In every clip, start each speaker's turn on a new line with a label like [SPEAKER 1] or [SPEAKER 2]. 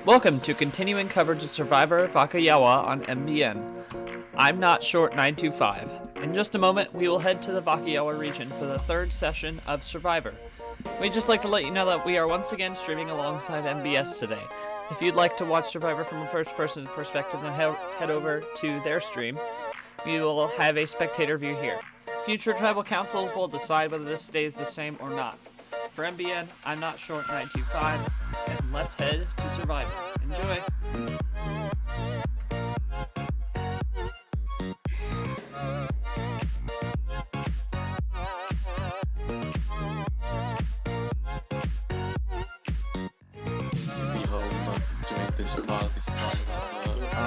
[SPEAKER 1] Welcome to continuing coverage of Survivor Vakayawa on MBN. I'm not short 925. In just a moment, we will head to the Vakayawa region for the third session of Survivor. We'd just like to let you know that we are once again streaming alongside MBS today. If you'd like to watch Survivor from a first-person perspective, then head over to their stream. We will have a spectator view here. Future tribal councils will decide whether this stays the same or not. For MBN, I'm not short 925, and let's head to Survivor. Enjoy!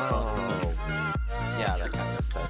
[SPEAKER 2] Oh, yeah, that kind of stuff.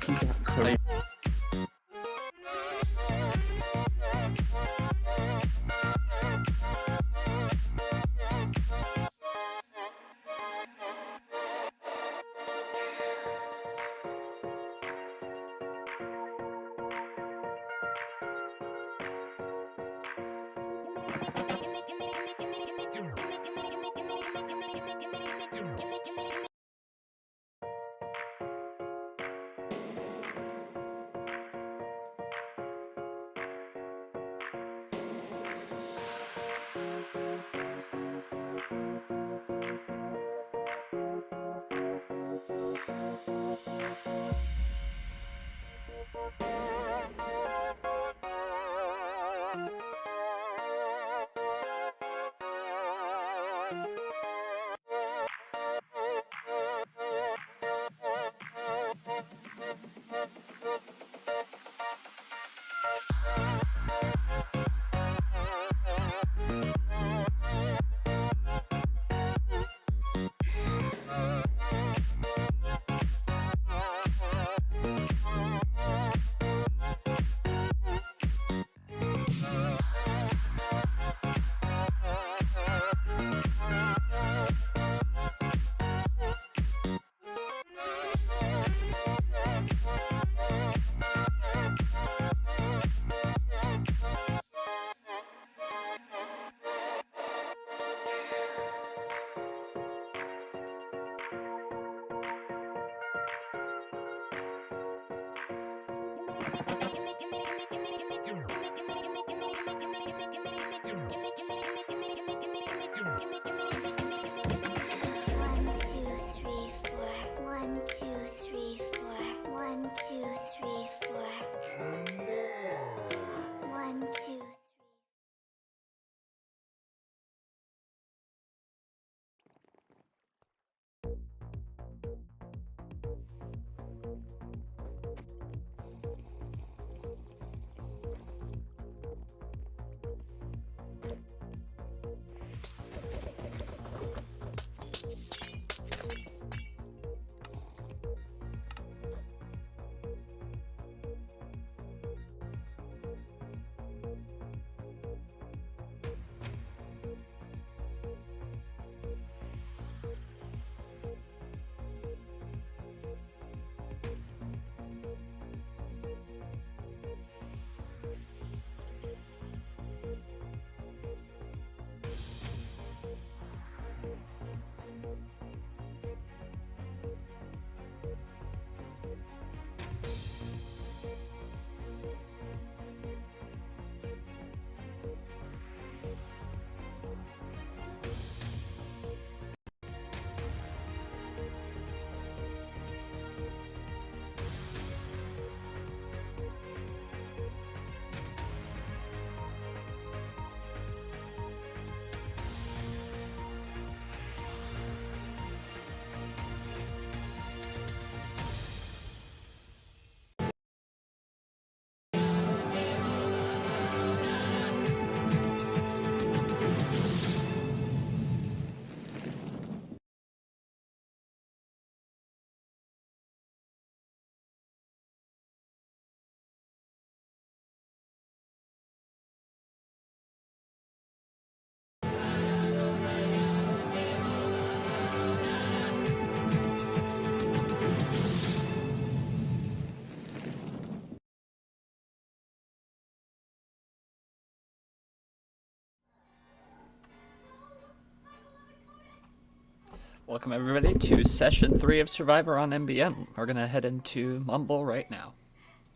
[SPEAKER 1] Welcome everybody to session 3 of Survivor on MBN. We're gonna head into Mumble right now.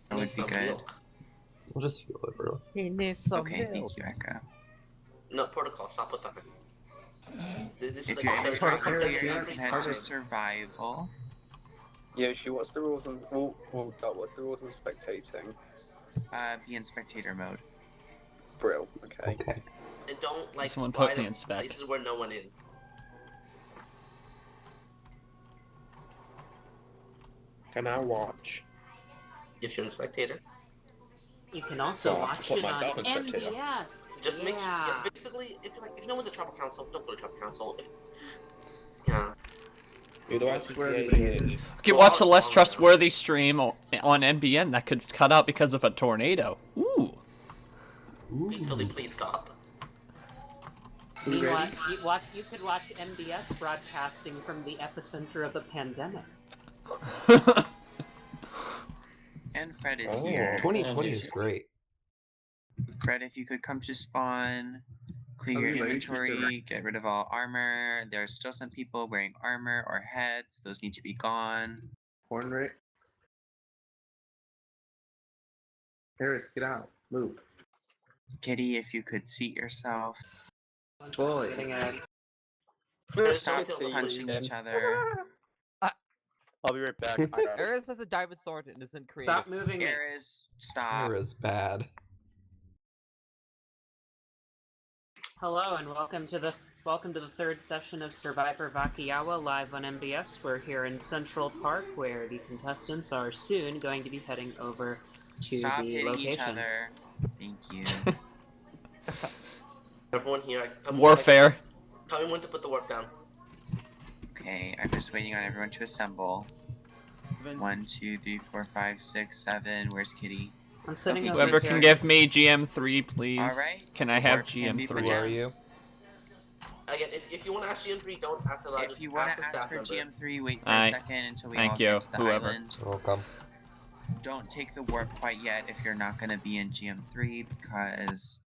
[SPEAKER 2] That would be good.
[SPEAKER 3] We'll just heal it, bro.
[SPEAKER 2] He needs some milk. Thank you, Echo.
[SPEAKER 4] No protocol. Stop with that. This
[SPEAKER 2] If
[SPEAKER 4] is
[SPEAKER 2] you're
[SPEAKER 4] like
[SPEAKER 2] in
[SPEAKER 4] a
[SPEAKER 2] protocol,
[SPEAKER 4] third
[SPEAKER 2] you're
[SPEAKER 4] every
[SPEAKER 2] head
[SPEAKER 4] time.
[SPEAKER 2] to survival.
[SPEAKER 5] Yoshi, what's the rules on what's the rules on spectating?
[SPEAKER 2] Be in spectator mode.
[SPEAKER 5] Brill, okay.
[SPEAKER 4] And don't like
[SPEAKER 1] Someone
[SPEAKER 4] fly
[SPEAKER 1] put me
[SPEAKER 4] to
[SPEAKER 1] in spec.
[SPEAKER 4] places where no one is.
[SPEAKER 5] Can I watch?
[SPEAKER 4] If you're a spectator,
[SPEAKER 6] You can also
[SPEAKER 5] So I have
[SPEAKER 6] watch
[SPEAKER 5] to put
[SPEAKER 6] it
[SPEAKER 5] myself
[SPEAKER 6] on
[SPEAKER 5] in spectator.
[SPEAKER 6] MBS.
[SPEAKER 4] just make
[SPEAKER 6] yeah.
[SPEAKER 4] yeah, basically if no one's at tribal council, don't go to tribal council. Yeah.
[SPEAKER 5] Who do I
[SPEAKER 6] That's where
[SPEAKER 5] TTA
[SPEAKER 6] everybody
[SPEAKER 5] in?
[SPEAKER 1] You can watch a less trustworthy stream on MBN that could cut out because of a tornado. Ooh.
[SPEAKER 4] Tilly, please stop.
[SPEAKER 6] Meanwhile, you could watch MBS broadcasting from the epicenter of a pandemic.
[SPEAKER 2] And Fred is
[SPEAKER 3] Oh,
[SPEAKER 2] here.
[SPEAKER 3] 2020 is great.
[SPEAKER 2] Fred, if you could come to spawn, clear your inventory, get rid of all armor. There are still some people wearing armor or heads. Those need to be gone.
[SPEAKER 7] Horn rate. Harris, get out. Move.
[SPEAKER 2] Kitty, if you could seat yourself.
[SPEAKER 7] Boy.
[SPEAKER 2] Stop
[SPEAKER 4] Don't kill
[SPEAKER 2] punching
[SPEAKER 4] them.
[SPEAKER 2] each other.
[SPEAKER 8] I'll be right back.
[SPEAKER 9] Ares has a diamond sword and isn't creative.
[SPEAKER 6] Stop moving it.
[SPEAKER 2] Ares, stop.
[SPEAKER 3] Air is bad.
[SPEAKER 6] Hello and welcome to the third session of Survivor Vakayawa live on MBS. We're here in Central Park where the contestants are soon going to be heading over to
[SPEAKER 2] Stop
[SPEAKER 6] the
[SPEAKER 2] hitting
[SPEAKER 6] location.
[SPEAKER 2] each other. Thank you.
[SPEAKER 4] Everyone here, tell me
[SPEAKER 1] Warfare.
[SPEAKER 4] Tell me when to put the warp down.
[SPEAKER 2] Okay, I'm just waiting on everyone to assemble. 1, 2, 3, 4, 5, 6, 7. Where's Kitty?
[SPEAKER 6] I'm sitting
[SPEAKER 2] Okay,
[SPEAKER 6] over
[SPEAKER 1] Whoever
[SPEAKER 6] here.
[SPEAKER 1] can give me GM3, please.
[SPEAKER 2] Alright.
[SPEAKER 1] Can I have
[SPEAKER 2] Warp can be
[SPEAKER 1] GM3?
[SPEAKER 2] put
[SPEAKER 3] Who are
[SPEAKER 2] down.
[SPEAKER 3] you?
[SPEAKER 4] Again, if you want to ask GM3, don't ask it. I'll
[SPEAKER 2] If
[SPEAKER 4] just
[SPEAKER 2] you want
[SPEAKER 4] ask
[SPEAKER 2] to
[SPEAKER 4] the
[SPEAKER 2] ask
[SPEAKER 4] staff
[SPEAKER 2] for
[SPEAKER 4] member.
[SPEAKER 2] GM3, wait for
[SPEAKER 1] Aye.
[SPEAKER 2] a second until we
[SPEAKER 1] Thank
[SPEAKER 2] all
[SPEAKER 1] you,
[SPEAKER 2] get to the
[SPEAKER 1] whoever.
[SPEAKER 2] island.
[SPEAKER 3] Welcome.
[SPEAKER 2] Don't take the warp quite yet if you're not going to be in GM3 because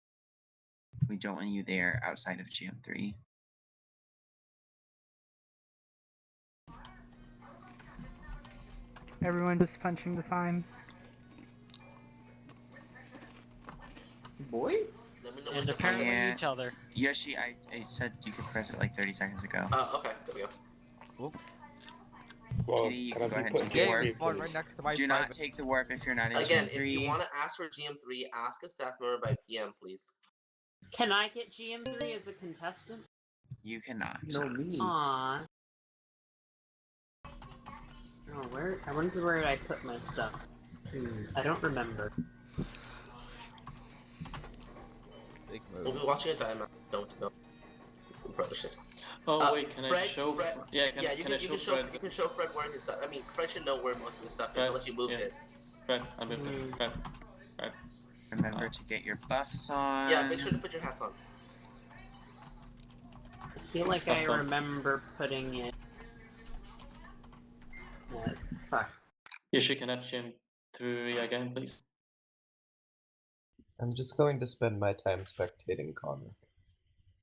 [SPEAKER 2] we don't want you there outside of GM3.
[SPEAKER 10] Everyone just punching the sign.
[SPEAKER 7] Boy?
[SPEAKER 4] Let me know
[SPEAKER 6] And
[SPEAKER 4] when to press
[SPEAKER 6] apparently
[SPEAKER 4] it.
[SPEAKER 2] Yeah.
[SPEAKER 6] each other.
[SPEAKER 2] Yoshi, I said you could press it like 30 seconds ago.
[SPEAKER 4] Okay, there we go.
[SPEAKER 5] Well,
[SPEAKER 2] Kitty, you
[SPEAKER 5] can
[SPEAKER 2] can
[SPEAKER 5] I
[SPEAKER 2] go
[SPEAKER 5] be
[SPEAKER 2] ahead and
[SPEAKER 5] put
[SPEAKER 2] take
[SPEAKER 5] in
[SPEAKER 2] the
[SPEAKER 9] Game
[SPEAKER 2] warp.
[SPEAKER 5] GM3,
[SPEAKER 9] spawned
[SPEAKER 5] please?
[SPEAKER 9] right next to my
[SPEAKER 2] Do not
[SPEAKER 9] private.
[SPEAKER 2] take the warp if you're not in
[SPEAKER 4] Again,
[SPEAKER 2] GM3.
[SPEAKER 4] if you want to ask for GM3, ask a staff member by PM, please.
[SPEAKER 6] Can I get GM3 as a contestant?
[SPEAKER 2] You cannot.
[SPEAKER 7] No, me.
[SPEAKER 6] Aww. Oh, where? I wonder where I put my stuff. I don't remember.
[SPEAKER 9] Big
[SPEAKER 4] We'll
[SPEAKER 9] move.
[SPEAKER 4] be watching a diamond. Don't go. For other shit.
[SPEAKER 8] Oh wait, can I
[SPEAKER 4] Fred,
[SPEAKER 8] show?
[SPEAKER 4] Fred,
[SPEAKER 8] Yeah,
[SPEAKER 4] you
[SPEAKER 8] can I
[SPEAKER 4] can
[SPEAKER 8] show
[SPEAKER 4] show
[SPEAKER 8] Fred?
[SPEAKER 4] you can show Fred where his stuff. I mean, Fred should know where most of his stuff is
[SPEAKER 8] Fred,
[SPEAKER 4] unless you moved
[SPEAKER 8] yeah.
[SPEAKER 4] it.
[SPEAKER 8] Fred, I moved it. Fred.
[SPEAKER 2] Remember to get your buffs on.
[SPEAKER 4] Yeah, make sure to put your hats on.
[SPEAKER 6] I feel like I
[SPEAKER 8] That's fine.
[SPEAKER 6] remember putting it. Fuck.
[SPEAKER 8] Yoshi, can I have GM3 again, please?
[SPEAKER 3] I'm just going to spend my time spectating Connor.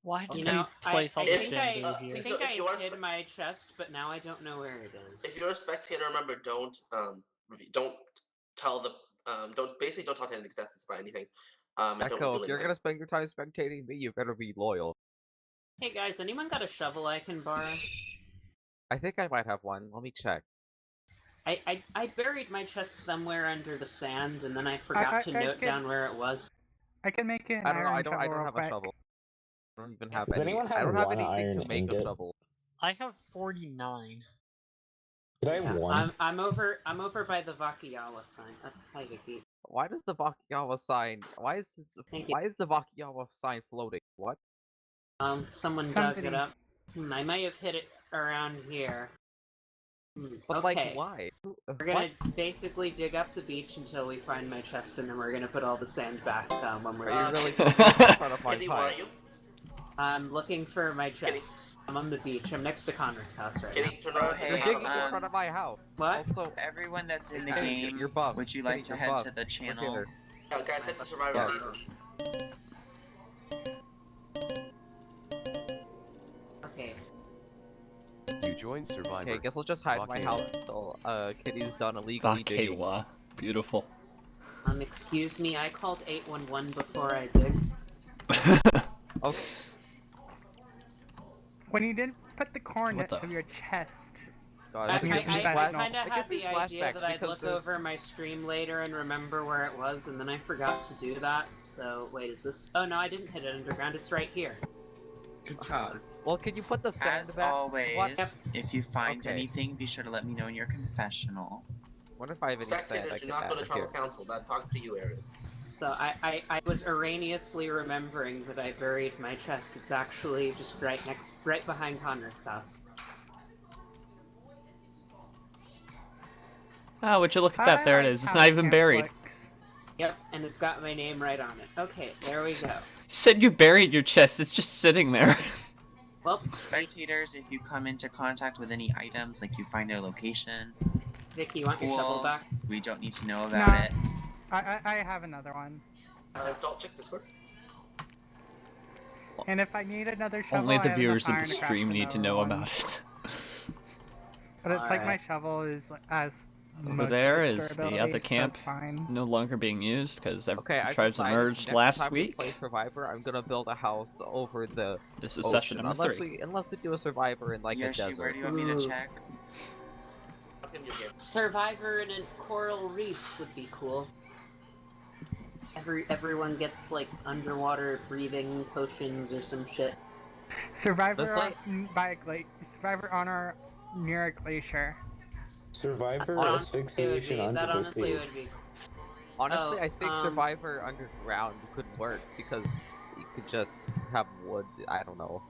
[SPEAKER 1] Why
[SPEAKER 6] You know, I think
[SPEAKER 4] If-
[SPEAKER 6] I
[SPEAKER 4] please
[SPEAKER 6] think
[SPEAKER 4] note, if you are
[SPEAKER 6] hid my chest, but now I don't know where it is.
[SPEAKER 4] If you're a spectator, remember don't tell the don't talk to any contestants about anything. And don't
[SPEAKER 9] Echo,
[SPEAKER 4] do
[SPEAKER 9] if you're
[SPEAKER 4] anything.
[SPEAKER 9] gonna spend your time spectating me, you better be loyal.
[SPEAKER 6] Hey guys, anyone got a shovel I can borrow?
[SPEAKER 9] I think I might have one. Let me check.
[SPEAKER 6] I buried my chest somewhere under the sand, and then I forgot to note down where it was.
[SPEAKER 10] I can make it an
[SPEAKER 9] I don't know.
[SPEAKER 10] iron
[SPEAKER 9] I don't
[SPEAKER 10] shovel real
[SPEAKER 9] have a
[SPEAKER 10] quick.
[SPEAKER 9] shovel. I don't even have
[SPEAKER 11] Does
[SPEAKER 9] any.
[SPEAKER 11] anyone
[SPEAKER 9] I
[SPEAKER 11] have
[SPEAKER 9] don't have
[SPEAKER 11] one
[SPEAKER 9] anything
[SPEAKER 11] iron
[SPEAKER 9] to make a
[SPEAKER 11] ingot?
[SPEAKER 9] shovel.
[SPEAKER 1] I have 49.
[SPEAKER 11] Could I have one?
[SPEAKER 6] I'm over by the Vakayawa sign. Hi Vicky.
[SPEAKER 9] Why does the Vakayawa sign? Why is
[SPEAKER 6] Thank you.
[SPEAKER 9] Why is the Vakayawa sign floating? What?
[SPEAKER 6] Someone dug
[SPEAKER 10] Somebody-
[SPEAKER 6] it up. I may have hit it around here.
[SPEAKER 9] But
[SPEAKER 6] Okay.
[SPEAKER 9] like, why?
[SPEAKER 6] We're gonna basically dig up the beach until we find my chest, and then we're gonna put all the sand back when we're.
[SPEAKER 9] Are you really
[SPEAKER 4] Kitty,
[SPEAKER 9] in front of my
[SPEAKER 4] Kitty, where are
[SPEAKER 9] time?
[SPEAKER 4] you?
[SPEAKER 6] I'm looking for my
[SPEAKER 4] Kitty.
[SPEAKER 6] chest. I'm on the beach. I'm next to Connor's house right
[SPEAKER 4] Kitty, turn
[SPEAKER 2] Oh,
[SPEAKER 4] around.
[SPEAKER 2] hey,
[SPEAKER 9] You're
[SPEAKER 4] Turn
[SPEAKER 9] digging
[SPEAKER 4] around.
[SPEAKER 9] in front of my house.
[SPEAKER 6] now. What?
[SPEAKER 9] Also,
[SPEAKER 2] Everyone that's in the
[SPEAKER 9] Kitty,
[SPEAKER 2] game,
[SPEAKER 9] you're buff.
[SPEAKER 2] would you like
[SPEAKER 9] Kitty,
[SPEAKER 2] to
[SPEAKER 9] you're
[SPEAKER 2] head
[SPEAKER 9] buff.
[SPEAKER 2] to the
[SPEAKER 9] Look at
[SPEAKER 2] channel?
[SPEAKER 9] her.
[SPEAKER 4] Guys, head to Survivor,
[SPEAKER 9] Yes.
[SPEAKER 4] please.
[SPEAKER 6] Okay.
[SPEAKER 9] You
[SPEAKER 12] joined Survivor.
[SPEAKER 9] Okay, I guess I'll just hide my
[SPEAKER 12] Vakayawa.
[SPEAKER 9] house until Kitty's done illegally digging.
[SPEAKER 1] Vakayawa. Beautiful.
[SPEAKER 6] Excuse me, I called 811 before I dig.
[SPEAKER 9] Okay.
[SPEAKER 10] When you didn't put the
[SPEAKER 1] What
[SPEAKER 10] coordinates
[SPEAKER 1] the-
[SPEAKER 10] of your chest.
[SPEAKER 9] God,
[SPEAKER 6] I
[SPEAKER 9] it gives me
[SPEAKER 6] kind
[SPEAKER 9] flashbacks.
[SPEAKER 6] of
[SPEAKER 9] It
[SPEAKER 6] had
[SPEAKER 9] gives me
[SPEAKER 6] the idea that I'd
[SPEAKER 9] because
[SPEAKER 6] look
[SPEAKER 9] there's-
[SPEAKER 6] over my stream later and remember where it was, and then I forgot to do that. So wait, is this? Oh no, I didn't hit it underground. It's right here.
[SPEAKER 7] Good job.
[SPEAKER 9] Well, can you put the sand
[SPEAKER 2] As
[SPEAKER 9] back?
[SPEAKER 2] always,
[SPEAKER 9] What?
[SPEAKER 2] if you find
[SPEAKER 9] Okay.
[SPEAKER 2] anything, be sure to let me know in your confessional.
[SPEAKER 9] What if I have any sand I
[SPEAKER 4] Spectators do
[SPEAKER 9] can
[SPEAKER 4] not go
[SPEAKER 9] add
[SPEAKER 4] to tribal
[SPEAKER 9] here?
[SPEAKER 4] council. That talk to you, Aries.
[SPEAKER 6] So I was erroneously remembering that I buried my chest. It's actually just right behind Conrad's house.
[SPEAKER 1] Oh, would you look at that? There it is. It's not even buried.
[SPEAKER 6] Yep, and it's got my name right on it. Okay, there we go.
[SPEAKER 1] You said you buried your chest. It's just sitting there.
[SPEAKER 6] Well,
[SPEAKER 2] Spectators, if you come into contact with any items, like you find their location,
[SPEAKER 6] Vicky, you want your shovel
[SPEAKER 2] cool.
[SPEAKER 6] back?
[SPEAKER 2] We don't need to know about
[SPEAKER 10] No.
[SPEAKER 2] it.
[SPEAKER 10] I have another one.
[SPEAKER 4] Don't check Discord.
[SPEAKER 10] And if I need another shovel,
[SPEAKER 1] Only
[SPEAKER 10] I
[SPEAKER 1] the
[SPEAKER 10] have
[SPEAKER 1] viewers
[SPEAKER 10] enough
[SPEAKER 1] of the
[SPEAKER 10] iron to
[SPEAKER 1] stream
[SPEAKER 10] craft
[SPEAKER 1] need to
[SPEAKER 10] another
[SPEAKER 1] know
[SPEAKER 10] one.
[SPEAKER 1] about it.
[SPEAKER 10] But it's like my
[SPEAKER 6] Alright.
[SPEAKER 10] shovel is as
[SPEAKER 1] Over
[SPEAKER 10] most of
[SPEAKER 1] there
[SPEAKER 10] its
[SPEAKER 1] is the
[SPEAKER 10] durability,
[SPEAKER 1] other
[SPEAKER 10] so
[SPEAKER 1] camp,
[SPEAKER 10] it's fine.
[SPEAKER 1] no longer being used because
[SPEAKER 9] Okay, I
[SPEAKER 1] tribes
[SPEAKER 9] decided
[SPEAKER 1] emerged
[SPEAKER 9] next
[SPEAKER 1] last
[SPEAKER 9] time we
[SPEAKER 1] week.
[SPEAKER 9] play Survivor, I'm gonna build a house over the
[SPEAKER 1] This is
[SPEAKER 9] ocean,
[SPEAKER 1] session number
[SPEAKER 9] unless
[SPEAKER 1] 3.
[SPEAKER 9] unless we do a Survivor in like
[SPEAKER 2] Yoshi,
[SPEAKER 9] a desert.
[SPEAKER 2] where do you want me to
[SPEAKER 6] Ooh.
[SPEAKER 2] check?
[SPEAKER 6] Survivor in a coral reef would be cool. Everyone gets like underwater breathing potions or some shit.
[SPEAKER 10] Survivor
[SPEAKER 9] Just like-
[SPEAKER 10] by a Survivor on or near a glacier.
[SPEAKER 11] Survivor
[SPEAKER 6] Honestly,
[SPEAKER 11] asphyxiation under
[SPEAKER 6] that
[SPEAKER 11] the
[SPEAKER 6] honestly
[SPEAKER 11] sea.
[SPEAKER 6] would be.
[SPEAKER 9] Honestly,
[SPEAKER 6] Oh,
[SPEAKER 9] I think Survivor underground could work because you could just have wood. I don't know.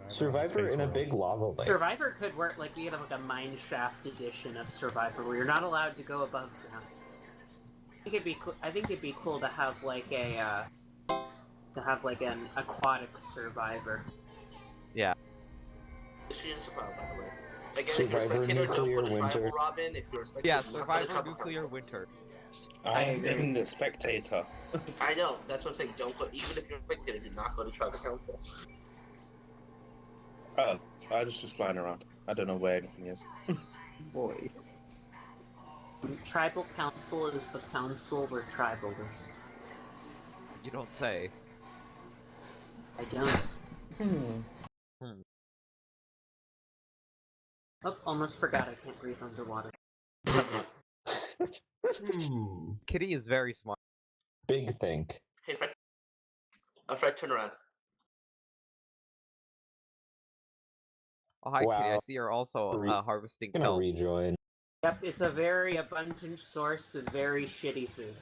[SPEAKER 11] Survivor in a big lava lake.
[SPEAKER 6] Survivor could work like we could have like a mine shaft edition of Survivor where you're not allowed to go above ground. I think it'd be cool to have like a an aquatic Survivor.
[SPEAKER 9] Yeah.
[SPEAKER 4] History Survivor, by the way. Again,
[SPEAKER 11] Survivor
[SPEAKER 4] if you're a spectator, don't
[SPEAKER 11] nuclear
[SPEAKER 4] go to tribal,
[SPEAKER 11] winter.
[SPEAKER 4] Robin. If you're a spectator,
[SPEAKER 9] Yeah,
[SPEAKER 4] do not go to
[SPEAKER 9] Survivor
[SPEAKER 4] tribal
[SPEAKER 9] nuclear
[SPEAKER 4] council.
[SPEAKER 9] winter.
[SPEAKER 6] I agree.
[SPEAKER 7] the spectator.
[SPEAKER 4] I know. That's what I'm saying. Don't go. Even if you're a spectator, do not go to tribal council.
[SPEAKER 7] Oh, I was just flying around. I don't know where anything is.
[SPEAKER 9] Boy.
[SPEAKER 6] Tribal council is the council where tribal is.
[SPEAKER 9] You don't say.
[SPEAKER 6] I don't. Oh, almost forgot I can't breathe underwater.
[SPEAKER 9] Kitty is very smart.
[SPEAKER 11] Big think.
[SPEAKER 4] Hey, Fred. Fred, turn around.
[SPEAKER 9] Oh, hi, Kitty. I
[SPEAKER 11] Wow.
[SPEAKER 9] see you're also harvesting
[SPEAKER 11] Gonna
[SPEAKER 9] kelp.
[SPEAKER 11] rejoin.
[SPEAKER 6] Yep, it's a very abundant source of very shitty food.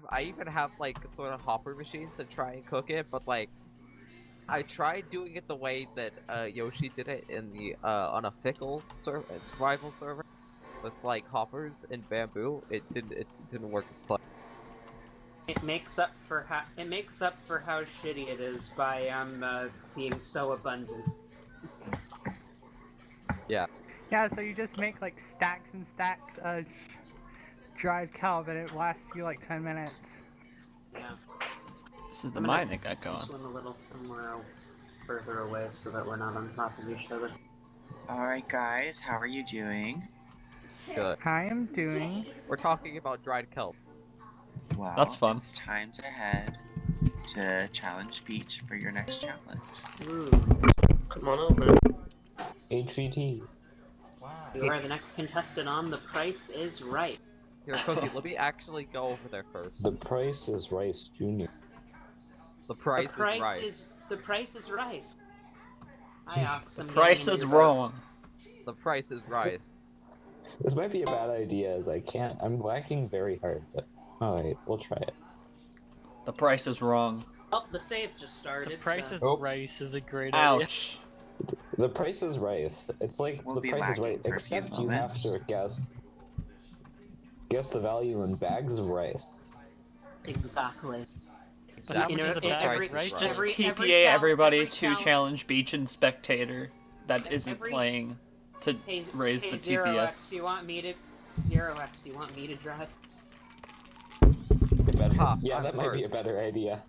[SPEAKER 9] I even have like sort of hopper machines to try and cook it, but like I tried doing it the way that Yoshi did it in the on a fickle survival server with like hoppers and bamboo. It didn't work as planned.
[SPEAKER 6] It makes up for how shitty it is by being so abundant.
[SPEAKER 10] Yeah, so you just make like stacks and stacks of dried kelp, and it lasts you like 10 minutes.
[SPEAKER 6] Yeah.
[SPEAKER 1] This is the
[SPEAKER 6] I'm gonna
[SPEAKER 1] mine that got going.
[SPEAKER 6] Swim a little somewhere further away so that we're not on top of each other.
[SPEAKER 2] Alright, guys, how are you doing?
[SPEAKER 9] Good.
[SPEAKER 10] I am doing.
[SPEAKER 9] We're talking about dried kelp.
[SPEAKER 2] Well,
[SPEAKER 1] That's fun.
[SPEAKER 2] It's time to head to Challenge Beach for your next challenge.
[SPEAKER 6] Ooh.
[SPEAKER 4] Come on over.
[SPEAKER 11] HVT.
[SPEAKER 6] You are the next contestant on The Price is Right.
[SPEAKER 9] Here, Cookie, let me actually go over there first.
[SPEAKER 11] The Price is Rice Jr.
[SPEAKER 9] The price
[SPEAKER 6] The price
[SPEAKER 9] is rice.
[SPEAKER 6] is the price is rice. Hi, Ox. I'm
[SPEAKER 1] Price
[SPEAKER 6] getting
[SPEAKER 1] is
[SPEAKER 6] into the-
[SPEAKER 1] wrong.
[SPEAKER 9] The price is rice.
[SPEAKER 11] This might be a bad idea as I'm whacking very hard, but alright, we'll try it.
[SPEAKER 1] The price is wrong.
[SPEAKER 6] Oh, the save just started.
[SPEAKER 13] The price
[SPEAKER 6] so-
[SPEAKER 13] is
[SPEAKER 11] Oh.
[SPEAKER 13] rice is a great idea.
[SPEAKER 1] Ouch.
[SPEAKER 11] The Price is Rice. It's like
[SPEAKER 2] We'll
[SPEAKER 11] the
[SPEAKER 2] be
[SPEAKER 11] Price is
[SPEAKER 2] lacking
[SPEAKER 11] Right,
[SPEAKER 2] for a few
[SPEAKER 11] except you have
[SPEAKER 2] moments.
[SPEAKER 11] to guess the value in bags of rice.
[SPEAKER 6] Exactly.
[SPEAKER 13] But how
[SPEAKER 6] You
[SPEAKER 13] much
[SPEAKER 6] know,
[SPEAKER 13] is a bag
[SPEAKER 6] every-
[SPEAKER 13] of rice?
[SPEAKER 1] Just
[SPEAKER 6] every
[SPEAKER 1] TPA
[SPEAKER 6] chal-
[SPEAKER 1] everybody
[SPEAKER 6] every
[SPEAKER 1] to
[SPEAKER 6] chal-
[SPEAKER 1] challenge Beach and Spectator that isn't
[SPEAKER 6] Every-
[SPEAKER 1] playing to
[SPEAKER 6] Hey,
[SPEAKER 1] raise
[SPEAKER 6] hey,
[SPEAKER 1] the
[SPEAKER 6] Zero
[SPEAKER 1] TPS.
[SPEAKER 6] X, you want me to? Zero X, you want me to drive?
[SPEAKER 11] Yeah, that might be a better idea.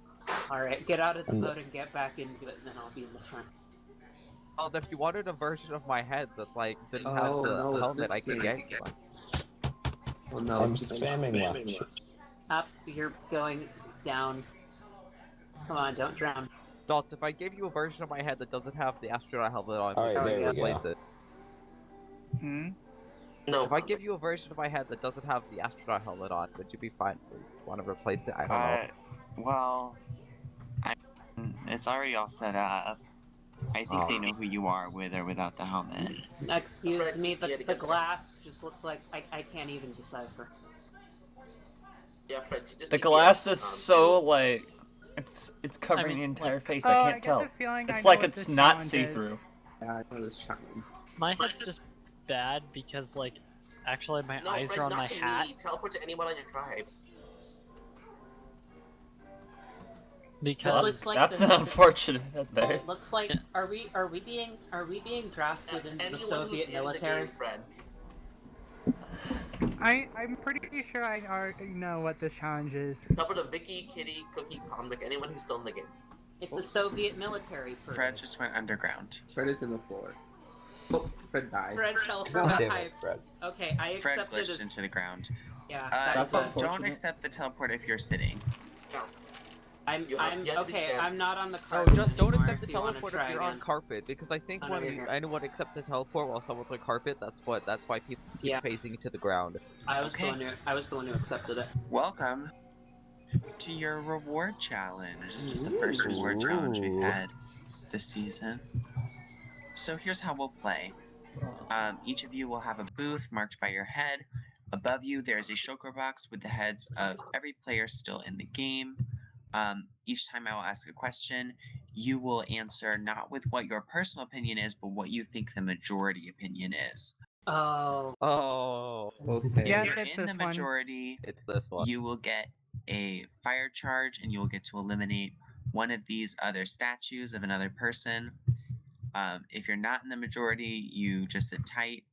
[SPEAKER 6] All right, get out of the
[SPEAKER 11] And-
[SPEAKER 6] boat and get back into it, and then I'll be in the front.
[SPEAKER 9] Oh, if you wanted a version of my head that like didn't have the helmet, I could get you one.
[SPEAKER 7] Oh no,
[SPEAKER 11] I'm spamming left.
[SPEAKER 6] Up, you're going down. Come on, don't drown.
[SPEAKER 9] Dalt, if I gave you a version of my head that doesn't have the astronaut helmet on,
[SPEAKER 11] Alright,
[SPEAKER 9] would
[SPEAKER 11] there
[SPEAKER 9] you
[SPEAKER 11] we
[SPEAKER 9] replace
[SPEAKER 11] go.
[SPEAKER 9] it?
[SPEAKER 10] Hmm?
[SPEAKER 4] No.
[SPEAKER 9] If I give you a version of my head that doesn't have the astronaut helmet on, would you be fine? Would you want to replace it? I don't know.
[SPEAKER 2] Well, it's already all set up. I think they know who you are with or without the helmet.
[SPEAKER 6] Excuse
[SPEAKER 4] Fred,
[SPEAKER 6] me,
[SPEAKER 4] you had to
[SPEAKER 6] the
[SPEAKER 4] get
[SPEAKER 6] glass just looks like I can't even decipher.
[SPEAKER 4] Yeah, Fred, you just
[SPEAKER 1] The
[SPEAKER 4] need to
[SPEAKER 1] glass
[SPEAKER 4] get,
[SPEAKER 1] is so like it's covering the entire face.
[SPEAKER 10] Oh,
[SPEAKER 1] I
[SPEAKER 10] I
[SPEAKER 1] can't
[SPEAKER 10] get
[SPEAKER 1] tell.
[SPEAKER 10] the feeling I
[SPEAKER 1] It's
[SPEAKER 10] know
[SPEAKER 1] like
[SPEAKER 10] what
[SPEAKER 1] it's
[SPEAKER 10] this
[SPEAKER 1] not
[SPEAKER 10] challenge
[SPEAKER 1] see
[SPEAKER 10] is.
[SPEAKER 1] through.
[SPEAKER 7] Yeah, I know this challenge.
[SPEAKER 13] My head's just bad because, like, actually my
[SPEAKER 4] No,
[SPEAKER 13] eyes
[SPEAKER 4] Fred,
[SPEAKER 13] are on
[SPEAKER 4] not
[SPEAKER 13] my
[SPEAKER 4] to
[SPEAKER 13] hat.
[SPEAKER 4] me. Teleport to anyone on your tribe.
[SPEAKER 13] Because
[SPEAKER 6] looks like
[SPEAKER 1] That's
[SPEAKER 6] the-
[SPEAKER 1] an unfortunate there.
[SPEAKER 6] It looks like are we being drafted into the
[SPEAKER 4] Anyone
[SPEAKER 6] Soviet
[SPEAKER 4] who's
[SPEAKER 6] military?
[SPEAKER 4] in the game, Fred.
[SPEAKER 10] I'm pretty sure I already know what this challenge is.
[SPEAKER 4] Teleport to Vicky, Kitty, Cookie, Convict, anyone who's still in the game.
[SPEAKER 6] It's a Soviet military parade.
[SPEAKER 2] Fred just went underground.
[SPEAKER 7] Fred is in the floor. Oh, Fred died.
[SPEAKER 6] Fred fell from
[SPEAKER 3] God
[SPEAKER 6] the
[SPEAKER 3] damn
[SPEAKER 6] pipe.
[SPEAKER 3] it, Fred.
[SPEAKER 6] Okay, I
[SPEAKER 2] Fred
[SPEAKER 6] accepted
[SPEAKER 2] glitched
[SPEAKER 6] as
[SPEAKER 2] into the ground.
[SPEAKER 6] yeah.
[SPEAKER 1] That's
[SPEAKER 6] That's
[SPEAKER 1] unfortunate.
[SPEAKER 2] Don't accept the teleport if you're sitting.
[SPEAKER 4] No.
[SPEAKER 6] I'm
[SPEAKER 4] You have to be
[SPEAKER 6] okay.
[SPEAKER 4] stand.
[SPEAKER 6] I'm not on the
[SPEAKER 9] No,
[SPEAKER 6] carpet
[SPEAKER 9] just don't
[SPEAKER 6] anymore,
[SPEAKER 9] accept the
[SPEAKER 6] if you wanna
[SPEAKER 9] teleport
[SPEAKER 6] try
[SPEAKER 9] if you're on
[SPEAKER 6] again.
[SPEAKER 9] carpet, because I think
[SPEAKER 6] Oh, no,
[SPEAKER 9] when
[SPEAKER 6] you're here.
[SPEAKER 9] anyone accepts a teleport while someone's on carpet, that's why people keep
[SPEAKER 6] Yeah.
[SPEAKER 9] facing to the ground.
[SPEAKER 6] I was
[SPEAKER 2] Okay.
[SPEAKER 6] the one who accepted it.
[SPEAKER 2] Welcome to your reward challenge. This is the first reward challenge we've had this season. So here's how we'll play. Each of you will have a booth marked by your head. Above you, there is a shulker box with the heads of every player still in the game. Each time I will ask a question, you will answer not with what your personal opinion is, but what you think the majority opinion is.
[SPEAKER 6] Oh.
[SPEAKER 9] Oh.
[SPEAKER 7] Okay.
[SPEAKER 10] Yeah,
[SPEAKER 2] If you're
[SPEAKER 10] it's
[SPEAKER 2] in the
[SPEAKER 10] this one.
[SPEAKER 2] majority,
[SPEAKER 9] It's this one.
[SPEAKER 2] you will get a fire charge and you will get to eliminate one of these other statues of another person. If you're not in the majority, you just sit tight.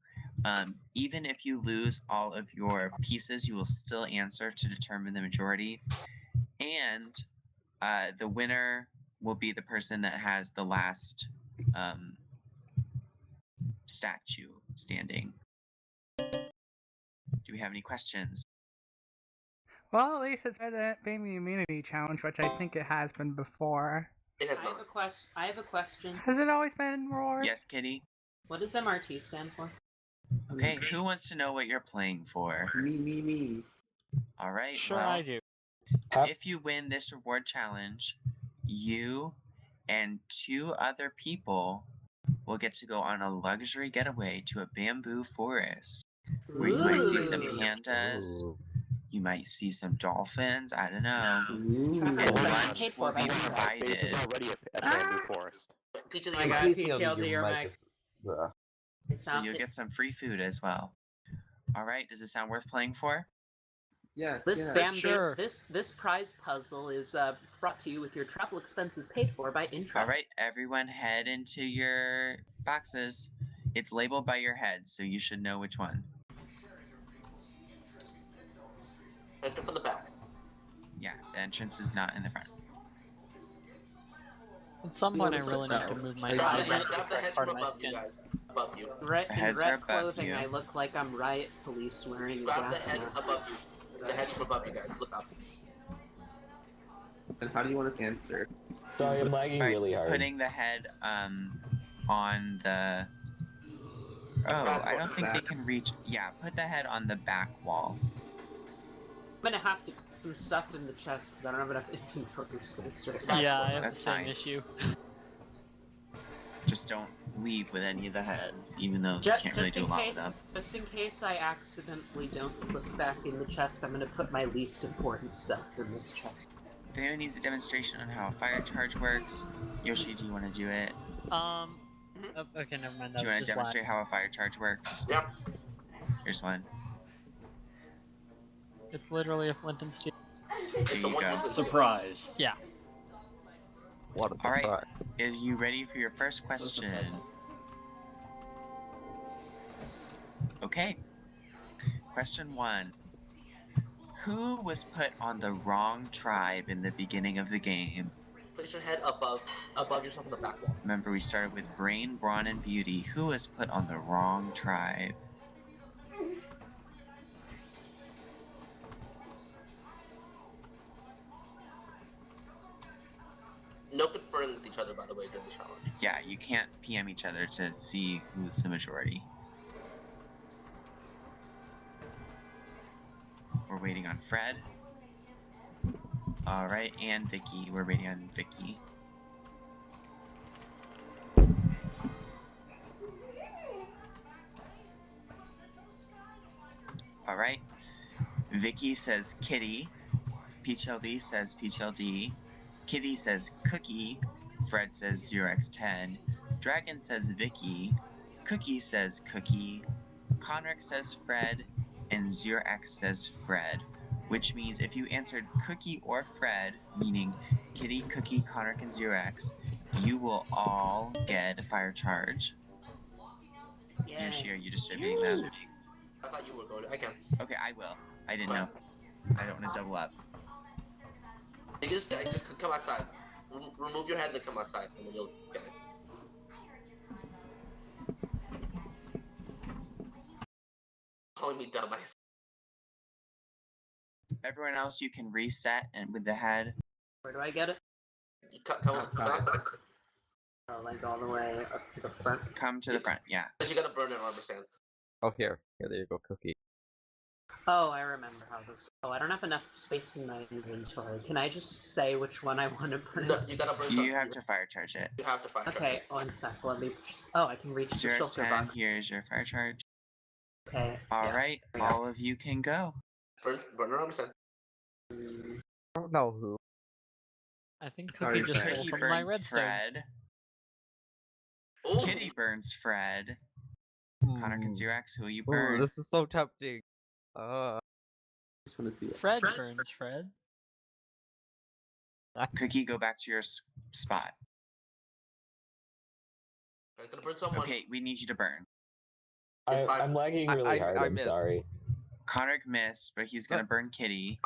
[SPEAKER 2] Even if you lose all of your pieces, you will still answer to determine the majority. And the winner will be the person that has the last statue standing. Do we have any questions?
[SPEAKER 10] Well, at least it's better than being the immunity challenge, which I think it has been before.
[SPEAKER 4] It has
[SPEAKER 6] I
[SPEAKER 4] not.
[SPEAKER 6] have a question.
[SPEAKER 10] Has it always been Roar?
[SPEAKER 2] Yes, Kitty?
[SPEAKER 6] What does MRT stand for?
[SPEAKER 2] Okay, who wants to know what you're playing for?
[SPEAKER 7] Me.
[SPEAKER 2] All right,
[SPEAKER 13] sure
[SPEAKER 2] well,
[SPEAKER 13] I do.
[SPEAKER 2] if you win this reward challenge, you and 2 other people will get to go on a luxury getaway to a bamboo forest where you might see some pandas,
[SPEAKER 3] Ooh.
[SPEAKER 2] you might see some dolphins, I don't know.
[SPEAKER 7] Ooh.
[SPEAKER 2] And
[SPEAKER 6] Traffic
[SPEAKER 2] lunch
[SPEAKER 6] paid
[SPEAKER 2] will
[SPEAKER 6] for
[SPEAKER 2] be
[SPEAKER 6] by
[SPEAKER 2] provided.
[SPEAKER 8] already a bamboo forest.
[SPEAKER 4] Pizza to
[SPEAKER 6] I
[SPEAKER 4] your
[SPEAKER 6] got
[SPEAKER 4] mic.
[SPEAKER 6] PTL to your mic.
[SPEAKER 2] So you'll get some free food as well. All right, does it sound worth playing for?
[SPEAKER 7] Yes.
[SPEAKER 6] This
[SPEAKER 7] yes.
[SPEAKER 6] bamboo,
[SPEAKER 13] Sure.
[SPEAKER 6] this prize puzzle is brought to you with your travel expenses paid for by Intra.
[SPEAKER 2] All right, everyone head into your boxes. It's labeled by your head, so you should know which one.
[SPEAKER 4] Enter from the back.
[SPEAKER 2] Yeah, the entrance is not in the front.
[SPEAKER 13] At some point, I
[SPEAKER 7] What's
[SPEAKER 13] really
[SPEAKER 7] that
[SPEAKER 13] need to
[SPEAKER 7] now?
[SPEAKER 13] move my
[SPEAKER 4] Grab
[SPEAKER 13] eyes
[SPEAKER 4] the,
[SPEAKER 13] out
[SPEAKER 4] head,
[SPEAKER 13] of the
[SPEAKER 4] grab the
[SPEAKER 13] correct
[SPEAKER 4] hedge
[SPEAKER 13] part
[SPEAKER 4] from
[SPEAKER 13] of my
[SPEAKER 4] above you
[SPEAKER 13] skin.
[SPEAKER 4] guys. Above you.
[SPEAKER 2] The
[SPEAKER 6] In
[SPEAKER 2] heads are
[SPEAKER 6] red
[SPEAKER 2] above
[SPEAKER 6] clothing,
[SPEAKER 2] you.
[SPEAKER 6] I look like I'm riot police wearing a
[SPEAKER 4] Grab the
[SPEAKER 6] gas
[SPEAKER 4] head
[SPEAKER 6] mask.
[SPEAKER 4] above you. The hedge from above you guys. Look up.
[SPEAKER 7] And how do you want us to answer?
[SPEAKER 11] Sorry, I'm lagging
[SPEAKER 2] By
[SPEAKER 11] really hard.
[SPEAKER 2] putting the head on the... Oh, I don't think they can reach... Yeah, put the head on the back wall.
[SPEAKER 6] I'm gonna have to put some stuff in the chest because I don't have enough inventory space right now.
[SPEAKER 13] Yeah, I have
[SPEAKER 2] That's
[SPEAKER 13] the same
[SPEAKER 2] fine.
[SPEAKER 13] issue.
[SPEAKER 2] Just don't leave with any of the heads, even though you can't really do a lot with them.
[SPEAKER 6] Just in case I accidentally don't put back in the chest, I'm gonna put my least important stuff in this chest.
[SPEAKER 2] If anyone needs a demonstration on how a fire charge works, Yoshi, do you want to do it?
[SPEAKER 13] Oh, okay, never mind.
[SPEAKER 2] Do you want to demonstrate how a fire charge works?
[SPEAKER 4] Yep.
[SPEAKER 2] Here's one.
[SPEAKER 13] It's literally a flint and steel.
[SPEAKER 2] There you go.
[SPEAKER 1] Surprise.
[SPEAKER 13] Yeah.
[SPEAKER 9] What a
[SPEAKER 2] All right,
[SPEAKER 9] surprise.
[SPEAKER 2] are you ready for your first question?
[SPEAKER 1] surprising.
[SPEAKER 2] Okay. Question 1. Who was put on the wrong tribe in the beginning of the game?
[SPEAKER 4] place your head above yourself on the back wall.
[SPEAKER 2] Remember, we started with Brain, Brawn, and Beauty. Who was put on the wrong tribe?
[SPEAKER 4] No conferring with each other, by the way, during the challenge.
[SPEAKER 2] Yeah, you can't PM each other to see who's the majority. We're waiting on Fred. Alright, and Vicky. We're waiting on Vicky. Alright. Vicky says Kitty. PHLD says PHLD. Kitty says Cookie. Fred says 0x10. Dragon says Vicky. Cookie says Cookie. Conric says Fred. And 0x says Fred. Which means if you answered Cookie or Fred, meaning Kitty, Cookie, Conric, and 0x, you will all get a fire charge.
[SPEAKER 6] Yeah.
[SPEAKER 2] Yoshi, are you distributing them?
[SPEAKER 4] I thought you were going to. I can.
[SPEAKER 2] Okay, I will. I didn't know. I don't want to double up.
[SPEAKER 4] You just come outside. Remove your head and then come outside, and then you'll get it. Calling me dumb,
[SPEAKER 2] Everyone else, you can reset and with the head.
[SPEAKER 6] Where do I get it?
[SPEAKER 4] Come outside.
[SPEAKER 6] Oh, like all the way up to the front.
[SPEAKER 2] Come to the front, yeah.
[SPEAKER 4] Because you gotta burn it, understand?
[SPEAKER 9] Oh, here. Here, there you go, Cookie.
[SPEAKER 6] Oh, I remember how this. Oh, I don't have enough space in my inventory. Can I just say which one I want to burn?
[SPEAKER 4] No, you gotta burn
[SPEAKER 2] You have to fire charge it.
[SPEAKER 4] You have to fire charge it.
[SPEAKER 6] Okay, one sec. Let me. Oh, I can reach the
[SPEAKER 2] 0
[SPEAKER 6] shulker
[SPEAKER 2] 10,
[SPEAKER 6] box.
[SPEAKER 2] here's your fire charge.
[SPEAKER 6] Okay.
[SPEAKER 2] Alright, all of you can go.
[SPEAKER 4] Burn it, understand?
[SPEAKER 9] I don't know who.
[SPEAKER 13] I think
[SPEAKER 7] Sorry,
[SPEAKER 13] Cookie just
[SPEAKER 7] Fred.
[SPEAKER 13] stole
[SPEAKER 2] Cookie
[SPEAKER 13] some of my
[SPEAKER 2] burns
[SPEAKER 13] redstone.
[SPEAKER 2] Fred.
[SPEAKER 4] Ooh.
[SPEAKER 2] Kitty burns Fred. Conric and 0x, who you
[SPEAKER 9] Ooh,
[SPEAKER 2] burn?
[SPEAKER 9] this is so tempting.
[SPEAKER 7] Just want to see it.
[SPEAKER 13] Fred burns Fred.
[SPEAKER 2] Cookie, go back to your spot.
[SPEAKER 4] I'm gonna burn someone.
[SPEAKER 2] Okay, we need you to burn.
[SPEAKER 11] I'm lagging really hard. I'm
[SPEAKER 9] missed.
[SPEAKER 11] sorry.
[SPEAKER 2] Conric missed, but he's gonna burn Kitty.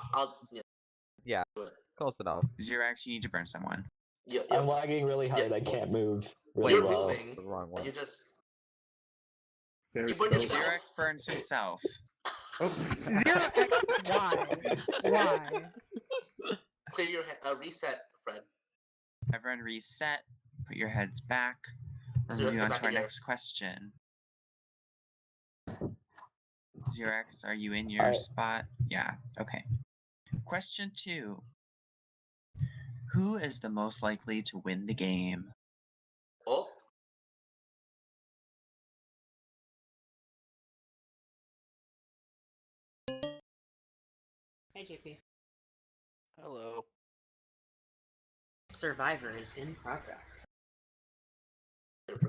[SPEAKER 9] Yeah, close enough.
[SPEAKER 2] 0x, you need to burn someone.
[SPEAKER 11] I'm lagging really hard. I can't move really
[SPEAKER 4] You're
[SPEAKER 11] well.
[SPEAKER 4] moving.
[SPEAKER 9] The wrong one.
[SPEAKER 4] You just.
[SPEAKER 7] Very
[SPEAKER 4] You burn
[SPEAKER 7] close.
[SPEAKER 4] yourself.
[SPEAKER 2] 0x burns himself.
[SPEAKER 7] Oh.
[SPEAKER 10] 0x, why? Why?
[SPEAKER 4] Clear your head. Reset, Fred.
[SPEAKER 2] Everyone reset. Put your heads back. We're
[SPEAKER 4] 0x,
[SPEAKER 2] moving
[SPEAKER 4] go
[SPEAKER 2] on
[SPEAKER 4] back
[SPEAKER 2] to our
[SPEAKER 4] in here.
[SPEAKER 2] next question. 0x, are you in your spot? Yeah, okay. Question 2. Who is the most likely to win the game?
[SPEAKER 4] Oh.
[SPEAKER 6] Hey, JP.
[SPEAKER 8] Hello.
[SPEAKER 6] Survivor is in progress.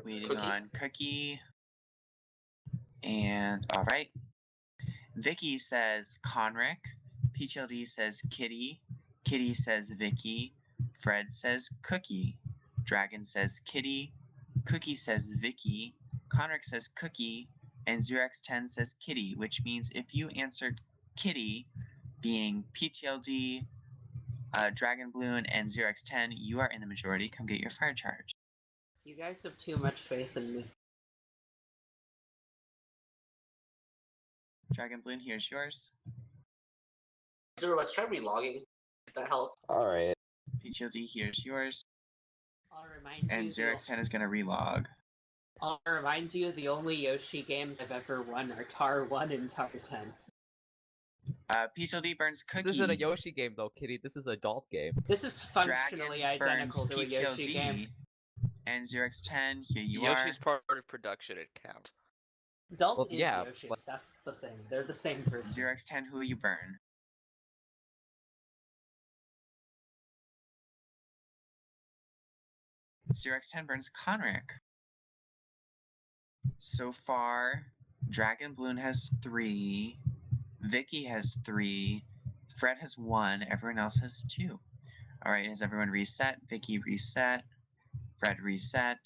[SPEAKER 2] Waiting
[SPEAKER 4] Cookie.
[SPEAKER 2] on Cookie. And, alright. Vicky says Conric. PHLD says Kitty. Kitty says Vicky. Fred says Cookie. Dragon says Kitty. Cookie says Vicky. Conric says Cookie. And 0x10 says Kitty, which means if you answered Kitty, being PTLD, Dragon Balloon, and 0x10, you are in the majority. Come get your fire charge.
[SPEAKER 6] You guys have too much faith in me.
[SPEAKER 2] Dragon Balloon, here's yours.
[SPEAKER 4] 0x, try relogging. If that helps.
[SPEAKER 11] Alright.
[SPEAKER 2] PTLD, here's yours.
[SPEAKER 6] I'll remind
[SPEAKER 2] And
[SPEAKER 6] you.
[SPEAKER 2] 0x10 is going to relog.
[SPEAKER 6] I'll remind you the only Yoshi games I've ever won are Tar 1 and Tar 10.
[SPEAKER 2] PTLD burns Cookie.
[SPEAKER 9] This isn't a Yoshi game though, Kitty. This is an adult game.
[SPEAKER 6] This is functionally
[SPEAKER 2] Dragon
[SPEAKER 6] identical
[SPEAKER 2] burns
[SPEAKER 6] to a Yoshi game.
[SPEAKER 2] And 0x10, here you
[SPEAKER 8] Yoshi's
[SPEAKER 2] are.
[SPEAKER 8] part of production, it counts.
[SPEAKER 6] Adult
[SPEAKER 9] Well,
[SPEAKER 6] is
[SPEAKER 9] yeah,
[SPEAKER 6] Yoshi.
[SPEAKER 9] but-
[SPEAKER 6] That's the thing. They're the same person.
[SPEAKER 2] 0x10, who you burn? X10 burns Conric. So far, Dragon Balloon has 3, Vicky has 3, Fred has 1, everyone else has 2. Alright, has everyone reset? Vicky reset, Fred reset.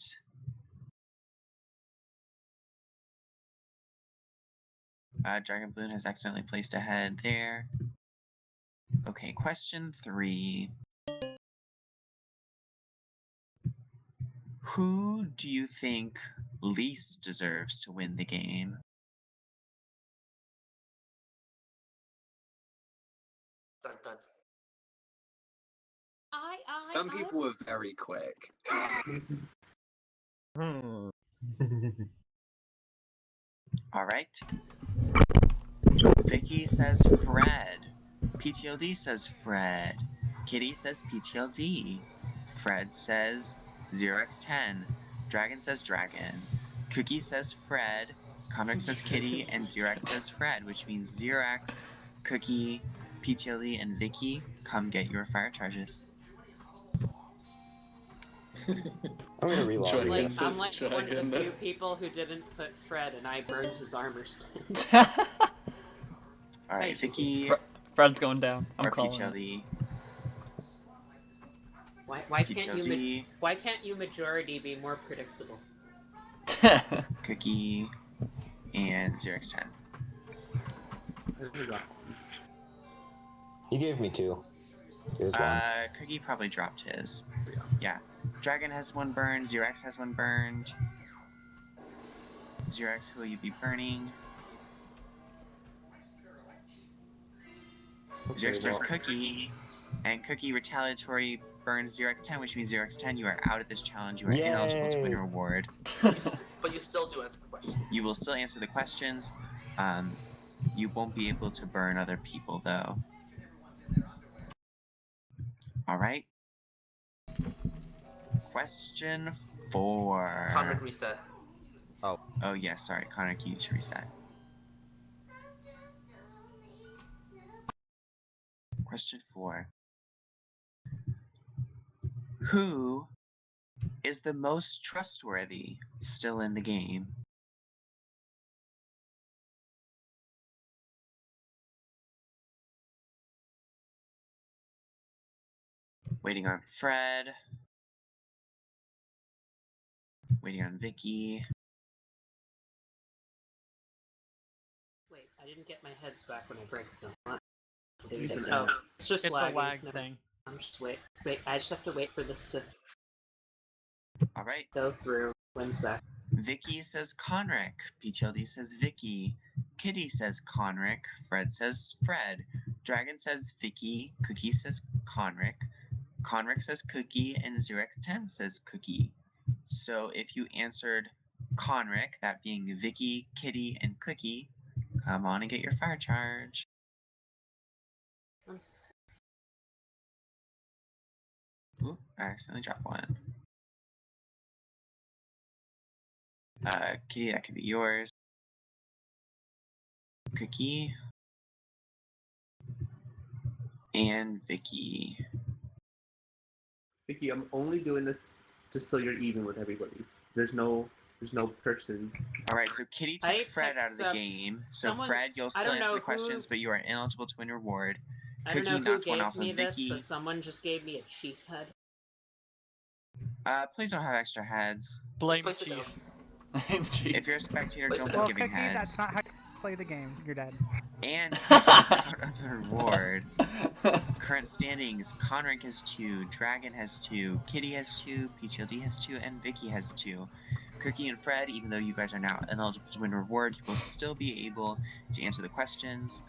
[SPEAKER 2] Dragon Balloon has accidentally placed a head there. Okay, question 3. Who do you think least deserves to win the game?
[SPEAKER 4] Dun dun.
[SPEAKER 5] Some people were very quick.
[SPEAKER 2] All right. Vicky says Fred. PTLD says Fred. Kitty says PTLD. Fred says 0x10. Dragon says Dragon. Cookie says Fred. Conric says Kitty. And 0x says Fred, which means 0x, Cookie, PTLD, and Vicky, come get your fire charges.
[SPEAKER 11] I'm gonna relog
[SPEAKER 6] Like,
[SPEAKER 11] again.
[SPEAKER 6] I'm like one of the few people who didn't put Fred, and I burned his armor stand.
[SPEAKER 2] All right, Vicky.
[SPEAKER 1] Fred's going down. I'm
[SPEAKER 2] or
[SPEAKER 1] calling
[SPEAKER 2] PTLD.
[SPEAKER 6] Why can't you majority be more predictable?
[SPEAKER 2] Cookie and 0x10.
[SPEAKER 11] He gave me 2. Here's one.
[SPEAKER 2] Cookie probably dropped his. Yeah. Dragon has 1 burned. 0x has 1 burned. 0x, who will you be burning?
[SPEAKER 7] Okay,
[SPEAKER 2] 0x burns Cookie. And Cookie retaliatory burns 0x10, which means 0x10, you are out of this challenge. You are ineligible to win a reward.
[SPEAKER 4] But you still do answer the question.
[SPEAKER 2] You will still answer the questions. You won't be able to burn other people, though. Alright. Question 4.
[SPEAKER 4] Conric reset.
[SPEAKER 2] Oh, yeah, sorry. Conric, you need to reset. Question 4. Who is the most trustworthy still in the game? Waiting on Fred. Waiting on Vicky.
[SPEAKER 6] Wait, I didn't get my heads back when I break them.
[SPEAKER 13] It's
[SPEAKER 6] just
[SPEAKER 13] a
[SPEAKER 6] lagging.
[SPEAKER 13] lag thing.
[SPEAKER 6] I'm just wait. I just have to wait for this to
[SPEAKER 2] Alright.
[SPEAKER 6] go through. 1 sec.
[SPEAKER 2] Vicky says Conric. PTLD says Vicky. Kitty says Conric. Fred says Fred. Dragon says Vicky. Cookie says Conric. Conric says Cookie. And 0x10 says Cookie. So if you answered Conric, that being Vicky, Kitty, and Cookie, come on and get your fire charge. Ooh, I accidentally dropped one. Kitty, that could be yours. Cookie. And Vicky.
[SPEAKER 7] Vicky, I'm only doing this just so you're even with everybody. There's no person.
[SPEAKER 2] Alright, so Kitty took Fred out of the game. So Fred, you'll still answer the questions, but you are ineligible to win reward.
[SPEAKER 6] I don't
[SPEAKER 2] Cookie
[SPEAKER 6] know who
[SPEAKER 2] knocked one
[SPEAKER 6] gave
[SPEAKER 2] off
[SPEAKER 6] me
[SPEAKER 2] of
[SPEAKER 6] this,
[SPEAKER 2] Vicky.
[SPEAKER 6] but someone just gave me a chief head.
[SPEAKER 2] Please don't have extra heads.
[SPEAKER 13] Blame Chief.
[SPEAKER 2] If you're a spectator, don't be
[SPEAKER 10] Well,
[SPEAKER 2] giving
[SPEAKER 10] Cookie,
[SPEAKER 2] heads.
[SPEAKER 10] that's not how you play the game. You're dead.
[SPEAKER 2] And out of the reward. Current standings: Conric has 2, Dragon has 2, Kitty has 2, PTLD has 2, and Vicky has 2. Cookie and Fred, even though you guys are now ineligible to win a reward, you will still be able to answer the questions.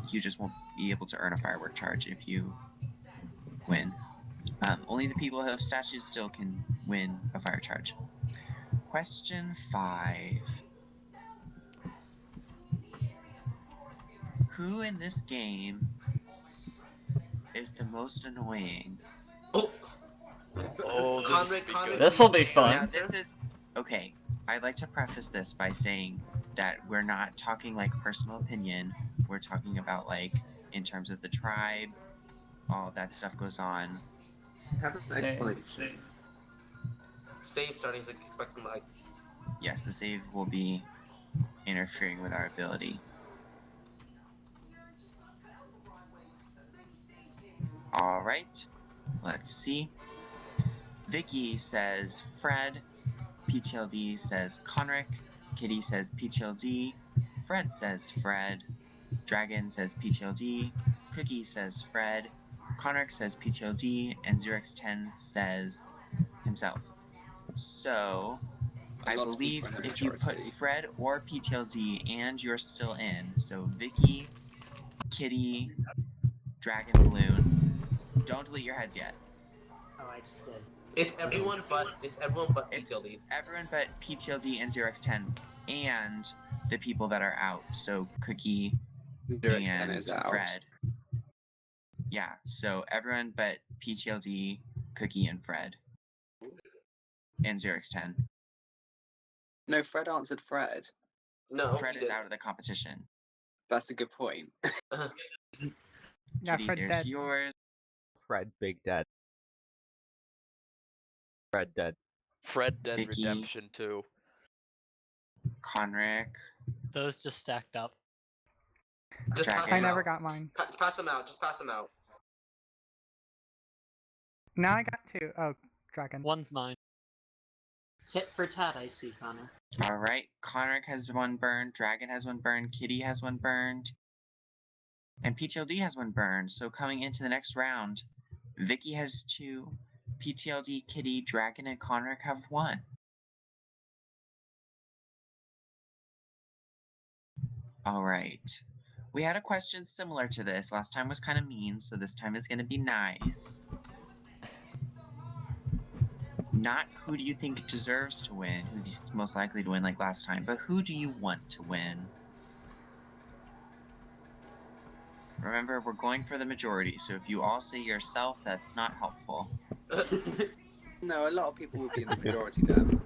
[SPEAKER 2] You just won't be able to earn a firework charge if you win. Only the people who have statues still can win a fire charge. Question 5. Who in this game is the most annoying?
[SPEAKER 8] Oh, this will be good.
[SPEAKER 1] This'll be fun.
[SPEAKER 2] Now, this is... Okay, I'd like to preface this by saying that we're not talking, like, personal opinion. We're talking about, like, in terms of the tribe, all that stuff goes on.
[SPEAKER 7] Have an explanation.
[SPEAKER 4] Save starting to expect some like.
[SPEAKER 2] Yes, the save will be interfering with our ability. Alright, let's see. Vicky says Fred, PTLD says Conric, Kitty says PTLD, Fred says Fred, Dragon says PTLD, Cookie says Fred, Conric says PTLD, and 0x10 says himself. So, I
[SPEAKER 5] Lots of
[SPEAKER 2] believe
[SPEAKER 5] people in the
[SPEAKER 2] if you put
[SPEAKER 5] majority.
[SPEAKER 2] Fred or PTLD and you're still in, so Vicky, Kitty, Dragon Balloon, don't delete your heads yet.
[SPEAKER 6] Oh, I just did.
[SPEAKER 4] It's everyone but PTLD.
[SPEAKER 2] Everyone but PTLD and 0x10 and the people that are out. So Cookie
[SPEAKER 5] 0x10
[SPEAKER 2] and
[SPEAKER 5] is out.
[SPEAKER 2] Fred. Yeah, so everyone but PTLD, Cookie, and Fred. And 0x10.
[SPEAKER 5] No, Fred answered Fred.
[SPEAKER 4] No,
[SPEAKER 2] Fred is out of the competition.
[SPEAKER 5] That's a good point.
[SPEAKER 10] Yeah,
[SPEAKER 2] Kitty,
[SPEAKER 10] Fred
[SPEAKER 2] there's
[SPEAKER 10] dead.
[SPEAKER 2] yours.
[SPEAKER 9] Fred big dead. Fred dead.
[SPEAKER 8] Fred Dead
[SPEAKER 2] Vicky.
[SPEAKER 8] Redemption 2.
[SPEAKER 2] Conric.
[SPEAKER 13] Those just stacked up.
[SPEAKER 4] Just pass
[SPEAKER 10] I
[SPEAKER 4] them
[SPEAKER 10] never
[SPEAKER 4] out.
[SPEAKER 10] got mine.
[SPEAKER 4] Pass them out. Just pass them out.
[SPEAKER 10] Now I got 2. Oh, Dragon.
[SPEAKER 13] One's mine.
[SPEAKER 6] Tit for tat, I see, Connor.
[SPEAKER 2] Alright, Conric has one burned, Dragon has one burned, Kitty has one burned, and PTLD has one burned. So coming into the next round, Vicky has 2, PTLD, Kitty, Dragon, and Conric have 1. Alright. We had a question similar to this. Last time was kind of mean, so this time is going to be nice. Not who do you think deserves to win, who's most likely to win like last time, but who do you want to win? Remember, we're going for the majority, so if you all say yourself, that's not helpful.
[SPEAKER 5] No, a lot of people will be in the majority then.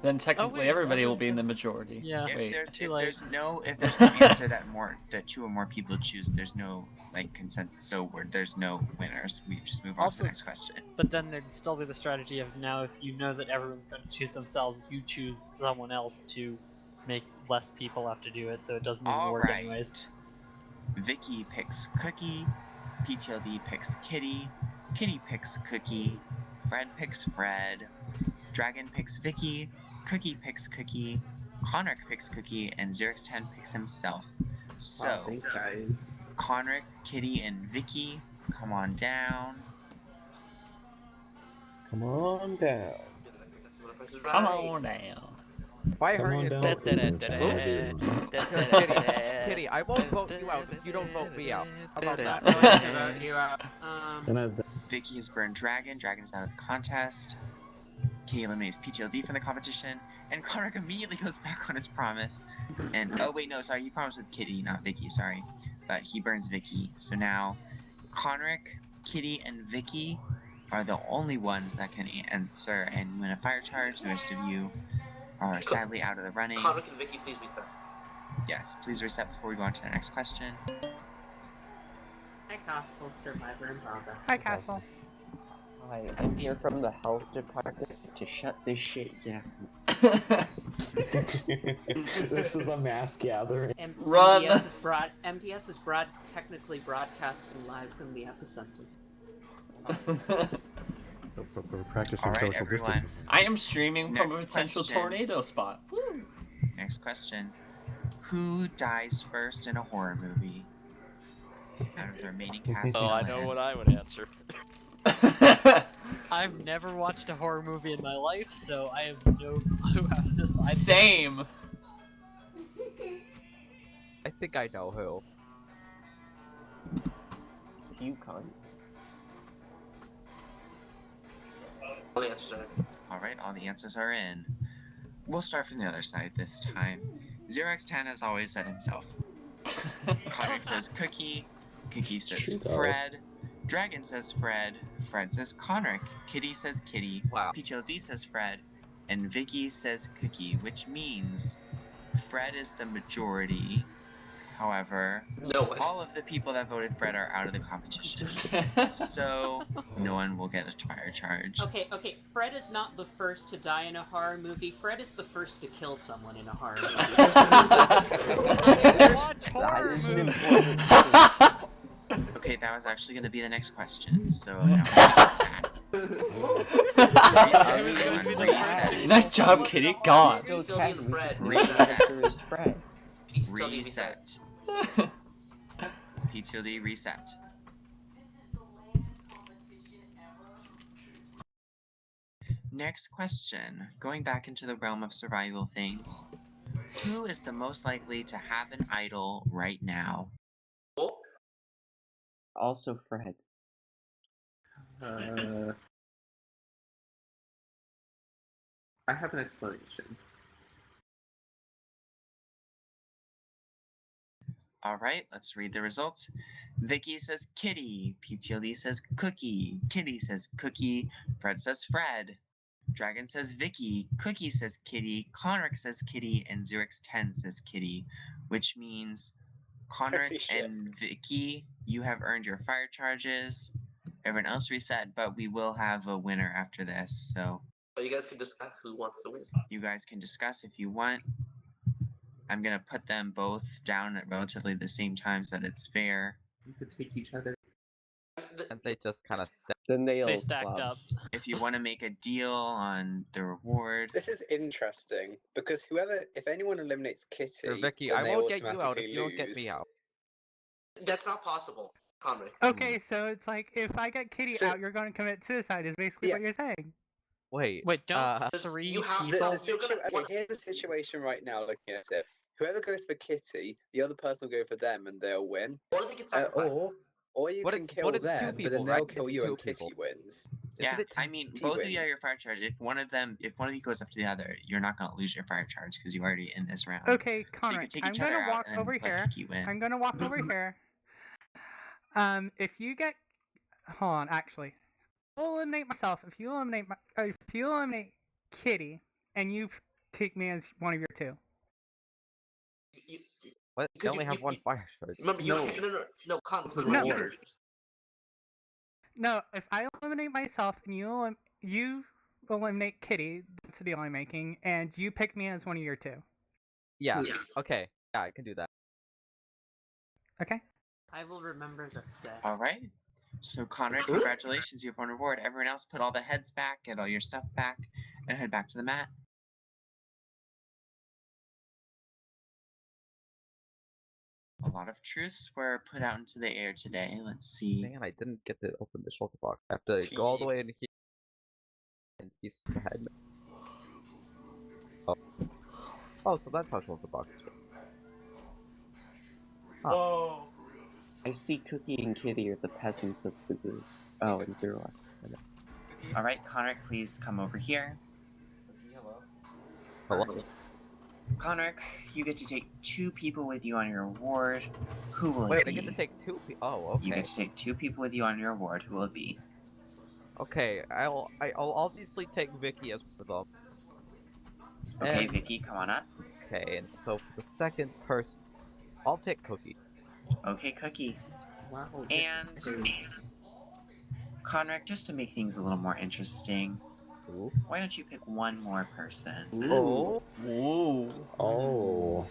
[SPEAKER 1] Then technically everybody will be in the
[SPEAKER 13] so.
[SPEAKER 1] majority.
[SPEAKER 13] Yeah.
[SPEAKER 1] Wait.
[SPEAKER 2] If there's no answer that 2 or more people choose, there's no like consensus. So there's no winners. We just move on to the next question.
[SPEAKER 13] But then there'd still be the strategy of now, if you know that everyone's going to choose themselves, you choose someone else to make less people have to do it, so it doesn't even work anyways.
[SPEAKER 2] Vicky picks Cookie, PTLD picks Kitty, Kitty picks Cookie, Fred picks Fred, Dragon picks Vicky, Cookie picks Cookie, Conric picks Cookie, and 0x10 picks himself. So,
[SPEAKER 7] Wow, thanks, guys.
[SPEAKER 2] Conric, Kitty, and Vicky, come on down.
[SPEAKER 3] Come on down.
[SPEAKER 1] Come on down.
[SPEAKER 9] If I
[SPEAKER 11] Come
[SPEAKER 9] heard
[SPEAKER 11] on
[SPEAKER 9] it,
[SPEAKER 11] down,
[SPEAKER 9] vote
[SPEAKER 11] Kitty.
[SPEAKER 9] Kitty, I won't vote you out if you don't vote me out. How about that?
[SPEAKER 6] Vote you out.
[SPEAKER 2] Vicky has burned Dragon. Dragon is out of the contest. Kitty eliminates PTLD from the competition. And Conric immediately goes back on his promise. And, oh wait, no, sorry, he promised with Kitty, not Vicky, sorry. But he burns Vicky. So now, Conric, Kitty, and Vicky are the only ones that can answer and win a fire charge. The rest of you are sadly out of the running.
[SPEAKER 4] Conric and Vicky, please reset.
[SPEAKER 2] Yes, please reset before we go on to the next question.
[SPEAKER 6] Hi, Castle, Survivor in progress.
[SPEAKER 10] Hi, Castle.
[SPEAKER 12] Hi, I'm here from the health department to shut this shit down.
[SPEAKER 11] This is a mass gathering.
[SPEAKER 1] Run!
[SPEAKER 6] MPS is technically broadcasting live from the epicenter.
[SPEAKER 14] We're practicing
[SPEAKER 2] All right,
[SPEAKER 14] social
[SPEAKER 2] everyone.
[SPEAKER 14] distancing.
[SPEAKER 1] I am streaming from a
[SPEAKER 2] Next
[SPEAKER 1] potential
[SPEAKER 2] question.
[SPEAKER 1] tornado spot. Woo!
[SPEAKER 2] Next question. Who dies first in a horror movie? Out of the remaining cast.
[SPEAKER 8] Oh, I know what I would answer.
[SPEAKER 13] I've never watched a horror movie in my life, so I have no clue how to decide.
[SPEAKER 1] Same.
[SPEAKER 9] I think I know who.
[SPEAKER 12] It's you, Con.
[SPEAKER 4] All the answers are in.
[SPEAKER 2] Alright, all the answers are in. We'll start from the other side this time. 0x10 has always said himself. Conric says Cookie. Cookie says
[SPEAKER 11] true, though.
[SPEAKER 2] Fred. Dragon says Fred. Fred says Conric. Kitty says Kitty.
[SPEAKER 9] Wow.
[SPEAKER 2] PTLD says Fred. And Vicky says Cookie, which means Fred is the majority. However,
[SPEAKER 4] No one.
[SPEAKER 2] all of the people that voted Fred are out of the competition. So, no one will get a fire charge.
[SPEAKER 6] Okay, Fred is not the first to die in a horror movie. Fred is the first to kill someone in a horror movie.
[SPEAKER 13] Watch horror movies.
[SPEAKER 2] Okay, that was actually going to be the next question, so now we'll fix that.
[SPEAKER 1] Nice job, Kitty. God.
[SPEAKER 4] PTLD and Fred.
[SPEAKER 2] Reset.
[SPEAKER 4] PTLD reset.
[SPEAKER 2] PTLD reset. Next question. Going back into the realm of survival things. Who is the most likely to have an idol right now?
[SPEAKER 12] Also Fred.
[SPEAKER 7] I have an explanation.
[SPEAKER 2] Alright, let's read the results. Vicky says Kitty. PTLD says Cookie. Kitty says Cookie. Fred says Fred. Dragon says Vicky. Cookie says Kitty. Conric says Kitty. And Zurix10 says Kitty. Which means Conric and Vicky, you have earned your fire charges. Everyone else reset, but we will have a winner after this, so.
[SPEAKER 4] But you guys can discuss who wants to win.
[SPEAKER 2] You guys can discuss if you want. I'm gonna put them both down at relatively the same time so that it's fair.
[SPEAKER 7] You could take each other.
[SPEAKER 9] And they just kind of
[SPEAKER 12] Then
[SPEAKER 13] They stacked up.
[SPEAKER 2] If you want to make a deal on the reward.
[SPEAKER 5] This is interesting because if anyone eliminates Kitty,
[SPEAKER 9] Vicky,
[SPEAKER 5] then
[SPEAKER 9] I
[SPEAKER 5] they
[SPEAKER 9] won't get you out if
[SPEAKER 5] automatically
[SPEAKER 9] you don't get me
[SPEAKER 5] lose.
[SPEAKER 9] out.
[SPEAKER 4] That's not possible, Conric.
[SPEAKER 10] Okay, so it's like if I get Kitty out, you're going to commit suicide. Is basically what you're saying.
[SPEAKER 9] Wait,
[SPEAKER 13] don't three
[SPEAKER 4] you have
[SPEAKER 13] people.
[SPEAKER 5] Here's the situation right now. Looking at it, whoever goes for Kitty, the other person will go for them, and they'll win.
[SPEAKER 4] Or they can sacrifice.
[SPEAKER 5] Or you can kill them, but then they'll kill you and Kitty wins.
[SPEAKER 2] Yeah, I mean, both of you have your fire charge. If one of you goes after the other, you're not going to lose your fire charge because you're already in this round.
[SPEAKER 10] Okay,
[SPEAKER 2] So you
[SPEAKER 10] Connor,
[SPEAKER 2] can take
[SPEAKER 10] I'm
[SPEAKER 2] each
[SPEAKER 10] gonna
[SPEAKER 2] other out
[SPEAKER 10] walk
[SPEAKER 2] and
[SPEAKER 10] over
[SPEAKER 2] let
[SPEAKER 10] here.
[SPEAKER 2] Vicky win.
[SPEAKER 10] I'm gonna walk over here. If you get, hold on, actually, I'll eliminate myself. If you eliminate Kitty, and you take me as one of your two.
[SPEAKER 9] What? They only have one fire charge.
[SPEAKER 4] Remember, no, Conric.
[SPEAKER 10] No. No, if I eliminate myself and you eliminate Kitty, that's the deal I'm making, and you pick me as one of your two.
[SPEAKER 9] Yeah. Okay. Yeah, I can do that.
[SPEAKER 10] Okay.
[SPEAKER 6] I will remember this day.
[SPEAKER 2] Alright. So, Connor, congratulations, you have one reward. Everyone else put all the heads back, get all your stuff back, and head back to the mat. A lot of truths were put out into the air today. Let's see.
[SPEAKER 9] Man, I didn't get to open the shulker box. I have to go all the way in here and piece the head. Oh, so that's how shulker boxes work.
[SPEAKER 12] Oh. I see Cookie and Kitty are the peasants of the group. Oh, and Zero X.
[SPEAKER 2] Alright, Connor, please come over here.
[SPEAKER 9] Hello.
[SPEAKER 2] Connor, you get to take 2 people with you on your award. Who will
[SPEAKER 9] Wait,
[SPEAKER 2] it be?
[SPEAKER 9] I get to take 2 people. Oh, okay.
[SPEAKER 2] You get to take 2 people with you on your award. Who will it be?
[SPEAKER 9] Okay, I'll obviously take Vicky as for them.
[SPEAKER 2] Okay, Vicky, come on up.
[SPEAKER 9] Okay, and so for the second person, I'll pick Cookie.
[SPEAKER 2] Okay, Cookie.
[SPEAKER 7] Wow.
[SPEAKER 2] And Conric, just to make things a little more interesting, why don't you pick one more person?
[SPEAKER 9] Oh.
[SPEAKER 11] Ooh. Oh.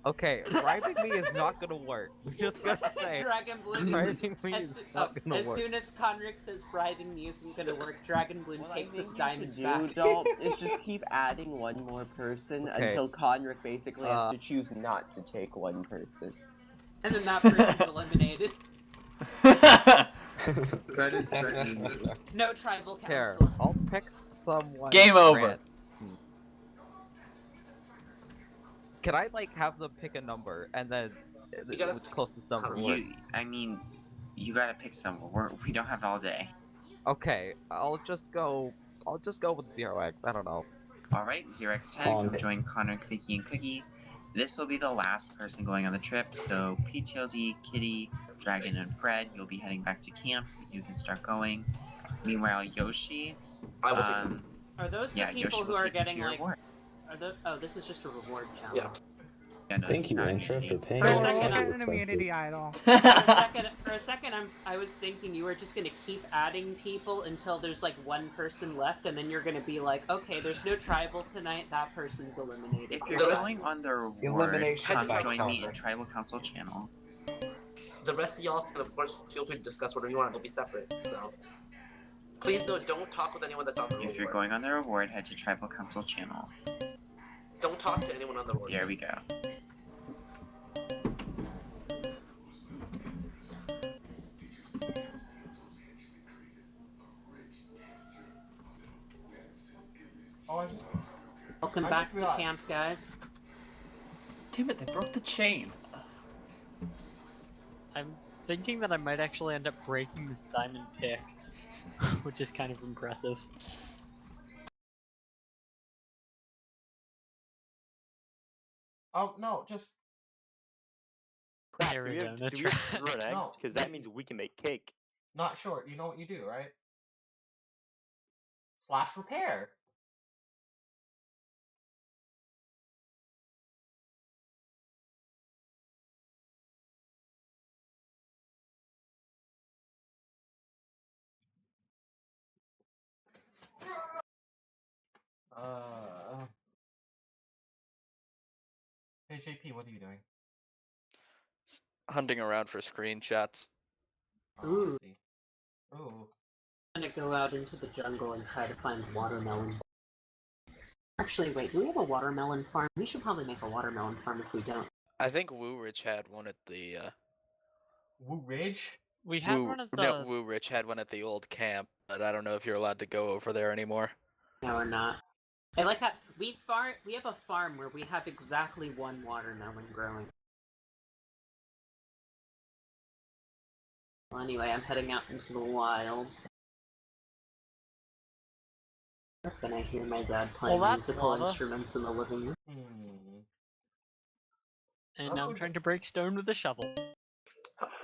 [SPEAKER 9] Okay, bribing me is not gonna work. I'm just gonna say.
[SPEAKER 6] Dragon Bloom
[SPEAKER 9] bribing me is not gonna
[SPEAKER 6] as
[SPEAKER 9] work.
[SPEAKER 6] soon as Conric says bribing me isn't gonna work, Dragon Bloom takes his diamonds
[SPEAKER 12] Do,
[SPEAKER 6] back.
[SPEAKER 12] Doll, is just keep adding one more person until Conric basically has to choose not to take one person.
[SPEAKER 6] And then that person's eliminated.
[SPEAKER 7] That is threatening.
[SPEAKER 6] No tribal
[SPEAKER 9] Here,
[SPEAKER 6] council.
[SPEAKER 9] I'll pick someone.
[SPEAKER 1] Game over.
[SPEAKER 9] random. Can I like have them pick a number and then the closest number work?
[SPEAKER 2] I mean, you gotta pick someone. We don't have all day.
[SPEAKER 9] Okay, I'll just go with 0x. I don't know.
[SPEAKER 2] Alright, 0x10, come join Connor, Vicky, and Cookie. This will be the last person going on the trip, so PTLD, Kitty, Dragon, and Fred, you'll be heading back to camp. You can start going. Meanwhile, Yoshi,
[SPEAKER 6] Are those the
[SPEAKER 2] Yoshi
[SPEAKER 6] people who
[SPEAKER 2] will
[SPEAKER 6] are
[SPEAKER 2] take you to
[SPEAKER 6] getting
[SPEAKER 2] your
[SPEAKER 6] like?
[SPEAKER 2] reward.
[SPEAKER 6] Oh, this is just a reward challenge.
[SPEAKER 2] Yeah, no,
[SPEAKER 11] Thank
[SPEAKER 2] it's
[SPEAKER 11] you,
[SPEAKER 2] not
[SPEAKER 11] Intra, for paying.
[SPEAKER 10] For a
[SPEAKER 11] us.
[SPEAKER 10] second,
[SPEAKER 11] Too
[SPEAKER 10] I'm an
[SPEAKER 11] expensive.
[SPEAKER 10] immunity idol.
[SPEAKER 6] For a second, I was thinking you were just gonna keep adding people until there's like one person left, and then you're gonna be like, okay, there's no tribal tonight. That person's eliminated.
[SPEAKER 2] If you're going on the reward,
[SPEAKER 3] Elimination
[SPEAKER 2] come
[SPEAKER 3] by
[SPEAKER 2] join me
[SPEAKER 3] council.
[SPEAKER 2] in Tribal Council channel.
[SPEAKER 4] The rest of y'all can, of course, feel free to discuss whatever you want. They'll be separate, so. Please don't talk with anyone that's on the reward.
[SPEAKER 2] If you're going on the reward, head to Tribal Council channel.
[SPEAKER 4] Don't talk to anyone on the reward.
[SPEAKER 2] There we go.
[SPEAKER 6] Welcome back to camp, guys.
[SPEAKER 1] Damn it, they broke the chain.
[SPEAKER 13] I'm thinking that I might actually end up breaking this diamond pick, which is kind of impressive.
[SPEAKER 14] Oh, no, just...
[SPEAKER 15] Crap, do we have
[SPEAKER 13] Arizona
[SPEAKER 15] sugar
[SPEAKER 13] trap.
[SPEAKER 15] and eggs?
[SPEAKER 14] No,
[SPEAKER 15] Because that means we can make cake.
[SPEAKER 14] Not short, you know what you do, right? Slash repair. Hey JP, what are you doing?
[SPEAKER 8] Hunting around for screenshots.
[SPEAKER 14] Oh, I see. Ooh.
[SPEAKER 6] I'm gonna go out into the jungle and try to find watermelons. Actually, wait, do we have a watermelon farm? We should probably make a watermelon farm if we don't.
[SPEAKER 8] I think Woo Rich had one at the
[SPEAKER 14] Woo Ridge?
[SPEAKER 13] We had one at the...
[SPEAKER 8] No, Woo Rich had one at the old camp, but I don't know if you're allowed to go over there anymore.
[SPEAKER 6] No, we're not. I like how we have a farm where we have exactly one watermelon growing. Well, anyway, I'm heading out into the wild. Then I hear my dad playing musical instruments in the living room.
[SPEAKER 13] And now I'm trying to break stone with a shovel.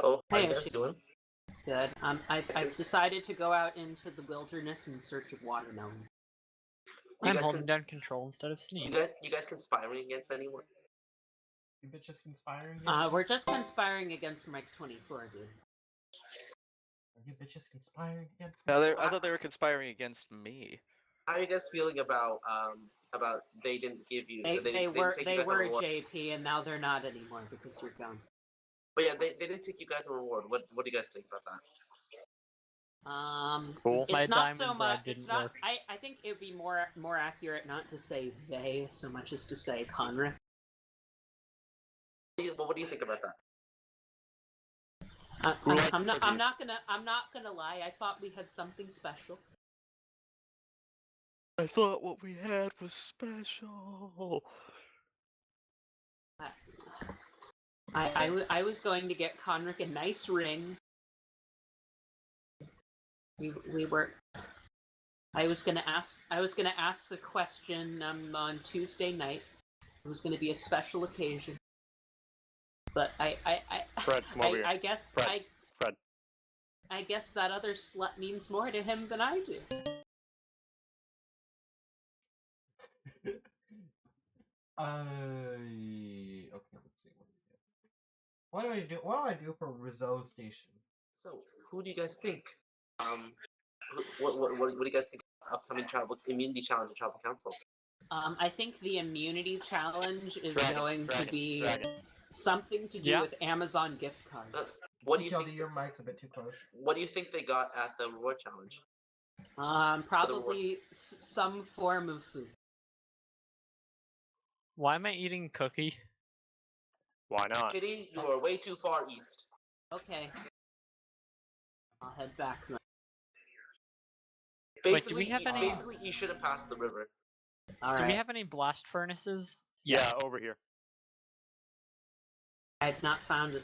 [SPEAKER 4] Oh, how
[SPEAKER 6] Hey,
[SPEAKER 4] you guys doing?
[SPEAKER 6] Good. I've decided to go out into the wilderness in search of watermelons.
[SPEAKER 13] I'm holding down control instead of sneeze.
[SPEAKER 4] You guys conspiring against anyone?
[SPEAKER 14] You bitches conspiring against
[SPEAKER 6] We're just conspiring against Mike 24, dude.
[SPEAKER 14] Are you bitches conspiring against
[SPEAKER 8] No, I thought they were conspiring against me.
[SPEAKER 4] How are you guys feeling about they didn't give you?
[SPEAKER 6] They
[SPEAKER 4] didn't
[SPEAKER 6] were
[SPEAKER 4] take you guys a reward?
[SPEAKER 6] JP, and now they're not anymore because you're gone.
[SPEAKER 4] But yeah, they didn't take you guys a reward. What do you guys think about that?
[SPEAKER 15] Cool.
[SPEAKER 6] It's not so much. It's not.
[SPEAKER 13] Work.
[SPEAKER 6] I think it would be more accurate not to say they so much as to say Conric.
[SPEAKER 4] What do you think about that?
[SPEAKER 6] I'm not gonna lie. I thought we had something special.
[SPEAKER 8] I thought what we had was special.
[SPEAKER 6] I was going to get Conric a nice ring. We were. I was gonna ask the question on Tuesday night. It was gonna be a special occasion. But
[SPEAKER 15] Fred, come over here.
[SPEAKER 6] I guess
[SPEAKER 15] Fred.
[SPEAKER 6] I guess that other slut means more to him than I do.
[SPEAKER 14] Okay, let's see. What do I do? What do I do for Rizzo Station?
[SPEAKER 4] So, who do you guys think? What do you guys think of upcoming immunity challenge at Tribal Council?
[SPEAKER 6] I think the immunity challenge is going to be something to do with Amazon gift cards.
[SPEAKER 4] What do you think?
[SPEAKER 14] Your mic's a bit too close.
[SPEAKER 4] What do you think they got at the reward challenge?
[SPEAKER 6] Probably some form of food.
[SPEAKER 13] Why am I eating cookie?
[SPEAKER 15] Why not?
[SPEAKER 4] Kitty, you are way too far east.
[SPEAKER 6] Okay. I'll head back then.
[SPEAKER 4] Basically,
[SPEAKER 13] Wait, do we have any...
[SPEAKER 4] basically, you shouldn't pass the river.
[SPEAKER 13] Do we have any blast furnaces?
[SPEAKER 15] Yeah, over here.
[SPEAKER 6] I've not found a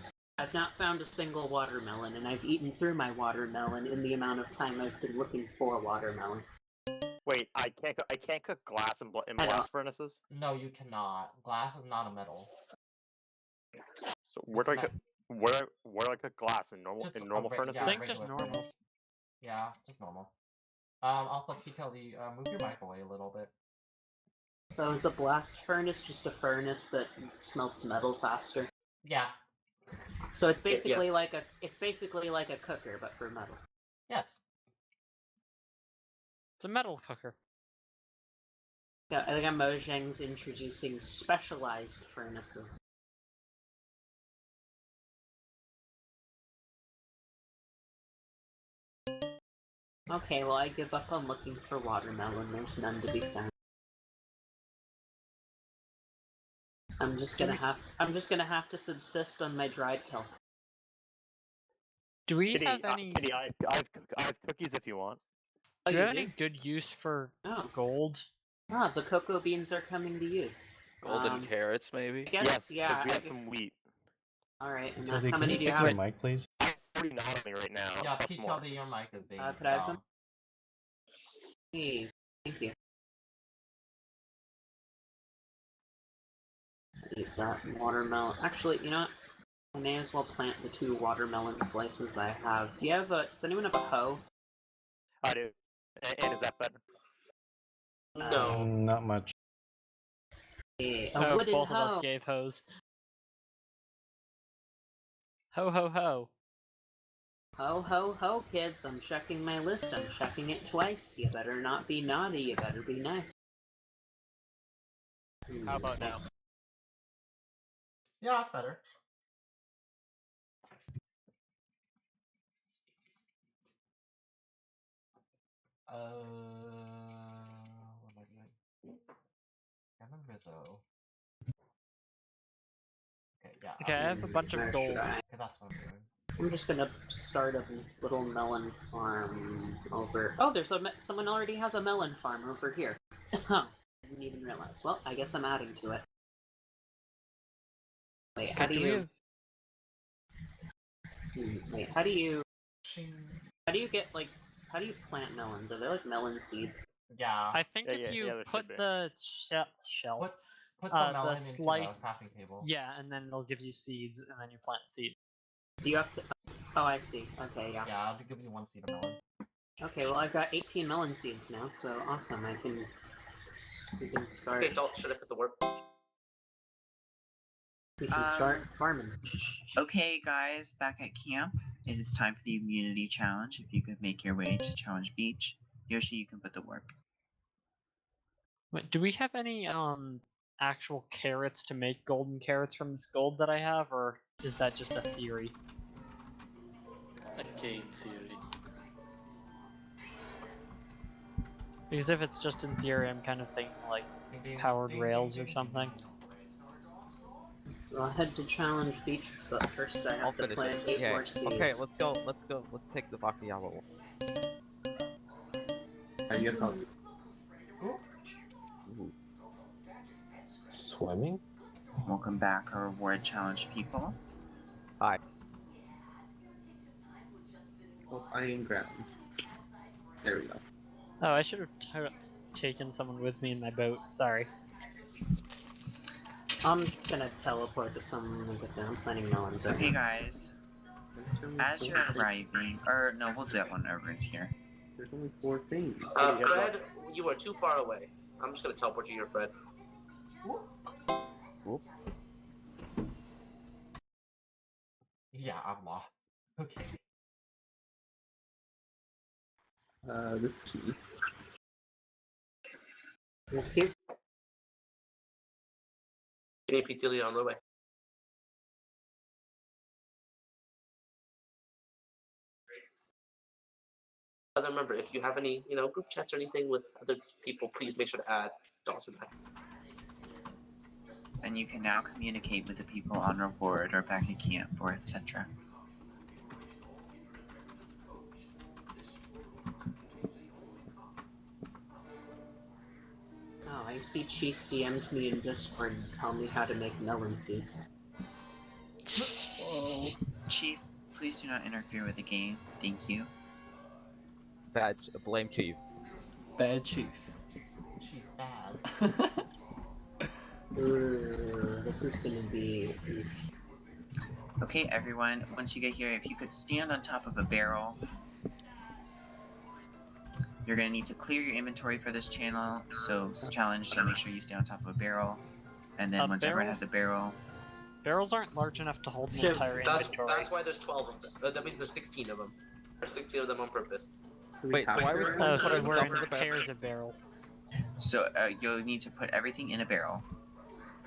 [SPEAKER 6] single watermelon, and I've eaten through my watermelon in the amount of time I've been looking for watermelon.
[SPEAKER 15] Wait, I can't cook glass in blast furnaces?
[SPEAKER 14] No, you cannot. Glass is not a metal.
[SPEAKER 15] So where do I cook glass in normal furnaces?
[SPEAKER 14] Yeah,
[SPEAKER 13] I think just normal.
[SPEAKER 14] Furnace. Yeah, just normal. Also, PKLD, move your mic away a little bit.
[SPEAKER 6] So is a blast furnace just a furnace that smelts metal faster?
[SPEAKER 14] Yeah.
[SPEAKER 6] So it's basically like a cooker, but for metal.
[SPEAKER 14] Yes.
[SPEAKER 13] It's a metal cooker.
[SPEAKER 6] Yeah, I think Mojang's introducing specialized furnaces. Okay, well I give up on looking for watermelon. There's none to be found. I'm just gonna have to subsist on my dried kelp.
[SPEAKER 13] Do we
[SPEAKER 15] Kitty,
[SPEAKER 13] have any?
[SPEAKER 15] Kitty, I have cookies if you want.
[SPEAKER 13] Do you have any good use for gold?
[SPEAKER 6] Ah, the cocoa beans are coming to use.
[SPEAKER 8] Golden carrots, maybe?
[SPEAKER 6] I guess,
[SPEAKER 15] Yes,
[SPEAKER 6] yeah.
[SPEAKER 15] because we have some wheat.
[SPEAKER 6] Alright, and
[SPEAKER 16] Tildy,
[SPEAKER 6] how
[SPEAKER 16] can
[SPEAKER 6] many
[SPEAKER 16] you
[SPEAKER 6] do you
[SPEAKER 16] fix
[SPEAKER 6] have?
[SPEAKER 16] your mic, please?
[SPEAKER 15] I'm already nodding right now.
[SPEAKER 14] Yeah,
[SPEAKER 15] plus
[SPEAKER 14] Pete,
[SPEAKER 15] more.
[SPEAKER 14] tell your mic is being
[SPEAKER 6] Could I have some?
[SPEAKER 14] dumb.
[SPEAKER 6] Hey, thank you. Eat that watermelon. Actually, you know what? I may as well plant the 2 watermelon slices I have. Do you have a? Does anyone have a hoe?
[SPEAKER 15] I do. And is that better?
[SPEAKER 4] No.
[SPEAKER 16] Not much.
[SPEAKER 6] A
[SPEAKER 13] Oh,
[SPEAKER 6] wooden
[SPEAKER 13] both of us
[SPEAKER 6] hoe.
[SPEAKER 13] gave hoes. Ho ho ho.
[SPEAKER 6] Ho ho ho, kids! I'm checking my list. I'm checking it twice. You better not be naughty. You better be nice.
[SPEAKER 13] How about now?
[SPEAKER 14] Yeah, that's better. What am I doing? I'm a Rizzo. Okay, yeah.
[SPEAKER 13] Okay, I have a bunch of
[SPEAKER 6] Where
[SPEAKER 13] gold.
[SPEAKER 6] should I?
[SPEAKER 14] Okay, that's what I'm doing.
[SPEAKER 6] I'm just gonna start a little melon farm over. Oh, there's someone already has a melon farm over here. Didn't even realize. Well, I guess I'm adding to it. Wait, how
[SPEAKER 13] Okay,
[SPEAKER 6] do
[SPEAKER 13] do we
[SPEAKER 6] you?
[SPEAKER 13] have...
[SPEAKER 6] Wait, how do you? How do you get like? How do you plant melons? Are there like melon seeds?
[SPEAKER 14] Yeah.
[SPEAKER 13] I think if you put the shelf,
[SPEAKER 14] Put the melon into
[SPEAKER 13] slice,
[SPEAKER 14] the crafting table.
[SPEAKER 13] yeah, and then it'll give you seeds, and then you plant seeds.
[SPEAKER 6] Do you have to? Oh, I see. Okay, yeah.
[SPEAKER 14] Yeah, I'll give you 1 seed of melon.
[SPEAKER 6] Okay, well I've got 18 melon seeds now, so awesome. We can start.
[SPEAKER 4] Okay, don't should I put the work?
[SPEAKER 6] We can start farming.
[SPEAKER 2] Okay, guys, back at camp. It is time for the immunity challenge. If you could make your way to Challenge Beach, Yoshi, you can put the work.
[SPEAKER 13] Wait, do we have any actual carrots to make golden carrots from this gold that I have, or is that just a theory?
[SPEAKER 4] A game theory.
[SPEAKER 13] Because if it's just in theory, I'm kind of thinking like powered rails or something.
[SPEAKER 6] So I'll head to Challenge Beach, but first I have to plant 8 more seeds.
[SPEAKER 9] Okay, let's go. Let's take the Vakayawa one.
[SPEAKER 7] I guess I'll...
[SPEAKER 11] Swimming?
[SPEAKER 2] Welcome back, our reward challenge people.
[SPEAKER 9] Hi.
[SPEAKER 7] Oh, iron ground. There we go.
[SPEAKER 13] Oh, I should have taken someone with me in my boat. Sorry.
[SPEAKER 6] I'm gonna teleport to someone and get them. I'm planting melons.
[SPEAKER 2] Okay, guys. As you're arriving, or no, we'll do that one over it's here.
[SPEAKER 7] There's only 4 things.
[SPEAKER 4] Fred, you are too far away. I'm just gonna teleport you here, Fred.
[SPEAKER 9] Whoop.
[SPEAKER 14] Yeah, I'm lost. Okay.
[SPEAKER 7] This is key.
[SPEAKER 6] Thank you.
[SPEAKER 4] APT on the way. Remember, if you have any, group chats or anything with other people, please make sure to add Dawson back.
[SPEAKER 2] And you can now communicate with the people on reward or back at camp or etc.
[SPEAKER 6] Oh, I see Chief DM'd me in Discord to tell me how to make melon seeds.
[SPEAKER 2] Oh. Chief, please do not interfere with the game. Thank you.
[SPEAKER 9] Bad. Blame Chief.
[SPEAKER 1] Bad Chief.
[SPEAKER 14] Chief bad.
[SPEAKER 6] This is gonna be...
[SPEAKER 2] Okay, everyone, once you get here, if you could stand on top of a barrel. You're going to need to clear your inventory for this channel, so challenge, so make sure you stay on top of a barrel. And then once everyone has a barrel...
[SPEAKER 13] Barrels aren't large enough to hold an entire inventory.
[SPEAKER 4] That's why there's 12 of them. That means there's 16 of them. There's 16 of them on purpose.
[SPEAKER 9] Wait, so why are we supposed to put our
[SPEAKER 13] we're
[SPEAKER 9] stuff
[SPEAKER 13] in
[SPEAKER 9] in the barrel?
[SPEAKER 13] pairs of barrels.
[SPEAKER 2] So you'll need to put everything in a barrel.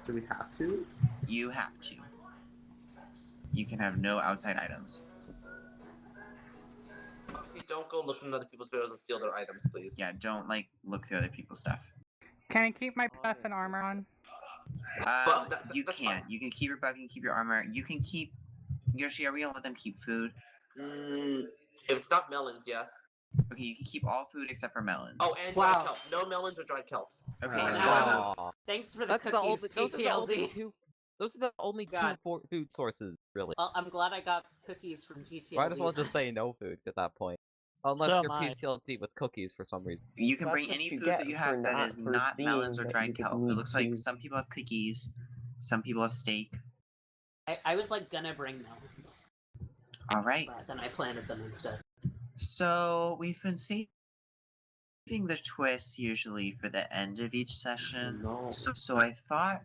[SPEAKER 7] Do we have to?
[SPEAKER 2] You have to. You can have no outside items.
[SPEAKER 4] Obviously, don't go looking in other people's barrels and steal their items, please.
[SPEAKER 2] Yeah, don't look through other people's stuff.
[SPEAKER 10] Can I keep my buff and armor on?
[SPEAKER 2] You can. You can keep your buff, you can keep your armor. You can keep... Yoshi, are we gonna let them keep food?
[SPEAKER 4] If it's not melons, yes.
[SPEAKER 2] Okay, you can keep all food except for melons.
[SPEAKER 4] Oh, and dried kelp. No melons or dried kelps.
[SPEAKER 2] Okay,
[SPEAKER 6] Thanks for the
[SPEAKER 9] That's the
[SPEAKER 6] cookies,
[SPEAKER 9] only. Those are the only
[SPEAKER 6] PTLD.
[SPEAKER 9] two. Those are the only
[SPEAKER 6] God.
[SPEAKER 9] two food sources, really.
[SPEAKER 6] Well, I'm glad I got cookies from GTLD.
[SPEAKER 9] Might as well just say no food at that point. Unless
[SPEAKER 13] So
[SPEAKER 9] you're
[SPEAKER 13] am I.
[SPEAKER 9] PTLD with cookies for some reason.
[SPEAKER 2] You can
[SPEAKER 12] That's
[SPEAKER 2] bring
[SPEAKER 12] what
[SPEAKER 2] any
[SPEAKER 12] you
[SPEAKER 2] food
[SPEAKER 12] get
[SPEAKER 2] that you
[SPEAKER 12] for
[SPEAKER 2] have that is not
[SPEAKER 12] foreseeing
[SPEAKER 2] melons or
[SPEAKER 12] that
[SPEAKER 2] dried
[SPEAKER 12] you would
[SPEAKER 2] kelp. It
[SPEAKER 12] need
[SPEAKER 2] looks like
[SPEAKER 12] to-
[SPEAKER 2] some people have cookies, some people have steak.
[SPEAKER 6] I was like gonna bring melons,
[SPEAKER 2] All right.
[SPEAKER 6] but then I planted them instead.
[SPEAKER 2] So we've been saving the twists usually for the end of each session. So I thought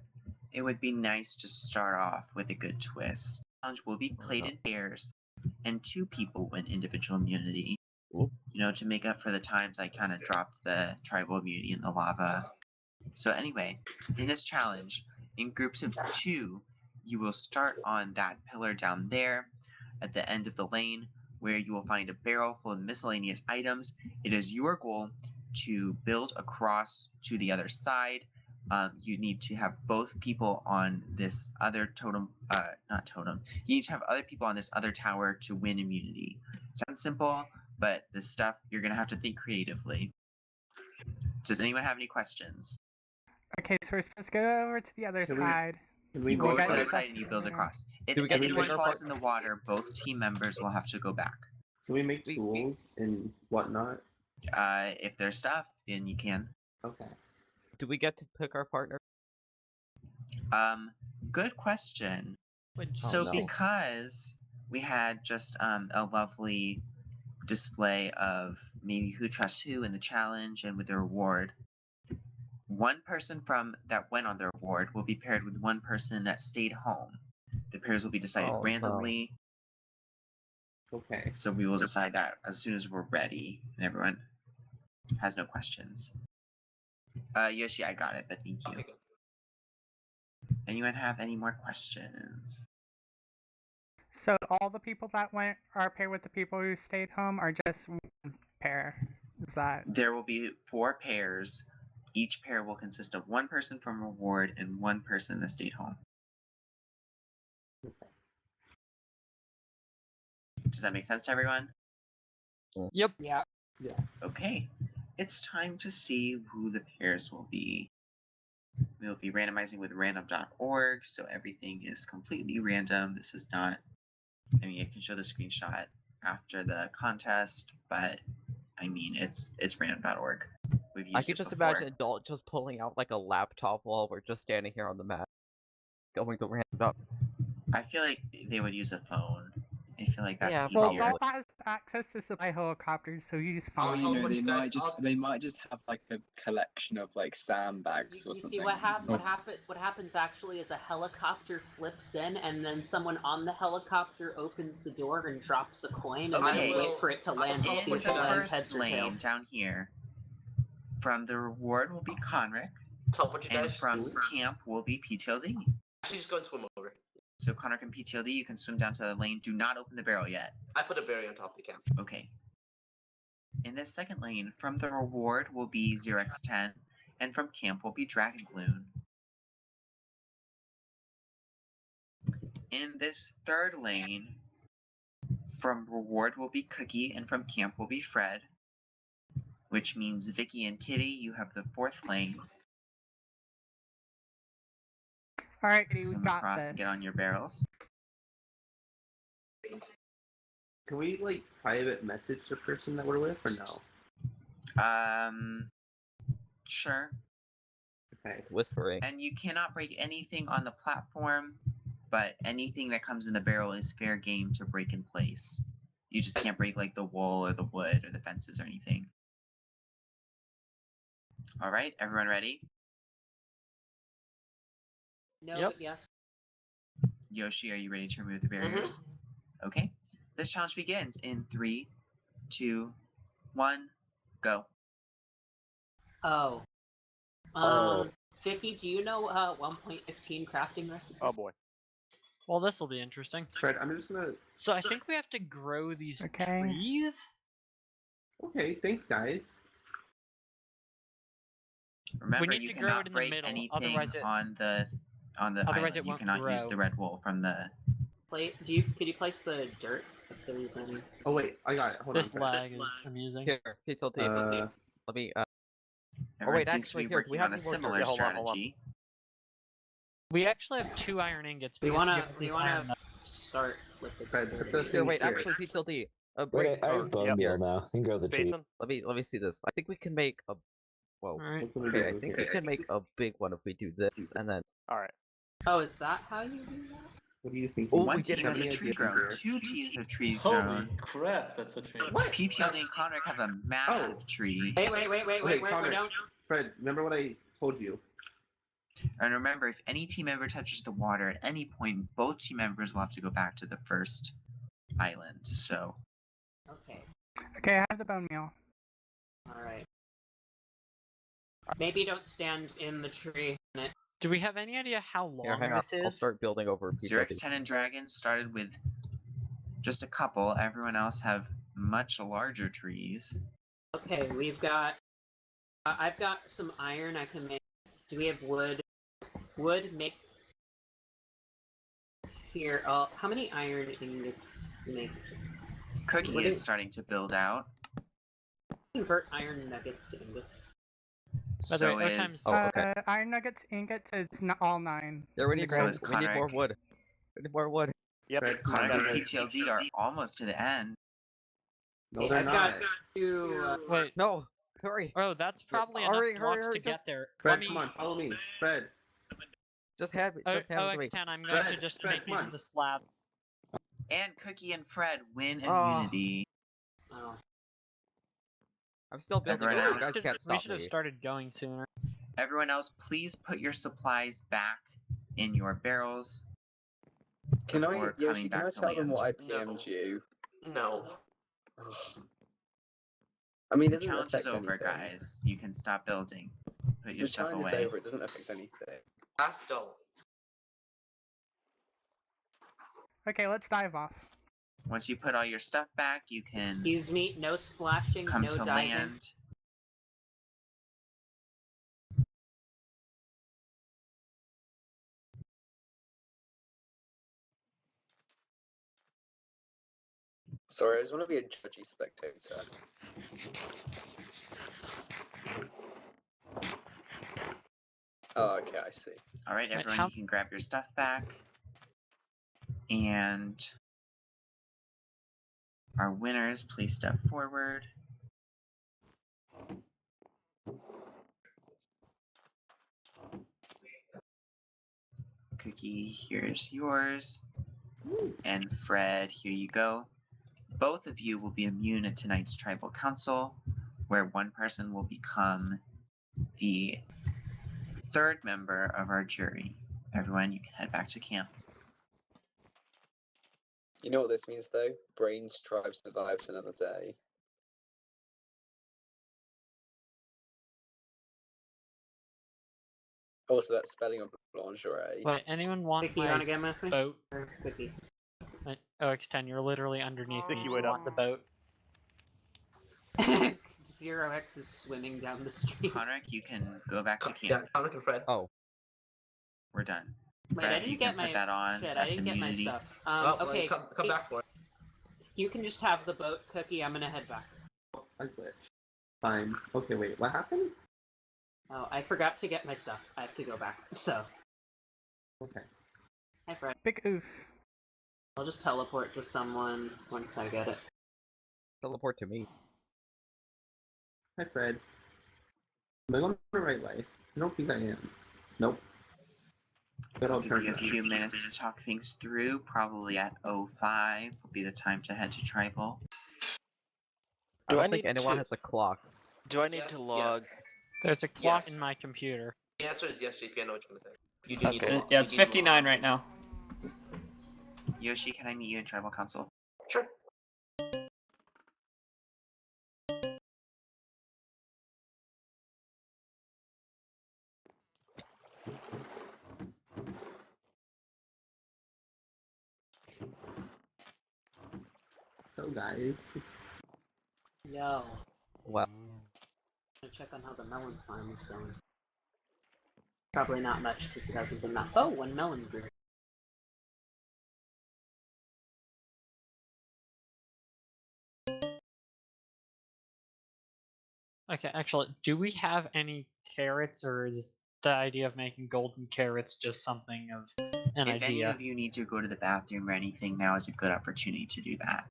[SPEAKER 2] it would be nice to start off with a good twist. The challenge will be played in pairs, and 2 people win individual immunity. You know, to make up for the times I kind of dropped the tribal immunity in the lava. So anyway, in this challenge, in groups of 2, you will start on that pillar down there at the end of the lane, where you will find a barrel full of miscellaneous items. It is your goal to build across to the other side. You need to have both people on this other totem, not totem. You need to have other people on this other tower to win immunity. Sounds simple, but the stuff you're gonna have to think creatively. Does anyone have any questions?
[SPEAKER 10] Okay, so we're supposed to go over to the other side.
[SPEAKER 2] You go
[SPEAKER 10] We'll
[SPEAKER 2] over
[SPEAKER 10] get
[SPEAKER 2] to the other
[SPEAKER 10] stuff
[SPEAKER 2] side and you build
[SPEAKER 10] from there.
[SPEAKER 2] across. If
[SPEAKER 11] Do we get to
[SPEAKER 2] anyone
[SPEAKER 11] make our
[SPEAKER 2] falls
[SPEAKER 11] part-
[SPEAKER 2] in the water, both team members will have to go back.
[SPEAKER 11] Can we make tools and whatnot?
[SPEAKER 2] If there's stuff, then you can.
[SPEAKER 11] Okay.
[SPEAKER 9] Do we get to pick our partner?
[SPEAKER 2] Good question.
[SPEAKER 9] Oh, no.
[SPEAKER 2] Because we had just a lovely display of maybe who trusts who in the challenge and with the reward, one person from that went on the reward will be paired with one person that stayed home. The pairs will be decided
[SPEAKER 11] Oh, no.
[SPEAKER 2] randomly.
[SPEAKER 11] Okay.
[SPEAKER 2] So we will decide that as soon as we're ready and everyone has no questions. Yoshi, I got it, but thank you. Anyone have any more questions?
[SPEAKER 10] So all the people that went are paired with the people who stayed home, or just one pair? Is that
[SPEAKER 2] There will be 4 pairs. Each pair will consist of one person from reward and one person that stayed home. Does that make sense to everyone?
[SPEAKER 13] Yep.
[SPEAKER 6] Yeah.
[SPEAKER 2] Okay. It's time to see who the pairs will be. We'll be randomizing with random.org, so everything is completely random. This is not... I mean, I can show the screenshot after the contest, but I mean, it's random.org. We've used
[SPEAKER 9] I could
[SPEAKER 2] it
[SPEAKER 9] just
[SPEAKER 2] before.
[SPEAKER 9] imagine Adult just pulling out like a laptop while we're just standing here on the mat, going to random up.
[SPEAKER 2] I feel like they would use a phone. I feel like that's
[SPEAKER 9] Yeah,
[SPEAKER 2] easier.
[SPEAKER 10] well, Dolph has access to supply helicopters, so he's fine.
[SPEAKER 5] You know, they might just have like a collection of like sandbags or
[SPEAKER 6] You
[SPEAKER 5] something.
[SPEAKER 6] see what happens actually is a helicopter flips in, and then someone on the helicopter opens the door and drops a coin, and
[SPEAKER 2] Okay.
[SPEAKER 6] then wait for it to land to see
[SPEAKER 2] In
[SPEAKER 6] if
[SPEAKER 2] the
[SPEAKER 6] it lands
[SPEAKER 2] first
[SPEAKER 6] heads or
[SPEAKER 2] lane
[SPEAKER 6] tails.
[SPEAKER 2] down here, from the reward will be Conric, and from camp will be PTLD.
[SPEAKER 4] Actually, just go and swim over.
[SPEAKER 2] So Conric and PTLD, you can swim down to the lane. Do not open the barrel yet.
[SPEAKER 4] I put a berry on top of the camp.
[SPEAKER 2] Okay. In this second lane, from the reward will be 0x10, and from camp will be Dragon Gloon. In this third lane, from reward will be Cookie, and from camp will be Fred. Which means Vicky and Kitty, you have the 4th lane.
[SPEAKER 10] Alright, we
[SPEAKER 2] Swim
[SPEAKER 10] got
[SPEAKER 2] across
[SPEAKER 10] this.
[SPEAKER 2] and get on your barrels.
[SPEAKER 7] Can we like private message the person that we're with or no?
[SPEAKER 2] Sure.
[SPEAKER 7] Okay.
[SPEAKER 9] It's whispering.
[SPEAKER 2] And you cannot break anything on the platform, but anything that comes in the barrel is fair game to break in place. You just can't break like the wool or the wood or the fences or anything. Alright, everyone ready?
[SPEAKER 6] No,
[SPEAKER 13] Yep.
[SPEAKER 6] but yes.
[SPEAKER 2] Yoshi, are you ready to remove the barriers? Okay. This challenge begins in 3, 2, 1, go.
[SPEAKER 6] Oh.
[SPEAKER 11] Oh.
[SPEAKER 6] Vicky, do you know 1.15 crafting recipes?
[SPEAKER 15] Oh boy.
[SPEAKER 13] Well, this will be interesting.
[SPEAKER 7] Fred, I'm just gonna.
[SPEAKER 13] So I think we have to grow these
[SPEAKER 10] Okay.
[SPEAKER 13] trees.
[SPEAKER 7] Okay, thanks guys.
[SPEAKER 2] Remember,
[SPEAKER 13] need
[SPEAKER 2] you
[SPEAKER 13] to grow
[SPEAKER 2] cannot
[SPEAKER 13] it in the
[SPEAKER 2] break
[SPEAKER 13] middle,
[SPEAKER 2] anything
[SPEAKER 13] otherwise it-
[SPEAKER 2] on the
[SPEAKER 13] otherwise
[SPEAKER 2] island.
[SPEAKER 13] it
[SPEAKER 2] You
[SPEAKER 13] won't
[SPEAKER 2] cannot use
[SPEAKER 13] grow.
[SPEAKER 2] the red wool from the...
[SPEAKER 6] Could you place the dirt if there's any.
[SPEAKER 7] Oh wait, I got it. Hold
[SPEAKER 13] This
[SPEAKER 7] on.
[SPEAKER 13] lag is amusing.
[SPEAKER 9] Here, Pixel Team. Let me. Oh
[SPEAKER 2] Everyone
[SPEAKER 9] wait,
[SPEAKER 2] seems to
[SPEAKER 9] actually,
[SPEAKER 2] be
[SPEAKER 9] here, do we
[SPEAKER 2] working
[SPEAKER 9] have
[SPEAKER 2] on a
[SPEAKER 9] any more
[SPEAKER 2] similar
[SPEAKER 9] dirt? Hold on.
[SPEAKER 2] strategy.
[SPEAKER 13] We actually have 2 iron ingots.
[SPEAKER 6] We
[SPEAKER 13] because
[SPEAKER 6] wanna
[SPEAKER 13] have these iron
[SPEAKER 6] start with the
[SPEAKER 7] Fred, put the
[SPEAKER 9] Here,
[SPEAKER 7] things
[SPEAKER 9] wait,
[SPEAKER 7] here.
[SPEAKER 9] actually, Pixel T.
[SPEAKER 11] Wait, I have bone meal now. You can grow the tree.
[SPEAKER 15] Spacing?
[SPEAKER 9] Let me see this. I think we can make a. Whoa.
[SPEAKER 13] Alright.
[SPEAKER 7] What can we
[SPEAKER 9] Okay,
[SPEAKER 7] do
[SPEAKER 9] I think we
[SPEAKER 7] here?
[SPEAKER 9] can make a big one if we do this, and then.
[SPEAKER 15] Alright.
[SPEAKER 6] Oh, is that how you do that?
[SPEAKER 7] What do you think?
[SPEAKER 9] Oh,
[SPEAKER 2] One
[SPEAKER 9] we get
[SPEAKER 2] team has a
[SPEAKER 9] any
[SPEAKER 2] tree
[SPEAKER 9] ideas
[SPEAKER 2] grown.
[SPEAKER 9] here?
[SPEAKER 2] 2 teams have trees
[SPEAKER 16] Holy
[SPEAKER 2] grown.
[SPEAKER 16] crap, that's a tree.
[SPEAKER 2] PTLD and Conric have a massive tree.
[SPEAKER 6] Wait,
[SPEAKER 7] Okay,
[SPEAKER 6] we
[SPEAKER 7] Connor,
[SPEAKER 6] don't.
[SPEAKER 7] Fred, remember what I told you?
[SPEAKER 2] And remember, if any team member touches the water at any point, both team members will have to go back to the first island. So.
[SPEAKER 6] Okay.
[SPEAKER 10] Okay, I have the bone meal.
[SPEAKER 6] Alright. Maybe don't stand in the tree.
[SPEAKER 13] Do we have any idea how long
[SPEAKER 9] Here, hang on.
[SPEAKER 13] this is?
[SPEAKER 9] I'll start building over
[SPEAKER 2] Zerix, 10, and Dragon started with just a couple. Everyone else have much larger trees.
[SPEAKER 6] Okay, we've got. I've got some iron I can make. Do we have wood? Wood, make. Here, how many iron ingots make?
[SPEAKER 2] Cookie is starting to build out.
[SPEAKER 6] Convert iron nuggets to ingots.
[SPEAKER 13] By the
[SPEAKER 2] So
[SPEAKER 13] way,
[SPEAKER 2] is.
[SPEAKER 9] Oh, okay.
[SPEAKER 10] Iron nuggets, ingots, it's not all 9.
[SPEAKER 9] There, we need
[SPEAKER 2] So
[SPEAKER 9] more.
[SPEAKER 2] is
[SPEAKER 9] We need more
[SPEAKER 2] Conric.
[SPEAKER 9] wood. We need more wood.
[SPEAKER 15] Yep.
[SPEAKER 7] Fred,
[SPEAKER 2] Conric and
[SPEAKER 7] Connor.
[SPEAKER 2] PTLD are almost to the end.
[SPEAKER 7] No, they're
[SPEAKER 6] I've
[SPEAKER 7] not.
[SPEAKER 6] got 2.
[SPEAKER 13] Wait.
[SPEAKER 9] No, hurry.
[SPEAKER 13] Oh, that's probably
[SPEAKER 9] Hurry,
[SPEAKER 13] enough
[SPEAKER 9] hurry,
[SPEAKER 13] blocks
[SPEAKER 9] hurry,
[SPEAKER 13] to get
[SPEAKER 9] just-
[SPEAKER 13] there.
[SPEAKER 7] Fred, come on, follow me. Fred.
[SPEAKER 9] Just have me.
[SPEAKER 13] Oh,
[SPEAKER 9] Just have me.
[SPEAKER 13] OX10, I'm going to
[SPEAKER 7] Fred,
[SPEAKER 13] just
[SPEAKER 7] Fred,
[SPEAKER 13] make
[SPEAKER 7] come
[SPEAKER 13] these
[SPEAKER 7] on.
[SPEAKER 13] into slab.
[SPEAKER 2] And Cookie and Fred win
[SPEAKER 9] Oh.
[SPEAKER 2] immunity.
[SPEAKER 6] Oh.
[SPEAKER 9] I'm still building.
[SPEAKER 2] Everyone
[SPEAKER 9] over. You
[SPEAKER 2] else-
[SPEAKER 9] guys can't
[SPEAKER 13] We
[SPEAKER 9] stop
[SPEAKER 13] should have
[SPEAKER 9] me.
[SPEAKER 13] started going sooner.
[SPEAKER 2] Everyone else, please put your supplies back in your barrels.
[SPEAKER 5] Can
[SPEAKER 2] before
[SPEAKER 5] I, Yoshi,
[SPEAKER 2] coming
[SPEAKER 5] can
[SPEAKER 2] back
[SPEAKER 5] I
[SPEAKER 2] to
[SPEAKER 5] tell them what I
[SPEAKER 2] land.
[SPEAKER 5] PM'd you?
[SPEAKER 4] No.
[SPEAKER 5] I mean,
[SPEAKER 2] The
[SPEAKER 5] it doesn't
[SPEAKER 2] challenge is
[SPEAKER 5] affect
[SPEAKER 2] over,
[SPEAKER 5] anything.
[SPEAKER 2] guys. You can stop building. Put your
[SPEAKER 5] The
[SPEAKER 2] stuff
[SPEAKER 5] challenge
[SPEAKER 2] away.
[SPEAKER 5] is over. It doesn't affect anything.
[SPEAKER 4] Ask don't.
[SPEAKER 10] Okay, let's dive off.
[SPEAKER 2] Once you put all your stuff back, you can
[SPEAKER 6] Excuse me, no splashing,
[SPEAKER 2] come
[SPEAKER 6] no
[SPEAKER 2] to
[SPEAKER 6] diving.
[SPEAKER 2] land.
[SPEAKER 5] Sorry, I just want to be a judgy spectator. Oh, okay, I see.
[SPEAKER 2] All right,
[SPEAKER 13] Wait,
[SPEAKER 2] everyone,
[SPEAKER 13] how-
[SPEAKER 2] you can grab your stuff back. And our winners, please step forward. Cookie, here's yours. And Fred, here you go. Both of you will be immune at tonight's tribal council, where one person will become the third member of our jury. Everyone, you can head back to camp.
[SPEAKER 5] You know what this means, though? Brains tribe survives another day. Also, that's spelling on lingerie.
[SPEAKER 13] Wait, anyone want
[SPEAKER 6] Vicky, you
[SPEAKER 13] my
[SPEAKER 6] wanna get with me?
[SPEAKER 13] boat?
[SPEAKER 6] Or Vicky?
[SPEAKER 13] OX10, you're literally underneath me.
[SPEAKER 15] Vicky,
[SPEAKER 13] Do
[SPEAKER 15] wait
[SPEAKER 13] you
[SPEAKER 15] up.
[SPEAKER 13] want the boat?
[SPEAKER 6] 0x is swimming down the street.
[SPEAKER 2] Conric, you can go back to
[SPEAKER 4] Yeah,
[SPEAKER 2] camp.
[SPEAKER 4] Conric and Fred.
[SPEAKER 9] Oh.
[SPEAKER 2] We're done.
[SPEAKER 6] Wait, I
[SPEAKER 2] Fred,
[SPEAKER 6] didn't
[SPEAKER 2] you
[SPEAKER 6] get
[SPEAKER 2] can
[SPEAKER 6] my
[SPEAKER 2] put that on.
[SPEAKER 6] shit. I
[SPEAKER 2] That's
[SPEAKER 6] didn't
[SPEAKER 2] immunity.
[SPEAKER 6] get my stuff.
[SPEAKER 4] Oh, well,
[SPEAKER 6] Okay,
[SPEAKER 4] come back for it.
[SPEAKER 6] you can just have the boat, Cookie. I'm gonna head back.
[SPEAKER 7] I glitched. Fine. Okay, wait. What happened?
[SPEAKER 6] Oh, I forgot to get my stuff. I have to go back. So.
[SPEAKER 7] Okay.
[SPEAKER 6] Hi, Fred.
[SPEAKER 10] Big oof.
[SPEAKER 6] I'll just teleport to someone once I get it.
[SPEAKER 9] Teleport to me.
[SPEAKER 7] Hi, Fred. Am I going the right way? I don't think I am. Nope. Good
[SPEAKER 2] I'll give you a
[SPEAKER 7] alternative.
[SPEAKER 2] few minutes to talk things through. Probably at 05 will be the time to head to tribal.
[SPEAKER 9] I don't think anyone has a clock.
[SPEAKER 8] Do I need to log?
[SPEAKER 4] Yes.
[SPEAKER 13] There's a clock
[SPEAKER 4] Yes.
[SPEAKER 13] in my computer.
[SPEAKER 4] The answer is yes, JP. I know what you're gonna say. You do need to log.
[SPEAKER 1] Yeah, it's
[SPEAKER 4] You need to log
[SPEAKER 1] 59 right now.
[SPEAKER 2] Yoshi, can I meet you in tribal council?
[SPEAKER 4] Sure.
[SPEAKER 7] So, guys.
[SPEAKER 6] Yo.
[SPEAKER 9] Well.
[SPEAKER 6] Gonna check on how the melon farm is going. Probably not much because it hasn't been that. Oh, one melon grew.
[SPEAKER 13] Okay, actually, do we have any carrots, or is the idea of making golden carrots just something of an
[SPEAKER 2] If any
[SPEAKER 13] idea?
[SPEAKER 2] of you need to go to the bathroom or anything, now is a good opportunity to do that.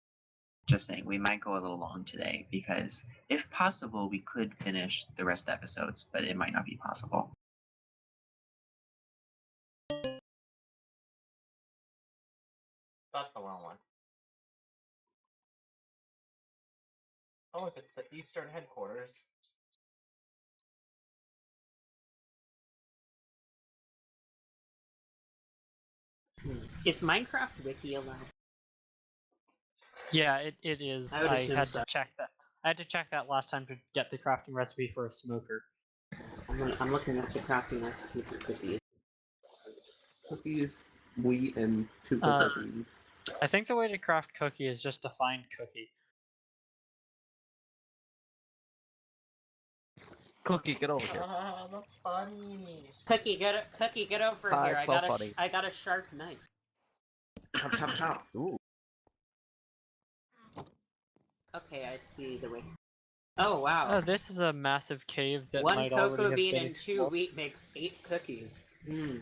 [SPEAKER 2] Just saying, we might go a little long today because, if possible, we could finish the rest of the episodes, but it might not be possible.
[SPEAKER 14] That's the wrong one. Oh, if it's the Eastern headquarters.
[SPEAKER 6] Is Minecraft Wiki allowed?
[SPEAKER 13] Yeah, it is.
[SPEAKER 6] I would
[SPEAKER 13] I
[SPEAKER 6] assume
[SPEAKER 13] had
[SPEAKER 6] so.
[SPEAKER 13] to check that. I had to check that last time to get the crafting recipe for a smoker.
[SPEAKER 6] I'm looking at the crafting recipe for cookies.
[SPEAKER 7] Cookies, wheat, and 2
[SPEAKER 13] Uh,
[SPEAKER 7] cocoa beans.
[SPEAKER 13] I think the way to craft cookie is just to find cookie.
[SPEAKER 9] Cookie, get over here.
[SPEAKER 14] That's funny.
[SPEAKER 6] Cookie, get over
[SPEAKER 9] Ah,
[SPEAKER 6] here.
[SPEAKER 9] it's so funny.
[SPEAKER 6] I got a sharp knife.
[SPEAKER 9] Chop, chop, chop. Ooh.
[SPEAKER 6] Okay, I see the way. Oh wow.
[SPEAKER 13] Oh, this is a massive cave that
[SPEAKER 6] One
[SPEAKER 13] might already
[SPEAKER 6] cocoa
[SPEAKER 13] have
[SPEAKER 6] bean
[SPEAKER 13] been
[SPEAKER 6] and 2
[SPEAKER 13] explored.
[SPEAKER 6] wheat makes 8 cookies. Hmm.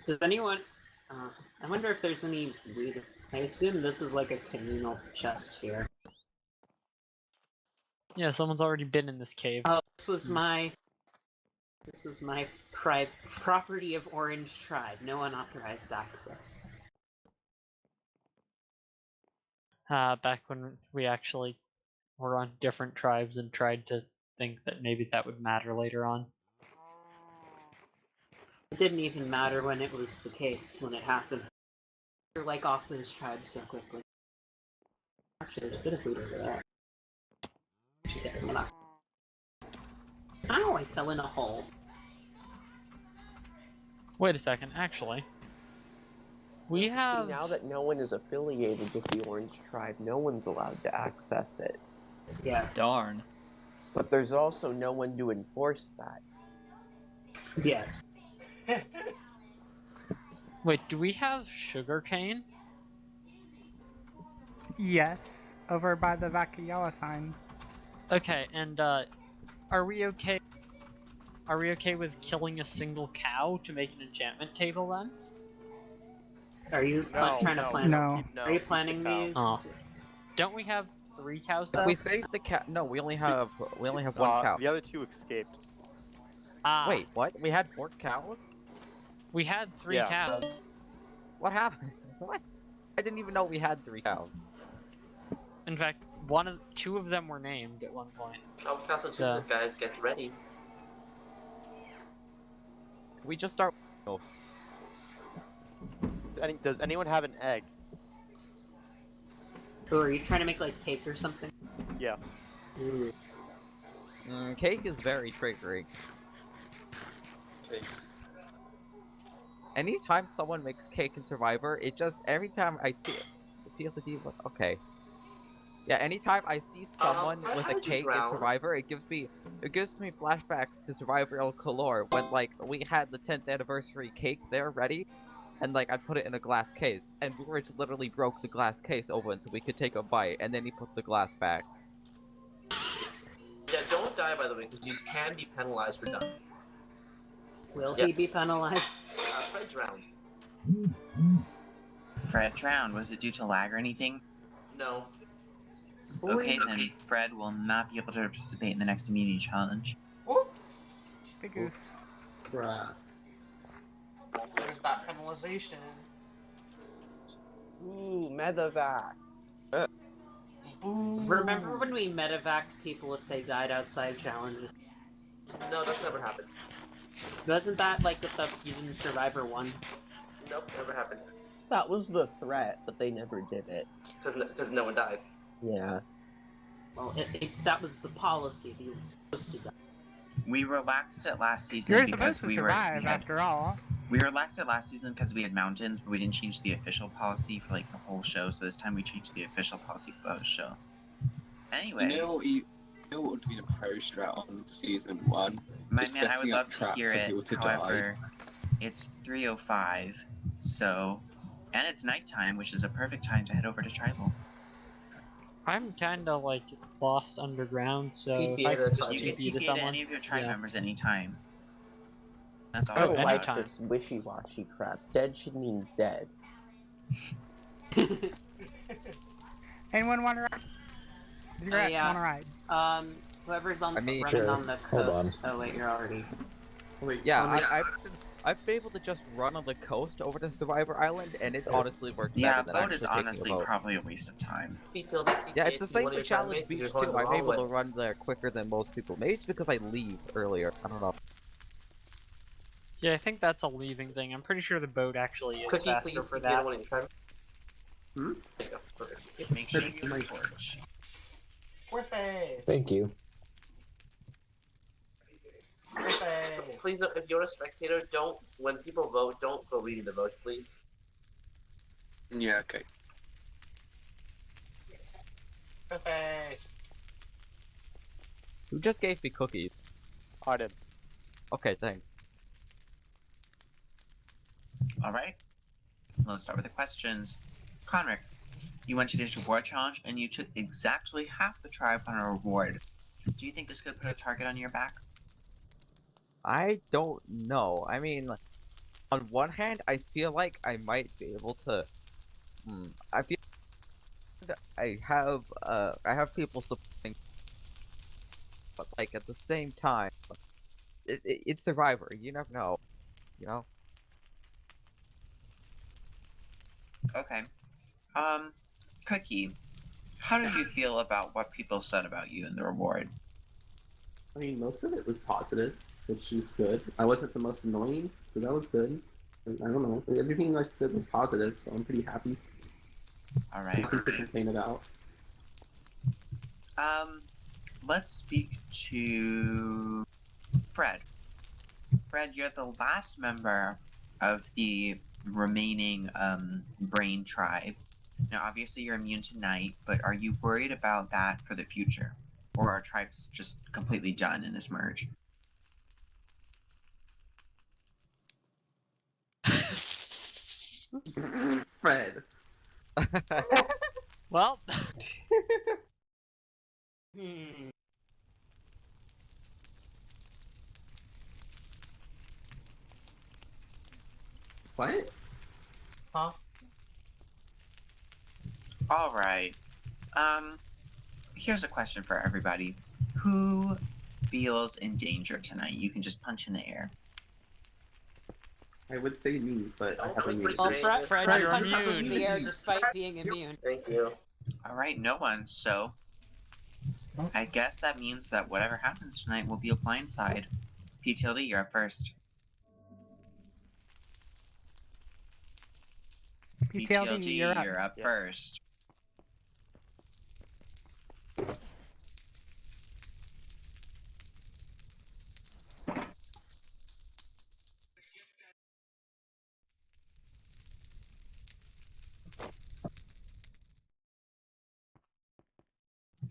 [SPEAKER 6] Does anyone? I wonder if there's any weed. I assume this is like a communal chest here.
[SPEAKER 13] Yeah, someone's already been in this cave.
[SPEAKER 6] Oh, this was my property of Orange Tribe. No unauthorized access.
[SPEAKER 13] Back when we actually were on different tribes and tried to think that maybe that would matter later on.
[SPEAKER 6] It didn't even matter when it was the case, when it happened. You're like off those tribes so quickly. Actually, there's a bit of food over there. I should get some of that. Ow, I fell in a hole.
[SPEAKER 13] Wait a second, actually. We have...
[SPEAKER 12] See, now that no one is affiliated with the Orange Tribe, no one's allowed to access it.
[SPEAKER 6] Yes.
[SPEAKER 1] Darn.
[SPEAKER 12] But there's also no one to enforce that.
[SPEAKER 6] Yes.
[SPEAKER 13] Wait, do we have sugarcane?
[SPEAKER 10] Yes, over by the Vakayawa sign.
[SPEAKER 13] Okay, and are we okay? Are we okay with killing a single cow to make an enchantment table then?
[SPEAKER 6] Are you trying to plan?
[SPEAKER 10] No.
[SPEAKER 6] Are you planning these?
[SPEAKER 13] Oh. Don't we have 3 cows though?
[SPEAKER 9] We saved the cat. No, we only have one cow.
[SPEAKER 15] The other 2 escaped.
[SPEAKER 9] Wait, what? We had 4 cows?
[SPEAKER 13] We had 3 cows.
[SPEAKER 9] What happened? What? I didn't even know we had 3 cows.
[SPEAKER 13] In fact, 2 of them were named at one point.
[SPEAKER 4] Trouble Castle Achievements, guys, get ready.
[SPEAKER 9] Can we just start? Oh.
[SPEAKER 15] Does anyone have an egg?
[SPEAKER 6] Or are you trying to make like cake or something?
[SPEAKER 15] Yeah.
[SPEAKER 6] Ooh.
[SPEAKER 9] Cake is very triggery. Anytime someone makes cake in Survivor, it just every time I see it, okay. Yeah, anytime I see someone with a cake in Survivor, it gives me flashbacks to Survivor El Calor when like we had the 10th anniversary cake there ready, and like I put it in a glass case, and George literally broke the glass case open so we could take a bite, and then he put the glass back.
[SPEAKER 4] Yeah, don't die by the way, because you can be penalized for dying.
[SPEAKER 6] Will he be penalized?
[SPEAKER 4] Fred drowned.
[SPEAKER 2] Fred drowned. Was it due to lag or anything?
[SPEAKER 4] No.
[SPEAKER 2] Okay, then Fred will not be able to participate in the next immunity challenge.
[SPEAKER 10] Big oof.
[SPEAKER 7] Bruh.
[SPEAKER 14] There's that penalization.
[SPEAKER 12] Ooh, medevac.
[SPEAKER 6] Remember when we medevaced people if they died outside challenges?
[SPEAKER 4] No, that's never happened.
[SPEAKER 6] Wasn't that like with the even Survivor 1?
[SPEAKER 4] Nope, never happened.
[SPEAKER 12] That was the threat, but they never did it.
[SPEAKER 4] Because no one died.
[SPEAKER 12] Yeah.
[SPEAKER 6] Well, that was the policy. He was supposed to die.
[SPEAKER 2] We relaxed it last season
[SPEAKER 10] You're
[SPEAKER 2] because
[SPEAKER 10] supposed to survive after all.
[SPEAKER 2] We relaxed it last season because we had mountains, but we didn't change the official policy for like the whole show. So this time we changed the official policy for the show. Anyway,
[SPEAKER 5] You know what would be a pro strat on season 1?
[SPEAKER 2] my
[SPEAKER 5] Just
[SPEAKER 2] man, I would
[SPEAKER 5] setting up
[SPEAKER 2] love to
[SPEAKER 5] traps
[SPEAKER 2] hear
[SPEAKER 5] for
[SPEAKER 2] it.
[SPEAKER 5] people to
[SPEAKER 2] However, it's 3:05, so And it's nighttime, which is a perfect time to head over to tribal.
[SPEAKER 13] I'm kinda like lost underground, so
[SPEAKER 4] TP
[SPEAKER 13] if I
[SPEAKER 4] to
[SPEAKER 13] could just
[SPEAKER 4] tribe.
[SPEAKER 2] You can
[SPEAKER 13] TP to
[SPEAKER 2] TP to
[SPEAKER 13] someone.
[SPEAKER 2] any of your tribe
[SPEAKER 13] Yeah.
[SPEAKER 2] members anytime. That's all
[SPEAKER 13] Oh,
[SPEAKER 2] it's
[SPEAKER 12] Don't
[SPEAKER 2] about.
[SPEAKER 12] like this wishy-washy crap. Dead should mean dead.
[SPEAKER 10] Anyone want to ride? Zigrat,
[SPEAKER 6] yeah.
[SPEAKER 10] want to ride?
[SPEAKER 6] Whoever's on running
[SPEAKER 11] sure.
[SPEAKER 6] on the
[SPEAKER 11] Hold
[SPEAKER 6] coast.
[SPEAKER 11] on.
[SPEAKER 6] Oh wait, you're already.
[SPEAKER 9] Yeah, I've been able to just run on the coast over to Survivor Island, and it's honestly worked
[SPEAKER 2] Yeah,
[SPEAKER 9] better than
[SPEAKER 2] boat is
[SPEAKER 9] actually
[SPEAKER 2] honestly
[SPEAKER 9] taking a boat.
[SPEAKER 2] probably a waste of time.
[SPEAKER 9] Yeah, it's the same for Challenge Beach too. I'm able to run there quicker than most people. Maybe it's because I leave earlier. I don't know.
[SPEAKER 13] Yeah, I think that's a leaving thing. I'm pretty sure the boat actually is
[SPEAKER 4] Cookie,
[SPEAKER 13] faster
[SPEAKER 4] please
[SPEAKER 13] for
[SPEAKER 4] TP
[SPEAKER 13] that.
[SPEAKER 4] to one of your tribe. There you go. Perfect.
[SPEAKER 2] Make sure you torch.
[SPEAKER 14] Squidface!
[SPEAKER 11] Thank you.
[SPEAKER 14] Squidface!
[SPEAKER 4] Please, if you're a spectator, don't, when people vote, don't go reading the votes, please.
[SPEAKER 5] Yeah, okay.
[SPEAKER 14] Squidface!
[SPEAKER 9] Who just gave me cookies?
[SPEAKER 15] I did.
[SPEAKER 9] Okay, thanks.
[SPEAKER 2] Alright, let's start with the questions. Conric, you went to this reward challenge and you took exactly half the tribe on a reward. Do you think this could put a target on your back?
[SPEAKER 9] I don't know. I mean, on one hand, I feel like I might be able to. I feel that I have people supporting, but like at the same time, it's Survivor. You never know, you know.
[SPEAKER 2] Okay. Cookie, how did you feel about what people said about you in the reward?
[SPEAKER 7] I mean, most of it was positive, which is good. I wasn't the most annoying, so that was good. And I don't know. Everything I said was positive, so I'm pretty happy.
[SPEAKER 2] Alright.
[SPEAKER 7] Nothing to complain about.
[SPEAKER 2] Let's speak to Fred. Fred, you're the last member of the remaining brain tribe. Now, obviously, you're immune to night, but are you worried about that for the future? Or are tribes just completely done in this merge?
[SPEAKER 7] Fred.
[SPEAKER 13] Well.
[SPEAKER 7] What?
[SPEAKER 14] Huh?
[SPEAKER 2] Alright. Here's a question for everybody. Who feels in danger tonight? You can just punch in the air.
[SPEAKER 7] I would say me, but I haven't made
[SPEAKER 6] Well,
[SPEAKER 7] it.
[SPEAKER 6] Fred, you're immune. The air despite being immune.
[SPEAKER 4] Thank you.
[SPEAKER 2] Alright, no one, so I guess that means that whatever happens tonight will be a blindside. P. Tilde, you're up first. P. Tilde, you're up first.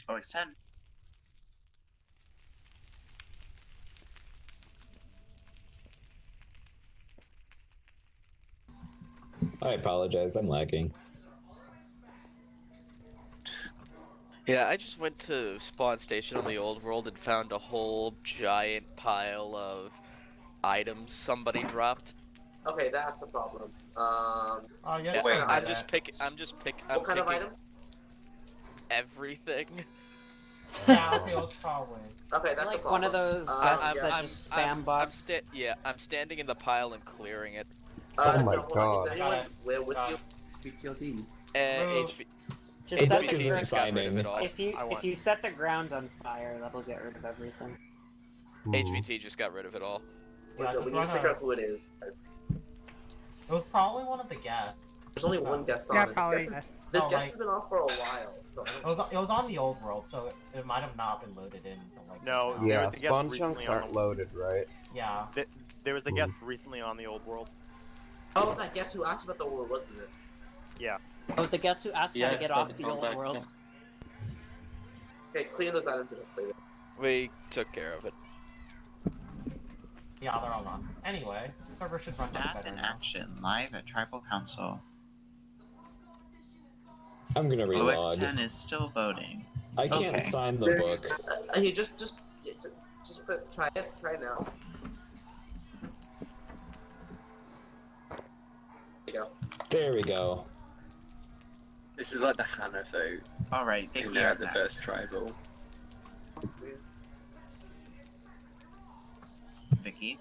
[SPEAKER 2] Oh, it's 10.
[SPEAKER 11] I apologize, I'm lagging.
[SPEAKER 8] Yeah, I just went to spawn station on the old world and found a whole giant pile of items somebody dropped.
[SPEAKER 4] Okay, that's a problem.
[SPEAKER 8] Yeah,
[SPEAKER 4] what kind of
[SPEAKER 8] I'm
[SPEAKER 4] items?
[SPEAKER 8] just picking. I'm
[SPEAKER 4] What kind of
[SPEAKER 8] picking
[SPEAKER 4] items?
[SPEAKER 8] everything.
[SPEAKER 14] Yeah, okay, let's probably.
[SPEAKER 4] Okay, that's
[SPEAKER 6] Like
[SPEAKER 4] a problem.
[SPEAKER 6] one of those
[SPEAKER 8] I'm,
[SPEAKER 6] that just spam bots.
[SPEAKER 8] I'm standing in the pile and clearing it.
[SPEAKER 3] Oh my
[SPEAKER 4] no, hold on.
[SPEAKER 3] god.
[SPEAKER 4] Is anyone with you?
[SPEAKER 7] BTLD.
[SPEAKER 8] HV.
[SPEAKER 6] Just set the
[SPEAKER 8] HVT
[SPEAKER 6] ground.
[SPEAKER 8] just got rid of it all.
[SPEAKER 6] If you set the ground on fire, that'll get rid of everything.
[SPEAKER 8] HVT just got rid of it all.
[SPEAKER 14] Yeah,
[SPEAKER 4] we need to figure out who it is. Guys.
[SPEAKER 14] It was probably one of the guests.
[SPEAKER 4] There's only one guest on it. This guest has been off for a while, so
[SPEAKER 14] It was on the old world, so it might have not been loaded in. Like,
[SPEAKER 15] No,
[SPEAKER 14] now.
[SPEAKER 3] Yeah,
[SPEAKER 15] there was a guest
[SPEAKER 3] spawn
[SPEAKER 15] recently
[SPEAKER 3] chunks
[SPEAKER 15] on
[SPEAKER 3] aren't
[SPEAKER 15] the-
[SPEAKER 3] loaded, right?
[SPEAKER 14] Yeah.
[SPEAKER 15] There was a guest recently on the old world.
[SPEAKER 4] Oh, that guest who asked about the world, wasn't it?
[SPEAKER 15] Yeah.
[SPEAKER 6] Oh, the guest who asked how to get off the old world.
[SPEAKER 4] Okay, clear those items and later.
[SPEAKER 8] We took care of it.
[SPEAKER 14] Yeah, they're all gone. Anyway, server should run much
[SPEAKER 2] Staff
[SPEAKER 14] better
[SPEAKER 2] in
[SPEAKER 14] now.
[SPEAKER 2] action, live at Tribal Council.
[SPEAKER 11] I'm gonna relog.
[SPEAKER 2] OX10 is still voting.
[SPEAKER 11] I can't
[SPEAKER 2] Okay.
[SPEAKER 11] sign the book.
[SPEAKER 4] Hey, just try it. Try it now. There you go.
[SPEAKER 11] There we go.
[SPEAKER 5] This is like the Hannah vote.
[SPEAKER 2] Alright,
[SPEAKER 5] in
[SPEAKER 2] Vicky,
[SPEAKER 5] there,
[SPEAKER 2] up
[SPEAKER 5] the
[SPEAKER 2] next.
[SPEAKER 5] first tribal.
[SPEAKER 2] Vicky.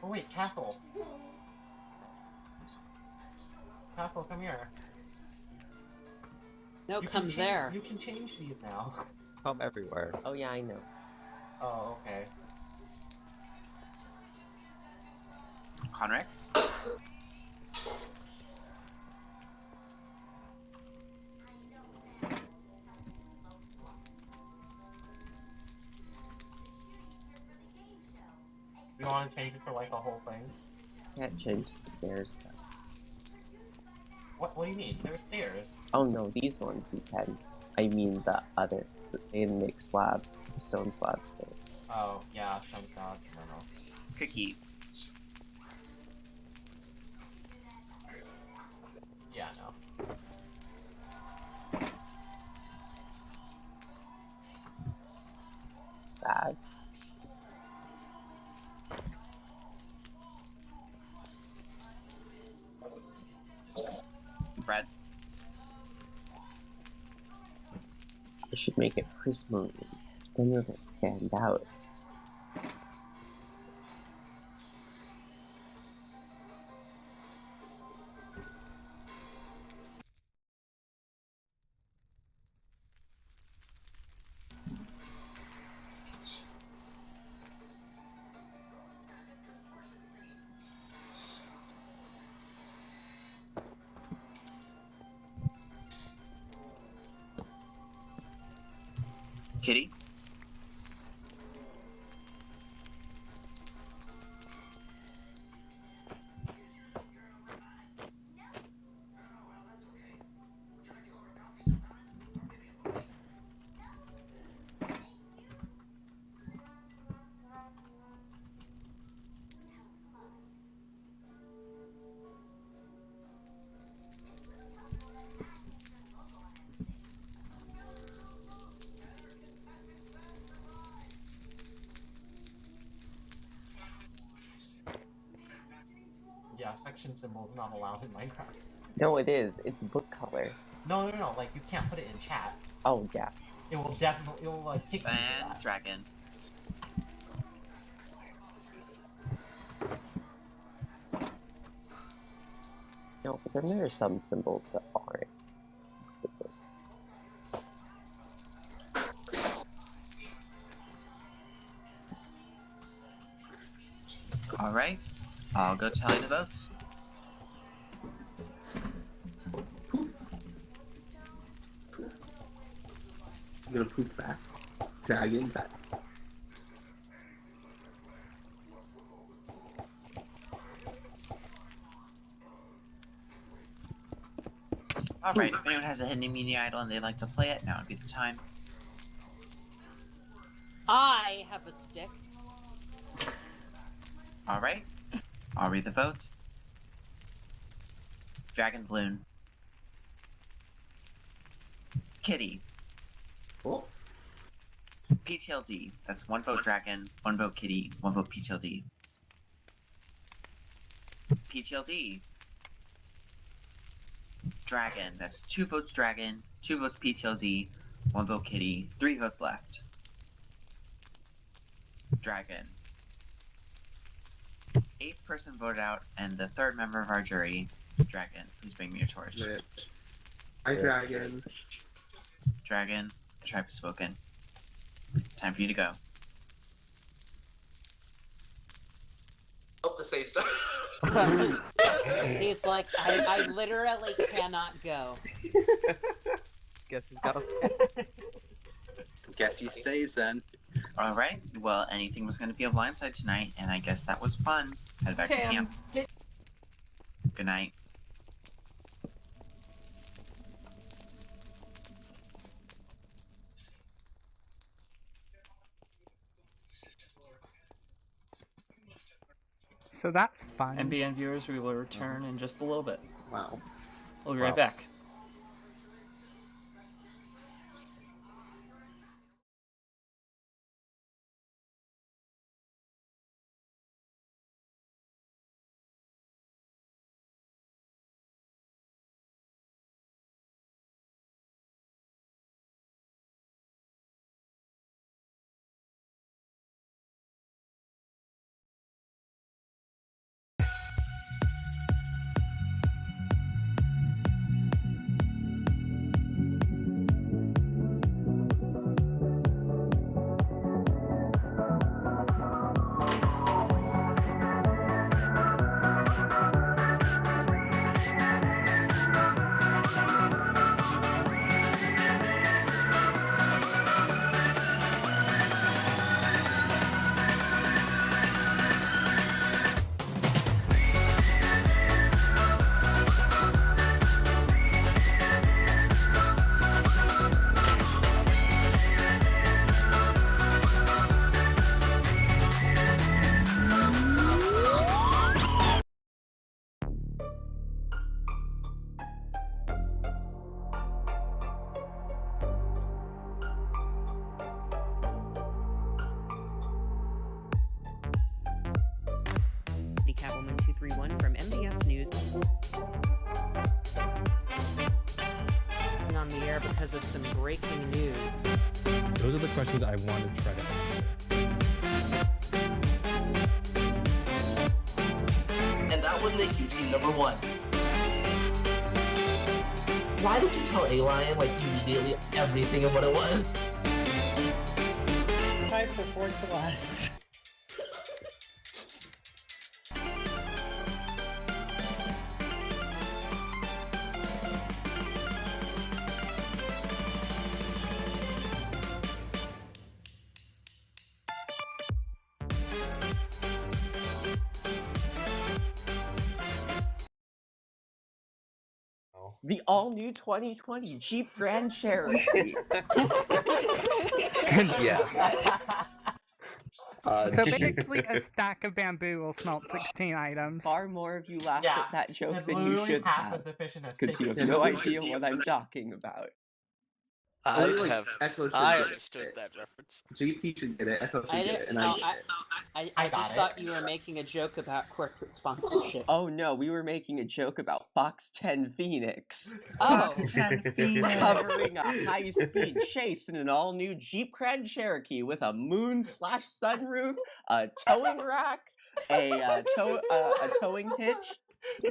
[SPEAKER 14] Oh wait, Castle. Castle, come here.
[SPEAKER 6] No,
[SPEAKER 14] You
[SPEAKER 6] come
[SPEAKER 14] can change,
[SPEAKER 6] there.
[SPEAKER 14] You can change these now.
[SPEAKER 9] Come everywhere.
[SPEAKER 12] Oh yeah, I know.
[SPEAKER 14] Oh, okay.
[SPEAKER 2] Conrick?
[SPEAKER 14] You want to change it for like a whole thing?
[SPEAKER 12] Can't change the stairs though.
[SPEAKER 14] What do you mean? There's stairs.
[SPEAKER 12] Oh no, these ones you can. I mean the other, the make slab, stone slab stairs.
[SPEAKER 14] Oh, yeah, some god, I don't know.
[SPEAKER 2] Cookie.
[SPEAKER 14] Yeah, no.
[SPEAKER 12] Sad.
[SPEAKER 2] Brad.
[SPEAKER 12] I should make it prismarine. Then you'll get stand out.
[SPEAKER 2] Kitty?
[SPEAKER 14] Yeah, section symbols not allowed in Minecraft.
[SPEAKER 12] No, it is. It's book color.
[SPEAKER 14] No, like, you can't put it in chat.
[SPEAKER 12] Oh, yeah.
[SPEAKER 14] It will definitely, like, kick you for
[SPEAKER 2] And
[SPEAKER 14] that.
[SPEAKER 2] dragon.
[SPEAKER 12] No, but then there are some symbols that aren't.
[SPEAKER 2] Alright. I'll go tally the votes.
[SPEAKER 7] I'm gonna poof back. Dragon back.
[SPEAKER 2] Alright, if anyone has a hidden immunity idol and they'd like to play it, now would be the time.
[SPEAKER 6] I have a stick.
[SPEAKER 2] Alright. I'll read the votes. Dragon Balloon. Kitty.
[SPEAKER 7] Oh.
[SPEAKER 2] PTLD. That's 1 vote Dragon, 1 vote Kitty, 1 vote PTLD. PTLD. Dragon. That's 2 votes Dragon, 2 votes PTLD, 1 vote Kitty, 3 votes left. Dragon. 8th person voted out, and the 3rd member of our jury, Dragon. Please bring me your torch.
[SPEAKER 7] Hi, Dragon.
[SPEAKER 2] Dragon, the tribe has spoken. Time for you to go.
[SPEAKER 4] Oh, the save stuff.
[SPEAKER 6] He's like, I literally cannot go.
[SPEAKER 9] Guess he's got a.
[SPEAKER 5] Guess he stays then.
[SPEAKER 2] Alright, well, anything was going to be a blindside tonight, and I guess that was fun. Head back to camp. Good night.
[SPEAKER 10] So that's fun.
[SPEAKER 1] MBN viewers, we will return in just a little bit.
[SPEAKER 7] Wow.
[SPEAKER 1] We'll be right back.
[SPEAKER 16] Catwoman 231 from MBS News. On the air because of some breaking news.
[SPEAKER 17] Those are the questions I want to try to answer.
[SPEAKER 4] And that would make you team number 1. Why did you tell A-Lion, like, immediately everything of what it was?
[SPEAKER 18] Time for 4 class.
[SPEAKER 12] The all-new 2020 Jeep Grand Cherokee.
[SPEAKER 3] Yes.
[SPEAKER 10] So basically, a stack of bamboo will smelt 16 items.
[SPEAKER 12] Far more of you laughed
[SPEAKER 14] Yeah,
[SPEAKER 12] at that joke
[SPEAKER 14] it's
[SPEAKER 12] than you
[SPEAKER 14] literally
[SPEAKER 12] should
[SPEAKER 14] half
[SPEAKER 12] have.
[SPEAKER 14] as efficient as
[SPEAKER 12] Because you have no idea what I'm talking about.
[SPEAKER 8] I
[SPEAKER 7] Echo should
[SPEAKER 8] I
[SPEAKER 7] get
[SPEAKER 8] understood
[SPEAKER 7] it.
[SPEAKER 8] that reference.
[SPEAKER 7] JP should get it. Echo should
[SPEAKER 6] I
[SPEAKER 7] get it,
[SPEAKER 6] didn't.
[SPEAKER 7] and
[SPEAKER 6] No,
[SPEAKER 7] I get it.
[SPEAKER 6] I
[SPEAKER 14] got
[SPEAKER 6] just
[SPEAKER 14] it.
[SPEAKER 6] thought you were making a joke about corporate sponsorship.
[SPEAKER 12] Oh no, we were making a joke about Fox 10 Phoenix.
[SPEAKER 6] Oh.
[SPEAKER 2] Fox 10 Phoenix.
[SPEAKER 12] Covering a high-speed chase in an all-new Jeep Grand Cherokee with a moon/sunroof, a towing rack, a towing hitch,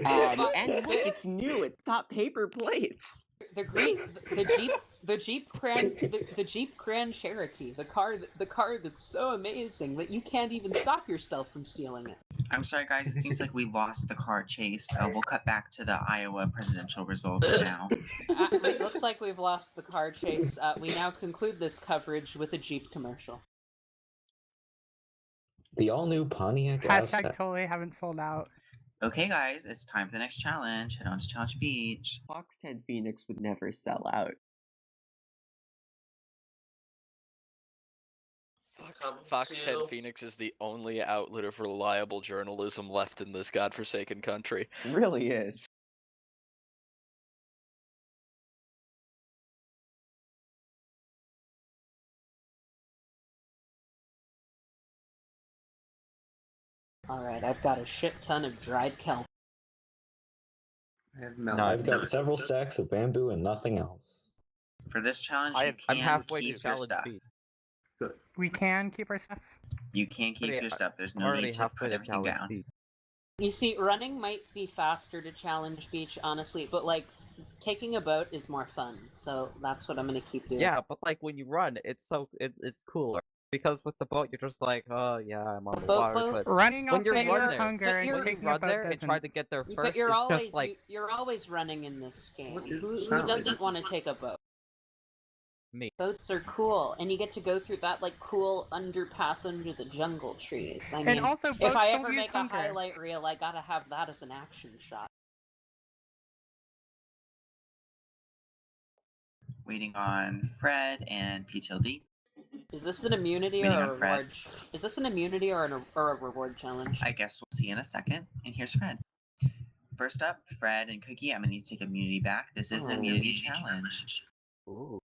[SPEAKER 12] and look, it's new. It's got paper plates.
[SPEAKER 6] The Jeep Grand Cherokee, the car that's so amazing that you can't even stop yourself from stealing it.
[SPEAKER 2] I'm sorry, guys. It seems like we lost the car chase. We'll cut back to the Iowa presidential results now.
[SPEAKER 6] It looks like we've lost the car chase. We now conclude this coverage with a Jeep commercial.
[SPEAKER 11] The all-new Pontiac
[SPEAKER 10] Hashtag totally haven't sold out.
[SPEAKER 2] Okay, guys, it's time for the next challenge. Head on to Challenge Beach.
[SPEAKER 12] Fox 10 Phoenix would never sell out.
[SPEAKER 8] Fox 10 Phoenix is the only outlet of reliable journalism left in this godforsaken country.
[SPEAKER 12] It really is.
[SPEAKER 6] Alright, I've got a shit ton of dried kelp.
[SPEAKER 11] I've got several stacks of bamboo and nothing else.
[SPEAKER 2] For this challenge, you
[SPEAKER 9] I'm
[SPEAKER 2] can
[SPEAKER 9] halfway
[SPEAKER 2] keep
[SPEAKER 9] to
[SPEAKER 2] your
[SPEAKER 9] challenge
[SPEAKER 2] stuff.
[SPEAKER 9] beat.
[SPEAKER 10] We can keep our stuff.
[SPEAKER 2] You can keep your stuff. There's no
[SPEAKER 9] already
[SPEAKER 2] need to
[SPEAKER 9] halfway
[SPEAKER 2] put
[SPEAKER 9] to
[SPEAKER 2] everything
[SPEAKER 9] challenge
[SPEAKER 2] down.
[SPEAKER 9] beat.
[SPEAKER 6] You see, running might be faster to challenge beach, honestly, but like taking a boat is more fun, so that's what I'm gonna keep doing.
[SPEAKER 9] Yeah, but like when you run, it's cooler because with the boat you're just like, oh yeah, I'm on the water. But
[SPEAKER 10] running
[SPEAKER 9] when
[SPEAKER 10] also
[SPEAKER 9] you're
[SPEAKER 10] gives
[SPEAKER 9] there,
[SPEAKER 10] hunger, and
[SPEAKER 9] when you
[SPEAKER 10] taking a
[SPEAKER 9] run
[SPEAKER 10] boat
[SPEAKER 9] there and
[SPEAKER 10] doesn't.
[SPEAKER 9] try to get there first,
[SPEAKER 6] But you're
[SPEAKER 9] it's
[SPEAKER 6] always
[SPEAKER 9] just like
[SPEAKER 6] you're always running in this game.
[SPEAKER 7] What is
[SPEAKER 6] Who
[SPEAKER 7] this challenge?
[SPEAKER 6] doesn't want to take a boat?
[SPEAKER 9] me.
[SPEAKER 6] Boats are cool, and you get to go through that like cool underpass under the jungle trees. I
[SPEAKER 10] And
[SPEAKER 6] mean,
[SPEAKER 10] also,
[SPEAKER 6] if
[SPEAKER 10] boats
[SPEAKER 6] I
[SPEAKER 10] don't
[SPEAKER 6] ever
[SPEAKER 10] use
[SPEAKER 6] make
[SPEAKER 10] hunger.
[SPEAKER 6] a highlight reel, I gotta have that as an action shot.
[SPEAKER 2] Waiting on Fred and PTLD.
[SPEAKER 6] Is this an immunity
[SPEAKER 2] Waiting
[SPEAKER 6] or a
[SPEAKER 2] on Fred.
[SPEAKER 6] reward? Is this an immunity or a reward challenge?
[SPEAKER 2] I guess we'll see in a second. And here's Fred. First up, Fred and Cookie, I'm gonna need to take immunity back. This is an immunity challenge.
[SPEAKER 7] Ooh.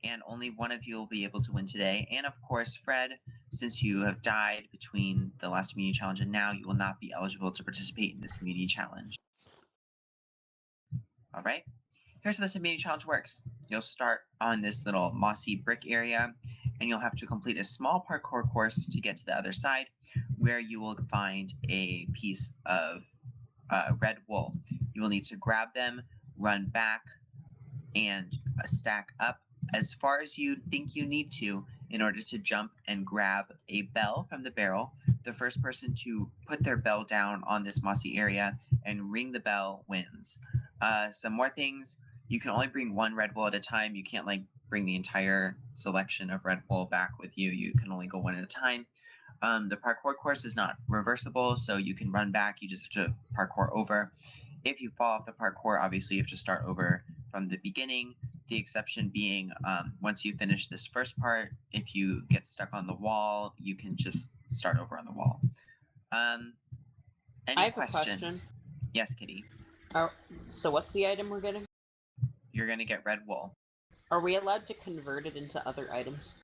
[SPEAKER 2] And only one of you will be able to win today. And of course, Fred, since you have died between the last immunity challenge and now, you will not be eligible to participate in this immunity challenge. All right, here's how this immunity challenge works. You'll start on this little mossy brick area, and you'll have to complete a small parkour course to get to the other side, where you will find a piece of red wool. You will need to grab them, run back, and stack up as far as you think you need to in order to jump and grab a bell from the barrel. The first person to put their bell down on this mossy area and ring the bell wins. Some more things. You can only bring one red wool at a time. You can't like bring the entire selection of red wool back with you. You can only go one at a time. The parkour course is not reversible, so you can run back. You just have to parkour over. If you fall off the parkour, obviously you have to start over from the beginning. The exception being, once you finish this first part, if you get stuck on the wall, you can just start over on the wall. Any
[SPEAKER 6] I have
[SPEAKER 2] questions?
[SPEAKER 6] a question.
[SPEAKER 2] Yes, Kitty.
[SPEAKER 6] So what's the item we're getting?
[SPEAKER 2] You're gonna get red wool.
[SPEAKER 6] Are we allowed to convert it into other items?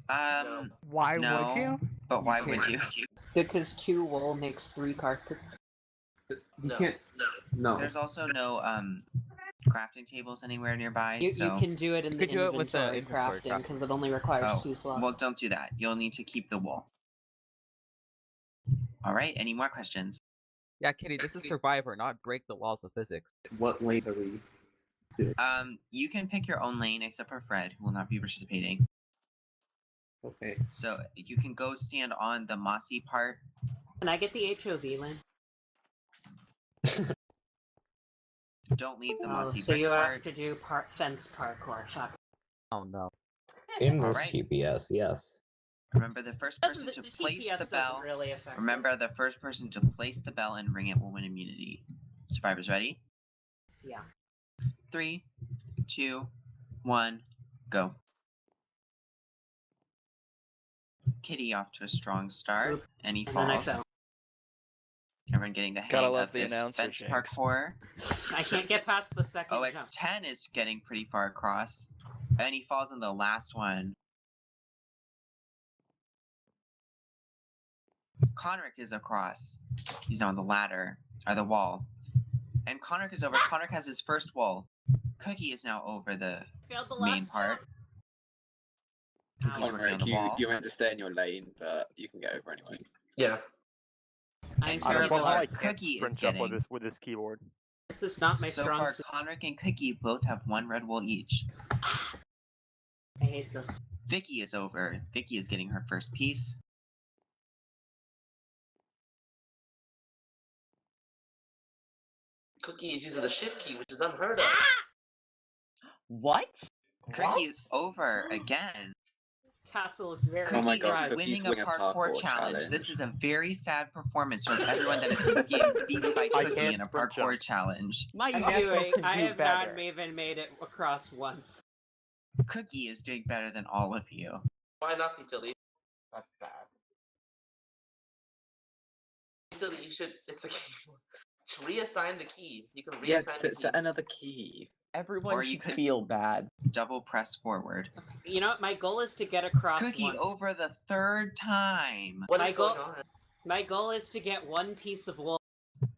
[SPEAKER 10] Why
[SPEAKER 2] no,
[SPEAKER 10] would you?
[SPEAKER 2] But why would you?
[SPEAKER 6] Because 2 wool makes 3 carpets.
[SPEAKER 7] You can't. No.
[SPEAKER 2] There's also no crafting tables anywhere nearby.
[SPEAKER 6] You
[SPEAKER 2] so
[SPEAKER 6] can do it in the
[SPEAKER 9] could do it with the
[SPEAKER 6] inventory
[SPEAKER 9] inventory
[SPEAKER 6] crafting because it only requires 2 slots.
[SPEAKER 2] Well, don't do that. You'll need to keep the wool. All right. Any more questions?
[SPEAKER 9] Yeah, Kitty, this is Survivor, not break the laws of physics.
[SPEAKER 7] What lanes are we doing?
[SPEAKER 2] You can pick your own lane except for Fred, who will not be participating.
[SPEAKER 7] Okay.
[SPEAKER 2] So you can go stand on the mossy part.
[SPEAKER 6] Can I get the HOV lane?
[SPEAKER 2] Don't leave the mossy
[SPEAKER 6] so
[SPEAKER 2] brick
[SPEAKER 6] you
[SPEAKER 2] part.
[SPEAKER 6] have to do fence parkour. Fuck.
[SPEAKER 9] Oh no.
[SPEAKER 11] In this
[SPEAKER 2] Alright.
[SPEAKER 11] TPS, yes.
[SPEAKER 2] Remember, the first person
[SPEAKER 6] Doesn't-
[SPEAKER 2] to
[SPEAKER 6] the
[SPEAKER 2] place
[SPEAKER 6] TPS
[SPEAKER 2] the bell.
[SPEAKER 6] doesn't really affect
[SPEAKER 2] Remember, the first person to place the bell and ring it will win immunity. Survivors ready?
[SPEAKER 6] Yeah.
[SPEAKER 2] 3, 2, 1, go. Kitty off to a strong start, and he
[SPEAKER 6] And then I
[SPEAKER 2] falls.
[SPEAKER 6] fell.
[SPEAKER 2] Everyone getting the hang
[SPEAKER 8] Gotta love
[SPEAKER 2] of
[SPEAKER 8] the
[SPEAKER 2] this
[SPEAKER 8] announcer
[SPEAKER 2] fence
[SPEAKER 8] jinx.
[SPEAKER 2] parkour.
[SPEAKER 6] I can't get past the second jump.
[SPEAKER 2] OX10 is getting pretty far across, and he falls on the last one. Conric is across. He's now on the ladder, or the wall. And Conric is over. Conric has his first wall. Cookie is now over the
[SPEAKER 6] Failed the
[SPEAKER 2] main
[SPEAKER 6] last
[SPEAKER 2] part. Cookie's working on the wall.
[SPEAKER 5] You meant to stay in your lane, but you can get over anyway.
[SPEAKER 4] Yeah.
[SPEAKER 6] I'm
[SPEAKER 15] I
[SPEAKER 6] terrible.
[SPEAKER 15] don't like
[SPEAKER 2] Cookie is
[SPEAKER 15] sprint up
[SPEAKER 2] getting.
[SPEAKER 15] with this keyboard.
[SPEAKER 6] This is not my
[SPEAKER 2] So
[SPEAKER 6] strong
[SPEAKER 2] far,
[SPEAKER 6] suit.
[SPEAKER 2] Conric and Cookie both have 1 red wool each.
[SPEAKER 6] I hate this.
[SPEAKER 2] Vicky is over. Vicky is getting her first piece.
[SPEAKER 4] Cookie is using the shift key, which is unheard of.
[SPEAKER 12] What?
[SPEAKER 2] Cookie is over again.
[SPEAKER 6] Castle is very
[SPEAKER 5] Oh my
[SPEAKER 2] Cookie
[SPEAKER 5] God,
[SPEAKER 2] is
[SPEAKER 5] Cookie's
[SPEAKER 2] winning a
[SPEAKER 5] winning a
[SPEAKER 2] parkour
[SPEAKER 5] parkour
[SPEAKER 2] challenge.
[SPEAKER 5] challenge.
[SPEAKER 2] This is a very sad performance from everyone that has been getting beaten by
[SPEAKER 15] I
[SPEAKER 2] Cookie
[SPEAKER 15] can't
[SPEAKER 2] in a
[SPEAKER 15] sprint
[SPEAKER 2] parkour
[SPEAKER 15] jump.
[SPEAKER 2] challenge.
[SPEAKER 12] My
[SPEAKER 6] I'm
[SPEAKER 12] nephew
[SPEAKER 6] doing.
[SPEAKER 12] could
[SPEAKER 6] I
[SPEAKER 12] do
[SPEAKER 6] have
[SPEAKER 12] better.
[SPEAKER 6] not even made it across once.
[SPEAKER 2] Cookie is doing better than all of you.
[SPEAKER 4] Why not, Tilly?
[SPEAKER 14] That's bad.
[SPEAKER 4] Tilly, you should. It's like to reassign the key. You can reassign
[SPEAKER 5] Yeah,
[SPEAKER 4] the key.
[SPEAKER 5] set another key.
[SPEAKER 12] Everyone
[SPEAKER 2] Or you
[SPEAKER 12] should
[SPEAKER 2] could-
[SPEAKER 12] feel bad.
[SPEAKER 2] Double press forward.
[SPEAKER 6] You know what? My goal is to get across
[SPEAKER 2] Cookie
[SPEAKER 6] once.
[SPEAKER 2] over the 3rd time.
[SPEAKER 4] What
[SPEAKER 6] My
[SPEAKER 4] is going
[SPEAKER 6] goal-
[SPEAKER 4] on?
[SPEAKER 6] My goal is to get 1 piece of wool.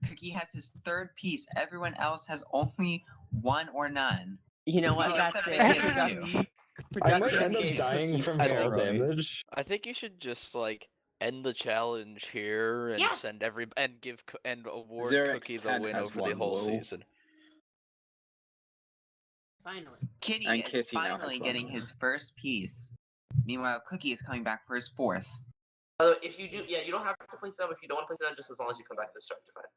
[SPEAKER 2] Cookie has his 3rd piece. Everyone else has only 1 or none.
[SPEAKER 12] You know what?
[SPEAKER 2] Oh,
[SPEAKER 12] That's
[SPEAKER 2] except
[SPEAKER 12] it.
[SPEAKER 2] Vicky has 2.
[SPEAKER 11] I might end up
[SPEAKER 12] Productive
[SPEAKER 11] dying
[SPEAKER 12] game.
[SPEAKER 11] from
[SPEAKER 8] I
[SPEAKER 11] fall
[SPEAKER 8] think-
[SPEAKER 11] damage.
[SPEAKER 8] I think you should just like end the challenge here and
[SPEAKER 6] Yes!
[SPEAKER 8] send and give and award
[SPEAKER 5] 0x10
[SPEAKER 8] Cookie the win
[SPEAKER 5] has
[SPEAKER 8] over the
[SPEAKER 5] 1
[SPEAKER 8] whole
[SPEAKER 5] wool.
[SPEAKER 8] season.
[SPEAKER 6] Finally.
[SPEAKER 2] Kitty
[SPEAKER 5] And
[SPEAKER 2] is
[SPEAKER 5] Kitty now has
[SPEAKER 2] finally
[SPEAKER 5] 1
[SPEAKER 2] getting
[SPEAKER 5] wool.
[SPEAKER 2] his first piece. Meanwhile, Cookie is coming back for his 4th.
[SPEAKER 4] By the way, if you do, yeah, you don't have to place it down if you don't want to place it down, just as long as you come back to the start, you're fine.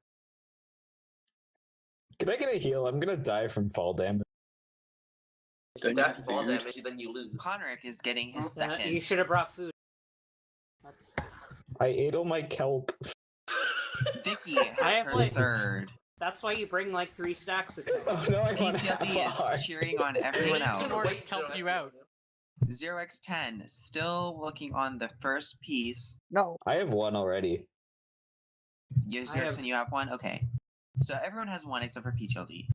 [SPEAKER 11] Can I get a heal? I'm gonna die from fall damage.
[SPEAKER 4] If
[SPEAKER 5] Don't
[SPEAKER 4] you
[SPEAKER 5] you
[SPEAKER 4] die
[SPEAKER 5] have
[SPEAKER 4] from fall
[SPEAKER 5] food?
[SPEAKER 4] damage, then you lose.
[SPEAKER 2] Conric is getting his
[SPEAKER 6] You
[SPEAKER 2] 2nd.
[SPEAKER 6] should have brought food. That's.
[SPEAKER 11] I ate all my kelp.
[SPEAKER 2] Vicky has
[SPEAKER 6] I have,
[SPEAKER 2] her
[SPEAKER 6] like-
[SPEAKER 2] 3rd.
[SPEAKER 6] That's why you bring like 3 stacks of it.
[SPEAKER 11] Oh no, I want half a
[SPEAKER 2] PTLD
[SPEAKER 11] heart.
[SPEAKER 2] is cheering on everyone
[SPEAKER 13] Just
[SPEAKER 2] else.
[SPEAKER 13] Lord helped you out.
[SPEAKER 2] 0x10, still looking on the first piece.
[SPEAKER 5] No.
[SPEAKER 11] I have one already.
[SPEAKER 2] You,
[SPEAKER 6] I have-
[SPEAKER 2] 0x10, you have one? Okay. So everyone has one except for PTLD.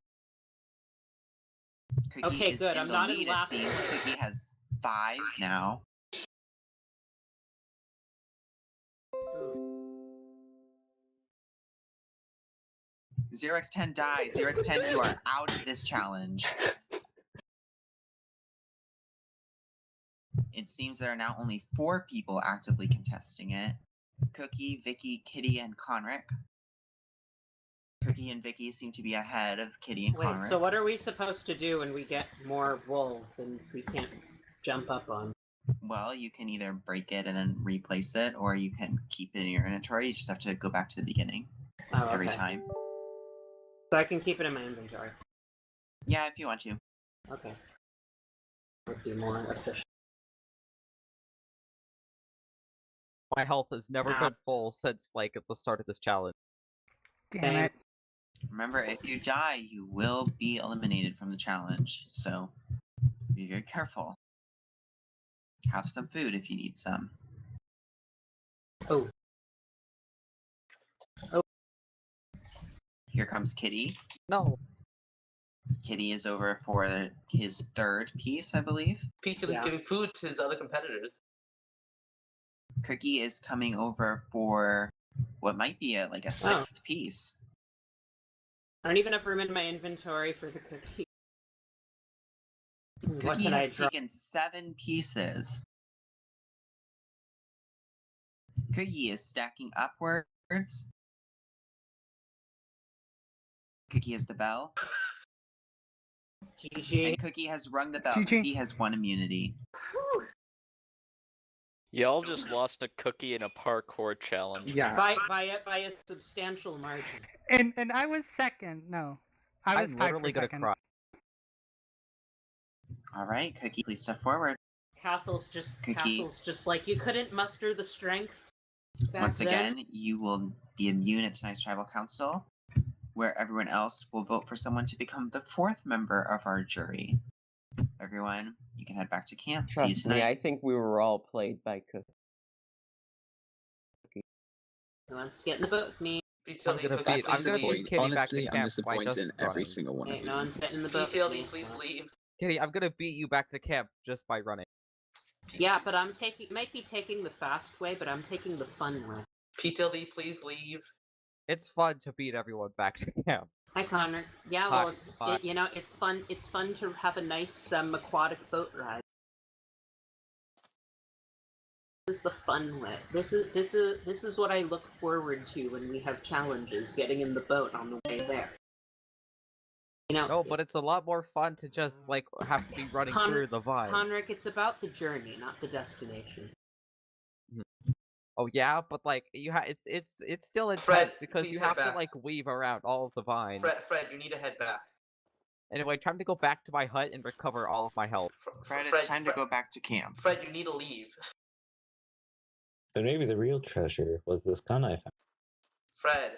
[SPEAKER 2] Cookie
[SPEAKER 6] Okay,
[SPEAKER 2] is
[SPEAKER 6] good,
[SPEAKER 2] in
[SPEAKER 6] I'm
[SPEAKER 2] the
[SPEAKER 6] not in
[SPEAKER 2] lead,
[SPEAKER 6] last
[SPEAKER 2] it seems.
[SPEAKER 6] place.
[SPEAKER 2] Cookie has 5 now.
[SPEAKER 6] Ooh.
[SPEAKER 2] 0x10 dies. 0x10, you are out of this challenge. It seems there are now only 4 people actively contesting it. Cookie, Vicky, Kitty, and Conric. Cookie and Vicky seem to be ahead of Kitty and
[SPEAKER 6] Wait,
[SPEAKER 2] Conric.
[SPEAKER 6] so what are we supposed to do when we get more wool than we can't jump up on?
[SPEAKER 2] Well, you can either break it and then replace it, or you can keep it in your inventory. You just have to go back to the beginning every
[SPEAKER 6] okay.
[SPEAKER 2] time.
[SPEAKER 6] So I can keep it in my inventory.
[SPEAKER 2] Yeah, if you want to.
[SPEAKER 6] Okay. Would be more efficient.
[SPEAKER 9] My health has never been full since like at the start of this challenge.
[SPEAKER 10] Damn it.
[SPEAKER 2] Remember, if you die, you will be eliminated from the challenge, so be very careful. Have some food if you need some.
[SPEAKER 6] Oh. Oh.
[SPEAKER 2] Here comes Kitty.
[SPEAKER 9] No.
[SPEAKER 2] Kitty is over for his 3rd piece, I believe.
[SPEAKER 4] Peter is giving food to his other competitors.
[SPEAKER 2] Cookie is coming over for what might be a 6th piece.
[SPEAKER 6] I don't even have room in my inventory for the cookie. What
[SPEAKER 2] Cookie
[SPEAKER 6] can I
[SPEAKER 2] has
[SPEAKER 6] draw?
[SPEAKER 2] taken 7 pieces. Cookie is stacking upwards. Cookie has the bell.
[SPEAKER 6] GG.
[SPEAKER 2] And Cookie has rung the bell.
[SPEAKER 10] GG.
[SPEAKER 2] Cookie has 1 immunity.
[SPEAKER 8] Y'all just lost a cookie in a parkour challenge.
[SPEAKER 7] Yeah.
[SPEAKER 6] By a substantial margin.
[SPEAKER 10] And I was second. No. I was
[SPEAKER 9] I'm
[SPEAKER 10] tied
[SPEAKER 9] literally
[SPEAKER 10] for
[SPEAKER 9] gonna
[SPEAKER 10] second.
[SPEAKER 9] cry.
[SPEAKER 2] Alright, Cookie, please step forward.
[SPEAKER 6] Castle's just like, you couldn't muster the strength back
[SPEAKER 2] Once
[SPEAKER 6] then?
[SPEAKER 2] again, you will be immune at tonight's Tribal Council, where everyone else will vote for someone to become the 4th member of our jury. Everyone, you can head back to camp. See you
[SPEAKER 12] Trust
[SPEAKER 2] tonight.
[SPEAKER 12] me, I think we were all played by Cookie.
[SPEAKER 6] Who wants to get in the boat with me?
[SPEAKER 4] PTLD,
[SPEAKER 5] I'm gonna
[SPEAKER 4] leave.
[SPEAKER 5] beat Kitty back to
[SPEAKER 7] Honestly, I'm
[SPEAKER 5] camp by
[SPEAKER 7] disappointed
[SPEAKER 5] just
[SPEAKER 7] in every
[SPEAKER 5] running.
[SPEAKER 7] single one of
[SPEAKER 6] Hey,
[SPEAKER 7] you.
[SPEAKER 6] no one's getting in the boat with me,
[SPEAKER 4] PTLD, please
[SPEAKER 6] so-
[SPEAKER 4] leave.
[SPEAKER 9] Kitty, I'm gonna beat you back to camp just by running.
[SPEAKER 6] Yeah, but might be taking the fast way, but I'm taking the fun way.
[SPEAKER 4] PTLD, please leave.
[SPEAKER 9] It's fun to beat everyone back to camp.
[SPEAKER 6] Hi, Connor. Yeah,
[SPEAKER 9] Hi.
[SPEAKER 6] well, it's fun. It's fun to have a nice aquatic boat ride. This is the fun way. This is what I look forward to when we have challenges. Getting in the boat on the way there. You know.
[SPEAKER 9] No, but it's a lot more fun to just like have to be running through the vines.
[SPEAKER 6] Conric, it's about the journey, not the destination.
[SPEAKER 9] Oh yeah, but like it's still intense
[SPEAKER 4] Fred,
[SPEAKER 9] because
[SPEAKER 4] please
[SPEAKER 9] you
[SPEAKER 4] head
[SPEAKER 9] have to
[SPEAKER 4] back.
[SPEAKER 9] like weave around all of the vines.
[SPEAKER 4] Fred, you need to head back.
[SPEAKER 9] Anyway, time to go back to my hut and recover all of my health.
[SPEAKER 2] Fred, it's time to go back to camp.
[SPEAKER 4] Fred, you need to leave.
[SPEAKER 11] But maybe the real treasure was this gun I found.
[SPEAKER 4] Fred.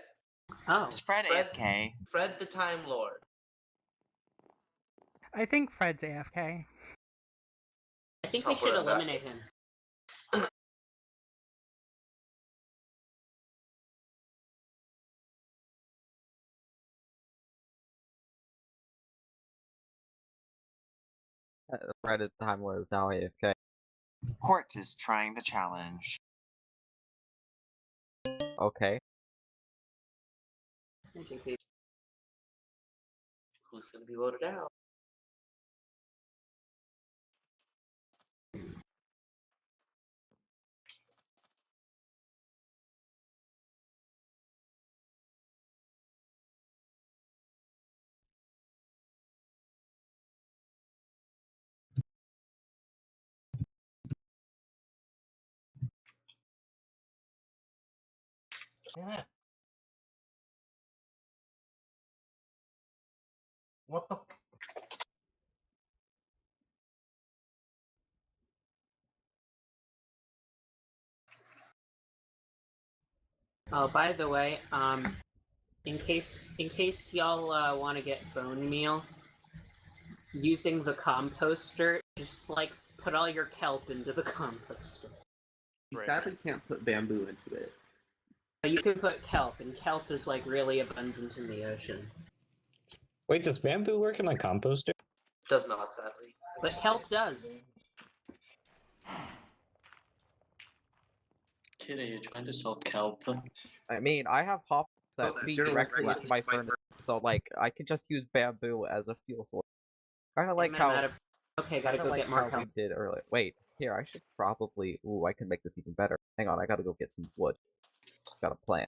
[SPEAKER 6] Oh.
[SPEAKER 2] Is Fred AFK?
[SPEAKER 4] Fred the Time Lord.
[SPEAKER 10] I think Fred's AFK.
[SPEAKER 6] I think we should eliminate him.
[SPEAKER 9] Fred at the time was now AFK.
[SPEAKER 2] Court is trying the challenge.
[SPEAKER 9] Okay.
[SPEAKER 4] Who's gonna be voted out?
[SPEAKER 14] Damn it. What the?
[SPEAKER 6] Oh, by the way, in case y'all want to get bone meal, using the composter, just like put all your kelp into the composter.
[SPEAKER 7] You sadly can't put bamboo into it.
[SPEAKER 6] But you can put kelp, and kelp is like really abundant in the ocean.
[SPEAKER 11] Wait, does bamboo work in a composter?
[SPEAKER 4] Does not, sadly.
[SPEAKER 6] But kelp does.
[SPEAKER 19] Kid, are you trying to sell kelp?
[SPEAKER 9] I mean, I have hops that
[SPEAKER 7] Oh,
[SPEAKER 9] feed
[SPEAKER 7] zero
[SPEAKER 9] directly
[SPEAKER 7] left.
[SPEAKER 9] into my furnace, so like I could just use bamboo as a fuel source. Kind of like
[SPEAKER 6] I'm
[SPEAKER 9] how.
[SPEAKER 6] out of... Okay, gotta go
[SPEAKER 9] like
[SPEAKER 6] get more
[SPEAKER 9] how
[SPEAKER 6] kelp.
[SPEAKER 9] we did earlier. Wait, here I should probably. Ooh, I can make this even better. Hang on, I gotta go get some wood. Got a plan.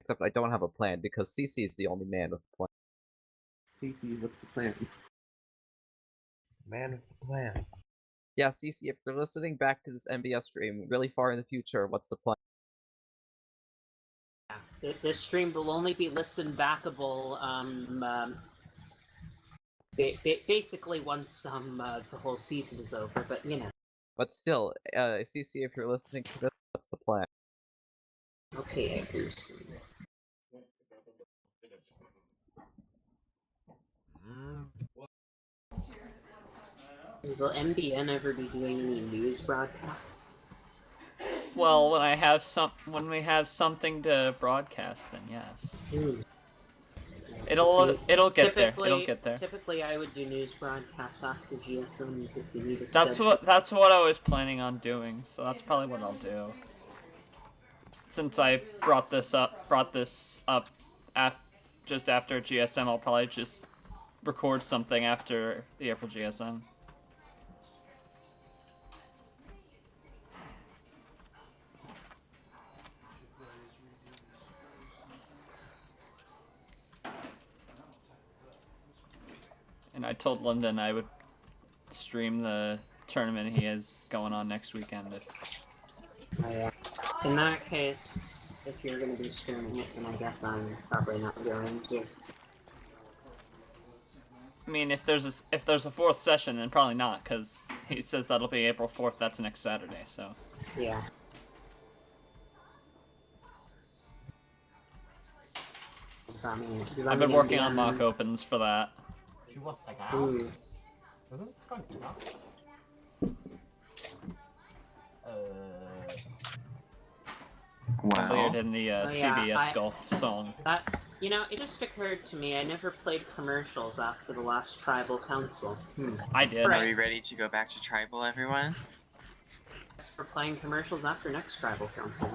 [SPEAKER 9] Except I don't have a plan because CC is the only man with a plan.
[SPEAKER 7] CC, what's the plan?
[SPEAKER 3] Man with the plan.
[SPEAKER 9] Yeah, CC, if you're listening back to this MBS stream really far in the future, what's the plan?
[SPEAKER 6] This stream will only be listen backable, basically once the whole season is over, but you know.
[SPEAKER 9] But still, CC, if you're listening to this, what's the plan?
[SPEAKER 6] Okay, Andrews. Will MBN ever be doing any news broadcasts?
[SPEAKER 1] Well, when we have something to broadcast, then yes. It'll get there. It'll get there.
[SPEAKER 6] Typically, I would do news broadcasts after GSMs if you need a
[SPEAKER 1] That's what I was planning on doing. So that's probably what I'll do. Since I brought this up just after GSM, I'll probably just record something after the April GSM. And I told Lyndon I would stream the tournament he has going on next weekend.
[SPEAKER 6] In that case, if you're going to be streaming it, then I guess I'm probably not going to.
[SPEAKER 1] I mean, if there's a fourth session, then probably not, because he says that'll be April 4th. That's next Saturday, so.
[SPEAKER 6] Yeah.
[SPEAKER 1] I've been working on mock opens for that.
[SPEAKER 6] Ooh.
[SPEAKER 14] Isn't this going
[SPEAKER 1] Completed in the CBS Golf song.
[SPEAKER 6] You know, it just occurred to me, I never played commercials after the last Tribal Council.
[SPEAKER 1] I did.
[SPEAKER 2] Are we ready to go back to Tribal, everyone?
[SPEAKER 6] We're playing commercials after next Tribal Council,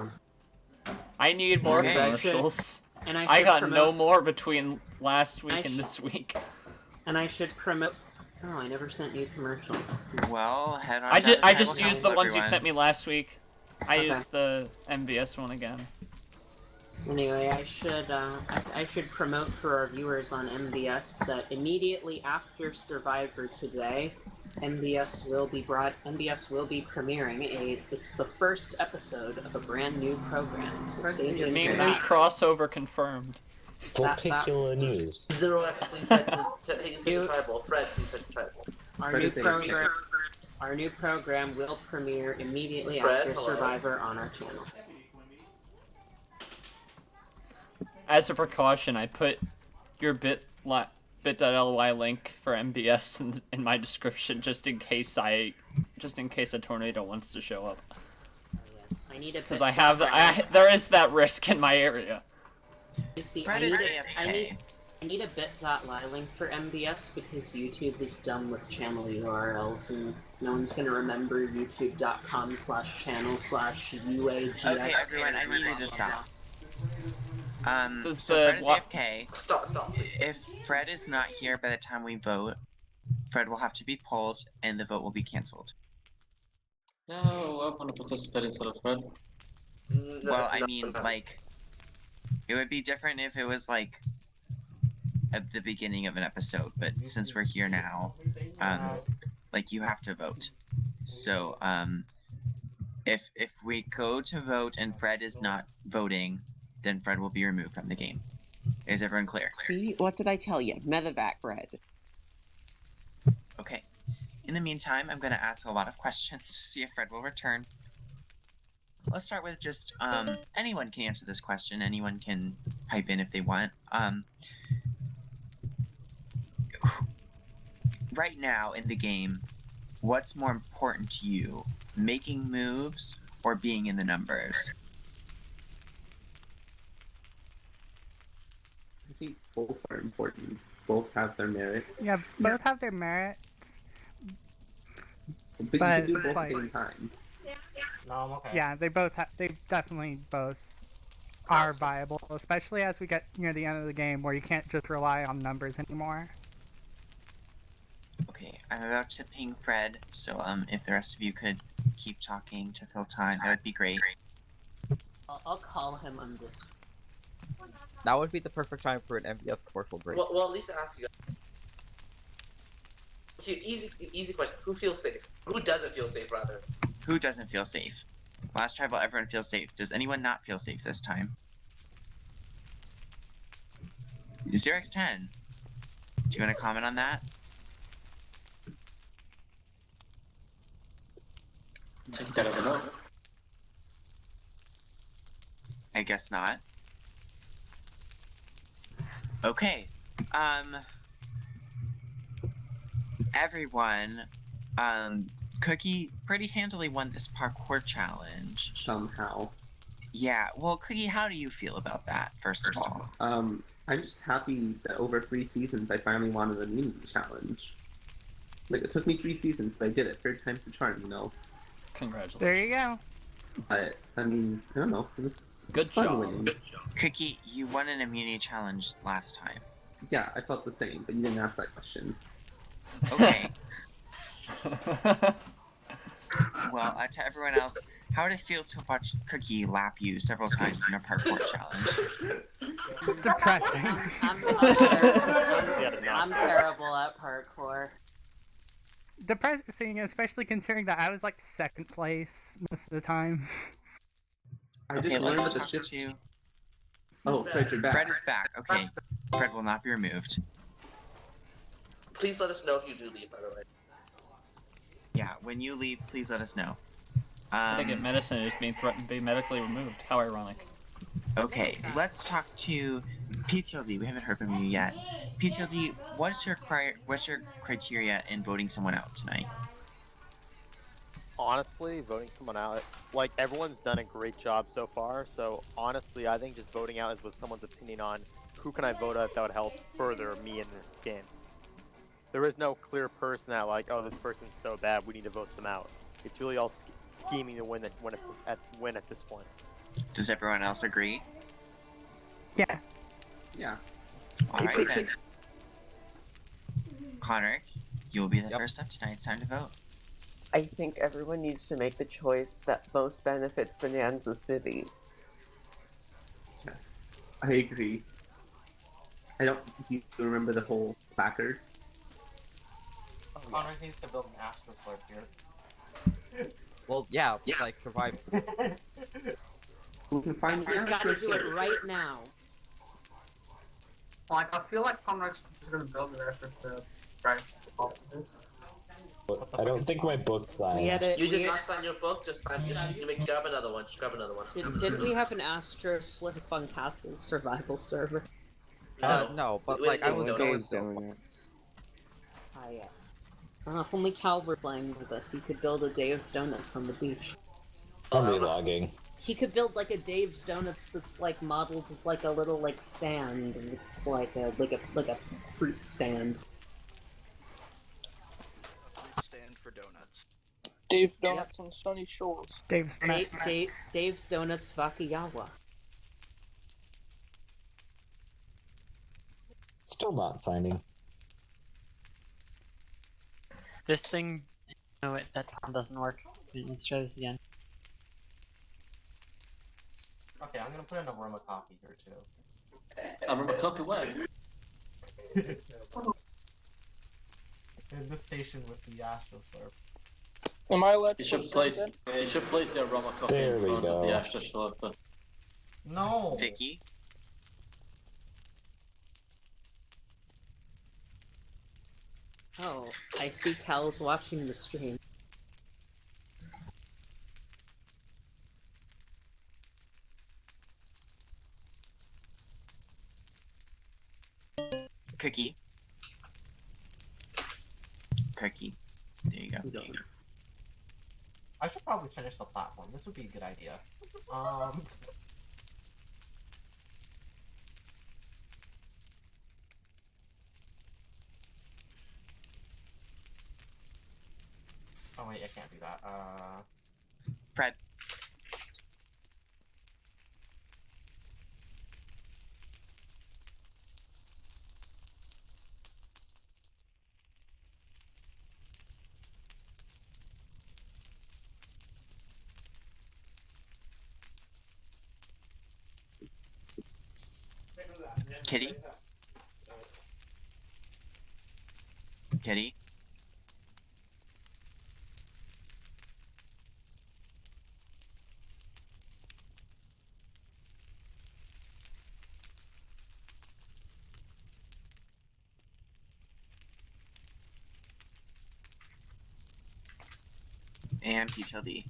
[SPEAKER 6] then.
[SPEAKER 1] I need more
[SPEAKER 6] Okay.
[SPEAKER 1] commercials.
[SPEAKER 6] And I
[SPEAKER 1] I
[SPEAKER 6] should
[SPEAKER 1] got
[SPEAKER 6] promote-
[SPEAKER 1] no more between last week
[SPEAKER 6] I
[SPEAKER 1] and
[SPEAKER 6] sh-
[SPEAKER 1] this week.
[SPEAKER 6] And I should promote... Oh, I never sent you commercials.
[SPEAKER 2] Well, head on
[SPEAKER 1] I
[SPEAKER 2] down to
[SPEAKER 1] just
[SPEAKER 2] Tribal
[SPEAKER 1] used the
[SPEAKER 2] Council,
[SPEAKER 1] ones you
[SPEAKER 2] everyone.
[SPEAKER 1] sent me last week. I
[SPEAKER 6] Okay.
[SPEAKER 1] used the MVS one again.
[SPEAKER 6] Anyway, I should promote for our viewers on MBS that immediately after Survivor today, MBS will be premiering it's the first episode of a brand new program. So stay tuned
[SPEAKER 1] Meme
[SPEAKER 6] for
[SPEAKER 1] News
[SPEAKER 6] that.
[SPEAKER 1] crossover confirmed.
[SPEAKER 11] Vulpicula News.
[SPEAKER 4] X, please head to Tribal. Fred, please head to Tribal.
[SPEAKER 6] Our new program will premiere immediately
[SPEAKER 4] Fred,
[SPEAKER 6] after
[SPEAKER 4] hello.
[SPEAKER 6] Survivor on our channel.
[SPEAKER 1] As a precaution, I put your bit.ly link for MBS in my description just in case a tornado wants to show up.
[SPEAKER 6] I need a
[SPEAKER 1] Because
[SPEAKER 6] bit.ly.
[SPEAKER 1] there is that risk in my area.
[SPEAKER 6] You see,
[SPEAKER 2] Fred
[SPEAKER 6] I
[SPEAKER 2] is
[SPEAKER 6] need
[SPEAKER 2] AFK.
[SPEAKER 6] I need a bit.ly link for MBS because YouTube is dumb with channel URLs and no one's gonna remember youtube.com/channel/UAGX.
[SPEAKER 2] Okay, everyone, I need you to stop.
[SPEAKER 1] Does
[SPEAKER 2] So
[SPEAKER 1] the
[SPEAKER 2] Fred is
[SPEAKER 1] wa-
[SPEAKER 2] AFK.
[SPEAKER 4] Stop, please.
[SPEAKER 2] If Fred is not here by the time we vote, Fred will have to be pulled and the vote will be cancelled.
[SPEAKER 19] No, I want to participate instead of Fred.
[SPEAKER 2] Well, I mean, like, it would be different if it was, like, at the beginning of an episode, but since we're here now, like, you have to vote. So, if we go to vote and Fred is not voting, then Fred will be removed from the game. Is everyone clear?
[SPEAKER 12] See, what did I tell you? Medevac bread.
[SPEAKER 2] Okay. In the meantime, I'm going to ask a lot of questions to see if Fred will return. Let's start with just, anyone can answer this question. Anyone can pipe in if they want. right now in the game, what's more important to you, making moves or being in the numbers?
[SPEAKER 7] I think both are important. Both have their merits.
[SPEAKER 10] Yeah, both have their merits.
[SPEAKER 7] But you can do
[SPEAKER 10] it's
[SPEAKER 7] both
[SPEAKER 10] like,
[SPEAKER 7] at the same time.
[SPEAKER 14] No, I'm okay.
[SPEAKER 10] yeah, they definitely both are viable, especially as we get near the end of the game where you can't just rely on numbers anymore.
[SPEAKER 2] Okay, I'm about to ping Fred, so if the rest of you could keep talking to fill time, that would be great.
[SPEAKER 6] I'll call him on Discord.
[SPEAKER 9] That would be the perfect time for an MBS commercial break.
[SPEAKER 4] Well, at least I ask you guys. Okay, easy question. Who feels safe? Who doesn't feel safe, rather?
[SPEAKER 2] Who doesn't feel safe? Last tribal, everyone feels safe. Does anyone not feel safe this time? 0x10. Do you want to comment on that?
[SPEAKER 19] Take that as a no.
[SPEAKER 2] I guess not. Okay. Everyone, Cookie pretty handily won this parkour challenge.
[SPEAKER 7] Somehow.
[SPEAKER 2] Yeah, well, Cookie, how do you feel about that, first of all?
[SPEAKER 7] I'm just happy that over 3 seasons I finally wanted a immunity challenge. Like, it took me 3 seasons, but I did it. 3rd time's the charm, you know?
[SPEAKER 1] Congratulations.
[SPEAKER 10] There you go.
[SPEAKER 7] But, I mean, I don't know.
[SPEAKER 1] Good
[SPEAKER 7] fun
[SPEAKER 1] job.
[SPEAKER 7] winning.
[SPEAKER 1] Good job.
[SPEAKER 2] Cookie, you won an immunity challenge last time.
[SPEAKER 7] Yeah, I felt the same, but you didn't ask that question.
[SPEAKER 2] Okay. Well, to everyone else, how did it feel to watch Cookie lap you several times in a parkour challenge?
[SPEAKER 10] Depressing.
[SPEAKER 6] I'm terrible at parkour.
[SPEAKER 10] Depressing, especially considering that I was like 2nd place most of the time.
[SPEAKER 7] I
[SPEAKER 2] Okay,
[SPEAKER 7] just learned
[SPEAKER 2] let's
[SPEAKER 7] that the
[SPEAKER 2] talk
[SPEAKER 7] shift...
[SPEAKER 2] to...
[SPEAKER 7] Oh, Fred, you're back.
[SPEAKER 2] Fred is back. Okay. Fred will not be removed.
[SPEAKER 4] Please let us know if you do leave, by the way.
[SPEAKER 2] Yeah, when you leave, please let us know.
[SPEAKER 1] I think at medicine is being threatened to be medically removed. How ironic.
[SPEAKER 2] Okay, let's talk to PTLD. We haven't heard from you yet. PTLD, what's your criteria in voting someone out tonight?
[SPEAKER 15] Honestly, voting someone out, like, everyone's done a great job so far, so honestly, I think just voting out is with someone's opinion on who can I vote out that would help further me in this game. There is no clear person that, like, oh, this person's so bad, we need to vote them out. It's really all scheming to win at this point.
[SPEAKER 2] Does everyone else agree?
[SPEAKER 10] Yeah.
[SPEAKER 7] Yeah.
[SPEAKER 2] Alright then. Connor, you will be the first up tonight. It's time to vote.
[SPEAKER 12] I think everyone needs to make the choice that most benefits Bonanza City.
[SPEAKER 7] Yes, I agree. Do you remember the whole placard?
[SPEAKER 14] Connor needs to build an Astro Slurp here.
[SPEAKER 9] Well, yeah, like survive.
[SPEAKER 7] We can find
[SPEAKER 6] He's gotta do it right now.
[SPEAKER 18] Like, I feel like Conrad's just gonna build an Astro Slurp right off of this.
[SPEAKER 11] I don't think my book signed.
[SPEAKER 4] You did not sign your book. Just grab another one. Just grab another one.
[SPEAKER 6] Didn't we have an Astro Slip on Castle's survival server?
[SPEAKER 9] No, but
[SPEAKER 4] We
[SPEAKER 9] like I
[SPEAKER 4] had
[SPEAKER 9] was
[SPEAKER 4] Dave
[SPEAKER 9] going
[SPEAKER 4] Donuts.
[SPEAKER 6] Ah, yes. If only Cal were playing with us, he could build a Dave's Donuts on the beach.
[SPEAKER 11] I'll be logging.
[SPEAKER 6] He could build like a Dave's Donuts that's like modeled as like a little like stand, and it's like a fruit stand.
[SPEAKER 1] Stand for donuts.
[SPEAKER 20] Dave's Donuts on Sunny Shores.
[SPEAKER 10] Dave's Donuts.
[SPEAKER 6] Dave's Donuts Vakayawa.
[SPEAKER 11] Still not signing.
[SPEAKER 13] This thing... No, wait, that doesn't work. Let's try this again.
[SPEAKER 14] Okay, I'm gonna put in aroma coffee here too.
[SPEAKER 19] Aroma coffee where?
[SPEAKER 14] In the station with the Astro Slurp.
[SPEAKER 20] Am I allowed to
[SPEAKER 19] You should place the aroma coffee
[SPEAKER 11] There
[SPEAKER 19] in
[SPEAKER 11] we
[SPEAKER 19] front of the
[SPEAKER 11] go.
[SPEAKER 19] Astro Slurper.
[SPEAKER 14] No!
[SPEAKER 2] Vicky?
[SPEAKER 6] Oh, I see Cal's watching the stream.
[SPEAKER 2] Cookie? Cricky. There you go.
[SPEAKER 14] I should probably finish the platform. This would be a good idea. Oh wait, I can't do that.
[SPEAKER 2] Fred. Kitty? Kitty? And P till D.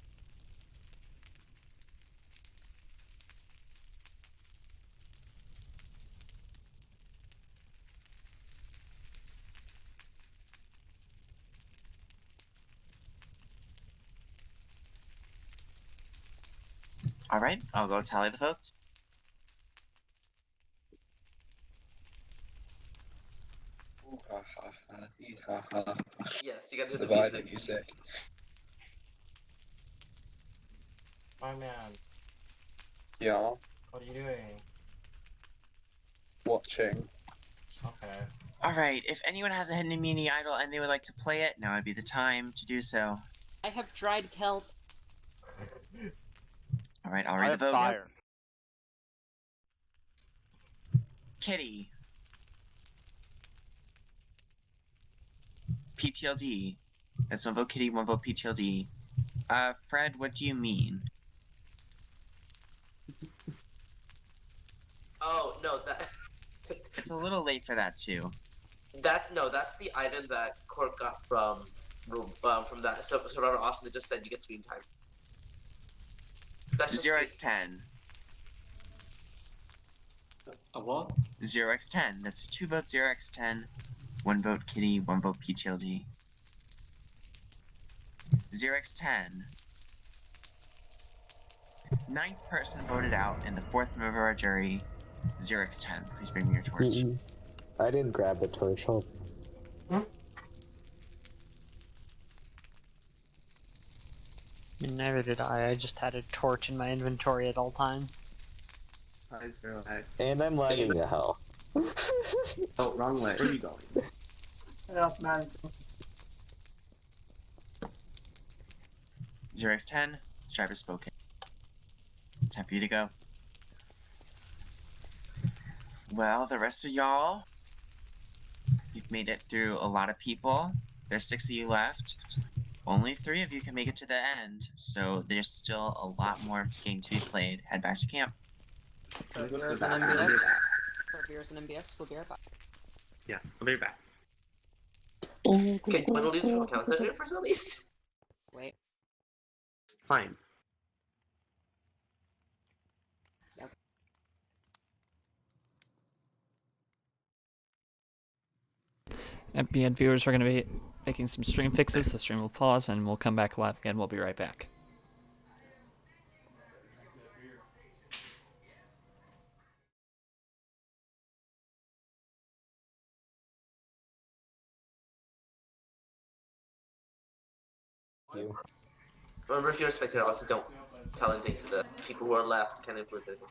[SPEAKER 2] Alright, I'll go tally the votes.
[SPEAKER 4] Yes, you gotta do
[SPEAKER 5] It's
[SPEAKER 4] the
[SPEAKER 5] the violent
[SPEAKER 4] music.
[SPEAKER 5] music.
[SPEAKER 14] My man,
[SPEAKER 5] Yeah,
[SPEAKER 14] what are you doing?
[SPEAKER 5] watching.
[SPEAKER 14] Okay.
[SPEAKER 2] Alright, if anyone has a hidden immunity idol and they would like to play it, now would be the time to do so.
[SPEAKER 6] I have dried kelp.
[SPEAKER 2] Alright, I'll
[SPEAKER 15] I
[SPEAKER 2] read the
[SPEAKER 15] have
[SPEAKER 2] votes.
[SPEAKER 15] fire.
[SPEAKER 2] Kitty. PTLD. That's one vote Kitty, one vote PTLD. Fred, what do you mean?
[SPEAKER 4] Oh no, that
[SPEAKER 2] It's a little late for that too.
[SPEAKER 4] that's the item that Cork got from that Survivor Austin that just said you get screen time. That's just
[SPEAKER 2] 0x10.
[SPEAKER 19] A what?
[SPEAKER 2] 0x10. That's 2 votes 0x10. 1 vote Kitty, 1 vote PTLD. 0x10. 9th person voted out, and the 4th member of our jury, 0x10. Please bring me your torch.
[SPEAKER 11] I didn't grab the torch. Hold.
[SPEAKER 13] Neither did I. I just had a torch in my inventory at all times.
[SPEAKER 11] And I'm lagging to hell.
[SPEAKER 7] Oh, wrong way. Where are you going?
[SPEAKER 18] Yeah, man.
[SPEAKER 2] 0x10. Stripe has spoken. Time for you to go. Well, the rest of y'all, you've made it through a lot of people. There's 6 of you left. Only 3 of you can make it to the end, so there's still a lot more game to be played. Head back to camp.
[SPEAKER 7] Can I go to the
[SPEAKER 6] Beers and
[SPEAKER 7] bathroom?
[SPEAKER 6] MBS. For beers and MBS, we'll be right back.
[SPEAKER 5] Yeah, I'll be back.
[SPEAKER 4] Okay, do you want to leave from account center first at least?
[SPEAKER 6] Wait.
[SPEAKER 5] Fine.
[SPEAKER 1] MPN viewers are going to be making some stream fixes. The stream will pause and we'll come back live again. We'll be right back.
[SPEAKER 4] Remember, if you're a spectator, obviously don't tell anything to the people who are left. Can't influence anything.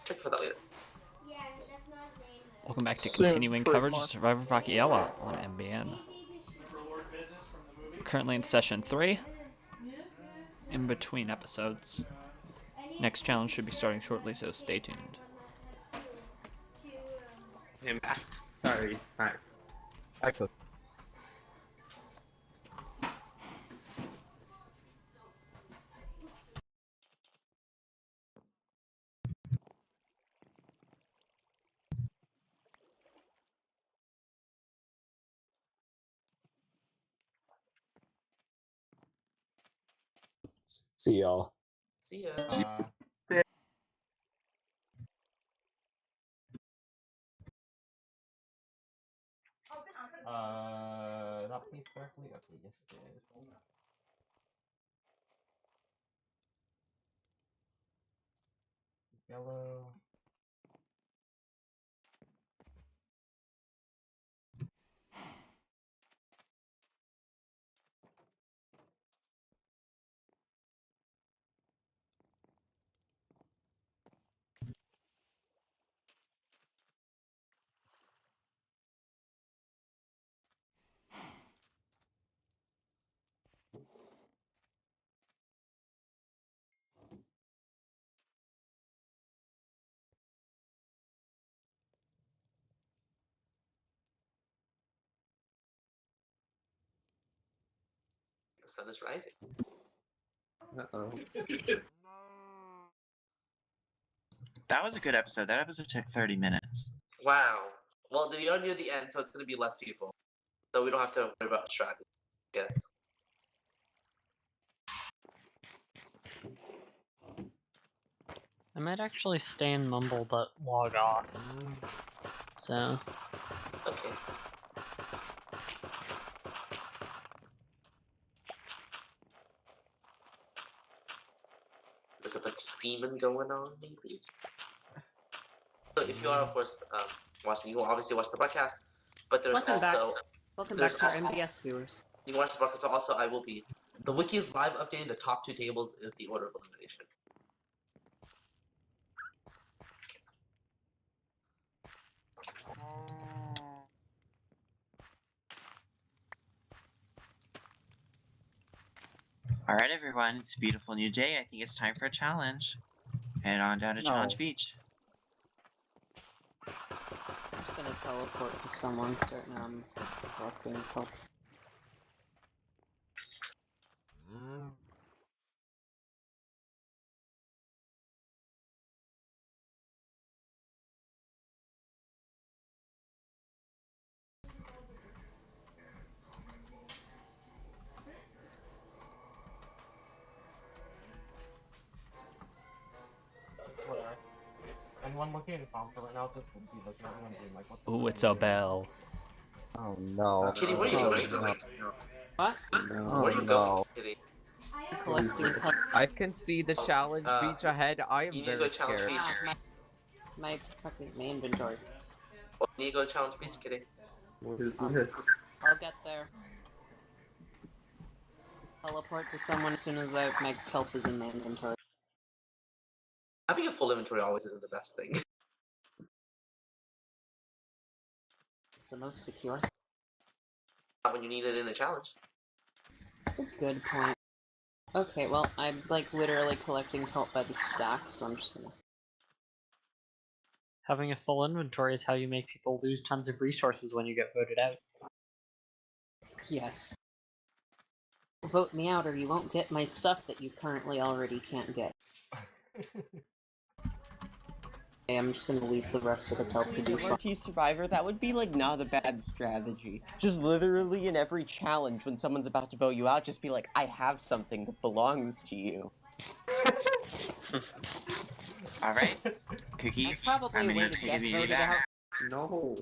[SPEAKER 4] check for that later.
[SPEAKER 1] Welcome back to
[SPEAKER 20] Soon,
[SPEAKER 1] continuing coverage of
[SPEAKER 20] trademark.
[SPEAKER 1] Survivor Vakayawa on MBN. Currently in session 3, in between episodes. Next challenge should be starting shortly, so stay tuned.
[SPEAKER 7] I'm back. Sorry. Hi.
[SPEAKER 5] Excellent.
[SPEAKER 11] See y'all.
[SPEAKER 4] See ya.
[SPEAKER 14] That plays correctly? Okay, yes it did. Yellow.
[SPEAKER 4] The sun is rising.
[SPEAKER 7] Uh-oh.
[SPEAKER 2] That was a good episode. That episode took 30 minutes.
[SPEAKER 4] Wow. Well, we are near the end, so it's going to be less people. So we don't have to worry about strategy, I guess.
[SPEAKER 13] I might actually stay in Mumble but log off. So.
[SPEAKER 4] Okay. There's a bunch of steaming going on, maybe. So if you are, of course, watching, you will obviously watch the broadcast, but there's
[SPEAKER 6] Welcome
[SPEAKER 4] also...
[SPEAKER 6] back. Welcome back to our MBS viewers.
[SPEAKER 4] You can watch the broadcast, but also I will be... The wiki is live updating the top 2 tables in the order of elimination.
[SPEAKER 2] Alright, everyone. It's a beautiful new day. I think it's time for a challenge. Head on down to Challenge Beach.
[SPEAKER 6] I'm just gonna teleport to someone so now I'm collecting help.
[SPEAKER 14] Anyone looking at the console right now, this would be looking at me and being like, what the
[SPEAKER 1] Ooh, it's a bell.
[SPEAKER 5] Oh no.
[SPEAKER 4] Kitty, where are you going?
[SPEAKER 6] What?
[SPEAKER 4] Where are you going, Kitty?
[SPEAKER 6] Collecting help.
[SPEAKER 9] I can see the challenge beach ahead. I am
[SPEAKER 4] you need to go
[SPEAKER 9] very
[SPEAKER 4] challenge
[SPEAKER 9] scared.
[SPEAKER 4] beach.
[SPEAKER 6] My fucking my inventory.
[SPEAKER 4] Well, you need to go challenge beach, Kitty.
[SPEAKER 7] What is this?
[SPEAKER 6] I'll get there. Teleport to someone as soon as my kelp is in my inventory.
[SPEAKER 4] Having a full inventory always isn't the best thing.
[SPEAKER 6] It's the most secure.
[SPEAKER 4] Not when you need it in the challenge.
[SPEAKER 6] That's a good point. Okay, well, I'm like literally collecting kelp by the stack, so I'm just gonna...
[SPEAKER 13] Having a full inventory is how you make people lose tons of resources when you get voted out.
[SPEAKER 6] Yes. Vote me out or you won't get my stuff that you currently already can't get. Okay, I'm just gonna leave the rest of the kelp to these
[SPEAKER 12] LRT Survivor, that would be like not a bad strategy. Just literally in every challenge when someone's about to vote you out, just be like, I have something that belongs to you.
[SPEAKER 2] Alright, Cookie,
[SPEAKER 6] That's probably
[SPEAKER 2] how
[SPEAKER 6] a
[SPEAKER 2] many
[SPEAKER 6] way
[SPEAKER 2] weeks
[SPEAKER 6] to
[SPEAKER 2] to
[SPEAKER 6] get
[SPEAKER 2] give you
[SPEAKER 6] voted
[SPEAKER 2] back?
[SPEAKER 6] out.
[SPEAKER 7] No.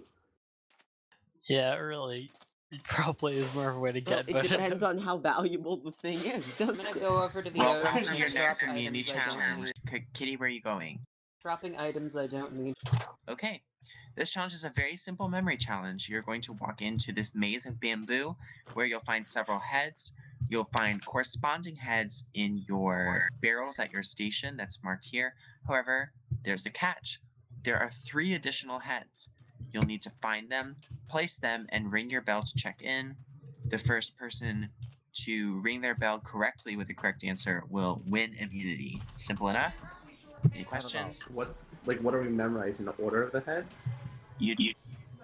[SPEAKER 13] Yeah, really. It probably is more of a way to get
[SPEAKER 12] It
[SPEAKER 13] voted
[SPEAKER 12] depends
[SPEAKER 13] out.
[SPEAKER 12] on how valuable the thing is,
[SPEAKER 6] I'm
[SPEAKER 12] doesn't
[SPEAKER 6] gonna
[SPEAKER 12] it?
[SPEAKER 6] go over to the
[SPEAKER 2] Welcome
[SPEAKER 6] ocean
[SPEAKER 2] to
[SPEAKER 6] and
[SPEAKER 2] your
[SPEAKER 6] drop
[SPEAKER 2] next immunity
[SPEAKER 6] items I don't
[SPEAKER 2] challenge.
[SPEAKER 6] need.
[SPEAKER 2] Kitty, where are you going?
[SPEAKER 6] Dropping items I don't need.
[SPEAKER 2] Okay, this challenge is a very simple memory challenge. You're going to walk into this maze of bamboo where you'll find several heads. You'll find corresponding heads in your barrels at your station that's marked here. However, there's a catch. There are 3 additional heads. You'll need to find them, place them, and ring your bell to check in. The first person to ring their bell correctly with the correct answer will win immunity. Simple enough? Any questions?
[SPEAKER 7] What are we memorizing? The order of the heads?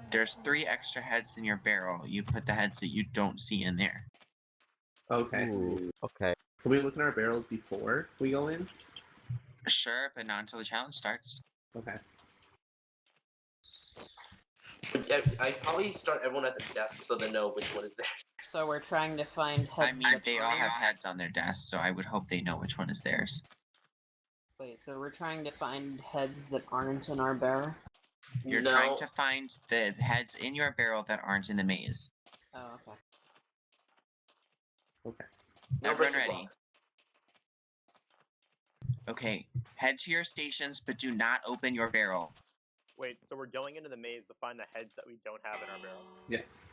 [SPEAKER 2] There's 3 extra heads in your barrel. You put the heads that you don't see in there.
[SPEAKER 7] Okay.
[SPEAKER 9] Okay.
[SPEAKER 7] Can we look in our barrels before we go in?
[SPEAKER 2] Sure, but not until the challenge starts.
[SPEAKER 7] Okay.
[SPEAKER 4] I probably start everyone at their desk so they know which one is theirs.
[SPEAKER 6] So we're trying to find heads.
[SPEAKER 2] I mean, they all have heads on their desks, so I would hope they know which one is theirs.
[SPEAKER 6] Wait, so we're trying to find heads that aren't in our barrel?
[SPEAKER 2] You're trying to find the heads in your barrel that aren't in the maze.
[SPEAKER 6] Oh, okay.
[SPEAKER 7] Okay.
[SPEAKER 2] Everyone ready? Okay, head to your stations, but do not open your barrel.
[SPEAKER 15] Wait, so we're going into the maze to find the heads that we don't have in our barrel?
[SPEAKER 7] Yes.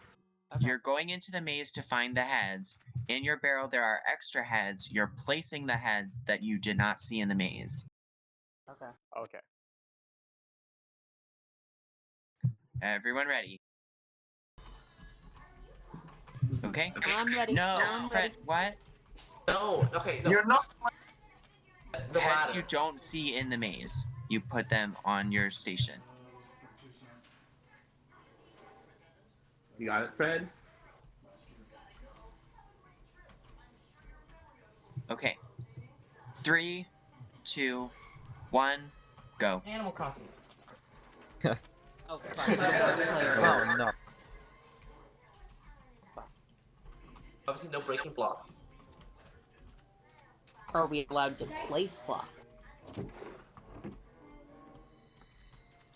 [SPEAKER 6] Okay.
[SPEAKER 2] You're going into the maze to find the heads. In your barrel, there are extra heads. You're placing the heads that you did not see in the maze.
[SPEAKER 6] Okay.
[SPEAKER 15] Okay.
[SPEAKER 2] Everyone ready? Okay.
[SPEAKER 6] I'm ready.
[SPEAKER 2] No,
[SPEAKER 6] I'm
[SPEAKER 2] Fred,
[SPEAKER 6] ready.
[SPEAKER 2] what?
[SPEAKER 4] No, okay, no.
[SPEAKER 2] You're not.
[SPEAKER 4] The
[SPEAKER 2] Heads
[SPEAKER 4] ladder.
[SPEAKER 2] you don't see in the maze. You put them on your station.
[SPEAKER 7] You got it, Fred?
[SPEAKER 2] Okay. 3, 2, 1, go.
[SPEAKER 14] Animal Crossing.
[SPEAKER 6] Oh, fuck.
[SPEAKER 9] Oh no.
[SPEAKER 4] Obviously, no breaking blocks.
[SPEAKER 6] Are we allowed to place blocks?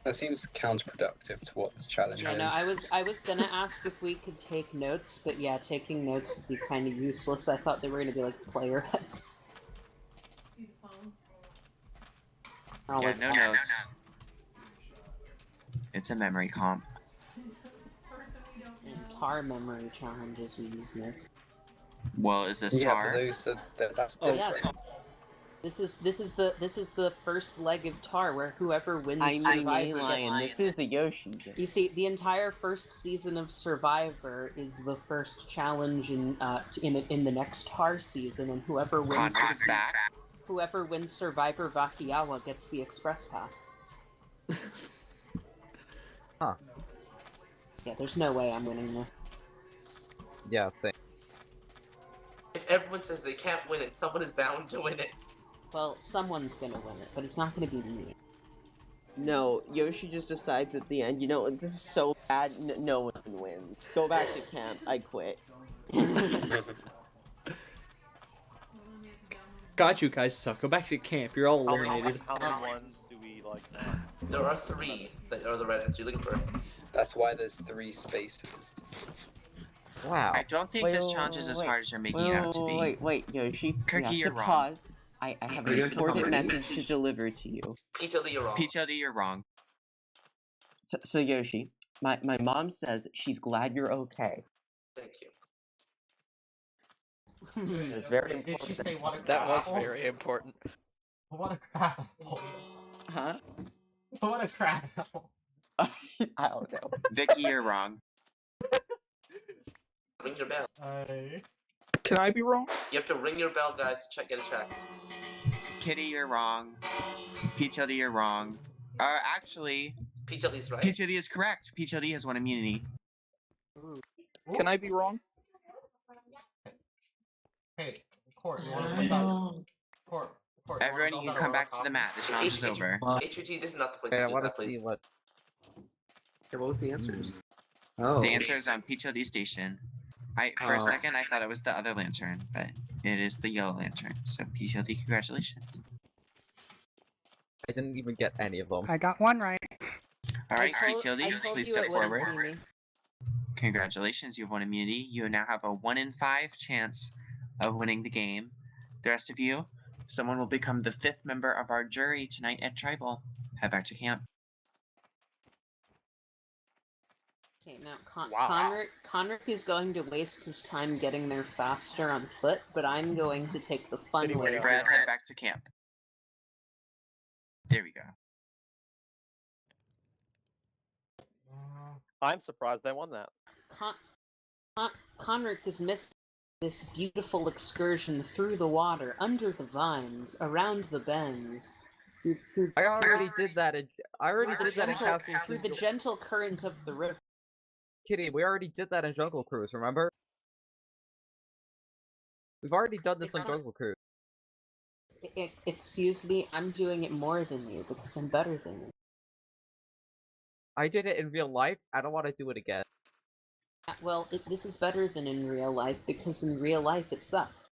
[SPEAKER 5] That seems counterproductive to what this challenge
[SPEAKER 6] Yeah,
[SPEAKER 5] is.
[SPEAKER 6] no, I was gonna ask if we could take notes, but yeah, taking notes would be kind of useless. I thought they were gonna be like player heads. Or,
[SPEAKER 2] Yeah,
[SPEAKER 6] like,
[SPEAKER 2] no notes. It's a memory comp.
[SPEAKER 6] In tar memory challenges, we use notes.
[SPEAKER 2] Well, is this
[SPEAKER 5] Yeah,
[SPEAKER 2] tar?
[SPEAKER 5] but those are, that's
[SPEAKER 6] Oh,
[SPEAKER 5] different.
[SPEAKER 6] yes. This is the first leg of tar where whoever wins
[SPEAKER 12] I mean,
[SPEAKER 6] Survivor
[SPEAKER 12] Lion,
[SPEAKER 6] gets.
[SPEAKER 12] this is a Yoshi game.
[SPEAKER 6] You see, the entire first season of Survivor is the first challenge in the next tar season, and whoever wins
[SPEAKER 2] Conrad is back.
[SPEAKER 6] whoever wins Survivor Vakayawa gets the express pass.
[SPEAKER 9] Huh.
[SPEAKER 6] Yeah, there's no way I'm winning this.
[SPEAKER 9] Yeah, same.
[SPEAKER 4] If everyone says they can't win it, someone is bound to win it.
[SPEAKER 6] Well, someone's gonna win it, but it's not gonna be me.
[SPEAKER 12] No, Yoshi just decides at the end, you know, this is so bad, no one can win. Go back to camp, I quit.
[SPEAKER 1] Got you guys suck. Go back to camp. You're all eliminated.
[SPEAKER 15] How many ones do we like know?
[SPEAKER 4] There are 3 that are the right answer you're looking for.
[SPEAKER 5] That's why there's 3 spaces.
[SPEAKER 9] Wow.
[SPEAKER 2] I don't think this challenge is as hard as you're making it out to be.
[SPEAKER 12] Wait, Yoshi.
[SPEAKER 2] Kirky,
[SPEAKER 12] you have
[SPEAKER 2] you're
[SPEAKER 12] to
[SPEAKER 2] wrong.
[SPEAKER 12] pause. I have
[SPEAKER 7] Are
[SPEAKER 12] an
[SPEAKER 7] you gonna
[SPEAKER 12] important
[SPEAKER 7] come already?
[SPEAKER 12] message to deliver to you.
[SPEAKER 4] PTLD, you're wrong.
[SPEAKER 2] PTLD, you're wrong.
[SPEAKER 12] So Yoshi, my mom says she's glad you're okay.
[SPEAKER 4] Thank you.
[SPEAKER 12] It's very
[SPEAKER 14] Did she
[SPEAKER 12] important.
[SPEAKER 14] say what a
[SPEAKER 8] That was
[SPEAKER 14] crab apple?
[SPEAKER 8] very important.
[SPEAKER 14] What a crab apple.
[SPEAKER 12] Huh?
[SPEAKER 14] What a crab apple.
[SPEAKER 12] I don't know.
[SPEAKER 2] Vicky, you're wrong.
[SPEAKER 4] Ring your bell.
[SPEAKER 20] Can I be wrong?
[SPEAKER 4] You have to ring your bell, guys, to get it checked.
[SPEAKER 2] Kitty, you're wrong. PTLD, you're wrong. Actually,
[SPEAKER 4] PTLD's right.
[SPEAKER 2] PTLD is correct. PTLD has 1 immunity.
[SPEAKER 20] Can I be wrong?
[SPEAKER 14] Hey, Court, you want to put that? Court,
[SPEAKER 2] Everyone, you can come back to the mat. The challenge is over.
[SPEAKER 4] HUT, this is not the place
[SPEAKER 9] Hey,
[SPEAKER 4] to
[SPEAKER 9] I
[SPEAKER 4] do
[SPEAKER 9] want to
[SPEAKER 4] that, please.
[SPEAKER 9] see what.
[SPEAKER 7] Okay, what was the answers? Oh.
[SPEAKER 2] The answer is on PTLD station. For a second, I thought it was the other lantern, but it is the yellow lantern. So PTLD, congratulations.
[SPEAKER 9] I didn't even get any of them.
[SPEAKER 10] I got one right.
[SPEAKER 2] All right,
[SPEAKER 6] I told
[SPEAKER 2] PTLD,
[SPEAKER 6] you
[SPEAKER 2] please
[SPEAKER 6] it
[SPEAKER 2] step
[SPEAKER 6] wouldn't
[SPEAKER 2] forward.
[SPEAKER 6] be me.
[SPEAKER 2] Congratulations, you have 1 immunity. You now have a 1 in 5 chance of winning the game. The rest of you, someone will become the 5th member of our jury tonight at Tribal. Head back to camp.
[SPEAKER 6] Okay, now Conric is going to waste his time getting there faster on foot, but I'm going to take the fun way.
[SPEAKER 2] Fred, head back to camp. There we go.
[SPEAKER 15] I'm surprised they won that.
[SPEAKER 6] Conric is missing this beautiful excursion through the water, under the vines, around the bends.
[SPEAKER 9] I already did that. I already did that in Castle.
[SPEAKER 6] Through the gentle current of the river.
[SPEAKER 9] Kitty, we already did that in Jungle Cruise. Remember? We've already done this on Jungle Cruise.
[SPEAKER 6] Excuse me, I'm doing it more than you because I'm better than you.
[SPEAKER 9] I did it in real life. I don't want to do it again.
[SPEAKER 6] Well, this is better than in real life because in real life it sucks.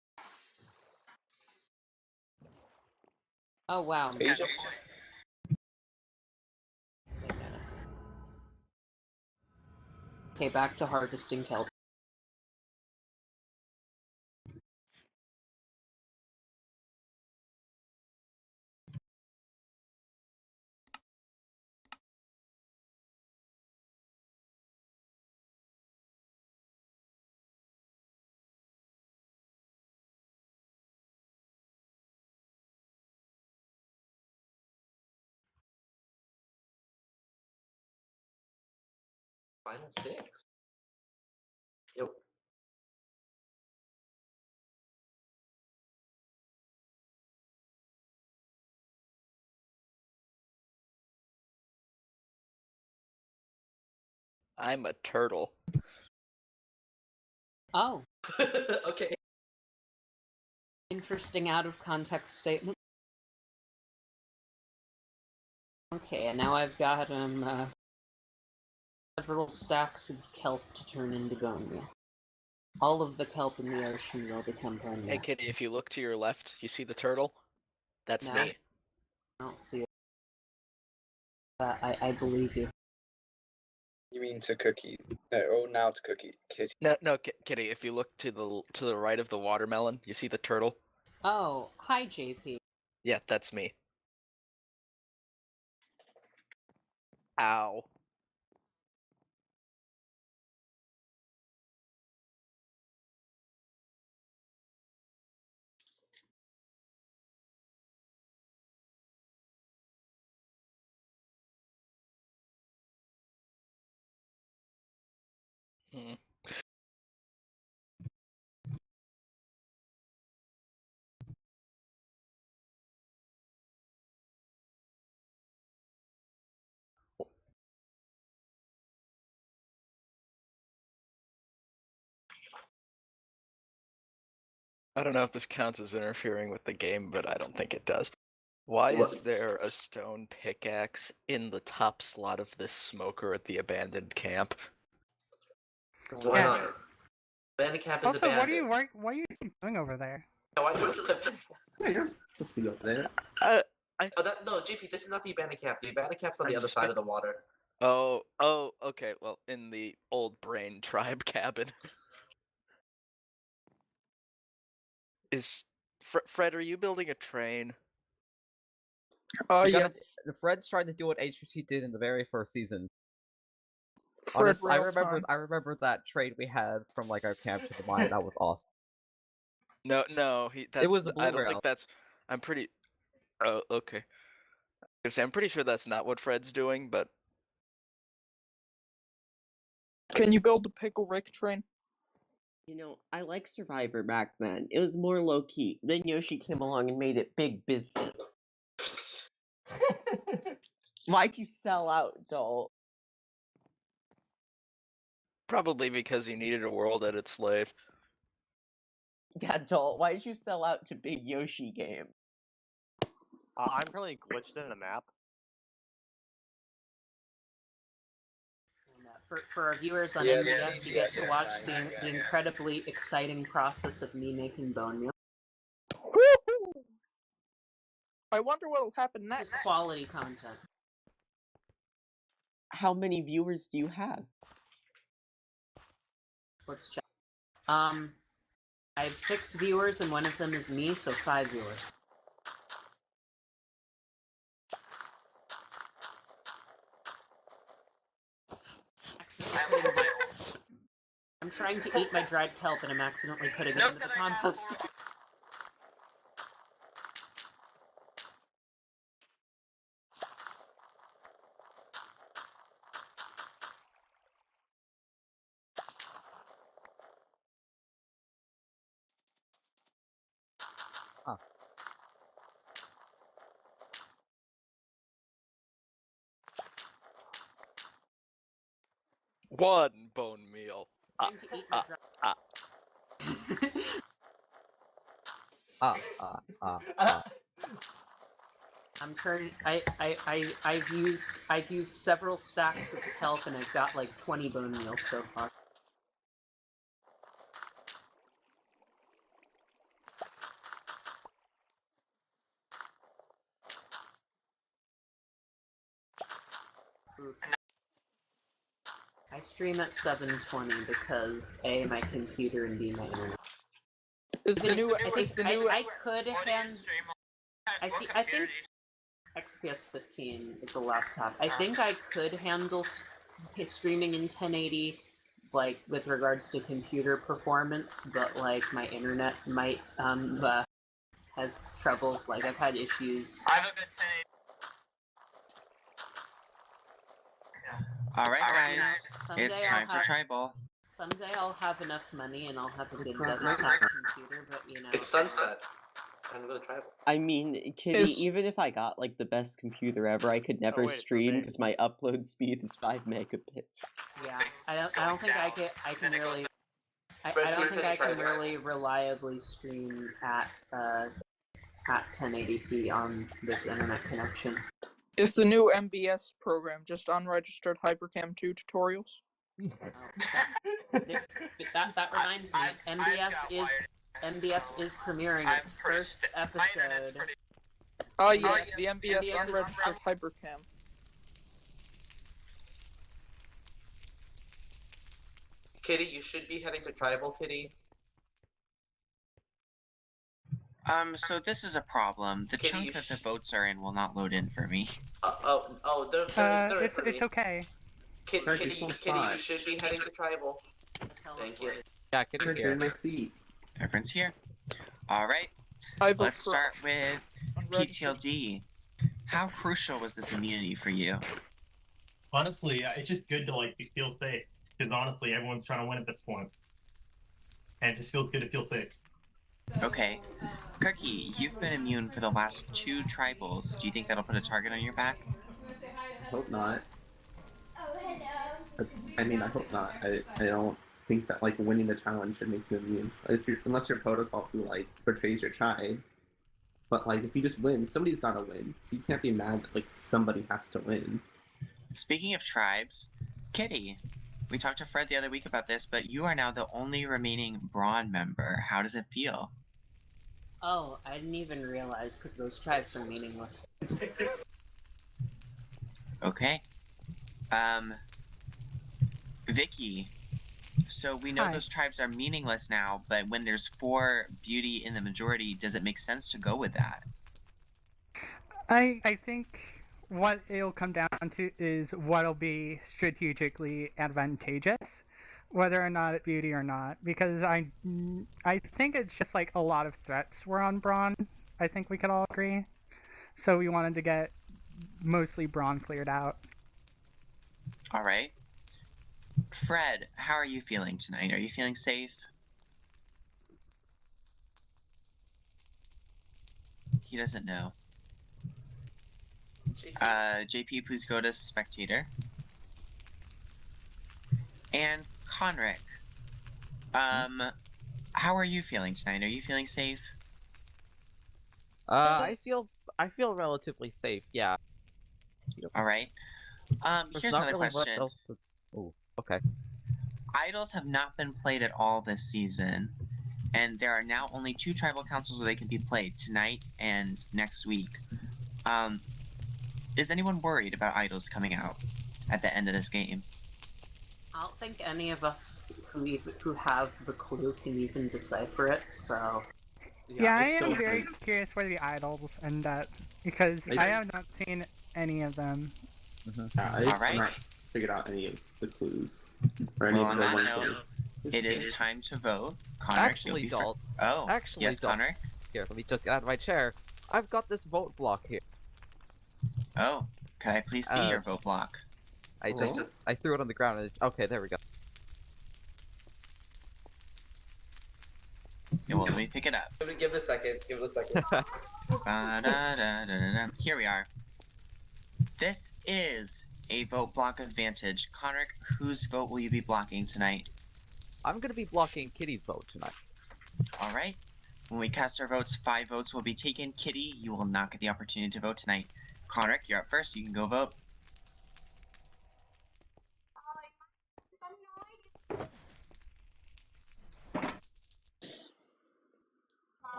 [SPEAKER 6] Oh wow. Okay, back to harvesting kelp.
[SPEAKER 4] Final 6. Yep.
[SPEAKER 8] I'm a turtle.
[SPEAKER 6] Oh.
[SPEAKER 4] Okay.
[SPEAKER 6] Interesting out of context statement. Okay, and now I've got several stacks of kelp to turn into bone meal. All of the kelp in the ocean will become bone meal.
[SPEAKER 8] Hey, Kitty, if you look to your left, you see the turtle? That's
[SPEAKER 6] No.
[SPEAKER 8] me.
[SPEAKER 6] I don't see it. I believe you.
[SPEAKER 5] You mean to Cookie? No, now to Cookie. Kitty.
[SPEAKER 8] No, Kitty. If you look to the right of the watermelon, you see the turtle.
[SPEAKER 6] Oh, hi, JP.
[SPEAKER 8] Yeah, that's me. Ow. Hmm. I don't know if this counts as interfering with the game, but I don't think it does. Why is there a stone pickaxe in the top slot of this smoker at the abandoned camp?
[SPEAKER 4] Why not? Abandoned camp is
[SPEAKER 10] Also,
[SPEAKER 4] abandoned.
[SPEAKER 10] what are you doing over there?
[SPEAKER 4] No, you're
[SPEAKER 7] supposed to be up there.
[SPEAKER 4] No, JP, this is not the abandoned camp. The abandoned camp's on the other side of the water.
[SPEAKER 8] Oh, okay. Well, in the old brain tribe cabin. Is Fred? Are you building a train?
[SPEAKER 9] Yeah. Fred's trying to do what HPT did in the very first season.
[SPEAKER 20] Fred
[SPEAKER 9] I
[SPEAKER 20] Railton.
[SPEAKER 9] remember that trade we had from like our camp to the mine. That was awesome.
[SPEAKER 8] No,
[SPEAKER 9] it was a blue
[SPEAKER 8] I don't
[SPEAKER 9] rail.
[SPEAKER 8] think that's. I'm pretty. Oh, okay. I'm pretty sure that's not what Fred's doing, but.
[SPEAKER 20] Can you build a Pickle Rick train?
[SPEAKER 12] You know, I like Survivor back then. It was more low key. Then Yoshi came along and made it big business. Why'd you sell out, Dole?
[SPEAKER 8] Probably because he needed a world edit slave.
[SPEAKER 12] Yeah, Dole, why'd you sell out to Big Yoshi game?
[SPEAKER 15] I'm currently glitched in a map.
[SPEAKER 6] For our viewers on MBS, you get to watch the incredibly exciting process of me making bone meal.
[SPEAKER 20] Woohoo! I wonder what'll happen next.
[SPEAKER 6] This is quality content.
[SPEAKER 12] How many viewers do you have?
[SPEAKER 6] Let's check. I have 6 viewers and one of them is me, so 5 viewers. I'm trying to eat my dried kelp and I'm accidentally putting it into the compost.
[SPEAKER 8] 1 bone meal.
[SPEAKER 6] I'm turning. I've used several stacks of kelp, and I've got like 20 bone meal so far. Oof. I stream at 720 because A, my computer, and B, my internet.
[SPEAKER 20] Is the new?
[SPEAKER 6] I could hand. I think XPS 15. It's a laptop. I think I could handle streaming in 1080, like with regards to computer performance, but like my internet might have trouble. Like I've had issues.
[SPEAKER 18] I have a good 1080.
[SPEAKER 2] Alright, guys.
[SPEAKER 6] Someday
[SPEAKER 2] It's
[SPEAKER 6] I'll
[SPEAKER 2] time for
[SPEAKER 6] have-
[SPEAKER 2] tribal.
[SPEAKER 6] Someday I'll have enough money and I'll have a good desktop computer, but you know.
[SPEAKER 4] It's sunset. Time to go to tribal.
[SPEAKER 12] I mean, Kitty, even if I got like the best computer ever, I could never stream because my upload speed is 5 megabits.
[SPEAKER 6] Yeah, I don't think I can really. I don't think I can really reliably stream at 1080p on this internet connection.
[SPEAKER 20] Is the new MBS program just unregistered Hypercam 2 tutorials?
[SPEAKER 6] That reminds me, MBS is premiering its first episode.
[SPEAKER 20] Oh yeah, the MBS unregistered Hypercam.
[SPEAKER 4] Kitty, you should be heading to tribal, Kitty.
[SPEAKER 2] So this is a problem. The chunk that the votes are in will not load in for me.
[SPEAKER 4] They're
[SPEAKER 10] It's okay.
[SPEAKER 4] Kitty, you should be heading to tribal. Thank you.
[SPEAKER 9] Yeah, Kitty's here.
[SPEAKER 7] my seat.
[SPEAKER 2] Everyone's here. Alright. Let's start with PTLD. How crucial was this immunity for you?
[SPEAKER 14] Honestly, it's just good to like feel safe because honestly, everyone's trying to win at this point, and it just feels good to feel safe.
[SPEAKER 2] Okay. Cookie, you've been immune for the last 2 tribals. Do you think that'll put a target on your back?
[SPEAKER 7] Hope not. I mean, I hope not. I don't think that like winning the challenge should make you immune. Unless your protocol who like portrays your tribe. But like if you just win, somebody's gotta win. So you can't be mad that like somebody has to win.
[SPEAKER 2] Speaking of tribes, Kitty, we talked to Fred the other week about this, but you are now the only remaining Brawn member. How does it feel?
[SPEAKER 6] Oh, I didn't even realize because those tribes are meaningless.
[SPEAKER 2] Okay. Vicky, so we know
[SPEAKER 10] Hi.
[SPEAKER 2] those tribes are meaningless now, but when there's 4 beauty in the majority, does it make sense to go with that?
[SPEAKER 10] I think what it'll come down to is what'll be strategically advantageous, whether or not it's beauty or not. Because I think it's just like a lot of threats were on Brawn. I think we could all agree. So we wanted to get mostly Brawn cleared out.
[SPEAKER 2] All right. Fred, how are you feeling tonight? Are you feeling safe? He doesn't know. JP, please go to spectator. And Conric, how are you feeling tonight? Are you feeling safe?
[SPEAKER 9] I feel relatively safe. Yeah.
[SPEAKER 2] All right.
[SPEAKER 9] There's
[SPEAKER 2] Here's
[SPEAKER 9] not
[SPEAKER 2] another
[SPEAKER 9] really much
[SPEAKER 2] question.
[SPEAKER 9] else to- Oh, okay.
[SPEAKER 2] Idols have not been played at all this season, and there are now only 2 tribal councils where they can be played, tonight and next week. Is anyone worried about idols coming out at the end of this game?
[SPEAKER 6] I don't think any of us who have the clue can even decipher it, so...
[SPEAKER 10] Yeah, I am very curious where the idols end up, because I have not seen any of them.
[SPEAKER 7] I just not figured out any of the clues. Or any
[SPEAKER 2] Well,
[SPEAKER 7] of
[SPEAKER 2] on
[SPEAKER 7] the
[SPEAKER 2] that
[SPEAKER 7] ones
[SPEAKER 2] note, it is time to vote. Connor,
[SPEAKER 9] Actually,
[SPEAKER 2] you'll be
[SPEAKER 9] Dalt.
[SPEAKER 2] Oh,
[SPEAKER 9] Actually,
[SPEAKER 2] yes,
[SPEAKER 9] Dalt.
[SPEAKER 2] Connor?
[SPEAKER 9] Here, let me just get out of my chair. I've got this vote block here.
[SPEAKER 2] Oh, can I please see your vote block?
[SPEAKER 9] I threw it on the ground. And okay, there we go.
[SPEAKER 2] Yeah, well, let me pick it up.
[SPEAKER 4] Give it a second. Give it a second.
[SPEAKER 2] Ba-da-da-da-da-da. Here we are. This is a vote block advantage. Conric, whose vote will you be blocking tonight?
[SPEAKER 9] I'm gonna be blocking Kitty's vote tonight.
[SPEAKER 2] Alright. When we cast our votes, 5 votes will be taken. Kitty, you will not get the opportunity to vote tonight. Conric, you're up first. You can go vote.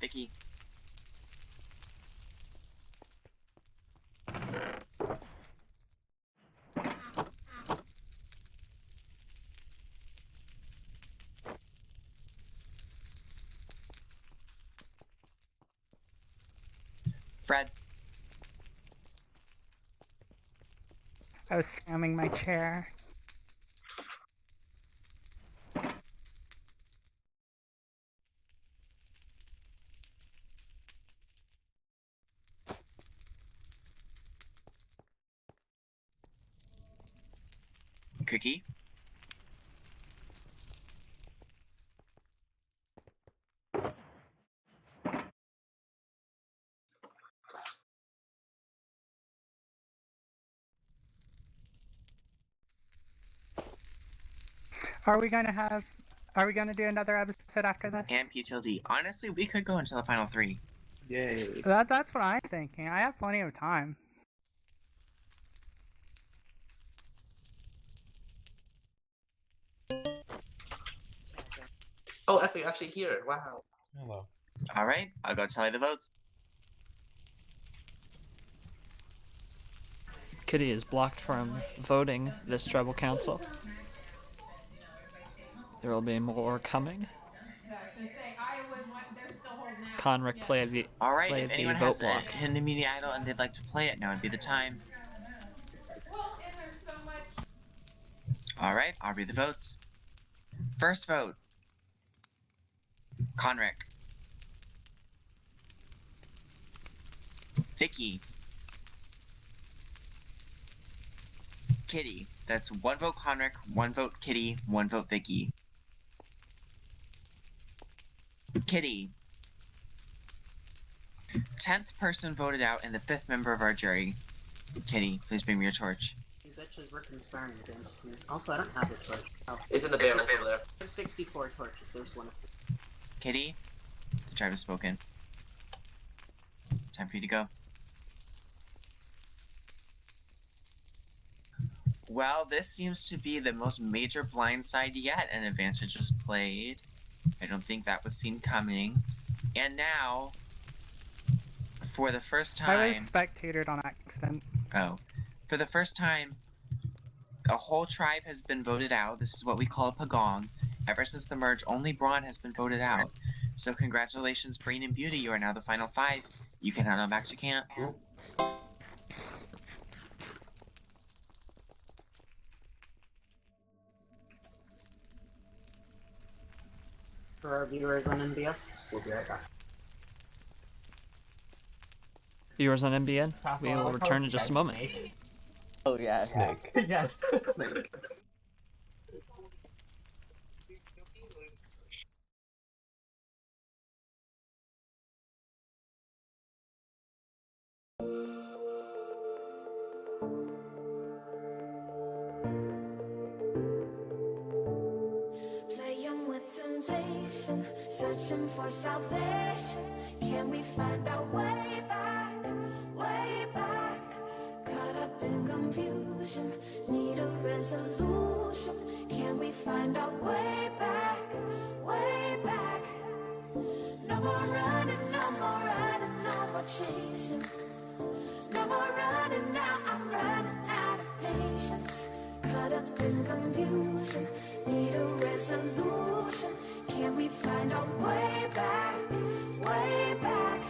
[SPEAKER 2] Vicky. Fred.
[SPEAKER 10] I was scamming my chair.
[SPEAKER 2] Cookie.
[SPEAKER 10] Are we gonna do another episode after this?
[SPEAKER 2] And PTLD. Honestly, we could go until the final 3.
[SPEAKER 7] Yay.
[SPEAKER 10] That's what I'm thinking. I have plenty of time.
[SPEAKER 4] Oh, actually here. Wow.
[SPEAKER 3] Hello.
[SPEAKER 2] Alright, I'll go tell you the votes.
[SPEAKER 1] Kitty is blocked from voting this tribal council. There will be more coming. Conric played the
[SPEAKER 2] Alright, if anyone
[SPEAKER 1] vote
[SPEAKER 2] has
[SPEAKER 1] block.
[SPEAKER 2] a hidden media idol and they'd like to play it, now would be the time. Alright, I'll read the votes. First vote. Conric. Vicky. Kitty. That's 1 vote Conric, 1 vote Kitty, 1 vote Vicky. Kitty. 10th person voted out and the 5th member of our jury. Kitty, please bring me your torch.
[SPEAKER 6] These bitches were conspiring against me. Also, I don't have a torch. Oh.
[SPEAKER 4] It's in the barrel over there.
[SPEAKER 6] I have 64 torches. There's one of them.
[SPEAKER 2] Kitty, the tribe has spoken. Time for you to go. Well, this seems to be the most major blindside yet an advantage is played. I don't think that was seen coming. And now, for the first time...
[SPEAKER 10] I was spectated on accident.
[SPEAKER 2] Oh. For the first time, a whole tribe has been voted out. This is what we call a pagong. Ever since the merge, only Braun has been voted out. So congratulations, Brain and Beauty. You are now the final 5. You can head on back to camp.
[SPEAKER 6] For our viewers on NBS, we'll be right back.
[SPEAKER 1] Viewers on MBN, we will return in just a moment.
[SPEAKER 12] Oh yeah.
[SPEAKER 3] Snake.
[SPEAKER 9] Yes. Snake.
[SPEAKER 21] Playing with temptation, searching for salvation. Can we find our way back, way back? Caught up in confusion, need a resolution. Can we find our way back, way back? No more running, no more running, no more chasing. No more running now, I'm running out of patience. Caught up in confusion, need a resolution. Can we find our way back, way back?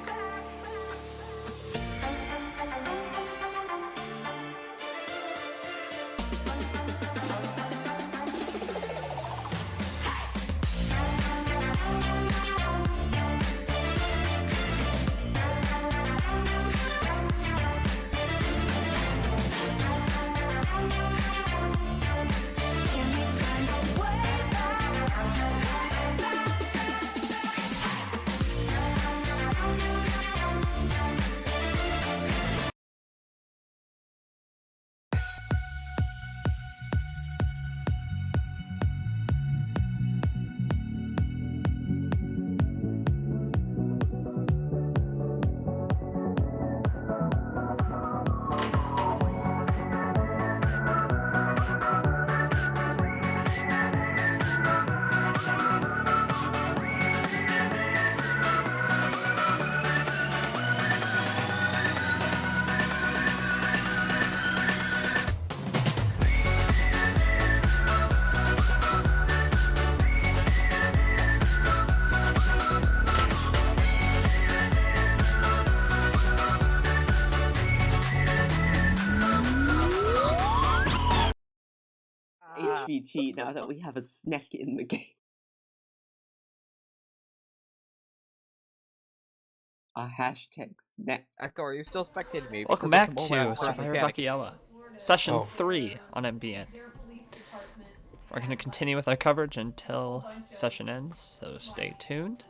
[SPEAKER 12] GT now that we have a snack in the game. A hashtag snack.
[SPEAKER 9] Echo, are you still spectating me?
[SPEAKER 1] Welcome
[SPEAKER 9] Because at
[SPEAKER 1] back
[SPEAKER 9] the moment I'm
[SPEAKER 1] to
[SPEAKER 9] currently
[SPEAKER 1] Survivor
[SPEAKER 9] panicking.
[SPEAKER 1] Vakayawa, Session
[SPEAKER 3] Oh.
[SPEAKER 1] 3 on MBN. We're going to continue with our coverage until session ends, so stay tuned.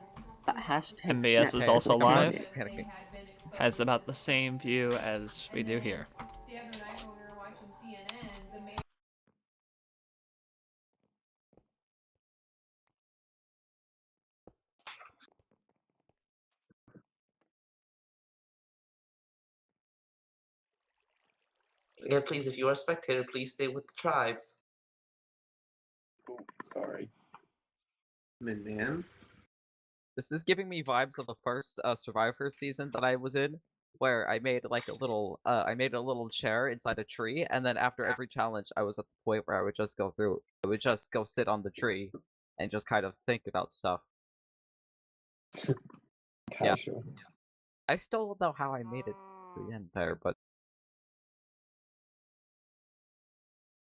[SPEAKER 12] Hashtag
[SPEAKER 1] MBS
[SPEAKER 12] snack
[SPEAKER 1] is also
[SPEAKER 9] I'm not
[SPEAKER 1] live,
[SPEAKER 9] panicking.
[SPEAKER 1] has about the same view as we do here.
[SPEAKER 21] The other night when we were watching CNN, the mayor.
[SPEAKER 4] Again, please, if you are a spectator, please stay with the tribes.
[SPEAKER 5] Oh, sorry.
[SPEAKER 7] Man.
[SPEAKER 9] This is giving me vibes of the first Survivor season that I was in, where I made like a little chair inside a tree, and then after every challenge, I was at the point where I would just go sit on the tree, and just kind of think about stuff.
[SPEAKER 5] Casual.
[SPEAKER 9] Yeah. I still don't know how I made it to the end there, but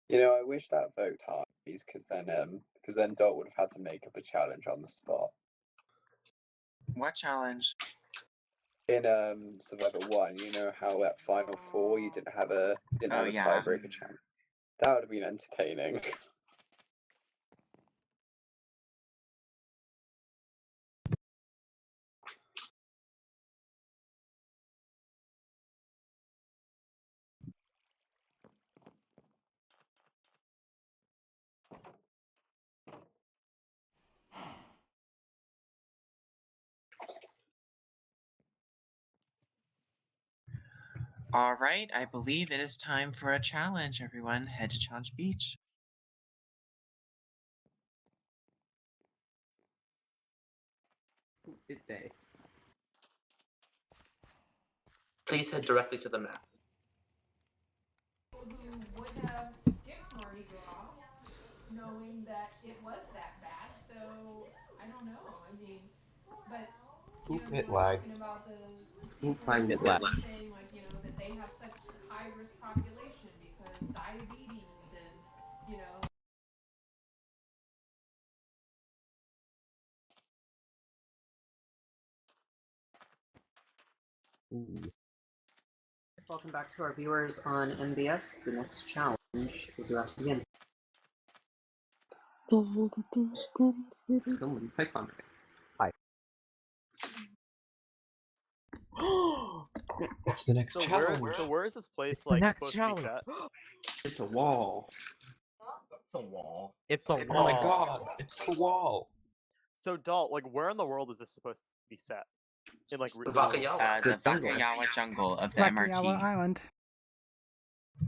[SPEAKER 5] You know, I wish that vote Harvey's because then Dot would have had to make up a challenge on the spot.
[SPEAKER 2] What challenge?
[SPEAKER 5] In Survivor 1, you know how at Final 4 you didn't have a tiebreaker challenge. That would have been entertaining.
[SPEAKER 2] All right, I believe it is time for a challenge, everyone. Head to Challenge Beach.
[SPEAKER 7] Good day.
[SPEAKER 4] Please head directly to the map.
[SPEAKER 21] Who would have skipped Mardi Gras, knowing that it was that bad. So I don't know. I mean, but you know, they
[SPEAKER 3] It
[SPEAKER 21] were
[SPEAKER 3] lagged.
[SPEAKER 21] talking about the
[SPEAKER 7] Who
[SPEAKER 21] people
[SPEAKER 7] climbed
[SPEAKER 21] who
[SPEAKER 7] it?
[SPEAKER 21] were saying like that they have such high risk population because diabetes and you know.
[SPEAKER 6] Welcome back to our viewers on MBS. The next challenge is about to begin.
[SPEAKER 7] Someone pick on it.
[SPEAKER 9] Hi.
[SPEAKER 3] It's the next challenge.
[SPEAKER 15] Where is this place
[SPEAKER 9] It's the next
[SPEAKER 15] supposed to be
[SPEAKER 9] challenge.
[SPEAKER 15] set?
[SPEAKER 7] It's a wall.
[SPEAKER 18] It's a wall.
[SPEAKER 9] It's a
[SPEAKER 3] Oh
[SPEAKER 9] wall.
[SPEAKER 3] my god, it's the wall.
[SPEAKER 15] So Dalt, like where in the world is this supposed to be set? In like
[SPEAKER 4] Vakayawa.
[SPEAKER 2] The Vakayawa jungle of the
[SPEAKER 10] Vakayawa
[SPEAKER 2] MRT.
[SPEAKER 10] Island.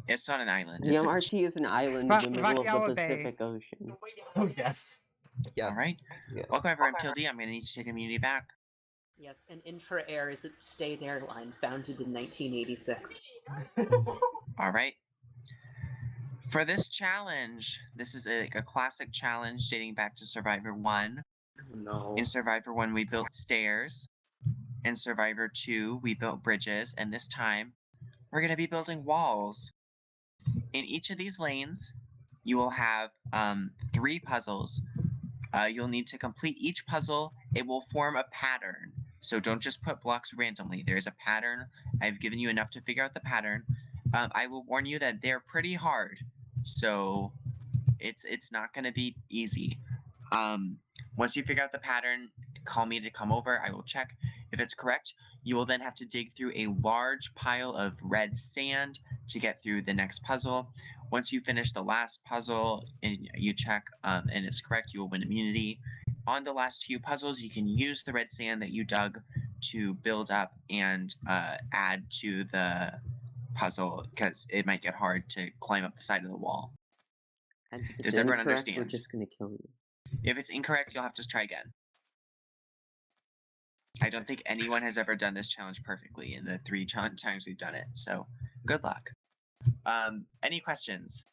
[SPEAKER 2] It's not an island.
[SPEAKER 12] The
[SPEAKER 2] It's
[SPEAKER 12] MRT is an island in the middle of
[SPEAKER 10] Vakayawa
[SPEAKER 12] the
[SPEAKER 10] Bay.
[SPEAKER 12] Pacific Ocean.
[SPEAKER 18] Oh yes.
[SPEAKER 9] Yeah.
[SPEAKER 2] All right.
[SPEAKER 3] Yeah.
[SPEAKER 2] Welcome everyone. Till D. I'm going to need to take immunity back.
[SPEAKER 6] Yes, an Infra-Air is its state airline, founded in 1986.
[SPEAKER 2] All right. For this challenge, this is a classic challenge dating back to Survivor 1.
[SPEAKER 7] No.
[SPEAKER 2] In Survivor 1, we built stairs. In Survivor 2, we built bridges. And this time, we're going to be building walls. In each of these lanes, you will have 3 puzzles. You'll need to complete each puzzle. It will form a pattern. So don't just put blocks randomly. There's a pattern. I've given you enough to figure out the pattern. I will warn you that they're pretty hard. So it's not going to be easy. Once you figure out the pattern, call me to come over. I will check. If it's correct, you will then have to dig through a large pile of red sand to get through the next puzzle. Once you finish the last puzzle and you check and it's correct, you will win immunity. On the last few puzzles, you can use the red sand that you dug to build up and add to the puzzle because it might get hard to climb up the side of the wall.
[SPEAKER 12] And if it's
[SPEAKER 2] Does everyone
[SPEAKER 12] incorrect,
[SPEAKER 2] understand?
[SPEAKER 12] we're just gonna kill you.
[SPEAKER 2] If it's incorrect, you'll have to try again. I don't think anyone has ever done this challenge perfectly in the 3 times we've done it, so good luck. Any questions?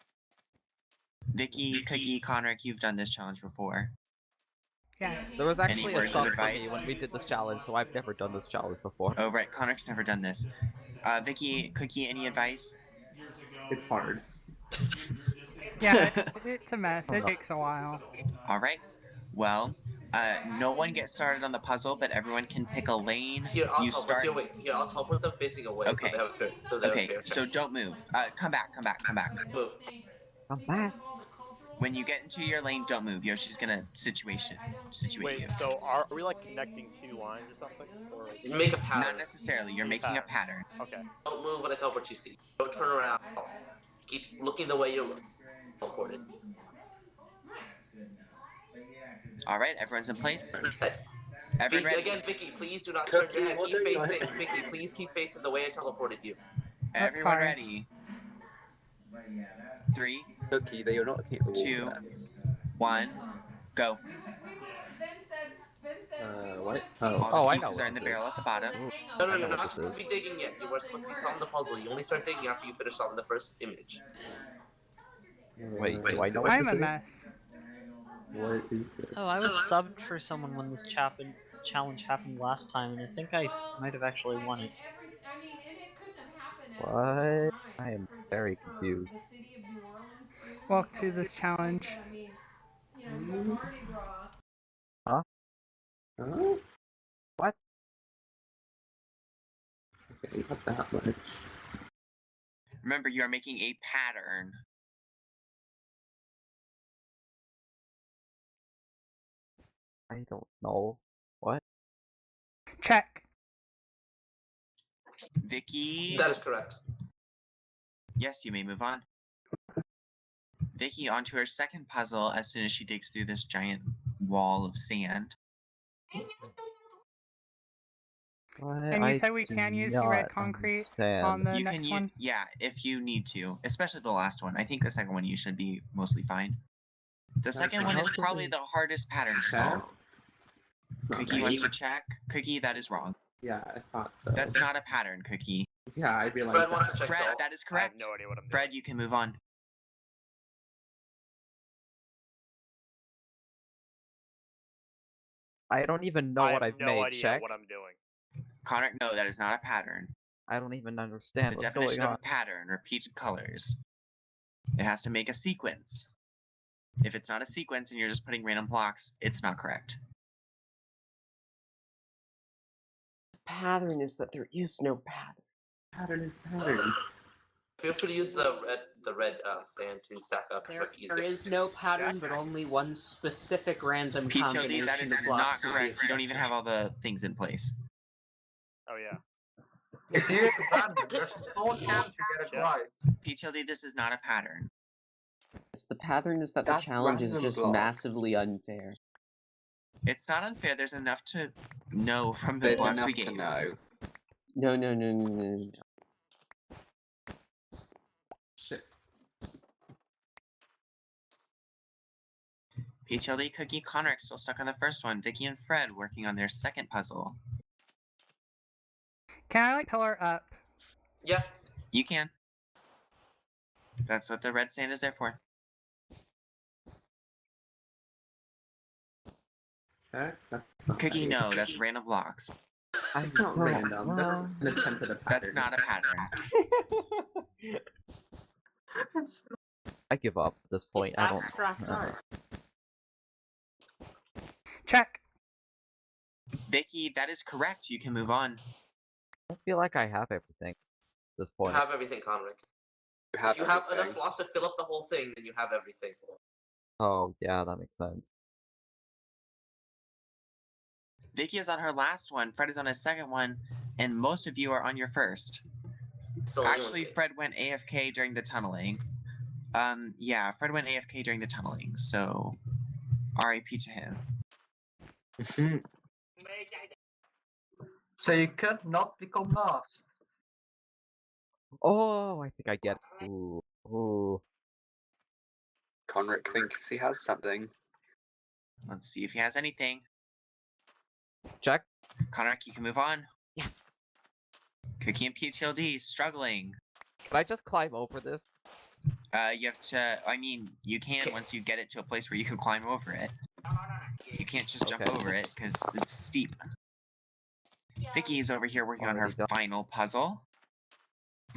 [SPEAKER 2] Vicky, Cookie, Conric, you've done this challenge before.
[SPEAKER 10] Yeah.
[SPEAKER 9] There was actually a
[SPEAKER 2] words of
[SPEAKER 9] sub for me
[SPEAKER 2] advice?
[SPEAKER 9] when we did this challenge, so I've never done this challenge before.
[SPEAKER 2] Oh, right, Conric's never done this. Vicky, Cookie, any advice?
[SPEAKER 7] It's hard.
[SPEAKER 10] Yeah, it's a mess. It takes a while.
[SPEAKER 2] All right. Well, no one gets started on the puzzle, but everyone can pick a lane.
[SPEAKER 4] Here, I'll
[SPEAKER 2] You
[SPEAKER 4] teleport.
[SPEAKER 2] start.
[SPEAKER 4] Here, I'll teleport them facing away so
[SPEAKER 2] Okay.
[SPEAKER 4] they have a fair, so they have a
[SPEAKER 2] Okay.
[SPEAKER 4] fair
[SPEAKER 2] So
[SPEAKER 4] chance.
[SPEAKER 2] don't move. Come back.
[SPEAKER 4] Move.
[SPEAKER 9] Come back.
[SPEAKER 2] When you get into your lane, don't move. Yoshi's gonna situate
[SPEAKER 15] Wait,
[SPEAKER 2] you.
[SPEAKER 15] so are we like connecting two lines or something? Or
[SPEAKER 4] Make a pattern.
[SPEAKER 2] Not necessarily. You're making a pattern.
[SPEAKER 15] Okay.
[SPEAKER 4] Don't move when I teleport you see. Don't turn around. Keep looking the way you're teleported.
[SPEAKER 2] All right. Everyone's in place.
[SPEAKER 4] Vicky, again, Vicky, please do not turn your head. Keep facing. Vicky, please keep facing the way I teleported you.
[SPEAKER 2] Everyone
[SPEAKER 10] sorry.
[SPEAKER 2] ready? 3,
[SPEAKER 5] Cookie, that you're not looking at the wall
[SPEAKER 2] 2,
[SPEAKER 5] there.
[SPEAKER 2] 1, go.
[SPEAKER 7] What?
[SPEAKER 2] All the
[SPEAKER 9] I know
[SPEAKER 2] pieces
[SPEAKER 9] what
[SPEAKER 2] are in the
[SPEAKER 9] this
[SPEAKER 2] barrel
[SPEAKER 9] is.
[SPEAKER 2] at the bottom.
[SPEAKER 4] No,
[SPEAKER 9] I know what
[SPEAKER 4] not
[SPEAKER 9] this
[SPEAKER 4] to
[SPEAKER 9] is.
[SPEAKER 4] be digging yet. You were supposed to be solving the puzzle. You only start digging after you finish solving the first image.
[SPEAKER 9] Wait, do I know what
[SPEAKER 10] I'm
[SPEAKER 9] this
[SPEAKER 10] a
[SPEAKER 9] is?
[SPEAKER 10] mess.
[SPEAKER 7] What is this?
[SPEAKER 13] Oh, I was subbed for someone when this challenge happened last time, and I think I might have actually won it.
[SPEAKER 9] What? I am very confused.
[SPEAKER 10] Welcome to this challenge.
[SPEAKER 9] Huh?
[SPEAKER 7] Huh?
[SPEAKER 9] What?
[SPEAKER 7] Okay, not that much.
[SPEAKER 2] Remember, you are making a pattern.
[SPEAKER 9] I don't know. What?
[SPEAKER 10] Check.
[SPEAKER 2] Vicky.
[SPEAKER 4] That is correct.
[SPEAKER 2] Yes, you may move on. Vicky onto her second puzzle as soon as she digs through this giant wall of sand.
[SPEAKER 9] What?
[SPEAKER 10] And you
[SPEAKER 9] I
[SPEAKER 10] said we
[SPEAKER 9] do
[SPEAKER 10] can use the
[SPEAKER 9] not
[SPEAKER 10] red concrete
[SPEAKER 9] understand.
[SPEAKER 10] on the
[SPEAKER 2] You
[SPEAKER 10] next
[SPEAKER 2] can
[SPEAKER 10] one?
[SPEAKER 2] yeah, if you need to, especially the last one. I think the second one you should be mostly fine. The second one is probably the hardest pattern to solve. Cookie wants to check. Cookie, that is wrong.
[SPEAKER 7] Yeah, I thought so.
[SPEAKER 2] That's not a pattern, Cookie.
[SPEAKER 7] Yeah, I realized
[SPEAKER 4] Fred wants to check.
[SPEAKER 2] Fred,
[SPEAKER 4] though.
[SPEAKER 2] that is
[SPEAKER 15] I have
[SPEAKER 2] correct.
[SPEAKER 15] no idea what I'm doing.
[SPEAKER 2] Fred, you can move on.
[SPEAKER 9] I don't even know what I've
[SPEAKER 15] no
[SPEAKER 9] made.
[SPEAKER 15] idea
[SPEAKER 9] Check.
[SPEAKER 15] what I'm doing.
[SPEAKER 2] Connor, no, that is not a pattern.
[SPEAKER 9] I don't even understand
[SPEAKER 2] The
[SPEAKER 9] what's
[SPEAKER 2] definition
[SPEAKER 9] going
[SPEAKER 2] of
[SPEAKER 9] on.
[SPEAKER 2] a pattern, repeated colors. It has to make a sequence. If it's not a sequence and you're just putting random blocks, it's not correct.
[SPEAKER 12] Pattern is that there is no pattern.
[SPEAKER 7] Pattern is pattern.
[SPEAKER 4] Feel free to use the red sand to stack up.
[SPEAKER 6] There is no pattern, but only one specific random
[SPEAKER 2] PTLD,
[SPEAKER 6] combination
[SPEAKER 2] that is
[SPEAKER 6] of blocks.
[SPEAKER 2] not correct. You don't even have all the things in place.
[SPEAKER 15] Oh yeah.
[SPEAKER 18] If you abandon, there's a small chance to get it right.
[SPEAKER 2] PTLD, this is not a pattern.
[SPEAKER 12] The pattern is that the
[SPEAKER 5] That's
[SPEAKER 12] challenge is
[SPEAKER 5] random
[SPEAKER 12] just
[SPEAKER 5] blocks.
[SPEAKER 12] massively unfair.
[SPEAKER 2] It's not unfair. There's enough to know from the
[SPEAKER 5] There's
[SPEAKER 2] blocks
[SPEAKER 5] enough
[SPEAKER 2] we
[SPEAKER 5] to
[SPEAKER 2] gave.
[SPEAKER 5] know.
[SPEAKER 12] No.
[SPEAKER 7] Shit.
[SPEAKER 2] PTLD, Cookie, Conrick still stuck on the first one. Vicky and Fred working on their second puzzle.
[SPEAKER 10] Can I like pillar up?
[SPEAKER 4] Yeah.
[SPEAKER 2] You can. That's what the red sand is there for.
[SPEAKER 7] Check. That's not
[SPEAKER 2] Cookie,
[SPEAKER 7] right.
[SPEAKER 2] no, that's random blocks.
[SPEAKER 7] It's not random. That's an attempt at a pattern.
[SPEAKER 2] That's not a pattern.
[SPEAKER 9] I give up at this point.
[SPEAKER 6] It's
[SPEAKER 9] I don't.
[SPEAKER 6] abstract art.
[SPEAKER 10] Check.
[SPEAKER 2] Vicky, that is correct. You can move on.
[SPEAKER 9] I feel like I have everything at this
[SPEAKER 4] You
[SPEAKER 9] point.
[SPEAKER 4] have everything, Conrick. If you have enough blocks to fill up the whole thing, then you have everything.
[SPEAKER 9] Oh yeah, that makes sense.
[SPEAKER 2] Vicky is on her last one. Fred is on his second one, and most of you are on your first. Actually, Fred went AFK during the tunneling. Yeah, Fred went AFK during the tunneling, so RIP to him.
[SPEAKER 18] So you could not become last.
[SPEAKER 9] Oh, I think I get it. Ooh.
[SPEAKER 5] Conrick thinks he has something.
[SPEAKER 2] Let's see if he has anything.
[SPEAKER 9] Check.
[SPEAKER 2] Conrick, you can move on.
[SPEAKER 9] Yes.
[SPEAKER 2] Cookie and PTLD struggling.
[SPEAKER 9] Can I just climb over this?
[SPEAKER 2] You have to. I mean, you can once you get it to a place where you can climb over it. You can't just jump over it because it's steep. Vicky is over here working on her final puzzle.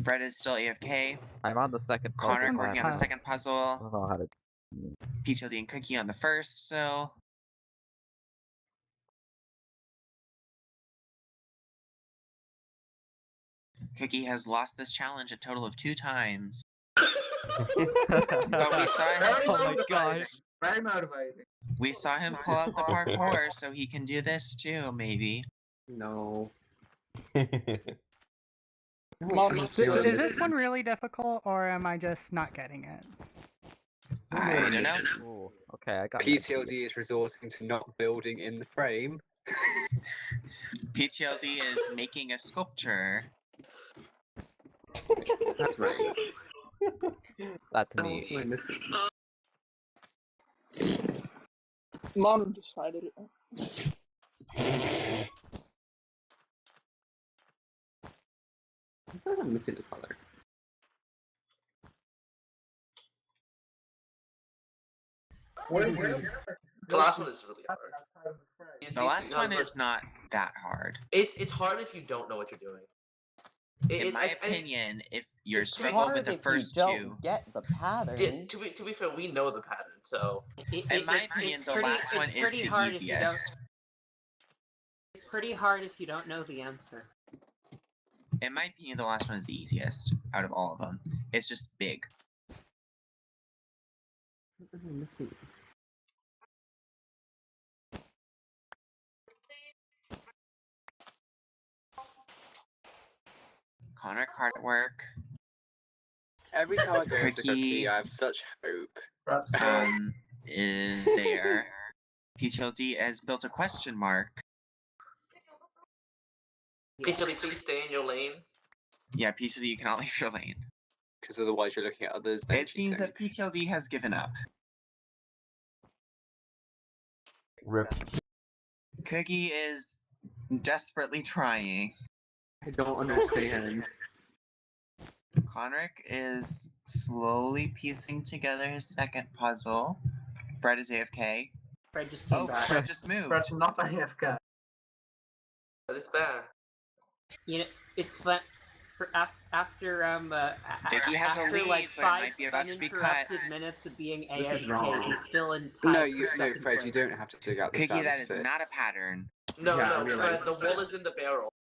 [SPEAKER 2] Fred is still AFK.
[SPEAKER 9] I'm on the second puzzle.
[SPEAKER 2] Connor working on the second
[SPEAKER 9] I
[SPEAKER 2] puzzle.
[SPEAKER 9] don't know how to.
[SPEAKER 2] PTLD and Cookie on the first still. Cookie has lost this challenge a total of 2 times. But we saw him.
[SPEAKER 9] Oh my gosh.
[SPEAKER 18] Very motivating.
[SPEAKER 2] We saw him pull out the parkour, so he can do this too, maybe.
[SPEAKER 7] No.
[SPEAKER 10] Is this one really difficult, or am I just not getting it?
[SPEAKER 2] I don't know.
[SPEAKER 9] Ooh, okay, I got
[SPEAKER 5] PTLD is resorting to not building in the frame.
[SPEAKER 2] PTLD is making a sculpture.
[SPEAKER 7] That's right.
[SPEAKER 9] That's
[SPEAKER 7] What
[SPEAKER 9] me.
[SPEAKER 7] else am I missing?
[SPEAKER 20] Mom decided it.
[SPEAKER 7] I feel like I'm missing a color.
[SPEAKER 4] The last one is really hard.
[SPEAKER 2] The last one is not that hard.
[SPEAKER 4] It's hard if you don't know what you're doing.
[SPEAKER 2] In my opinion, if you're
[SPEAKER 12] It's
[SPEAKER 2] struggling
[SPEAKER 12] hard
[SPEAKER 2] with the
[SPEAKER 12] if
[SPEAKER 2] first
[SPEAKER 12] you don't
[SPEAKER 2] two,
[SPEAKER 12] get the pattern.
[SPEAKER 4] To be fair, we know the pattern, so.
[SPEAKER 2] in my opinion, the last one is the easiest.
[SPEAKER 6] It's pretty hard if you don't know the answer.
[SPEAKER 2] In my opinion, the last one is the easiest out of all of them. It's just big.
[SPEAKER 7] What am I missing?
[SPEAKER 2] Connor Cartwork.
[SPEAKER 5] Every time I go into Cookie, I have such hope.
[SPEAKER 2] Is there. PTLD has built a question mark.
[SPEAKER 4] PTLD, please stay in your lane.
[SPEAKER 2] Yeah, PTLD, you cannot leave your lane.
[SPEAKER 5] Because otherwise you're looking at others.
[SPEAKER 2] It seems that PTLD has given up.
[SPEAKER 11] Rip.
[SPEAKER 2] Cookie is desperately trying.
[SPEAKER 7] I don't understand.
[SPEAKER 2] Conric is slowly piecing together his second puzzle. Fred is AFK.
[SPEAKER 6] Fred just came back.
[SPEAKER 2] Fred just moved.
[SPEAKER 18] Fred's not AFK.
[SPEAKER 4] But it's bad.
[SPEAKER 6] You know, it's fun. After
[SPEAKER 2] Vicky has a
[SPEAKER 6] after
[SPEAKER 2] lead,
[SPEAKER 6] like
[SPEAKER 2] but it
[SPEAKER 6] 5
[SPEAKER 2] might be about to be cut.
[SPEAKER 6] uninterrupted minutes of being
[SPEAKER 7] This is
[SPEAKER 6] AFK,
[SPEAKER 7] wrong.
[SPEAKER 6] he's still in
[SPEAKER 5] No,
[SPEAKER 6] tied
[SPEAKER 5] you
[SPEAKER 6] for
[SPEAKER 5] no,
[SPEAKER 6] second
[SPEAKER 5] Fred,
[SPEAKER 6] place.
[SPEAKER 5] you don't have to dig out the
[SPEAKER 2] Cookie, that
[SPEAKER 5] sound
[SPEAKER 2] is
[SPEAKER 5] stick.
[SPEAKER 2] not a pattern.
[SPEAKER 4] No,
[SPEAKER 7] Yeah,
[SPEAKER 4] no,
[SPEAKER 7] I
[SPEAKER 4] Fred,
[SPEAKER 7] realize.
[SPEAKER 4] the wool is in the barrel.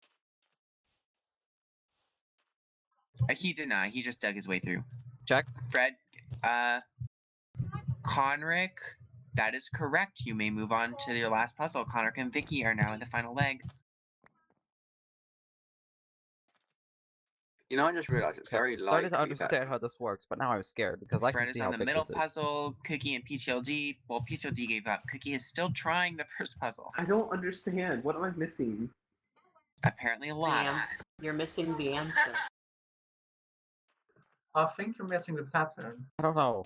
[SPEAKER 2] He did not. He just dug his way through.
[SPEAKER 9] Check.
[SPEAKER 2] Fred, Conric, that is correct. You may move on to your last puzzle. Conric and Vicky are now in the final leg.
[SPEAKER 5] You know, I just realised it's very
[SPEAKER 9] I started to
[SPEAKER 5] likely
[SPEAKER 9] understand how this works, but now I'm scared because I
[SPEAKER 2] Fred
[SPEAKER 9] can see
[SPEAKER 2] is
[SPEAKER 9] how
[SPEAKER 2] on the
[SPEAKER 9] big
[SPEAKER 2] middle
[SPEAKER 9] this is.
[SPEAKER 2] puzzle. Cookie and PTLD. Well, PTLD gave up. Cookie is still trying the first puzzle.
[SPEAKER 7] I don't understand. What am I missing?
[SPEAKER 2] Apparently a lot.
[SPEAKER 6] Damn, you're missing the answer.
[SPEAKER 18] I think you're missing the pattern.
[SPEAKER 9] I don't know.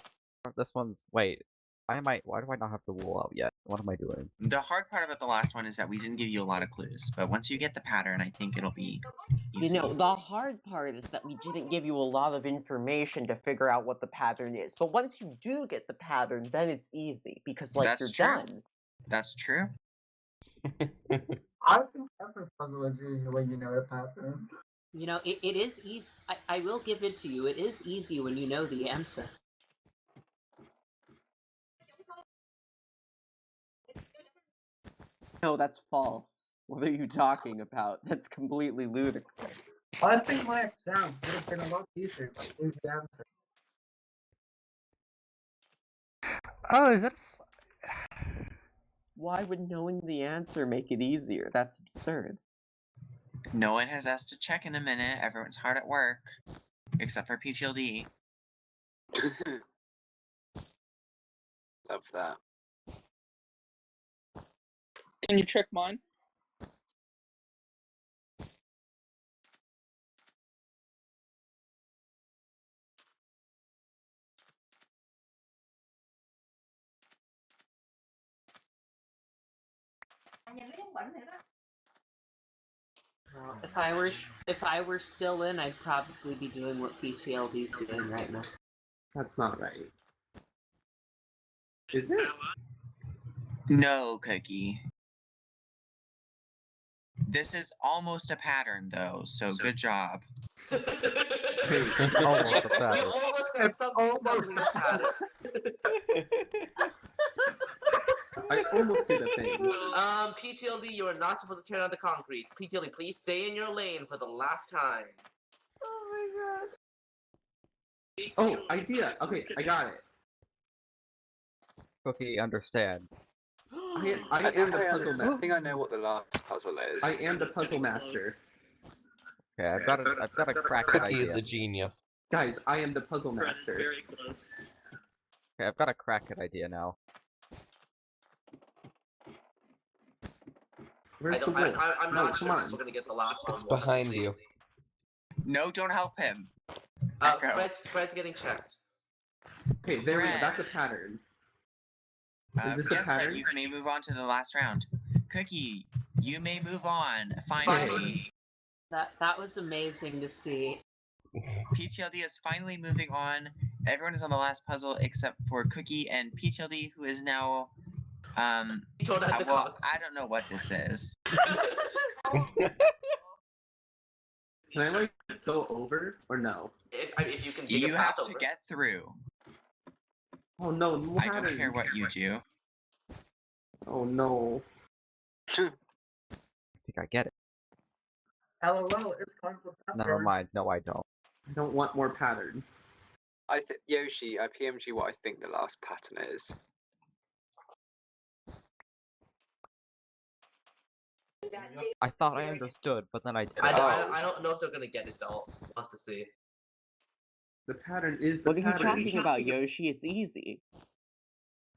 [SPEAKER 9] This one's wait. Why do I not have the wool out yet? What am I doing?
[SPEAKER 2] The hard part about the last one is that we didn't give you a lot of clues, but once you get the pattern, I think it'll be easy.
[SPEAKER 12] You know, the hard part is that we didn't give you a lot of information to figure out what the pattern is. But once you do get the pattern, then it's easy because, like,
[SPEAKER 2] That's
[SPEAKER 12] you're
[SPEAKER 2] true.
[SPEAKER 12] done.
[SPEAKER 2] That's true.
[SPEAKER 18] I think every puzzle is easy when you know the pattern.
[SPEAKER 6] You know, it is easy. I will give it to you. It is easy when you know the answer.
[SPEAKER 12] No, that's false. What are you talking about? That's completely ludicrous.
[SPEAKER 18] I think my exams would have been a lot easier if I knew the answer.
[SPEAKER 10] Oh, is it?
[SPEAKER 12] Why would knowing the answer make it easier? That's absurd.
[SPEAKER 2] No one has asked to check in a minute. Everyone's hard at work. Except for PTLD.
[SPEAKER 5] Love that.
[SPEAKER 20] Can you check mine?
[SPEAKER 6] Well, if I were still in, I'd probably be doing what PTLD's doing right now.
[SPEAKER 7] That's not right. Is it?
[SPEAKER 2] No, Cookie. This is almost a pattern, though, so good job.
[SPEAKER 9] It's almost a pattern.
[SPEAKER 4] We almost got something resembling a pattern.
[SPEAKER 7] I almost did a thing.
[SPEAKER 4] PTLD, you are not supposed to tear down the concrete. PTLD, please stay in your lane for the last time.
[SPEAKER 7] Oh, idea. Okay, I got it.
[SPEAKER 9] Cookie, understand.
[SPEAKER 7] I am the puzzle
[SPEAKER 5] I
[SPEAKER 7] master.
[SPEAKER 5] think I know what the last puzzle is.
[SPEAKER 7] I am the puzzle master.
[SPEAKER 9] Okay, I've got a crack at
[SPEAKER 3] Cookie
[SPEAKER 9] idea.
[SPEAKER 3] is a genius.
[SPEAKER 7] Guys, I am the puzzle
[SPEAKER 13] Fred is
[SPEAKER 7] master.
[SPEAKER 13] very close.
[SPEAKER 9] Okay, I've got a crack at idea now.
[SPEAKER 7] Where's the wolf?
[SPEAKER 4] I'm
[SPEAKER 7] No,
[SPEAKER 4] not
[SPEAKER 7] come
[SPEAKER 4] sure
[SPEAKER 7] on.
[SPEAKER 4] if we're gonna get the last one.
[SPEAKER 3] It's behind you.
[SPEAKER 2] No, don't help him.
[SPEAKER 4] Fred's getting checked.
[SPEAKER 7] Okay, there we go.
[SPEAKER 2] Fred.
[SPEAKER 7] That's a pattern. Is this a
[SPEAKER 2] yes, Fred,
[SPEAKER 7] pattern?
[SPEAKER 2] you may move on to the last round. Cookie, you may move on. Finally.
[SPEAKER 6] That was amazing to see.
[SPEAKER 2] PTLD is finally moving on. Everyone is on the last puzzle except for Cookie and PTLD, who is now. I don't know what this is.
[SPEAKER 7] Can I like go over or no?
[SPEAKER 4] If you can dig
[SPEAKER 2] You
[SPEAKER 4] a
[SPEAKER 2] have
[SPEAKER 4] path
[SPEAKER 2] to
[SPEAKER 4] over.
[SPEAKER 2] get through.
[SPEAKER 7] Oh no, no
[SPEAKER 2] I don't care what you do.
[SPEAKER 7] Oh no.
[SPEAKER 9] I think I get it.
[SPEAKER 18] LOL, it's kind of a
[SPEAKER 9] Never mind. No, I don't.
[SPEAKER 7] I don't want more patterns.
[SPEAKER 5] Yoshi, I PM'd you what I think the last pattern is.
[SPEAKER 9] I thought I understood, but then I didn't.
[SPEAKER 4] I don't know if they're gonna get it though. We'll have to see.
[SPEAKER 7] The pattern is the
[SPEAKER 12] What are you
[SPEAKER 7] pattern.
[SPEAKER 12] talking about, Yoshi? It's easy.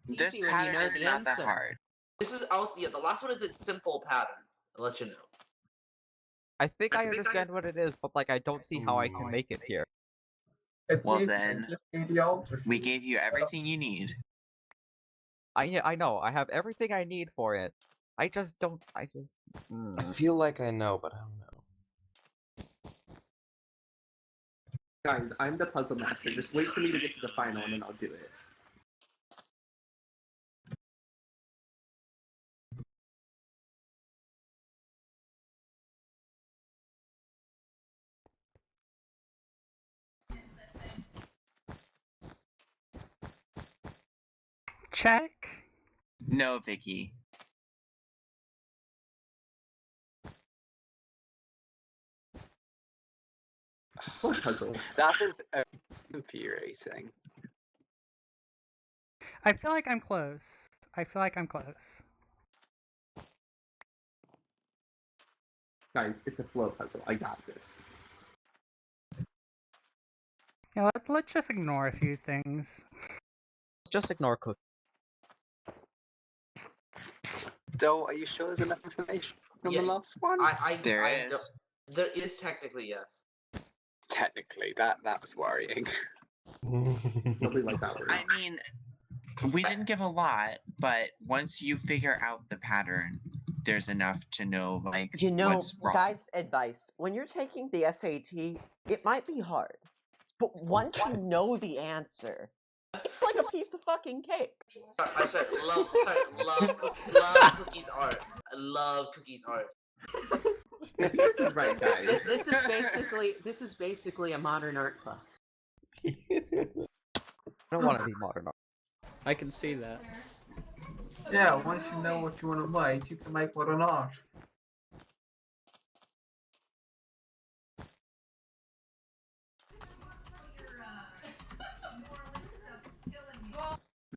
[SPEAKER 2] This
[SPEAKER 6] easy when you
[SPEAKER 2] pattern
[SPEAKER 6] know
[SPEAKER 2] is
[SPEAKER 6] the
[SPEAKER 2] not that
[SPEAKER 6] answer.
[SPEAKER 2] hard.
[SPEAKER 4] This is the last one is a simple pattern. I'll let you know.
[SPEAKER 9] I think I understand what it is, but like I don't see how I can make it here.
[SPEAKER 2] Well then, we gave you everything you need.
[SPEAKER 9] I know. I have everything I need for it. I just don't.
[SPEAKER 3] I feel like I know, but I don't know.
[SPEAKER 7] Guys, I'm the puzzle master. Just wait for me to get to the final and then I'll do it.
[SPEAKER 10] Check.
[SPEAKER 2] No, Vicky.
[SPEAKER 7] What puzzle?
[SPEAKER 5] That's infuriating.
[SPEAKER 10] I feel like I'm close.
[SPEAKER 7] Guys, it's a flow puzzle. I got this.
[SPEAKER 10] Yeah, let's just ignore a few things.
[SPEAKER 9] Just ignore Cookie.
[SPEAKER 5] Dole, are you sure there's enough information on the last one?
[SPEAKER 2] There is.
[SPEAKER 4] There is technically, yes.
[SPEAKER 5] Technically, that's worrying.
[SPEAKER 7] Nobody likes that word.
[SPEAKER 2] I mean, we didn't give a lot, but once you figure out the pattern, there's enough to know, like, what's wrong.
[SPEAKER 12] Guys, advice. When you're taking the SAT, it might be hard. But once you know the answer, it's like a piece of fucking cake.
[SPEAKER 4] Love Cookie's art. I love Cookie's art.
[SPEAKER 7] This is right, guys.
[SPEAKER 6] This is basically a modern art class.
[SPEAKER 9] I don't want to be modern art.
[SPEAKER 1] I can see that.
[SPEAKER 18] Yeah, once you know what you want to make, you can make modern art.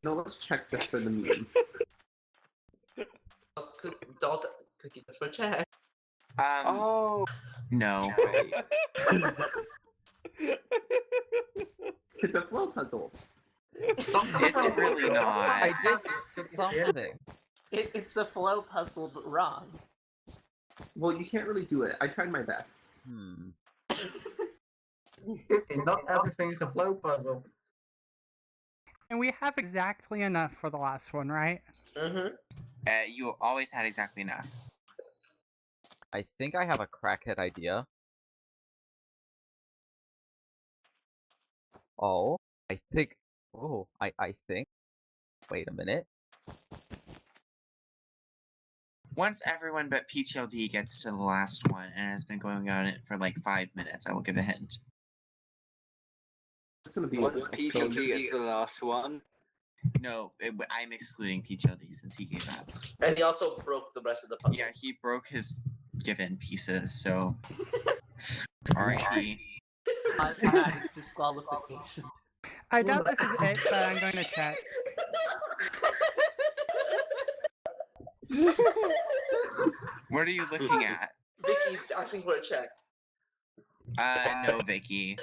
[SPEAKER 7] No, let's check just for the meme.
[SPEAKER 4] Cookies for check.
[SPEAKER 2] No.
[SPEAKER 7] It's a flow puzzle.
[SPEAKER 2] It's really not.
[SPEAKER 9] I did something.
[SPEAKER 6] It's a flow puzzle, but wrong.
[SPEAKER 7] Well, you can't really do it. I tried my best.
[SPEAKER 18] Not everything is a flow puzzle.
[SPEAKER 10] And we have exactly enough for the last one, right?
[SPEAKER 4] Mm-hmm.
[SPEAKER 2] You always had exactly enough.
[SPEAKER 9] I think I have a crackhead idea. Oh, I think. Oh, I think. Wait a minute.
[SPEAKER 2] Once everyone but PTLD gets to the last one and has been going on it for like 5 minutes, I will give a hint.
[SPEAKER 7] It's gonna be
[SPEAKER 5] Once PTLD gets to the last one.
[SPEAKER 2] No, I'm excluding PTLD since he gave up.
[SPEAKER 4] And he also broke the rest of the puzzle.
[SPEAKER 2] Yeah, he broke his given pieces, so. R.I.P.
[SPEAKER 6] Automatic disqualification.
[SPEAKER 10] I doubt this is it, but I'm going to check.
[SPEAKER 2] What are you looking at?
[SPEAKER 4] Vicky's asking for a check.
[SPEAKER 2] No, Vicky.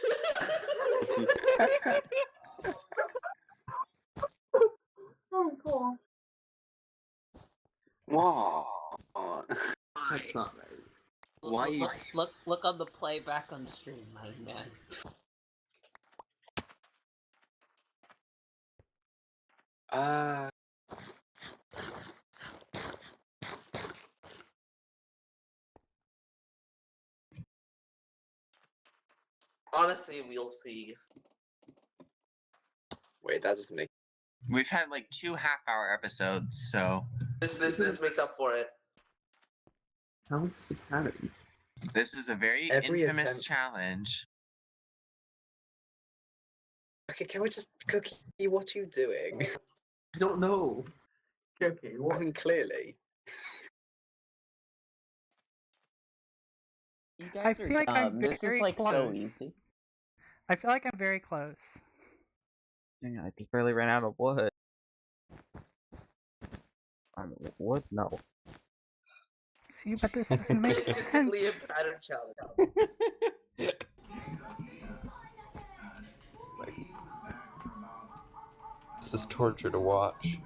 [SPEAKER 20] Oh, cool.
[SPEAKER 5] Wow.
[SPEAKER 7] That's not right.
[SPEAKER 5] Why you...
[SPEAKER 6] Look on the playback on stream, my man.
[SPEAKER 4] Honestly, we'll see.
[SPEAKER 5] Wait, that doesn't make...
[SPEAKER 2] We've had like 2 half-hour episodes, so...
[SPEAKER 4] This makes up for it.
[SPEAKER 7] How is this a pattern?
[SPEAKER 2] This is a very infamous challenge.
[SPEAKER 5] Okay, can we just... Cookie, what are you doing?
[SPEAKER 7] I don't know.
[SPEAKER 5] Cookie, what? I mean, clearly.
[SPEAKER 12] You
[SPEAKER 10] I
[SPEAKER 12] guys
[SPEAKER 10] feel like
[SPEAKER 12] are
[SPEAKER 10] I'm
[SPEAKER 12] dumb. This
[SPEAKER 10] very
[SPEAKER 12] is like
[SPEAKER 10] close.
[SPEAKER 12] so easy.
[SPEAKER 10] I feel like I'm very close.
[SPEAKER 9] Dang, I just barely ran out of wood. Wood? No.
[SPEAKER 10] See, but this doesn't make sense.
[SPEAKER 4] Basically a pattern challenge.
[SPEAKER 3] This is torture to watch.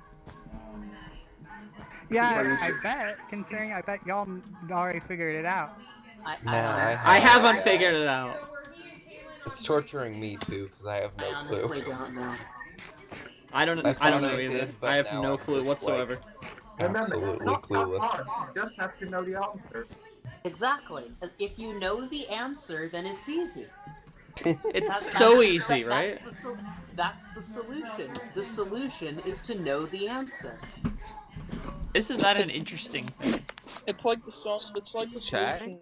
[SPEAKER 10] Yeah, I bet. Considering I bet y'all already figured it out.
[SPEAKER 1] I haven't figured it out.
[SPEAKER 3] It's torturing me too because I have no clue.
[SPEAKER 6] honestly don't know.
[SPEAKER 1] I don't know either. I have no clue whatsoever.
[SPEAKER 3] Absolutely clueless.
[SPEAKER 18] You just have to know the answer.
[SPEAKER 6] Exactly. If you know the answer, then it's easy.
[SPEAKER 1] It's so easy, right?
[SPEAKER 6] That's the solution. The solution is to know the answer.
[SPEAKER 1] Isn't that an interesting thing?
[SPEAKER 20] It's like the solution. It's like the solution.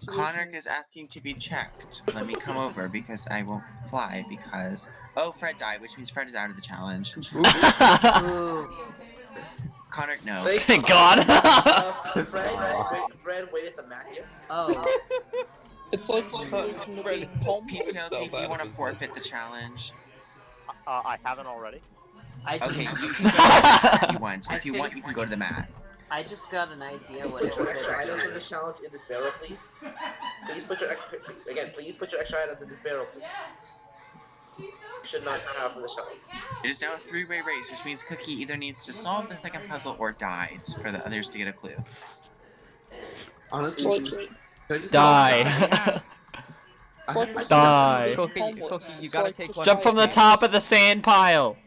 [SPEAKER 2] Connor is asking to be checked. Let me come over because I won't fly because... Oh, Fred died, which means Fred is out of the challenge. Connor, no.
[SPEAKER 1] Thank God.
[SPEAKER 4] Fred waited the mat here.
[SPEAKER 6] Oh.
[SPEAKER 20] It's like the solution to being home.
[SPEAKER 2] PTLD, do you want to forfeit the challenge?
[SPEAKER 15] I haven't already.
[SPEAKER 2] Okay, you can go if you want. If you want, you can go to the mat.
[SPEAKER 6] I just got an idea what
[SPEAKER 4] Put your extra items from this challenge in this barrel, please. Please put your extra items in this barrel, please. You should not have from the challenge.
[SPEAKER 2] It is now a 3-way race, which means Cookie either needs to solve the second puzzle or die for the others to get a clue.
[SPEAKER 7] Honestly,
[SPEAKER 1] die. Die.
[SPEAKER 9] Cookie, you gotta take one.
[SPEAKER 1] Jump from the top of the sand pile.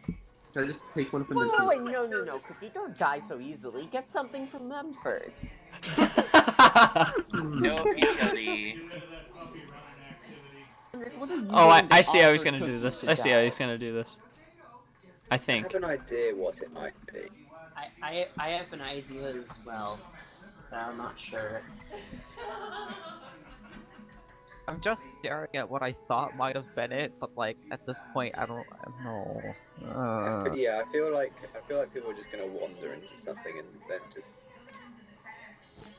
[SPEAKER 7] Should I just take one from
[SPEAKER 12] Wait,
[SPEAKER 7] the
[SPEAKER 12] wait, no, Cookie, don't die so easily. Get something from them first.
[SPEAKER 2] No PTLD.
[SPEAKER 1] Oh, I see how he's gonna do this. I see how he's gonna do this. I think.
[SPEAKER 5] I have an idea what it might be.
[SPEAKER 6] I have an idea as well, but I'm not sure.
[SPEAKER 9] I'm just staring at what I thought might have been it, but like at this point, I don't know.
[SPEAKER 5] Yeah, I feel like people are just gonna wander into something and then just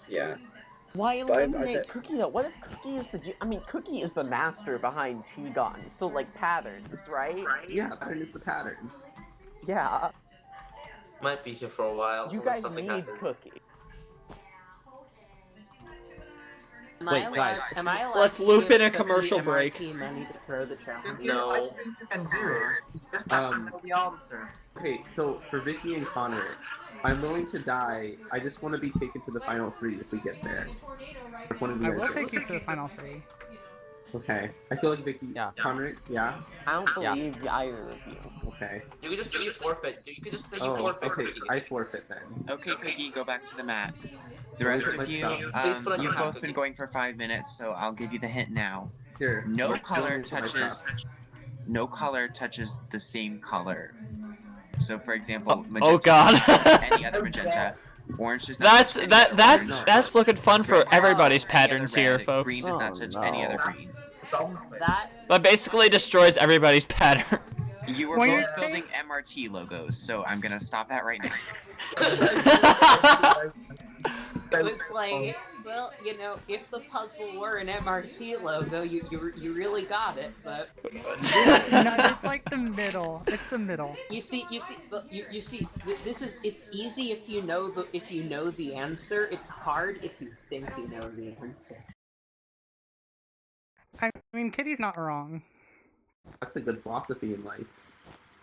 [SPEAKER 5] yeah.
[SPEAKER 12] Why eliminate Cookie though? What if Cookie is Cookie is the master behind T-Gon, so like patterns, right?
[SPEAKER 7] Yeah, pattern is the pattern.
[SPEAKER 12] Yeah.
[SPEAKER 4] Might be here for a while.
[SPEAKER 12] You guys
[SPEAKER 4] something
[SPEAKER 12] need
[SPEAKER 4] happens.
[SPEAKER 12] Cookie.
[SPEAKER 6] Am I allowed
[SPEAKER 1] Let's
[SPEAKER 6] to
[SPEAKER 1] loop
[SPEAKER 6] give
[SPEAKER 1] in a
[SPEAKER 6] Cookie
[SPEAKER 1] commercial break.
[SPEAKER 6] MRT money to throw the challenge?
[SPEAKER 4] No.
[SPEAKER 18] I think you can do it. Just have to know the answer.
[SPEAKER 7] Okay, so for Vicky and Connor, I'm willing to die. I just want to be taken to the final 3 if we get there. If one of you
[SPEAKER 10] I
[SPEAKER 7] guys
[SPEAKER 10] will
[SPEAKER 7] get
[SPEAKER 10] take you to the final 3.
[SPEAKER 7] Okay. I feel like Vicky.
[SPEAKER 9] Yeah.
[SPEAKER 7] Connor. Yeah.
[SPEAKER 12] I don't believe either of you.
[SPEAKER 7] Okay.
[SPEAKER 4] You can just say you forfeit. You can just say you
[SPEAKER 7] Oh,
[SPEAKER 4] forfeit.
[SPEAKER 7] okay.
[SPEAKER 4] Cookie.
[SPEAKER 7] I forfeit then.
[SPEAKER 2] Okay, Cookie, go back to the mat. The rest of you,
[SPEAKER 4] Please put on your
[SPEAKER 2] you've
[SPEAKER 4] hat,
[SPEAKER 2] both been going for 5 minutes, so I'll give you the hint now.
[SPEAKER 7] Here.
[SPEAKER 2] No color touches the same color. So, for example, magenta.
[SPEAKER 1] Oh God.
[SPEAKER 2] Any other magenta. Orange does not touch any other orange.
[SPEAKER 1] That's looking fun for
[SPEAKER 2] Red does not
[SPEAKER 1] everybody's
[SPEAKER 2] touch any other
[SPEAKER 1] patterns here,
[SPEAKER 2] red.
[SPEAKER 1] folks.
[SPEAKER 2] Green does not touch any other green.
[SPEAKER 1] That basically destroys everybody's pattern.
[SPEAKER 2] You were both building MRT logos, so I'm gonna stop that right now.
[SPEAKER 6] It was like, well, you know, if the puzzle were an MRT logo, you really got it, but
[SPEAKER 10] No, it's like the middle. It's the middle.
[SPEAKER 6] you see, it's easy if you know the answer. It's hard if you think you know the answer.
[SPEAKER 10] I mean, Kitty's not wrong.
[SPEAKER 7] That's a good philosophy in life.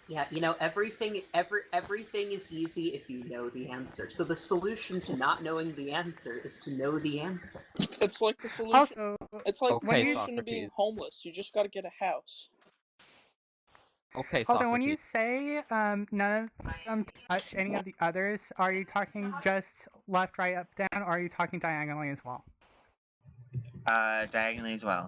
[SPEAKER 6] Yeah, you know, everything is easy if you know the answer. So the solution to not knowing the answer is to know the answer.
[SPEAKER 20] It's like the solution.
[SPEAKER 10] Also,
[SPEAKER 20] it's like the
[SPEAKER 9] Okay,
[SPEAKER 20] solution to being homeless. You just gotta get a house.
[SPEAKER 9] Okay,
[SPEAKER 10] Also, when you say none of them touch any of the others, are you talking just left, right, up, down, or are you talking diagonally as well?
[SPEAKER 2] Diagonally as well.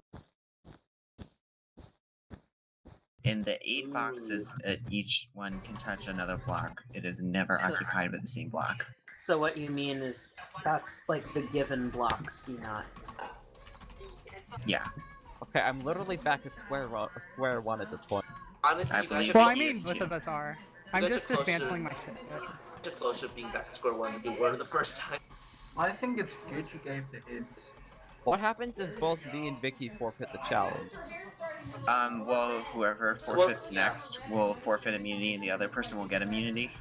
[SPEAKER 2] In the 8 boxes, each one can touch another block. It is never occupied with the same block.
[SPEAKER 6] So what you mean is that's like the given blocks do not.
[SPEAKER 2] Yeah.
[SPEAKER 9] Okay, I'm literally back at square one at this point.
[SPEAKER 4] Honestly, you guys are
[SPEAKER 10] Well, I mean, both of us are. I'm
[SPEAKER 4] You guys
[SPEAKER 10] just
[SPEAKER 4] are closer-
[SPEAKER 10] dismantling my shit.
[SPEAKER 4] You're closer to being back to square one than you were the first time.
[SPEAKER 18] I think it's good you gave the hint.
[SPEAKER 9] What happens if both me and Vicky forfeit the challenge?
[SPEAKER 2] Well, whoever forfeits next will forfeit immunity, and the other person will get immunity.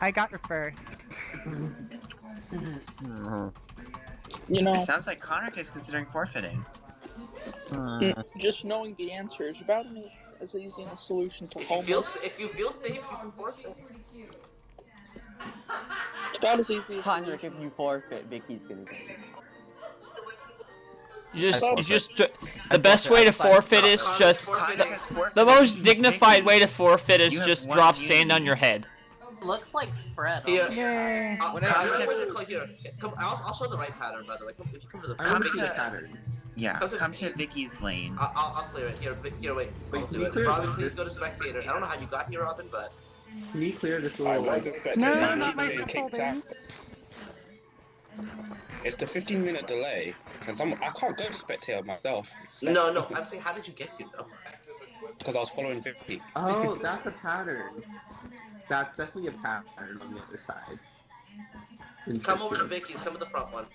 [SPEAKER 10] I got her first.
[SPEAKER 20] You know,
[SPEAKER 2] It sounds like Connor is considering forfeiting.
[SPEAKER 20] just knowing the answer is about as easy a solution to
[SPEAKER 4] If
[SPEAKER 20] homeless.
[SPEAKER 4] you feel safe, you can forfeit.
[SPEAKER 20] It's about as easy as
[SPEAKER 12] Connor, if you forfeit, Vicky's gonna get it.
[SPEAKER 1] The best way to forfeit is just the most dignified way to forfeit is just drop sand on your head.
[SPEAKER 6] Looks like Fred.
[SPEAKER 10] Yay!
[SPEAKER 4] I'll show the right pattern, by the way. If you come to the
[SPEAKER 2] pattern. Yeah, come to Vicky's lane.
[SPEAKER 4] I'll clear it. Here, wait. I'll do it. Robin, please go to spectator. I don't know how you got here, Robin, but...
[SPEAKER 7] Can you clear this
[SPEAKER 16] I
[SPEAKER 7] little...
[SPEAKER 16] wasn't
[SPEAKER 10] No, not my
[SPEAKER 16] kicked out. It's the 15-minute delay, because I can't go to spectator myself.
[SPEAKER 4] No, I'm saying, how did you get here, though?
[SPEAKER 16] Because I was following Vicky.
[SPEAKER 7] Oh, that's a pattern. That's definitely a pattern on the other side.
[SPEAKER 4] Come over to Vicky's, come to the front one.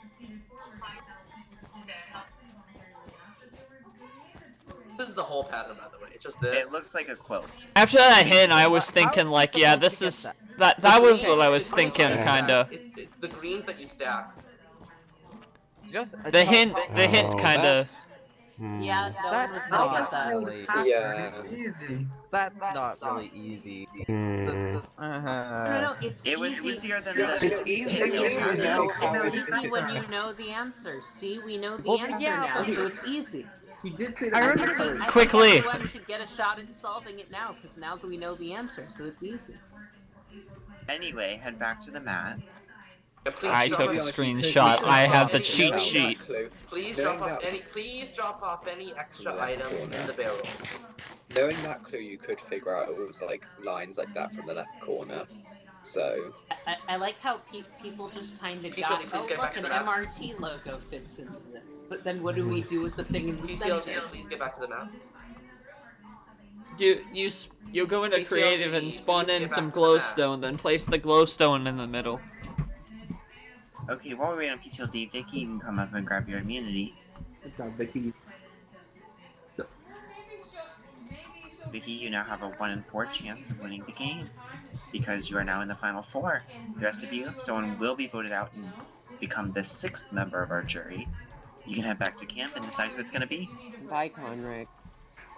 [SPEAKER 4] This is the whole pattern, by the way. It's just this.
[SPEAKER 2] It looks like a quilt.
[SPEAKER 1] After that hint, I was thinking like, yeah, this is that was what I was thinking, kinda.
[SPEAKER 4] It's the greens that you stack.
[SPEAKER 1] The hint, kinda.
[SPEAKER 6] Yeah, no,
[SPEAKER 9] That's
[SPEAKER 6] not
[SPEAKER 9] not
[SPEAKER 6] that.
[SPEAKER 9] really.
[SPEAKER 18] Yeah. It's easy.
[SPEAKER 9] That's not really easy.
[SPEAKER 6] No, it's
[SPEAKER 2] It was
[SPEAKER 6] easy.
[SPEAKER 2] easier than
[SPEAKER 6] See,
[SPEAKER 2] the...
[SPEAKER 6] It's easy when you know the answer. See, we know the answer now, so it's easy.
[SPEAKER 7] You did say
[SPEAKER 10] I
[SPEAKER 7] that.
[SPEAKER 10] remember
[SPEAKER 1] Quickly.
[SPEAKER 6] Everyone should get a shot at solving it now, because now we know the answer, so it's easy.
[SPEAKER 2] Anyway, head back to the mat.
[SPEAKER 1] I took a screenshot. I have the cheat sheet.
[SPEAKER 4] Please drop off any extra items in the barrel.
[SPEAKER 5] Knowing that clue, you could figure out it was like lines like that from the left corner. So
[SPEAKER 6] I like how people just kind of
[SPEAKER 4] Pizza,
[SPEAKER 6] got,
[SPEAKER 4] please
[SPEAKER 6] oh
[SPEAKER 4] get back
[SPEAKER 6] look,
[SPEAKER 4] to
[SPEAKER 6] an
[SPEAKER 4] the map.
[SPEAKER 6] MRT logo fits into this. But then what do we do with the thing in the
[SPEAKER 4] PTL,
[SPEAKER 6] center?
[SPEAKER 4] please get back to the map.
[SPEAKER 1] You go into creative and spawn in some
[SPEAKER 4] back to the map.
[SPEAKER 1] glowstone, then place the glowstone in the middle.
[SPEAKER 2] Okay, while we wait on PTLD, Vicky, you can come up and grab your immunity.
[SPEAKER 7] Good job, Vicky.
[SPEAKER 2] Vicky, you now have a 1 in 4 chance of winning the game, because you are now in the final 4. The rest of you, someone will be voted out and become the 6th member of our jury. You can head back to camp and decide who it's going to be.
[SPEAKER 12] Bye, Conric.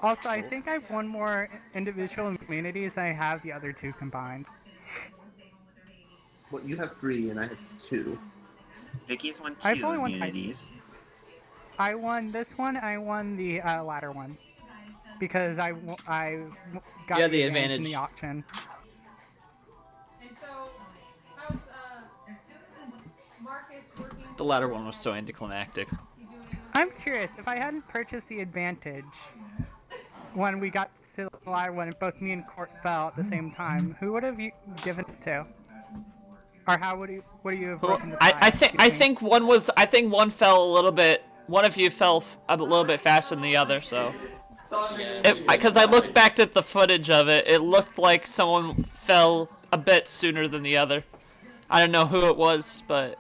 [SPEAKER 10] Also, I think I have one more individual immunities. I have the other two combined.
[SPEAKER 7] Well, you have 3 and I have 2.
[SPEAKER 2] Vicky's won
[SPEAKER 10] I've
[SPEAKER 2] 2
[SPEAKER 10] only won
[SPEAKER 2] immunities.
[SPEAKER 10] I won this one. I won the latter one because I got
[SPEAKER 1] Yeah, the
[SPEAKER 10] the advantage in
[SPEAKER 1] advantage.
[SPEAKER 10] the auction.
[SPEAKER 1] The latter one was so anticlimactic.
[SPEAKER 10] I'm curious, if I hadn't purchased the advantage when we got to the latter one and both me and Court fell at the same time, who would have you given it to? Or how would you? What do you have
[SPEAKER 1] Well,
[SPEAKER 10] broken the tie?
[SPEAKER 1] I think one fell a little bit. One of you fell a little bit faster than the other. So, because I looked back at the footage of it, it looked like someone fell a bit sooner than the other. I don't know who it was, but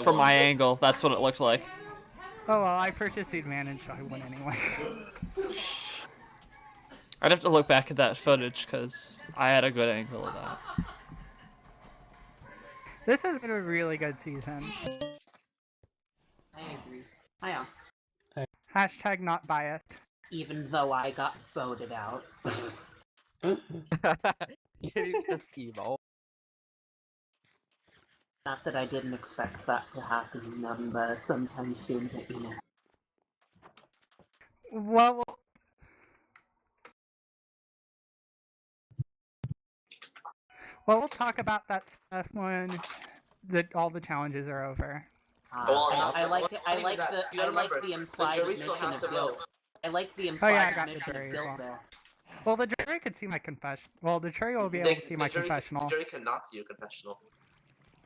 [SPEAKER 1] from my angle, that's what it looked like.
[SPEAKER 10] Oh well, I purchased the advantage, so I won anyway.
[SPEAKER 1] I'd have to look back at that footage because I had a good angle of that.
[SPEAKER 10] This has been a really good season.
[SPEAKER 6] I agree. Hi, Ox.
[SPEAKER 10] Hashtag not biased.
[SPEAKER 6] Even though I got voted out.
[SPEAKER 9] He's just emo.
[SPEAKER 6] Not that I didn't expect that to happen sometime soon, but you know.
[SPEAKER 10] Well, we'll talk about that stuff when all the challenges are over.
[SPEAKER 6] I like the implied
[SPEAKER 4] jury still
[SPEAKER 6] admission
[SPEAKER 4] has
[SPEAKER 6] of
[SPEAKER 4] to
[SPEAKER 6] guilt.
[SPEAKER 4] vote.
[SPEAKER 6] I like the
[SPEAKER 10] Oh
[SPEAKER 6] implied
[SPEAKER 10] yeah, I got the
[SPEAKER 6] admission
[SPEAKER 10] jury
[SPEAKER 6] of
[SPEAKER 10] as
[SPEAKER 6] guilt
[SPEAKER 10] well.
[SPEAKER 6] there.
[SPEAKER 10] Well, the jury could see my confession. Well, the jury will be able to see my confessional.
[SPEAKER 4] The jury cannot see your confessional.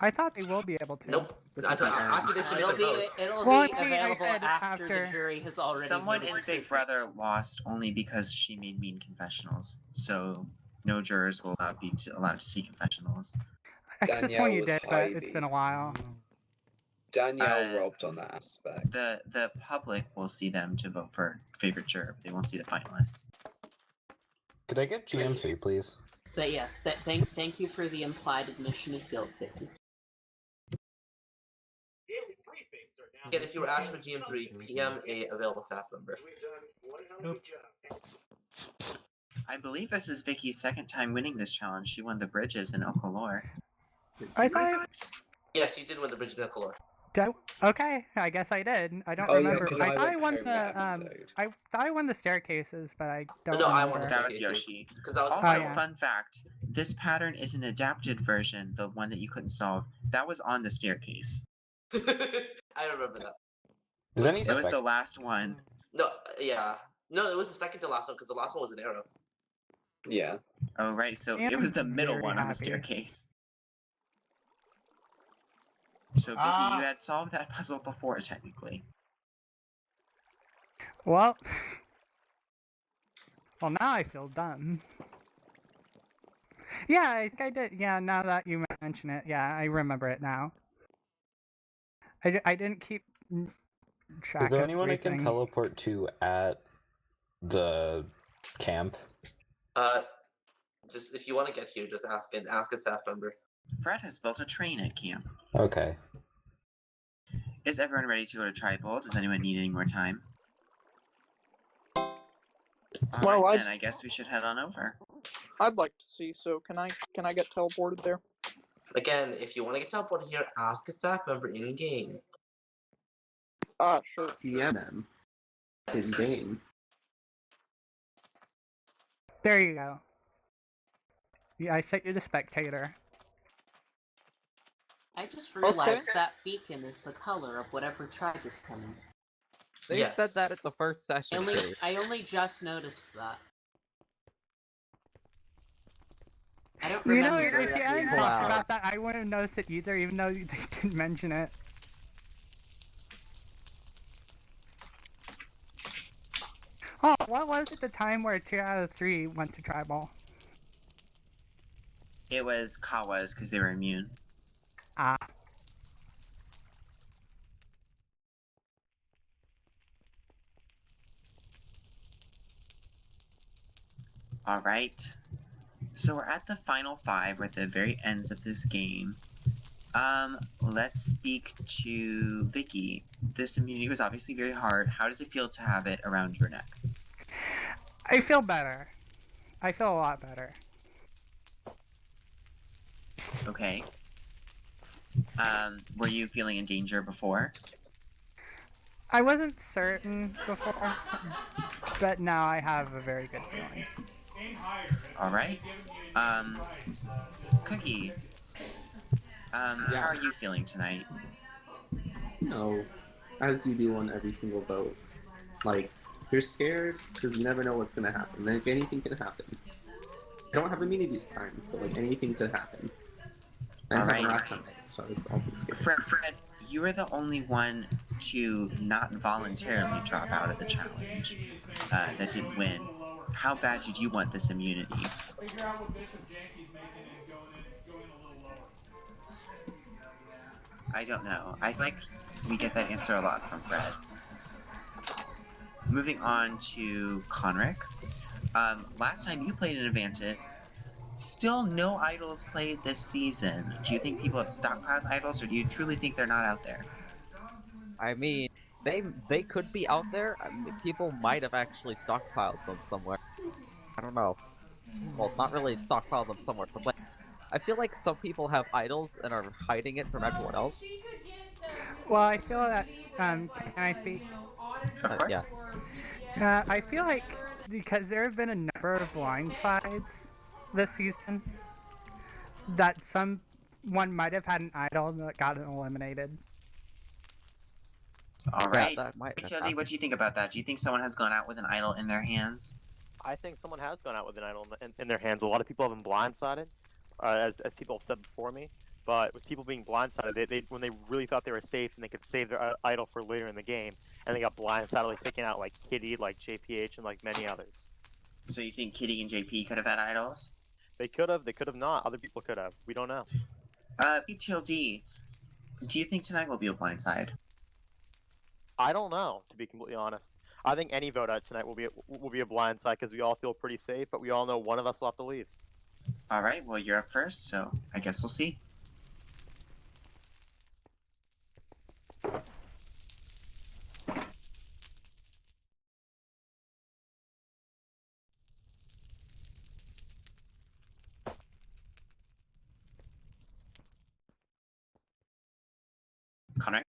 [SPEAKER 10] I thought they will be able to.
[SPEAKER 4] Nope. After they submit
[SPEAKER 6] It'll
[SPEAKER 4] their votes.
[SPEAKER 6] It'll
[SPEAKER 10] Well,
[SPEAKER 6] be
[SPEAKER 10] I mean, I
[SPEAKER 6] available
[SPEAKER 10] said
[SPEAKER 6] after the jury has already
[SPEAKER 2] Someone
[SPEAKER 6] made a
[SPEAKER 2] in
[SPEAKER 6] decision.
[SPEAKER 2] Big Brother lost only because she made mean confessionals, so no jurors will be allowed to see confessionals.
[SPEAKER 10] I could have sworn
[SPEAKER 5] Danielle
[SPEAKER 10] you
[SPEAKER 5] was
[SPEAKER 10] did, but it's been a while.
[SPEAKER 5] Danielle robbed on that aspect.
[SPEAKER 2] The public will see them to vote for favorite juror, but they won't see the finalists.
[SPEAKER 11] Could I get GM3, please?
[SPEAKER 6] But yes, thank you for the implied admission of guilt, Vicky.
[SPEAKER 4] Again, if you were asked for GM3, PM a available staff member.
[SPEAKER 2] I believe this is Vicky's second time winning this challenge. She won the bridges in Okalor.
[SPEAKER 10] I thought.
[SPEAKER 4] Yes, you did win the bridge of Color.
[SPEAKER 10] Okay, I guess I did. I don't
[SPEAKER 5] Oh, yeah,
[SPEAKER 10] remember.
[SPEAKER 5] 'cause
[SPEAKER 10] I
[SPEAKER 5] I
[SPEAKER 10] thought I
[SPEAKER 5] went
[SPEAKER 10] won
[SPEAKER 5] home that episode.
[SPEAKER 10] I thought I won the staircases, but I don't.
[SPEAKER 4] No,
[SPEAKER 10] remember.
[SPEAKER 4] I won the
[SPEAKER 2] That was
[SPEAKER 4] staircases.
[SPEAKER 2] Yoshi.
[SPEAKER 4] Because that was
[SPEAKER 2] Also,
[SPEAKER 10] yeah.
[SPEAKER 2] fun fact: this pattern is an adapted version, the one that you couldn't solve. That was on the staircase.
[SPEAKER 4] I remember that.
[SPEAKER 2] It was the last one.
[SPEAKER 4] No, yeah. No, it was the second to last one because the last one was an arrow.
[SPEAKER 5] Yeah.
[SPEAKER 2] Oh right, so
[SPEAKER 4] And
[SPEAKER 2] it was the
[SPEAKER 4] I'm
[SPEAKER 2] middle
[SPEAKER 4] very
[SPEAKER 2] one on the
[SPEAKER 4] happy.
[SPEAKER 2] staircase. So Vicky, you had solved that puzzle before, technically.
[SPEAKER 10] Well, now I feel dumb. Yeah, I think I did. Yeah, now that you mention it, yeah, I remember it now. I didn't keep track
[SPEAKER 11] Is there
[SPEAKER 10] of
[SPEAKER 11] anyone I
[SPEAKER 10] everything.
[SPEAKER 11] can teleport to at the camp?
[SPEAKER 4] Just if you want to get here, just ask a staff member.
[SPEAKER 2] Fred has built a train at camp.
[SPEAKER 11] Okay.
[SPEAKER 2] Is everyone ready to go to tribal? Does anyone need any more time?
[SPEAKER 20] Well,
[SPEAKER 2] Alright, then I guess we should head on over.
[SPEAKER 20] I'd like to see. So can I get teleported there?
[SPEAKER 4] Again, if you want to get teleported here, ask a staff member in game.
[SPEAKER 20] Sure.
[SPEAKER 7] Yeah, then. In game.
[SPEAKER 10] There you go. Yeah, I set you to spectator.
[SPEAKER 6] I just realized that beacon is the color of whatever tribe is coming.
[SPEAKER 9] They said that at the first session.
[SPEAKER 6] I only just noticed that. I don't
[SPEAKER 10] You know,
[SPEAKER 6] remember
[SPEAKER 10] if you
[SPEAKER 6] that
[SPEAKER 10] hadn't
[SPEAKER 6] being-
[SPEAKER 10] talked about that, I wouldn't have noticed it either, even though they didn't mention it. Oh, what was it the time where 2 out of 3 went to tribal?
[SPEAKER 2] It was Kawa's because they were immune.
[SPEAKER 10] Ah.
[SPEAKER 2] Alright. So we're at the final 5. We're at the very ends of this game. Let's speak to Vicky. This immunity was obviously very hard. How does it feel to have it around your neck?
[SPEAKER 10] I feel better. I feel a lot better.
[SPEAKER 2] Okay. Were you feeling in danger before?
[SPEAKER 10] I wasn't certain before, but now I have a very good feeling.
[SPEAKER 2] Alright. Cookie. How are you feeling tonight?
[SPEAKER 7] No, as you do on every single vote. Like, you're scared because you never know what's gonna happen. Like, anything can happen. I don't have immunity this time, so like anything could happen. I
[SPEAKER 2] All
[SPEAKER 7] have
[SPEAKER 2] right.
[SPEAKER 7] a last time, so I was also scared.
[SPEAKER 2] Fred, you were the only one to not voluntarily drop out of the challenge that didn't win. How bad did you want this immunity?
[SPEAKER 1] Figure out what Bishop Janky's making and going a little lower.
[SPEAKER 2] I don't know. I feel like we get that answer a lot from Fred. Moving on to Conric. Last time you played an Advantage, still no idols played this season. Do you think people have stockpiled idols, or do you truly think they're not out there?
[SPEAKER 9] I mean, they could be out there. I mean, people might have actually stockpiled them somewhere. I don't know. Well, not really stockpiled them somewhere, but like, I feel like some people have idols and are hiding it from everyone else.
[SPEAKER 10] Well, I feel that. Can I speak?
[SPEAKER 2] Of course.
[SPEAKER 9] Yeah.
[SPEAKER 10] I feel like because there have been a number of blindsides this season, that someone might have had an idol that got eliminated.
[SPEAKER 2] All right.
[SPEAKER 9] that might have
[SPEAKER 2] HLD, what
[SPEAKER 9] happened.
[SPEAKER 2] do you think about that? Do you think someone has gone out with an idol in their hands?
[SPEAKER 15] I think someone has gone out with an idol in their hands. A lot of people have been blindsided, as people have said before me. But with people being blindsided, they when they really thought they were safe and they could save their idol for later in the game, and they got blindsided, like taking out like Kitty, like JPH, and like many others.
[SPEAKER 2] So you think Kitty and JP could have had idols?
[SPEAKER 15] They could have not. Other people could have. We don't know.
[SPEAKER 2] PTLD, do you think tonight will be a blindside?
[SPEAKER 15] I don't know, to be completely honest. I think any vote out tonight will be a blindside because we all feel pretty safe, but we all know one of us will have to leave.
[SPEAKER 2] All right. Well, you're up first, so I guess we'll see. Connor?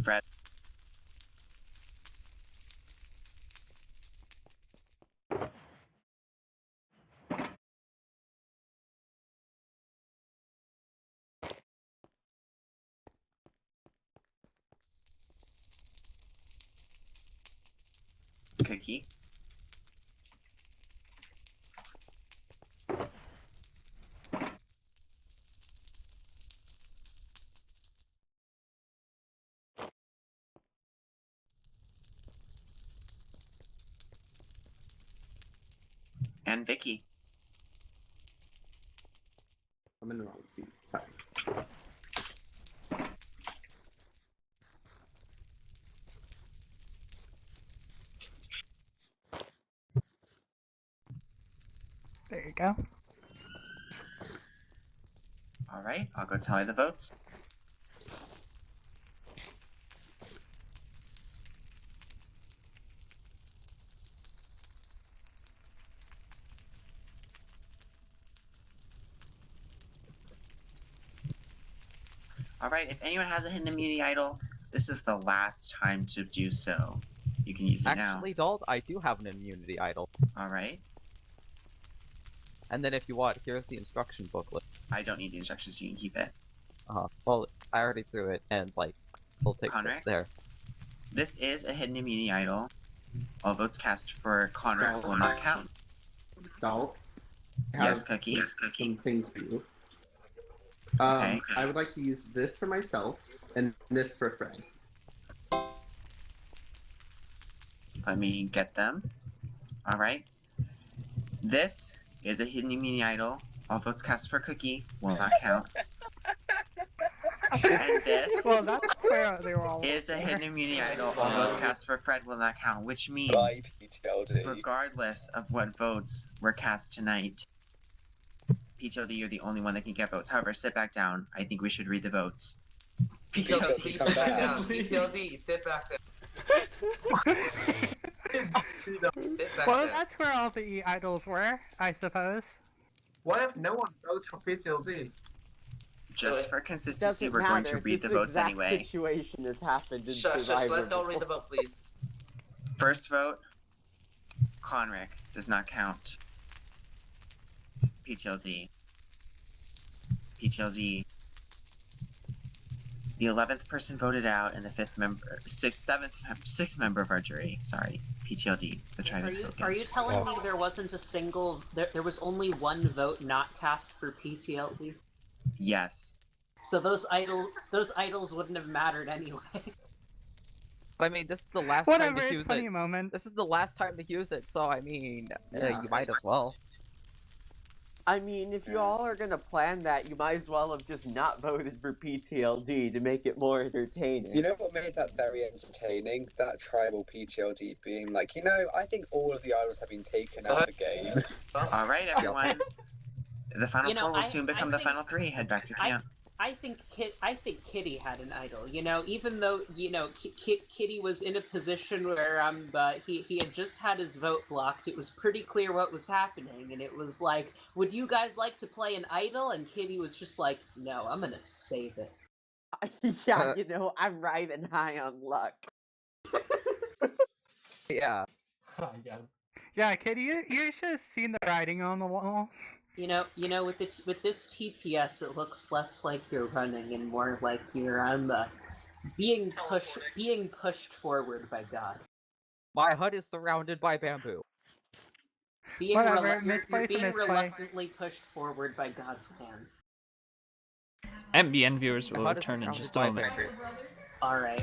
[SPEAKER 2] Fred? Cookie? And Vicky?
[SPEAKER 7] I'm in the wrong seat. Sorry.
[SPEAKER 10] There you go.
[SPEAKER 2] All right. I'll go tally the votes. All right. If anyone has a hidden immunity idol, this is the last time to do so. You can use it now.
[SPEAKER 9] Actually, Dalt, I do have an immunity idol.
[SPEAKER 2] All right.
[SPEAKER 9] And then if you want, here's the instruction booklet.
[SPEAKER 2] I don't need the instructions. You can keep it.
[SPEAKER 9] Well, I already threw it, and like, we'll take
[SPEAKER 2] Conrad?
[SPEAKER 9] it there.
[SPEAKER 2] This is a hidden immunity idol. All votes cast for Conrad will not count.
[SPEAKER 7] Dalt?
[SPEAKER 2] Yes, Cookie. Yes,
[SPEAKER 7] Some things for you.
[SPEAKER 2] Okay.
[SPEAKER 7] I would like to use this for myself, and this for Fred.
[SPEAKER 2] Let me get them. All right. This is a hidden immunity idol. All votes cast for Cookie will not count. And this
[SPEAKER 10] Well, that's where they were all.
[SPEAKER 2] is a hidden immunity idol. All votes cast for Fred will not count, which means,
[SPEAKER 5] Bye, PTLD.
[SPEAKER 2] regardless of what votes were cast tonight, PTLD, you're the only one that can get votes. However, sit back down. I think we should read the votes.
[SPEAKER 4] PTLD, please sit back down. PTLD, sit back down. Sit back
[SPEAKER 10] Well,
[SPEAKER 4] down.
[SPEAKER 10] that's where all the idols were, I suppose.
[SPEAKER 18] What if no one votes for PTLD?
[SPEAKER 2] Just for consistency,
[SPEAKER 12] Doesn't
[SPEAKER 2] we're going to
[SPEAKER 12] matter.
[SPEAKER 2] read
[SPEAKER 12] This
[SPEAKER 2] the votes
[SPEAKER 12] exact
[SPEAKER 2] anyway.
[SPEAKER 12] situation has happened in
[SPEAKER 4] Shush,
[SPEAKER 12] Survivor.
[SPEAKER 4] let Dalt read the vote, please.
[SPEAKER 2] First vote, Conric does not count. PTLD. PTLD. The 11th person voted out, and the sixth member of our jury. Sorry, PTLD. The tribe has spoken.
[SPEAKER 6] Are you telling me there wasn't a single? There was only one vote not cast for PTLD?
[SPEAKER 2] Yes.
[SPEAKER 6] So those idols wouldn't have mattered anyway.
[SPEAKER 9] But I mean, this is the last time to use it.
[SPEAKER 10] Moment.
[SPEAKER 9] This is the last time to use it, so I mean,
[SPEAKER 12] Yeah.
[SPEAKER 9] you might as well.
[SPEAKER 12] I mean, if you all are gonna plan that, you might as well have just not voted for PTLD to make it more entertaining.
[SPEAKER 5] You know what made that very entertaining? That tribal PTLD being like, I think all of the idols have been taken out of the game.
[SPEAKER 2] All right, everyone. The final four will soon become the final three. Head back to camp.
[SPEAKER 6] I think Kitty had an idol. Even though Kitty was in a position where he had just had his vote blocked. It was pretty clear what was happening, and it was like, would you guys like to play an idol? And Kitty was just like, no, I'm gonna save it.
[SPEAKER 12] Yeah, I'm riding high on luck.
[SPEAKER 9] Yeah.
[SPEAKER 10] Yeah, Kitty, you should have seen the writing on the wall.
[SPEAKER 6] With this TPS, it looks less like you're running and more like you're being pushed forward by God.
[SPEAKER 9] My hut is surrounded by bamboo.
[SPEAKER 6] You're being reluctantly pushed forward by God's hand.
[SPEAKER 1] MBN viewers will return in just a moment.
[SPEAKER 6] All right.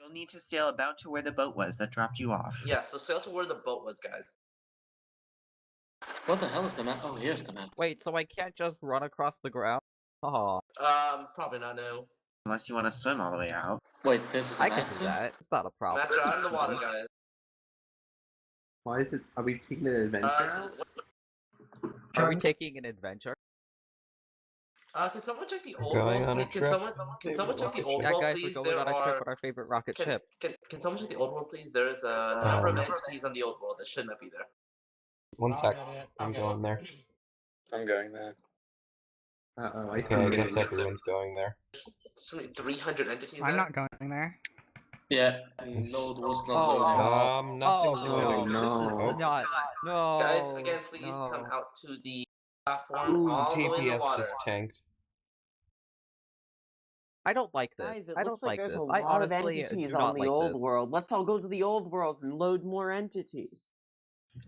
[SPEAKER 2] You'll need to sail about to where the boat was that dropped you off.
[SPEAKER 4] Yeah, so sail to where the boat was, guys.
[SPEAKER 19] What the hell is the map? Oh, here's the map.
[SPEAKER 9] Wait, so I can't just run across the ground? Oh.
[SPEAKER 4] Probably not, no.
[SPEAKER 2] Unless you want to swim all the way out.
[SPEAKER 19] Wait, this is
[SPEAKER 9] I can do that. It's not a problem.
[SPEAKER 4] Matcha, out in the water, guys.
[SPEAKER 7] Why is it? Are we taking an adventure?
[SPEAKER 9] Are we taking an adventure?
[SPEAKER 4] Can someone check the old
[SPEAKER 3] Going
[SPEAKER 4] world?
[SPEAKER 3] on a
[SPEAKER 4] Can
[SPEAKER 3] trip.
[SPEAKER 4] someone check the old
[SPEAKER 9] Yeah,
[SPEAKER 4] world,
[SPEAKER 9] guys,
[SPEAKER 4] please?
[SPEAKER 9] we're going on a trip with our favorite rocket ship.
[SPEAKER 4] Can someone check the old world, please? There's a number of entities on the old world that should not be there.
[SPEAKER 3] One sec. I'm going there.
[SPEAKER 5] I'm going there.
[SPEAKER 7] Uh-oh, I see.
[SPEAKER 3] Okay, I guess everyone's going there.
[SPEAKER 4] So many 300 entities
[SPEAKER 10] I'm
[SPEAKER 4] there?
[SPEAKER 10] not going there.
[SPEAKER 19] Yeah, load was not loading.
[SPEAKER 3] Nothing's
[SPEAKER 9] Oh,
[SPEAKER 3] loading.
[SPEAKER 9] this is not. No.
[SPEAKER 4] Guys, again, please come out to the platform
[SPEAKER 3] Ooh,
[SPEAKER 4] all the way in the
[SPEAKER 3] TPS
[SPEAKER 4] water.
[SPEAKER 3] just tanked.
[SPEAKER 9] I don't like this.
[SPEAKER 12] Guys, it
[SPEAKER 9] I
[SPEAKER 12] looks
[SPEAKER 9] don't
[SPEAKER 12] like
[SPEAKER 9] like
[SPEAKER 12] there's
[SPEAKER 9] this.
[SPEAKER 12] a
[SPEAKER 9] I
[SPEAKER 12] lot of
[SPEAKER 9] honestly
[SPEAKER 12] entities
[SPEAKER 9] do
[SPEAKER 12] on
[SPEAKER 9] not
[SPEAKER 12] the
[SPEAKER 9] like
[SPEAKER 12] old
[SPEAKER 9] this.
[SPEAKER 12] world. Let's all go to the old world and load more entities.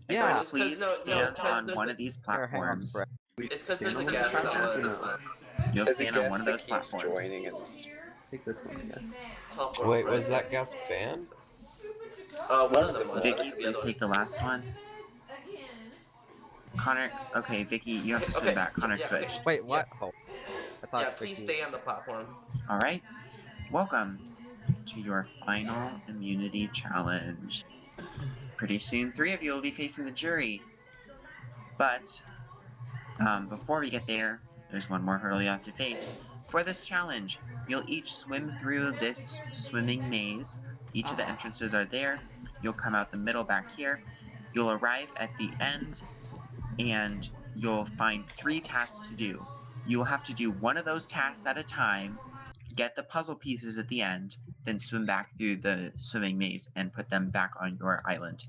[SPEAKER 9] Yeah.
[SPEAKER 2] Please stand on one of these platforms.
[SPEAKER 4] It's because there's a guest that was.
[SPEAKER 2] You'll
[SPEAKER 5] There's a
[SPEAKER 2] stand on
[SPEAKER 5] guest
[SPEAKER 2] one of
[SPEAKER 5] that
[SPEAKER 2] those
[SPEAKER 5] keeps
[SPEAKER 2] platforms.
[SPEAKER 5] joining us.
[SPEAKER 7] Take this one, yes.
[SPEAKER 3] Wait, was that guest banned?
[SPEAKER 4] One of them was.
[SPEAKER 2] Vicky, please take the last one. Connor, okay, Vicky, you have to swim back. Connor switched.
[SPEAKER 9] Wait, what? Oh. I thought
[SPEAKER 4] Yeah, please
[SPEAKER 9] Vicky-
[SPEAKER 4] stay on the platform.
[SPEAKER 2] Alright, welcome to your final immunity challenge. Pretty soon, 3 of you will be facing the jury. But, before we get there, there's one more hurdle you have to face. For this challenge, you'll each swim through this swimming maze. Each of the entrances are there. You'll come out the middle back here. You'll arrive at the end, and you'll find 3 tasks to do. You'll have to do one of those tasks at a time, get the puzzle pieces at the end, then swim back through the swimming maze and put them back on your island.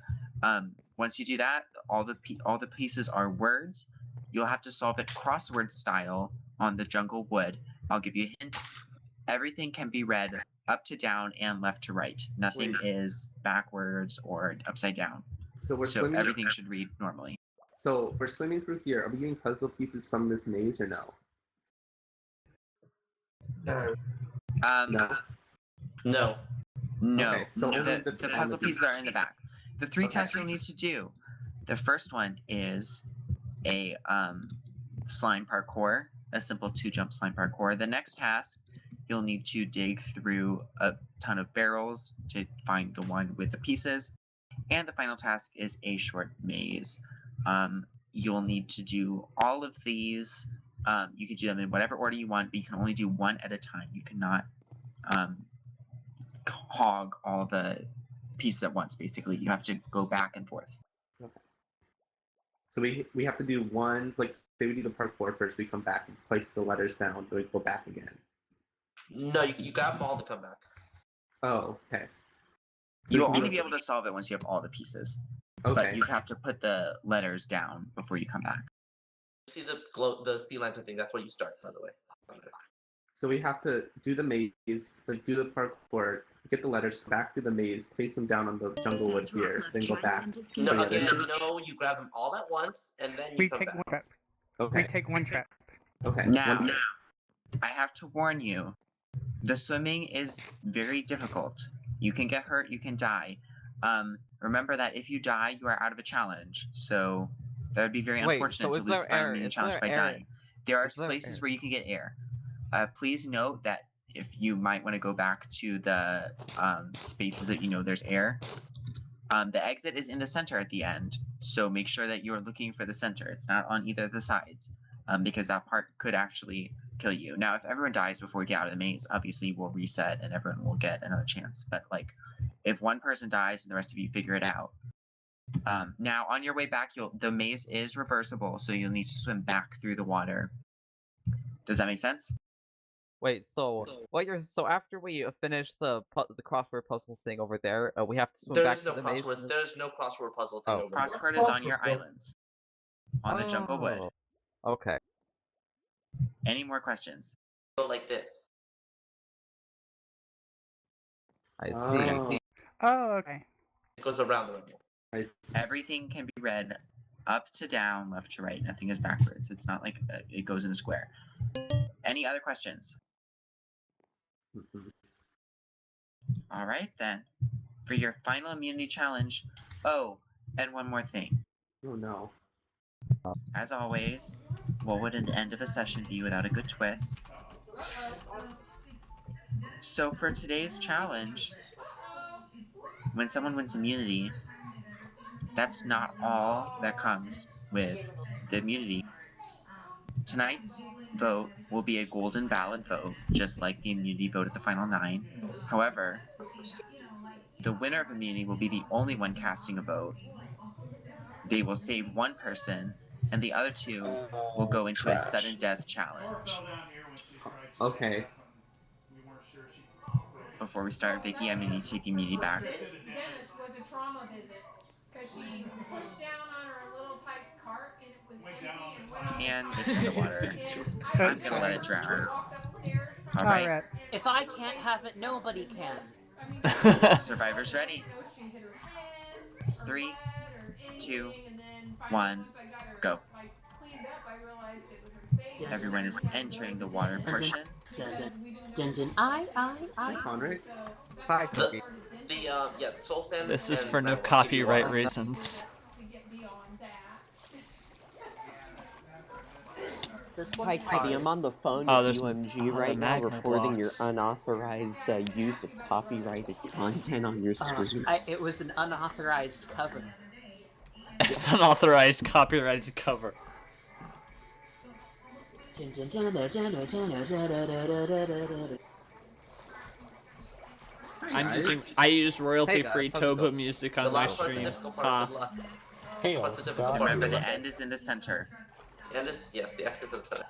[SPEAKER 2] Once you do that, all the pieces are words. You'll have to solve it crossword style on the jungle wood. I'll give you a hint. Everything can be read up to down and left to right. Nothing is backwards or upside down.
[SPEAKER 7] So we're
[SPEAKER 2] So
[SPEAKER 7] swimming.
[SPEAKER 2] everything should read normally.
[SPEAKER 7] So we're swimming through here. Are we getting puzzle pieces from this maze or no?
[SPEAKER 4] No.
[SPEAKER 7] No.
[SPEAKER 4] No.
[SPEAKER 2] No,
[SPEAKER 7] Okay, so only
[SPEAKER 2] the puzzle pieces are in the back. The three tasks you'll need to do. The first one is a slime parkour, a simple 2-jump slime parkour. The next task, you'll need to dig through a ton of barrels to find the one with the pieces. And the final task is a short maze. You'll need to do all of these. You can do them in whatever order you want, but you can only do one at a time. You cannot hog all the pieces at once, basically. You have to go back and forth.
[SPEAKER 7] Okay. So we have to do one, like, say we do the parkour first, we come back and place the letters down, then we go back again.
[SPEAKER 4] No, you grab them all to come back.
[SPEAKER 7] Oh, okay. So
[SPEAKER 2] You'll only be able to solve it once you have all the pieces.
[SPEAKER 7] Okay.
[SPEAKER 2] But you have to put the letters down before you come back.
[SPEAKER 4] See the sea lantern thing, that's where you start, by the way.
[SPEAKER 7] So we have to do the maze, like do the parkour, get the letters, back through the maze, place them down on the jungle wood here, then go back.
[SPEAKER 4] No, you grab them all at once, and then you come
[SPEAKER 10] take
[SPEAKER 4] back.
[SPEAKER 10] one trip.
[SPEAKER 7] Okay.
[SPEAKER 10] We take one trip.
[SPEAKER 7] Okay.
[SPEAKER 2] Now, I have to warn you, the swimming is very difficult. You can get hurt, you can die. Remember that if you die, you are out of a challenge. So that would be very unfortunate to lose the final mini challenge by dying. There are places where you can get air. Please note that if you might want to go back to the spaces that you know there's air. The exit is in the center at the end, so make sure that you're looking for the center. It's not on either of the sides, because that part could actually kill you. Now, if everyone dies before we get out of the maze, obviously we'll reset and everyone will get another chance. But like, if one person dies and the rest of you figure it out. Now, on your way back, the maze is reversible, so you'll need to swim back through the water. Does that make sense?
[SPEAKER 9] Wait, so after we finish the crossword puzzle thing over there, we have to swim back to the maze.
[SPEAKER 4] There's no crossword puzzle thing over there.
[SPEAKER 2] Crossword is on your islands, on the jungle wood.
[SPEAKER 9] Okay.
[SPEAKER 2] Any more questions?
[SPEAKER 4] Go like this.
[SPEAKER 9] I see.
[SPEAKER 10] Oh, okay.
[SPEAKER 4] It goes around the ring.
[SPEAKER 2] Everything can be read up to down, left to right. Nothing is backwards. It's not like it goes in a square. Any other questions? All right, then. For your final immunity challenge. Oh, and one more thing.
[SPEAKER 7] Oh, no.
[SPEAKER 2] As always, what would an end of a session be without a good twist? So for today's challenge, when someone wins immunity, that's not all that comes with the immunity. Tonight's vote will be a golden ballot vote, just like the immunity vote at the final 9. However, the winner of immunity will be the only one casting a vote. They will save one person, and the other 2 will go into a sudden death challenge.
[SPEAKER 7] Okay.
[SPEAKER 2] Before we start, Vicky, I'm gonna need to take the immunity back.
[SPEAKER 17] Dennis was a trauma visit because she pushed down on her little type's cart and it was empty and went
[SPEAKER 2] And it's in the water. I'm gonna let it drown. All right.
[SPEAKER 6] If I can't have it, nobody can.
[SPEAKER 2] Survivors ready? 3, 2, 1, go. Everyone is entering the water portion.
[SPEAKER 6] I.
[SPEAKER 7] Conrad?
[SPEAKER 4] The soul sand.
[SPEAKER 1] This is for no copyright reasons.
[SPEAKER 12] Hi, Kitty. I'm on the phone with UMG right now, reporting your unauthorized use of copyrighted content on your screen.
[SPEAKER 6] It was an unauthorized cover.
[SPEAKER 1] It's an unauthorized copyrighted cover. I use royalty-free Toba music on my stream.
[SPEAKER 11] Hey,
[SPEAKER 2] remember the end is in the center.
[SPEAKER 4] And this, yes, the X is in the center.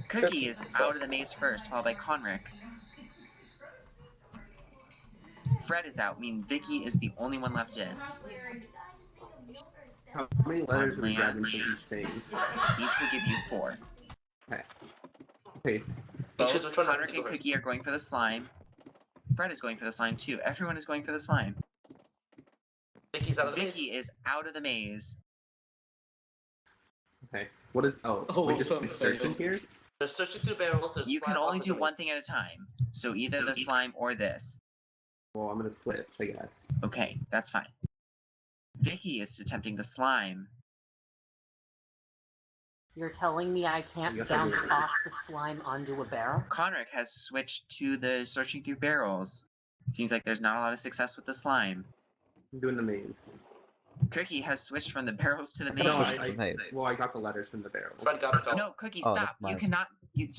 [SPEAKER 2] Cookie is out of the maze first, followed by Conric. Fred is out, meaning Vicky is the only one left in.
[SPEAKER 7] How many letters do we grab into each thing?
[SPEAKER 2] Each will give you 4.
[SPEAKER 7] Okay. Okay.
[SPEAKER 2] Both Conric and Cookie are going for the slime. Fred is going for the slime too. Everyone is going for the slime.
[SPEAKER 4] Vicky's out of the
[SPEAKER 2] Vicky is out of the maze.
[SPEAKER 7] Okay. What is... Oh, we just searching here?
[SPEAKER 4] There's searching through barrels. There's
[SPEAKER 2] You can
[SPEAKER 4] slime
[SPEAKER 2] only
[SPEAKER 4] up
[SPEAKER 2] do
[SPEAKER 4] the
[SPEAKER 2] one
[SPEAKER 4] maze.
[SPEAKER 2] thing at a time. So either the slime or this.
[SPEAKER 7] Well, I'm gonna switch, I guess.
[SPEAKER 2] Okay, that's fine. Vicky is attempting the slime.
[SPEAKER 6] You're telling me I can't
[SPEAKER 2] Yes, I
[SPEAKER 6] bounce
[SPEAKER 2] do.
[SPEAKER 6] off the slime onto a barrel?
[SPEAKER 2] Conric has switched to the searching through barrels. Seems like there's not a lot of success with the slime.
[SPEAKER 7] I'm doing the maze.
[SPEAKER 2] Cookie has switched from the barrels to the maze.
[SPEAKER 7] No, well, I got the letters from the barrels.
[SPEAKER 4] Fred got it.
[SPEAKER 2] No, Cookie,
[SPEAKER 7] Oh,
[SPEAKER 2] stop.
[SPEAKER 7] never
[SPEAKER 2] You
[SPEAKER 7] mind.
[SPEAKER 2] cannot.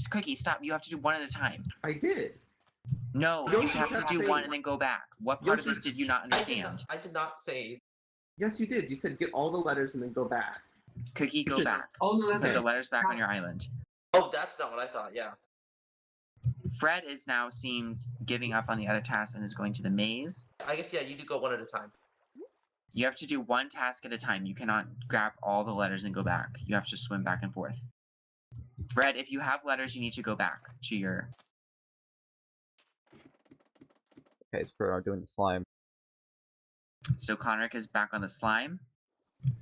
[SPEAKER 2] Cookie, stop. You have to do one at a time.
[SPEAKER 7] I did.
[SPEAKER 2] No,
[SPEAKER 7] Yoshi
[SPEAKER 2] you have to
[SPEAKER 7] kept
[SPEAKER 2] do
[SPEAKER 7] saying-
[SPEAKER 2] one and then go back. What part of
[SPEAKER 7] Yoshi-
[SPEAKER 2] this did you not understand?
[SPEAKER 4] I did not say.
[SPEAKER 7] Yes, you did. You said get all the letters and then go back.
[SPEAKER 2] Cookie, go back. Put the letters back on your island.
[SPEAKER 4] Oh, that's not what I thought. Yeah.
[SPEAKER 2] Fred is now seemed giving up on the other tasks and is going to the maze.
[SPEAKER 4] I guess yeah. You do go one at a time.
[SPEAKER 2] You have to do one task at a time. You cannot grab all the letters and go back. You have to swim back and forth. Fred, if you have letters, you need to go back to your...
[SPEAKER 9] Okay, so we're doing the slime.
[SPEAKER 2] So Conric is back on the slime.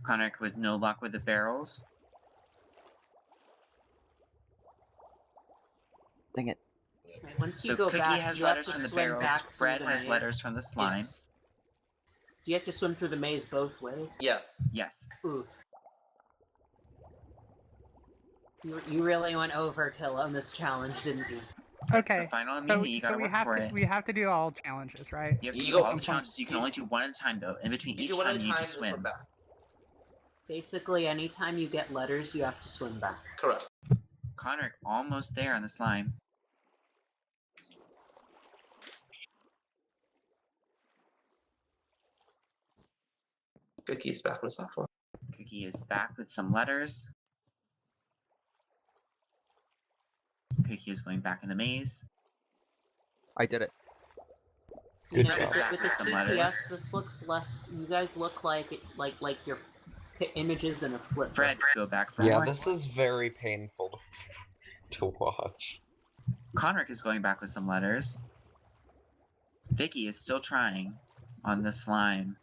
[SPEAKER 2] Conric with no luck with the barrels.
[SPEAKER 9] Dang it.
[SPEAKER 6] Once you
[SPEAKER 2] So
[SPEAKER 6] go
[SPEAKER 2] Cookie
[SPEAKER 6] back,
[SPEAKER 2] has
[SPEAKER 6] you have
[SPEAKER 2] letters
[SPEAKER 6] to
[SPEAKER 2] from the
[SPEAKER 6] swim
[SPEAKER 2] barrels.
[SPEAKER 6] back through
[SPEAKER 2] Fred
[SPEAKER 6] the
[SPEAKER 2] has
[SPEAKER 6] maze.
[SPEAKER 2] letters from the slime.
[SPEAKER 4] Yes.
[SPEAKER 6] Do you have to swim through the maze both ways?
[SPEAKER 4] Yes.
[SPEAKER 2] Yes.
[SPEAKER 6] Oof. You really went overkill on this challenge, didn't you?
[SPEAKER 10] Okay.
[SPEAKER 2] final
[SPEAKER 10] So,
[SPEAKER 2] immunity, you gotta
[SPEAKER 10] we
[SPEAKER 2] work
[SPEAKER 10] have
[SPEAKER 2] for
[SPEAKER 10] to
[SPEAKER 2] it.
[SPEAKER 10] we have to do all challenges, right?
[SPEAKER 2] You have to do all the challenges. You can only do one at a time, though. In between each time, you need to swim.
[SPEAKER 6] Basically, anytime you get letters, you have to swim back.
[SPEAKER 4] Correct.
[SPEAKER 2] Conric almost there on the slime.
[SPEAKER 4] Cookie's back on his platform.
[SPEAKER 2] Cookie is back with some letters. Cookie is going back in the maze.
[SPEAKER 9] I did it.
[SPEAKER 6] You know,
[SPEAKER 2] job.
[SPEAKER 6] with the
[SPEAKER 2] Some
[SPEAKER 6] TPS,
[SPEAKER 2] letters.
[SPEAKER 6] this looks less. You guys look like it, like your images in a flip.
[SPEAKER 2] Fred, go back.
[SPEAKER 3] Yeah,
[SPEAKER 2] Fred.
[SPEAKER 3] this is very painful to watch.
[SPEAKER 2] Conric is going back with some letters. Vicky is still trying on the slime.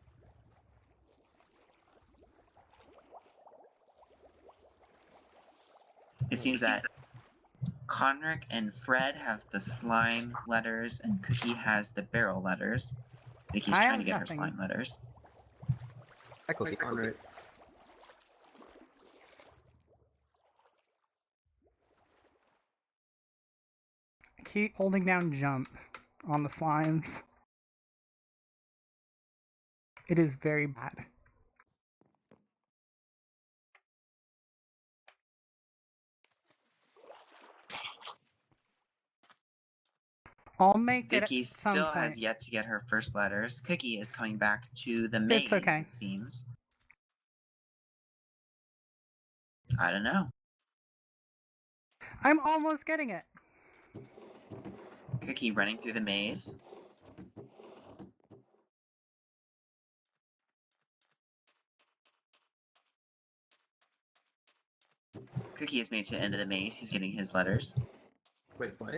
[SPEAKER 2] It seems that Conric and Fred have the slime letters, and Cookie has the barrel letters. Vicky's
[SPEAKER 10] I
[SPEAKER 2] trying
[SPEAKER 10] have
[SPEAKER 2] to get
[SPEAKER 10] nothing.
[SPEAKER 2] her slime letters.
[SPEAKER 9] Hi, Cookie.
[SPEAKER 7] Conric.
[SPEAKER 10] Keep holding down jump on the slimes. It is very bad. I'll make it
[SPEAKER 2] Vicky
[SPEAKER 10] at some
[SPEAKER 2] still
[SPEAKER 10] point.
[SPEAKER 2] has yet to get her first letters. Cookie is coming back to the maze,
[SPEAKER 10] okay.
[SPEAKER 2] it seems. I don't know.
[SPEAKER 10] I'm almost getting it.
[SPEAKER 2] Cookie running through the maze. Cookie has made it to the end of the maze. He's getting his letters.
[SPEAKER 7] Wait, what?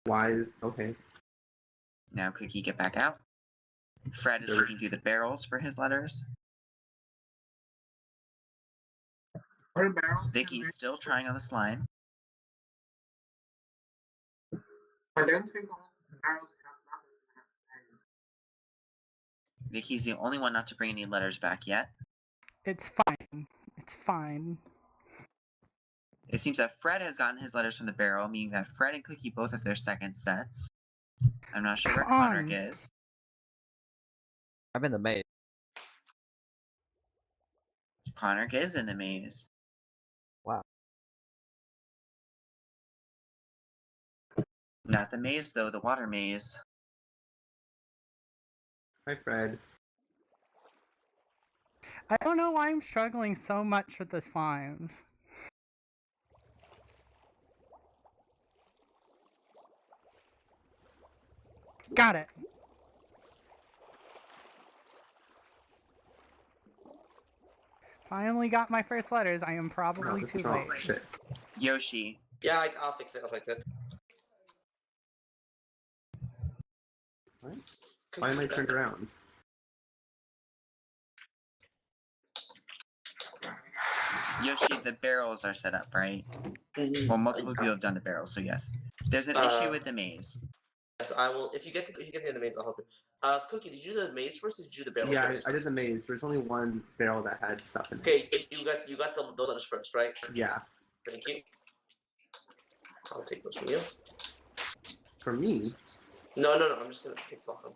[SPEAKER 7] Why is... Okay.
[SPEAKER 2] Now Cookie, get back out. Fred is looking through the barrels for his letters. Vicky's still trying on the slime.
[SPEAKER 18] I don't think all barrels have letters in their names.
[SPEAKER 2] Vicky's the only one not to bring any letters back yet.
[SPEAKER 10] It's fine. It's fine.
[SPEAKER 2] It seems that Fred has gotten his letters from the barrel, meaning that Fred and Cookie both have their second sets. I'm not sure where
[SPEAKER 10] Come on.
[SPEAKER 2] Conric is.
[SPEAKER 9] I'm in the maze.
[SPEAKER 2] Conric is in the maze.
[SPEAKER 9] Wow.
[SPEAKER 2] Not the maze, though, the water maze.
[SPEAKER 7] Hi, Fred.
[SPEAKER 10] I don't know why I'm struggling so much with the slimes. Got it. Finally got my first letters. I am probably too late.
[SPEAKER 7] Shit.
[SPEAKER 2] Yoshi.
[SPEAKER 4] Yeah, I'll fix it. I'll fix it.
[SPEAKER 7] What? Why am I turned around?
[SPEAKER 2] Yoshi, the barrels are set up, right? Well, multiple people have done the barrels, so yes. There's an issue with the maze.
[SPEAKER 4] Yes, I will. If you get me in the maze, I'll help you. Cookie, did you do the maze first? Or did you do the barrels
[SPEAKER 7] Yeah,
[SPEAKER 4] first?
[SPEAKER 7] I did the maze. There's only one barrel that had stuff in it.
[SPEAKER 4] Okay, you got those letters first, right?
[SPEAKER 7] Yeah.
[SPEAKER 4] Thank you. I'll take those from you.
[SPEAKER 7] For me?
[SPEAKER 4] No. I'm just gonna pick off them.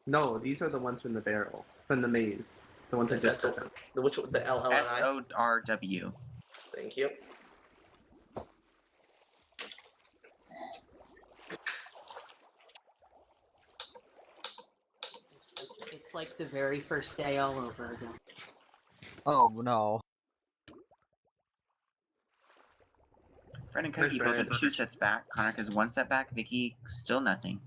[SPEAKER 7] No, these are the ones from the barrel, from the maze. The ones I just took out.
[SPEAKER 4] Which one? The L L and I.
[SPEAKER 2] SORW.
[SPEAKER 4] Thank you.
[SPEAKER 6] It's like the very first day all over again.
[SPEAKER 9] Oh no.
[SPEAKER 2] Fred and Cookie both have 2 sets back. Connor has 1 set back. Vicky, still nothing.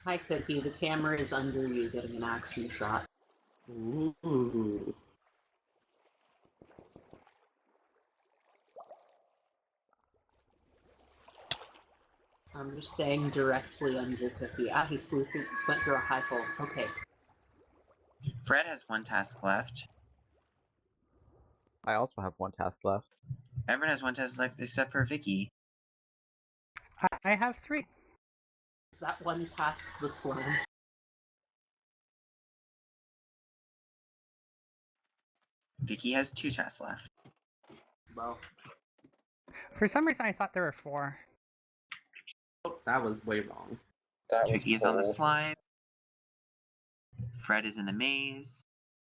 [SPEAKER 6] Hi, Cookie. The camera is under you getting an action shot.
[SPEAKER 7] Ooh.
[SPEAKER 6] I'm just staying directly under Cookie. Ah, he went through a high hole. Okay.
[SPEAKER 2] Fred has 1 task left.
[SPEAKER 9] I also have 1 task left.
[SPEAKER 2] Everyone has 1 task left except for Vicky.
[SPEAKER 10] I have 3.
[SPEAKER 6] Is that one task the slime?
[SPEAKER 2] Vicky has 2 tasks left.
[SPEAKER 6] Well.
[SPEAKER 10] For some reason, I thought there were 4.
[SPEAKER 7] Oh, that was way wrong.
[SPEAKER 2] Vicky is on the slime. Fred is in the maze.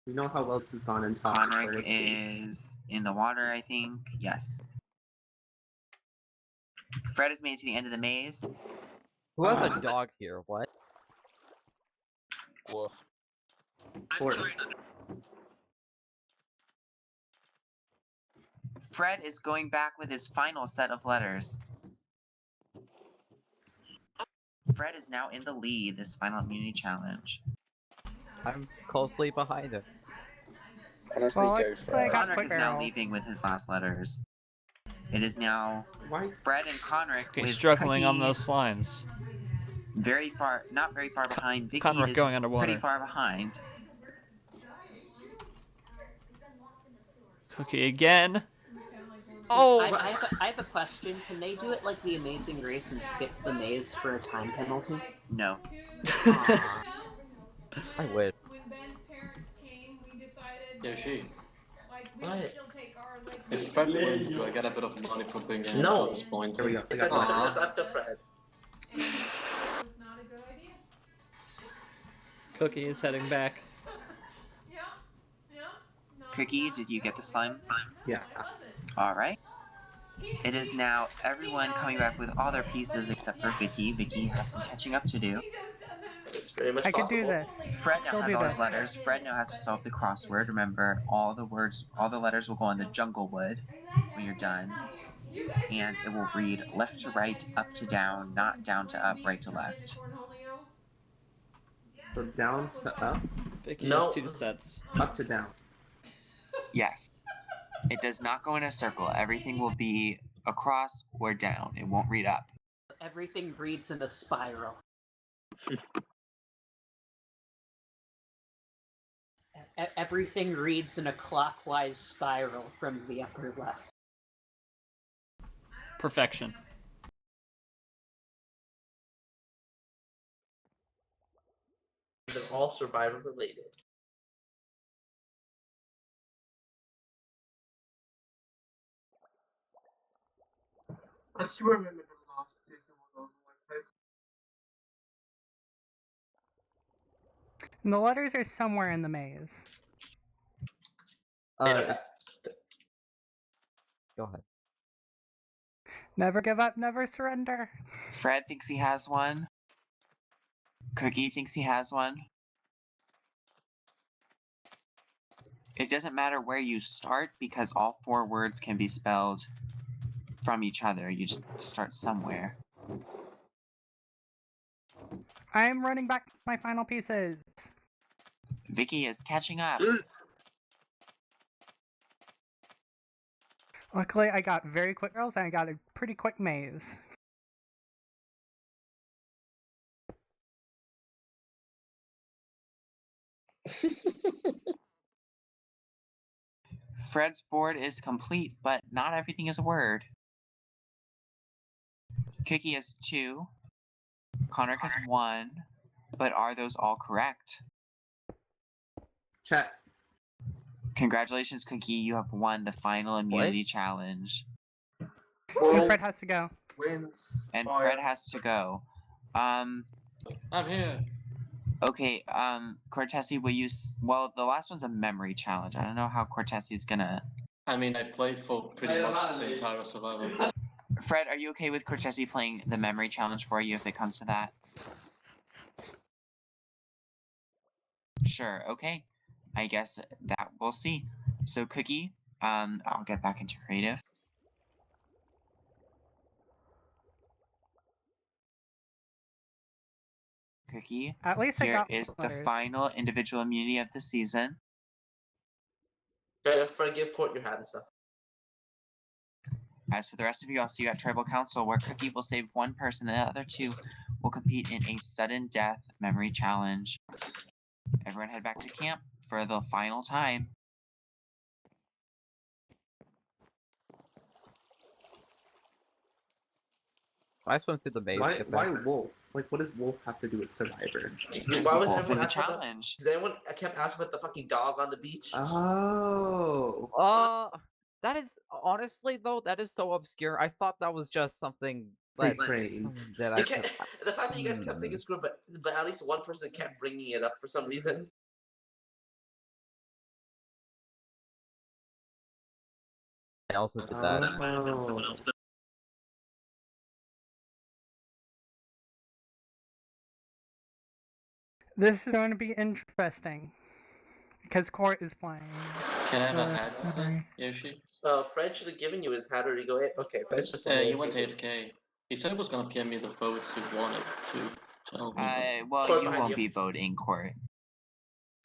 [SPEAKER 7] You know how else has gone in top?
[SPEAKER 2] Conric is in the water, I think. Yes. Fred has made it to the end of the maze.
[SPEAKER 9] Who has a dog here? What?
[SPEAKER 16] Woof.
[SPEAKER 2] Fred is going back with his final set of letters. Fred is now in the lead this final immunity challenge.
[SPEAKER 9] I'm closely behind him.
[SPEAKER 5] Honestly, go for it.
[SPEAKER 2] Conric is now leaving with his last letters. It is now Fred and Conric with
[SPEAKER 1] struggling
[SPEAKER 2] Cookie
[SPEAKER 1] on those slimes.
[SPEAKER 2] Very far, not very far behind. Vicky
[SPEAKER 1] Conric
[SPEAKER 2] is
[SPEAKER 1] going underwater.
[SPEAKER 2] pretty far behind.
[SPEAKER 1] Cookie again. Oh!
[SPEAKER 6] I have a question. Can they do it like the Amazing Race and skip the maze for a time penalty?
[SPEAKER 2] No.
[SPEAKER 9] I wish.
[SPEAKER 17] When Ben's parents came, we decided
[SPEAKER 19] Yoshi.
[SPEAKER 17] like we would still take our like.
[SPEAKER 19] If Fred wins, do I get a bit of money for being in
[SPEAKER 4] No.
[SPEAKER 19] bonus points?
[SPEAKER 7] There we go.
[SPEAKER 4] That's up to Fred.
[SPEAKER 17] And it was not a good idea.
[SPEAKER 1] Cookie is heading back.
[SPEAKER 2] Cookie, did you get the slime?
[SPEAKER 7] Yeah.
[SPEAKER 2] Alright. It is now everyone coming back with all their pieces except for Vicky. Vicky has some catching up to do.
[SPEAKER 4] It's very much
[SPEAKER 10] I could
[SPEAKER 4] possible.
[SPEAKER 10] do this.
[SPEAKER 2] Fred now
[SPEAKER 10] Still
[SPEAKER 2] has
[SPEAKER 10] do
[SPEAKER 2] all his
[SPEAKER 10] this.
[SPEAKER 2] letters. Fred now has to solve the crossword. Remember, all the letters will go on the jungle wood when you're done. And it will read left to right, up to down, not down to up, right to left.
[SPEAKER 7] So down to up?
[SPEAKER 1] Vicky has 2 sets.
[SPEAKER 7] Up to down.
[SPEAKER 2] Yes. It does not go in a circle. Everything will be across or down. It won't read up.
[SPEAKER 6] Everything reads in a spiral. Everything reads in a clockwise spiral from the upper left.
[SPEAKER 1] Perfection.
[SPEAKER 4] They're all Survivor related.
[SPEAKER 18] I still remember the last season when I was like this.
[SPEAKER 10] And the letters are somewhere in the maze.
[SPEAKER 9] Go ahead.
[SPEAKER 10] Never give up, never surrender.
[SPEAKER 2] Fred thinks he has one. Cookie thinks he has one. It doesn't matter where you start because all 4 words can be spelled from each other. You just start somewhere.
[SPEAKER 10] I'm running back my final pieces.
[SPEAKER 2] Vicky is catching up.
[SPEAKER 10] Luckily, I got very quick girls and I got a pretty quick maze.
[SPEAKER 2] Fred's board is complete, but not everything is a word. Cookie has 2. Connor has 1. But are those all correct?
[SPEAKER 7] Check.
[SPEAKER 2] Congratulations, Cookie. You have won the final immunity challenge.
[SPEAKER 10] And Fred has to go.
[SPEAKER 18] Wins.
[SPEAKER 2] And Fred has to go.
[SPEAKER 19] I'm here.
[SPEAKER 2] Okay, Cortesi, will you... Well, the last one's a memory challenge. I don't know how Cortesi's gonna...
[SPEAKER 19] I mean, I played for pretty much the entire Survivor.
[SPEAKER 2] Fred, are you okay with Cortesi playing the memory challenge for you if it comes to that? Sure, okay. I guess that we'll see. So, Cookie, I'll get back into creative. Cookie,
[SPEAKER 10] At least I
[SPEAKER 2] here
[SPEAKER 10] got
[SPEAKER 2] is the
[SPEAKER 10] letters.
[SPEAKER 2] final individual immunity of the season.
[SPEAKER 4] Fred, give Court your hat and stuff.
[SPEAKER 2] As for the rest of you, I'll see you at Tribal Council, where Cookie will save 1 person and the other 2 will compete in a sudden death memory challenge. Everyone head back to camp for the final time.
[SPEAKER 9] I swim through the maze.
[SPEAKER 7] Why Wolf? Like, what does Wolf have to do with Survivor?
[SPEAKER 4] Why was everyone asking about the challenge? Does anyone kept asking about the fucking dog on the beach?
[SPEAKER 7] Oh.
[SPEAKER 9] That is honestly though, that is so obscure. I thought that was just something that I
[SPEAKER 4] The fact that you guys kept saying it's screw, but at least one person kept bringing it up for some reason.
[SPEAKER 9] I also did that.
[SPEAKER 10] This is going to be interesting because Court is playing.
[SPEAKER 19] Can I have a hat then, Yoshi?
[SPEAKER 4] Fred should have given you his hat, or you go ahead. Okay, Fred just
[SPEAKER 19] You went AFK. He said he was gonna PM me the votes he wanted to tell me.
[SPEAKER 2] Well,
[SPEAKER 4] Court
[SPEAKER 2] you
[SPEAKER 4] behind
[SPEAKER 2] won't
[SPEAKER 4] you.
[SPEAKER 2] be voting, Court.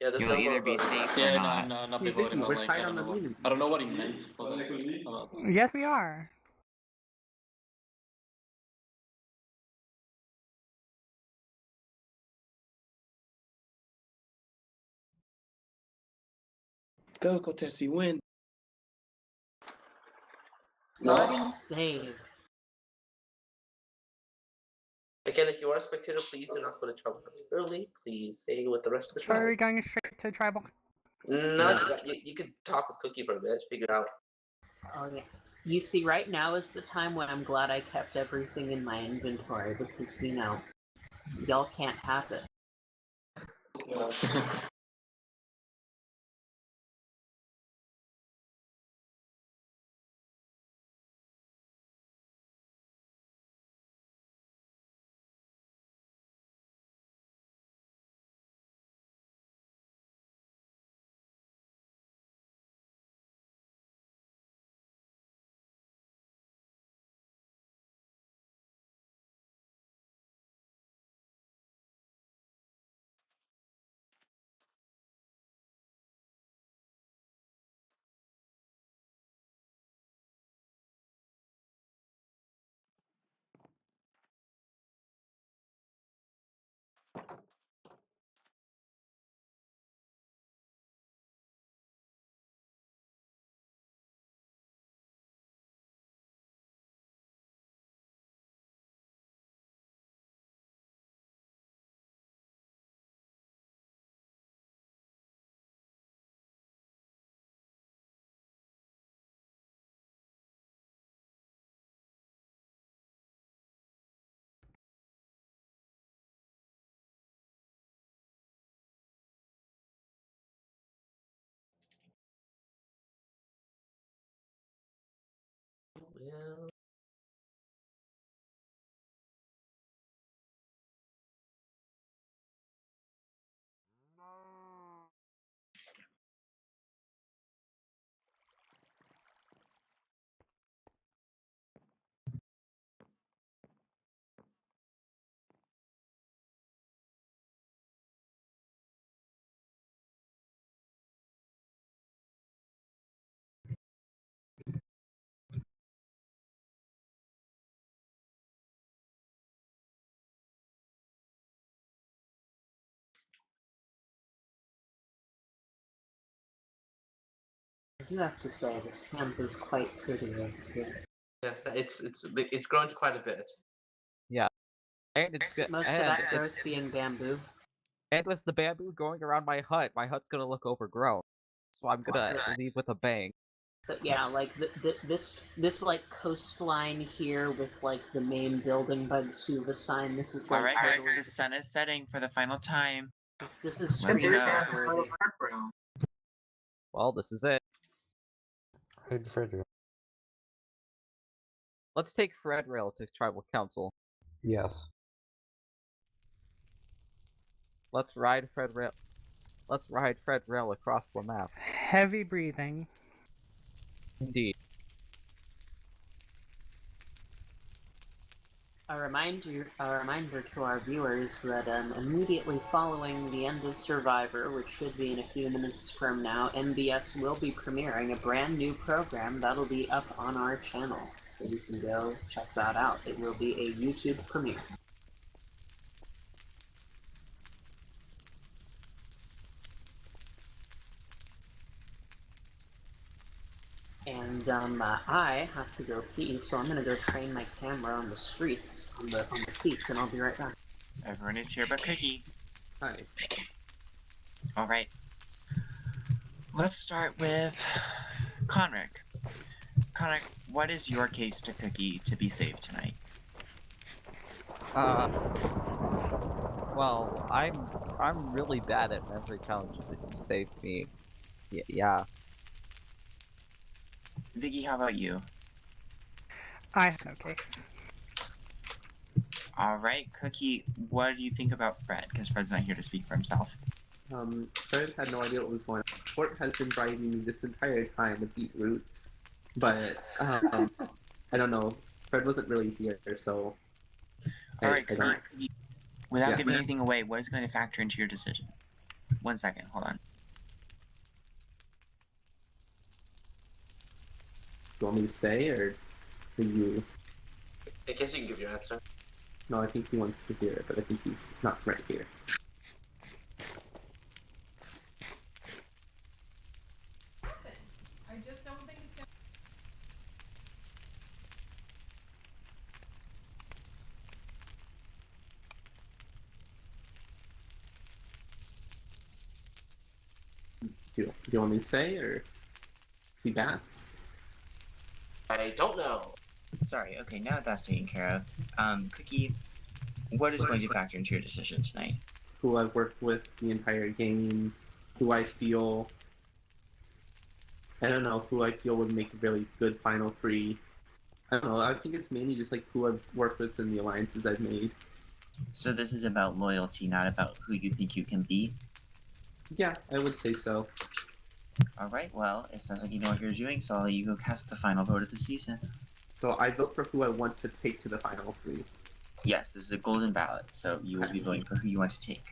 [SPEAKER 4] Yeah, there's
[SPEAKER 2] You'll
[SPEAKER 4] no
[SPEAKER 2] either
[SPEAKER 4] more
[SPEAKER 2] be
[SPEAKER 4] voting.
[SPEAKER 2] safe or
[SPEAKER 19] Yeah, no,
[SPEAKER 2] not.
[SPEAKER 19] I'm not be voting, but like, I don't know what he meant for that.
[SPEAKER 10] Yes, we are.
[SPEAKER 19] Go, Cortesi, win.
[SPEAKER 6] Starting save.
[SPEAKER 4] Again, if you are a spectator, please do not go to Tribal Council early. Please stay with the rest of the
[SPEAKER 10] So are
[SPEAKER 4] tribe.
[SPEAKER 10] we going straight to Tribal?
[SPEAKER 4] No, you can talk with Cookie for a bit, figure out.
[SPEAKER 6] Oh yeah. You see, right now is the time when I'm glad I kept everything in my inventory because, you know, y'all can't have it. do have to say, this camp is quite pretty over here.
[SPEAKER 4] Yes, it's grown to quite a bit.
[SPEAKER 9] Yeah, and it's good.
[SPEAKER 6] Most of
[SPEAKER 9] And
[SPEAKER 6] that
[SPEAKER 9] it's
[SPEAKER 6] growth being bamboo.
[SPEAKER 9] and with the bamboo growing around my hut's gonna look overgrown. So I'm gonna leave with a bang.
[SPEAKER 6] But yeah, like this like coastline here with like the main building by the Suva sign. This is like
[SPEAKER 2] All right, guys,
[SPEAKER 6] totally.
[SPEAKER 2] the sun is setting for the final time.
[SPEAKER 6] This is
[SPEAKER 2] Let's
[SPEAKER 6] screenshot
[SPEAKER 2] go.
[SPEAKER 6] worthy.
[SPEAKER 9] Well, this is it.
[SPEAKER 11] Who'd Frederick?
[SPEAKER 9] Let's take Fred Rail to tribal council.
[SPEAKER 11] Yes.
[SPEAKER 9] Let's ride Fred Rail. Let's ride Fred Rail across the map.
[SPEAKER 10] Heavy breathing.
[SPEAKER 9] Indeed.
[SPEAKER 6] A reminder to our viewers that immediately following the end of Survivor, which should be in a few minutes from now, MBS will be premiering a brand new program that'll be up on our channel, so you can go check that out. It will be a YouTube premiere. And I have to go pee, so I'm gonna go train my camera on the streets, on the seats, and I'll be right back.
[SPEAKER 2] Everyone is here but Cookie.
[SPEAKER 7] Hi.
[SPEAKER 2] All right. Let's start with Conric. Conric, what is your case to Cookie to be saved tonight?
[SPEAKER 9] Well, I'm really bad at memory challenges that you saved me. Yeah.
[SPEAKER 2] Vicky, how about you?
[SPEAKER 10] I have no case.
[SPEAKER 2] All right, Cookie, what do you think about Fred? Because Fred's not here to speak for himself.
[SPEAKER 7] Fred had no idea what was going on. Court has been driving me this entire time to beat roots, but I don't know. Fred wasn't really here, so.
[SPEAKER 2] All right, Cookie, without giving anything away, what is going to factor into your decision? 1 second, hold on.
[SPEAKER 7] Do you want me to stay, or do you?
[SPEAKER 4] I guess you can give your answer.
[SPEAKER 7] No, I think he wants to hear it, but I think he's not right here.
[SPEAKER 17] I just don't think it's gonna.
[SPEAKER 7] Do you want me to stay, or is he back?
[SPEAKER 4] I don't know.
[SPEAKER 2] Sorry, okay, now that's taken care of. Cookie, what is going to factor into your decision tonight?
[SPEAKER 7] Who I've worked with the entire game, who I feel would make a really good final three. I don't know, I think it's mainly just like who I've worked with and the alliances I've made.
[SPEAKER 2] So this is about loyalty, not about who you think you can be?
[SPEAKER 7] Yeah, I would say so.
[SPEAKER 2] Alright, well, it sounds like you know what you're doing, so I'll let you go cast the final vote of the season.
[SPEAKER 7] So I vote for who I want to take to the final three.
[SPEAKER 2] Yes, this is a golden ballot, so you will be voting for who you want to take.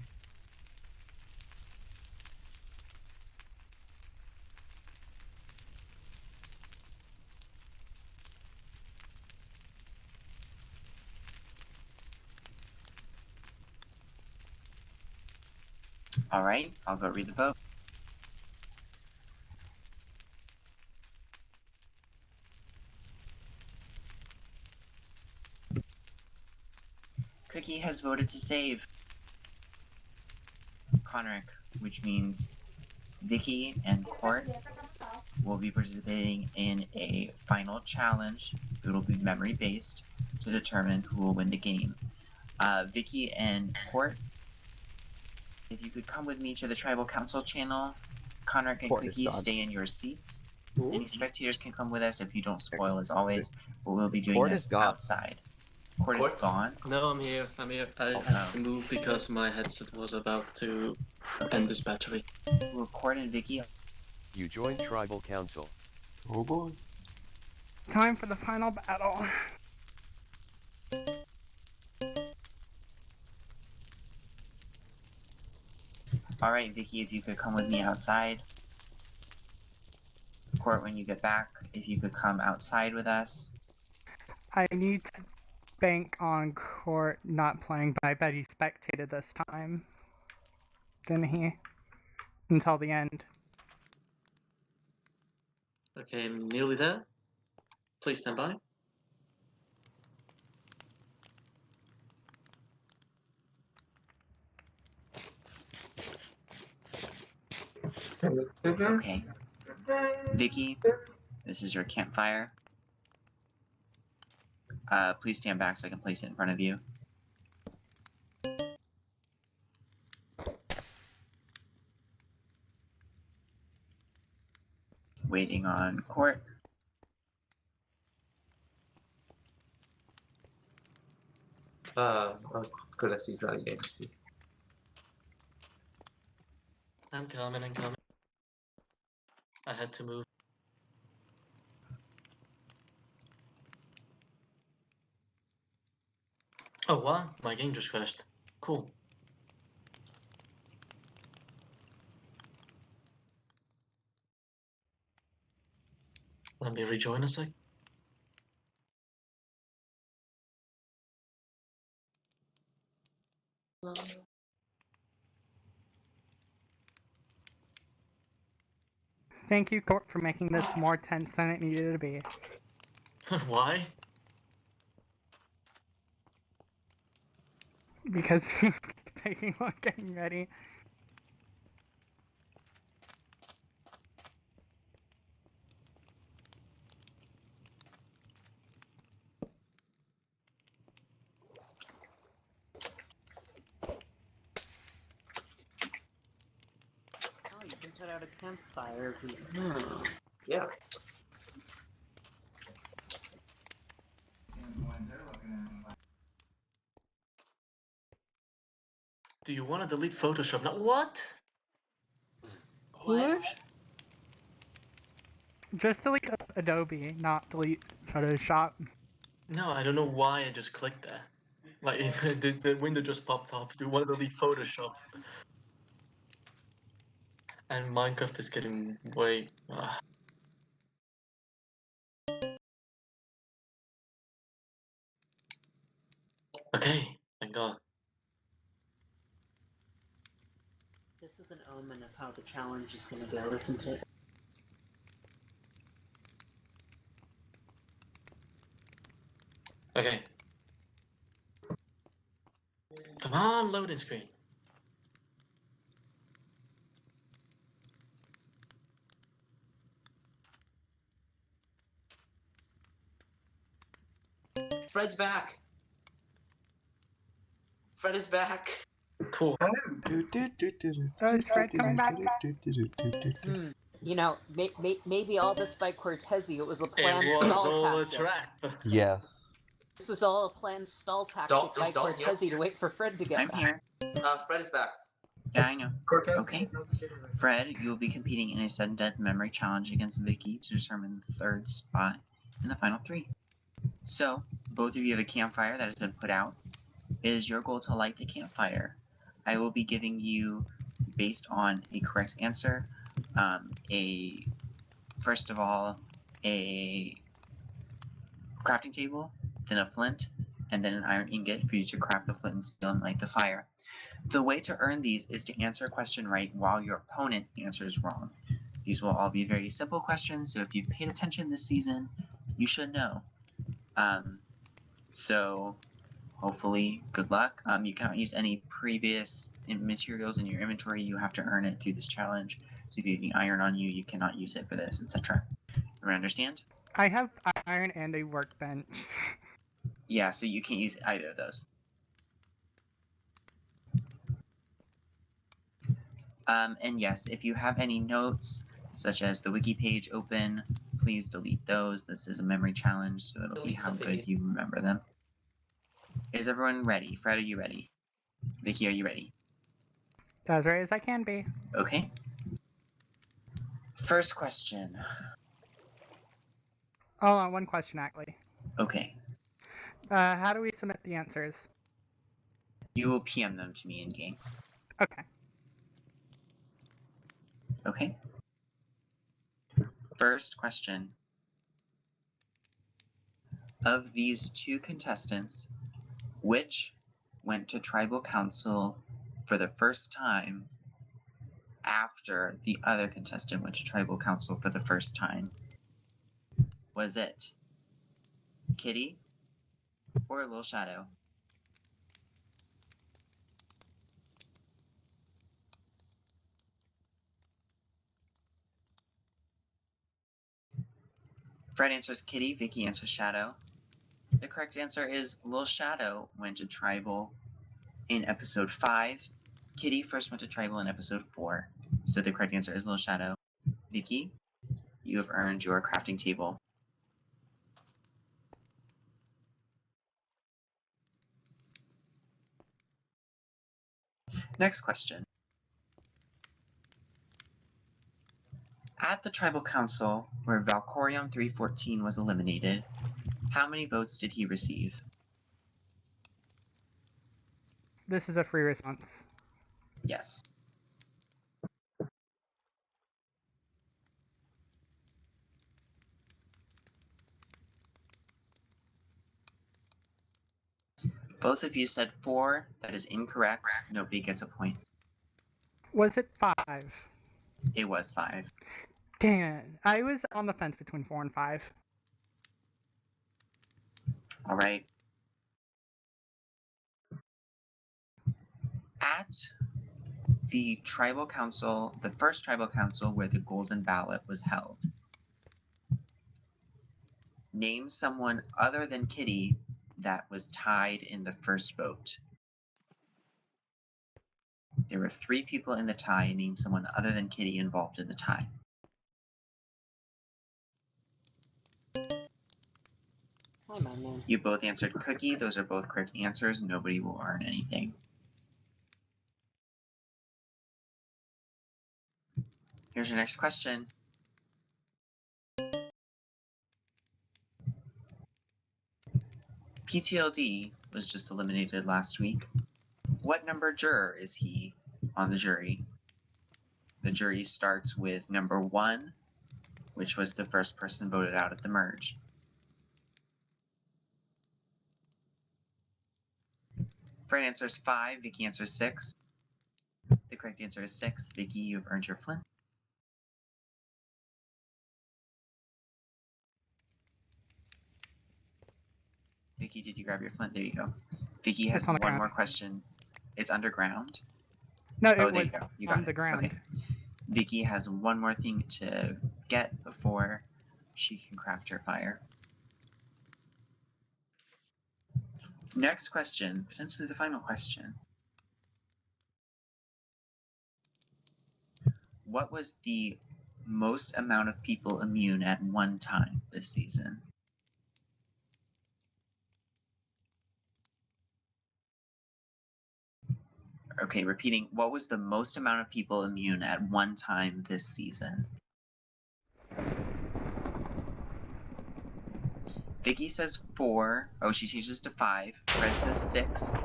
[SPEAKER 2] Alright, I'll go read the vote. Cookie has voted to save Conric, which means Vicky and Court will be participating in a final challenge. It will be memory based to determine who will win the game. Vicky and Court, if you could come with me to the Tribal Council channel, Conric and Cookie stay in your seats. Any spectators can come with us if you don't spoil as always, but we'll be doing this outside. Court is gone?
[SPEAKER 19] No, I'm here. I had to move because my headset was about to end this battery.
[SPEAKER 2] Will Court and Vicky?
[SPEAKER 8] You joined Tribal Council.
[SPEAKER 11] Oh boy.
[SPEAKER 10] Time for the final battle.
[SPEAKER 2] Alright, Vicky, if you could come with me outside. Court, when you get back, if you could come outside with us.
[SPEAKER 10] I need to bank on Court not playing, but I bet he spectated this time. Didn't he? Until the end.
[SPEAKER 19] Okay, I'm nearly there. Please stand by.
[SPEAKER 2] Okay. Vicky, this is your campfire. Please stand back so I can place it in front of you. Waiting on court.
[SPEAKER 4] Couldn't see that again. See.
[SPEAKER 19] I'm coming. I had to move. Oh wow, my game just crashed. Cool. Let me rejoin a sec.
[SPEAKER 10] Thank you, Court, for making this more tense than it needed to be.
[SPEAKER 19] Why?
[SPEAKER 10] Because taking long getting ready.
[SPEAKER 6] Oh, you can put out a campfire.
[SPEAKER 4] Yeah.
[SPEAKER 19] Do you want to delete Photoshop now? What?
[SPEAKER 10] What? Just delete Adobe, not delete Photoshop.
[SPEAKER 19] No, I don't know why I just clicked there. Like, the window just popped up. Do you want to delete Photoshop? And Minecraft is getting way... Okay, thank God.
[SPEAKER 6] This is an omen of how the challenge is going to go, isn't it?
[SPEAKER 19] Okay. Come on, loading screen.
[SPEAKER 4] Fred's back. Fred is back.
[SPEAKER 19] Cool.
[SPEAKER 10] Oh, is Fred coming back?
[SPEAKER 6] You know, maybe all this by Cortezi, it was a planned
[SPEAKER 19] It was
[SPEAKER 6] stall
[SPEAKER 19] all a
[SPEAKER 6] tactic.
[SPEAKER 19] trap.
[SPEAKER 3] Yes.
[SPEAKER 6] This was all a planned stall tactic by Cortezi to wait for Fred to get
[SPEAKER 2] I'm
[SPEAKER 6] back.
[SPEAKER 2] here.
[SPEAKER 4] Fred is back.
[SPEAKER 2] Yeah, I know. Okay. Fred, you will be competing in a sudden death memory challenge against Vicky to determine the third spot in the final three. So, both of you have a campfire that has been put out. It is your goal to light the campfire. I will be giving you, based on a correct answer, first of all, a crafting table, then a flint, and then an iron ingot for you to craft the flint and steel and light the fire. The way to earn these is to answer a question right while your opponent answers wrong. These will all be very simple questions, so if you've paid attention this season, you should know. So hopefully, good luck. You cannot use any previous materials in your inventory. You have to earn it through this challenge. So if you have any iron on you, you cannot use it for this, etc. Everyone understand?
[SPEAKER 10] I have iron and a workbench.
[SPEAKER 2] Yeah, so you can't use either of those. And yes, if you have any notes, such as the wiki page open, please delete those. This is a memory challenge, so it'll be how good you remember them. Is everyone ready? Fred, are you ready? Vicky, are you ready?
[SPEAKER 10] As right as I can be.
[SPEAKER 2] Okay. First question.
[SPEAKER 10] Hold on, one question actually.
[SPEAKER 2] Okay.
[SPEAKER 10] How do we submit the answers?
[SPEAKER 2] You will PM them to me in game.
[SPEAKER 10] Okay.
[SPEAKER 2] Okay. First question. Of these two contestants, which went to tribal council for the first time after the other contestant went to tribal council for the first time? Was it Kitty or Little Shadow? Fred answers Kitty, Vicky answers Shadow. The correct answer is Little Shadow went to tribal in episode 5. Kitty first went to tribal in episode 4. So the correct answer is Little Shadow. Vicky, you have earned your crafting table. Next question. At the tribal council where Valkorion 314 was eliminated, how many votes did he receive?
[SPEAKER 10] This is a free response.
[SPEAKER 2] Yes. Both of you said 4. That is incorrect. Nobody gets a point.
[SPEAKER 10] Was it 5?
[SPEAKER 2] It was 5.
[SPEAKER 10] Dang it. I was on the fence between 4 and 5.
[SPEAKER 2] All right. At the tribal council, the first tribal council where the golden ballot was held, name someone other than Kitty that was tied in the first vote. There were 3 people in the tie. Name someone other than Kitty involved in the tie. You both answered Cookie. Those are both correct answers. Nobody will earn anything. Here's your next question. PTLD was just eliminated last week. What number juror is he on the jury? The jury starts with number 1, which was the first person voted out at the merge. Fred answers 5, Vicky answers 6. The correct answer is 6. Vicky, you've earned your flint. Vicky, did you grab your flint? There you go. Vicky has one more question. It's underground.
[SPEAKER 10] No, it
[SPEAKER 2] there
[SPEAKER 10] was
[SPEAKER 2] you go. You got
[SPEAKER 10] on the ground.
[SPEAKER 2] Okay. Vicky has one more thing to get before she can craft her fire. Next question, potentially the final question. What was the most amount of people immune at one time this season? Okay, repeating, what was the most amount of people immune at one time this season? Vicky says 4. Oh, she changes to 5. Fred says 6.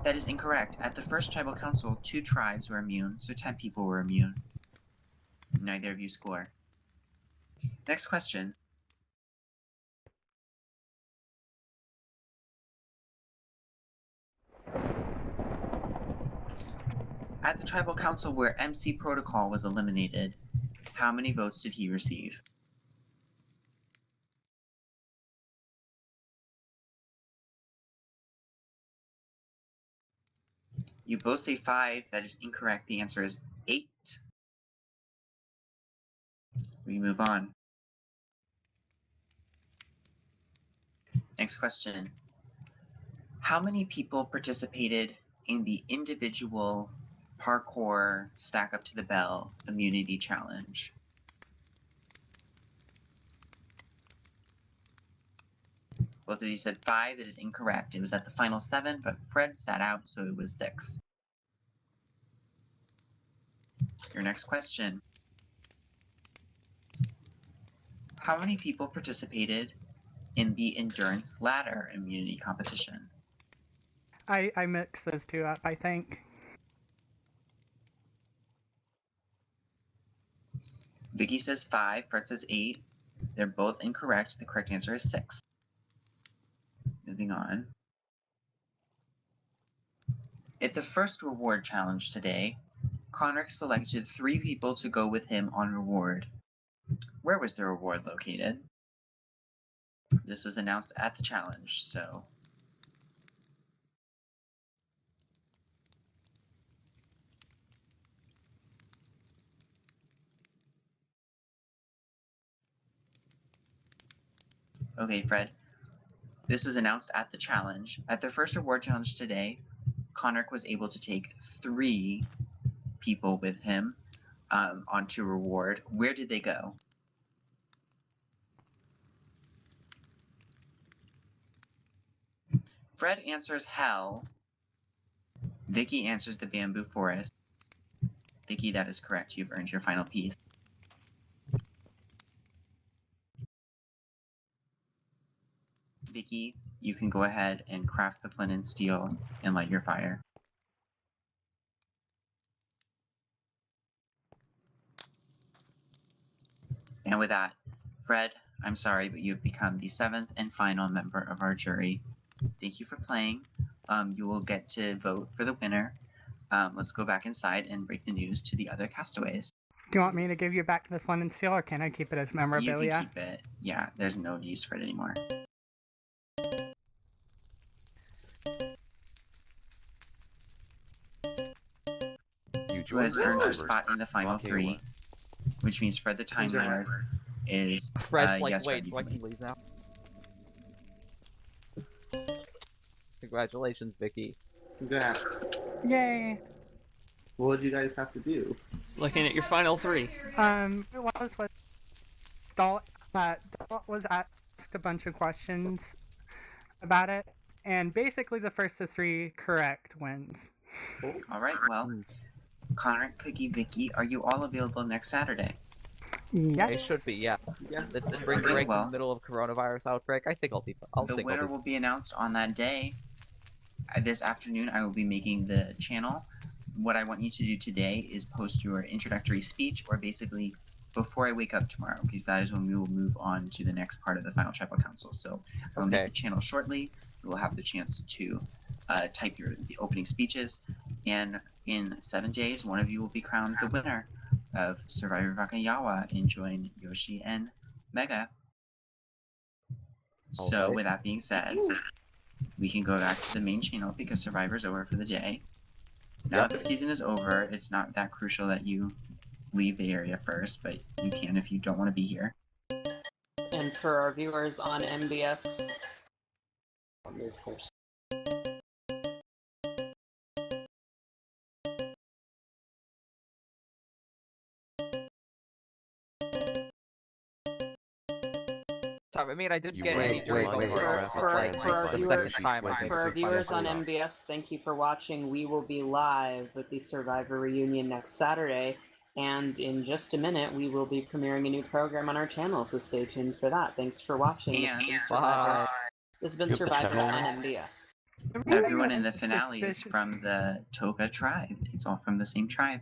[SPEAKER 2] That is incorrect. At the first tribal council, 2 tribes were immune, so 10 people were immune. Neither of you score. Next question. At the tribal council where MC Protocol was eliminated, how many votes did he receive? You both say 5. That is incorrect. The answer is 8. We move on. Next question. How many people participated in the individual parkour stack up to the bell immunity challenge? Both of you said 5. That is incorrect. It was at the final 7, but Fred sat out, so it was 6. Your next question. How many people participated in the endurance ladder immunity competition?
[SPEAKER 10] I mixed those two up, I think.
[SPEAKER 2] Vicky says 5, Fred says 8. They're both incorrect. The correct answer is 6. Moving on. At the first reward challenge today, Conric selected 3 people to go with him on reward. Where was the reward located? This was announced at the challenge, so. Okay, Fred. This was announced at the challenge. At their first reward challenge today, Connor was able to take 3 people with him onto reward. Where did they go? Fred answers hell. Vicky answers the bamboo forest. Vicky, that is correct. You've earned your final piece. Vicky, you can go ahead and craft the flint and steel and light your fire. And with that, Fred, I'm sorry, but you've become the 7th and final member of our jury. Thank you for playing. You will get to vote for the winner. Let's go back inside and break the news to the other castaways.
[SPEAKER 10] Do you want me to give you back the flint and steel, or can I keep it as memorabilia?
[SPEAKER 2] You can keep it. Yeah, there's no use for it anymore. Who has earned your spot in the final 3, which means Fred the Time Lord is
[SPEAKER 9] Fred's like,
[SPEAKER 2] yes,
[SPEAKER 9] wait,
[SPEAKER 2] Fred,
[SPEAKER 9] so I can leave now? Congratulations, Vicky.
[SPEAKER 7] Congrats.
[SPEAKER 10] Yay!
[SPEAKER 7] What would you guys have to do?
[SPEAKER 1] Looking at your final 3.
[SPEAKER 10] It was what Dalt was asked a bunch of questions about it, and basically the first of 3 correct wins.
[SPEAKER 2] All right, well, Connor, Cookie, Vicky, are you all available next Saturday?
[SPEAKER 10] Yes.
[SPEAKER 9] It should be, yeah. It's spring break in the middle of coronavirus outbreak. I think I'll be.
[SPEAKER 2] The winner will be announced on that day. This afternoon, I will be making the channel. What I want you to do today is post your introductory speech, or basically before I wake up tomorrow, because that is when we will move on to the next part of the final tribal council. So I will make the channel shortly. You will have the chance to type the opening speeches, and in 7 days, one of you will be crowned the winner of Survivor Vakayawa and join Yoshi and Mega. So with that being said, we can go back to the main channel because Survivor's over for the day. Now that the season is over, it's not that crucial that you leave the area first, but you can if you don't want to be here.
[SPEAKER 6] And for our viewers on MBS, I'll move first.
[SPEAKER 9] Sorry, I mean, I didn't get any jury votes for
[SPEAKER 6] our viewers on MBS, thank you for watching. We will be live with the Survivor reunion next Saturday, and in just a minute, we will be premiering a new program on our channel, so stay tuned for that. Thanks for watching. This has been Survivor on MBS.
[SPEAKER 2] Everyone in the finale is from the Toga tribe. It's all from the same tribe.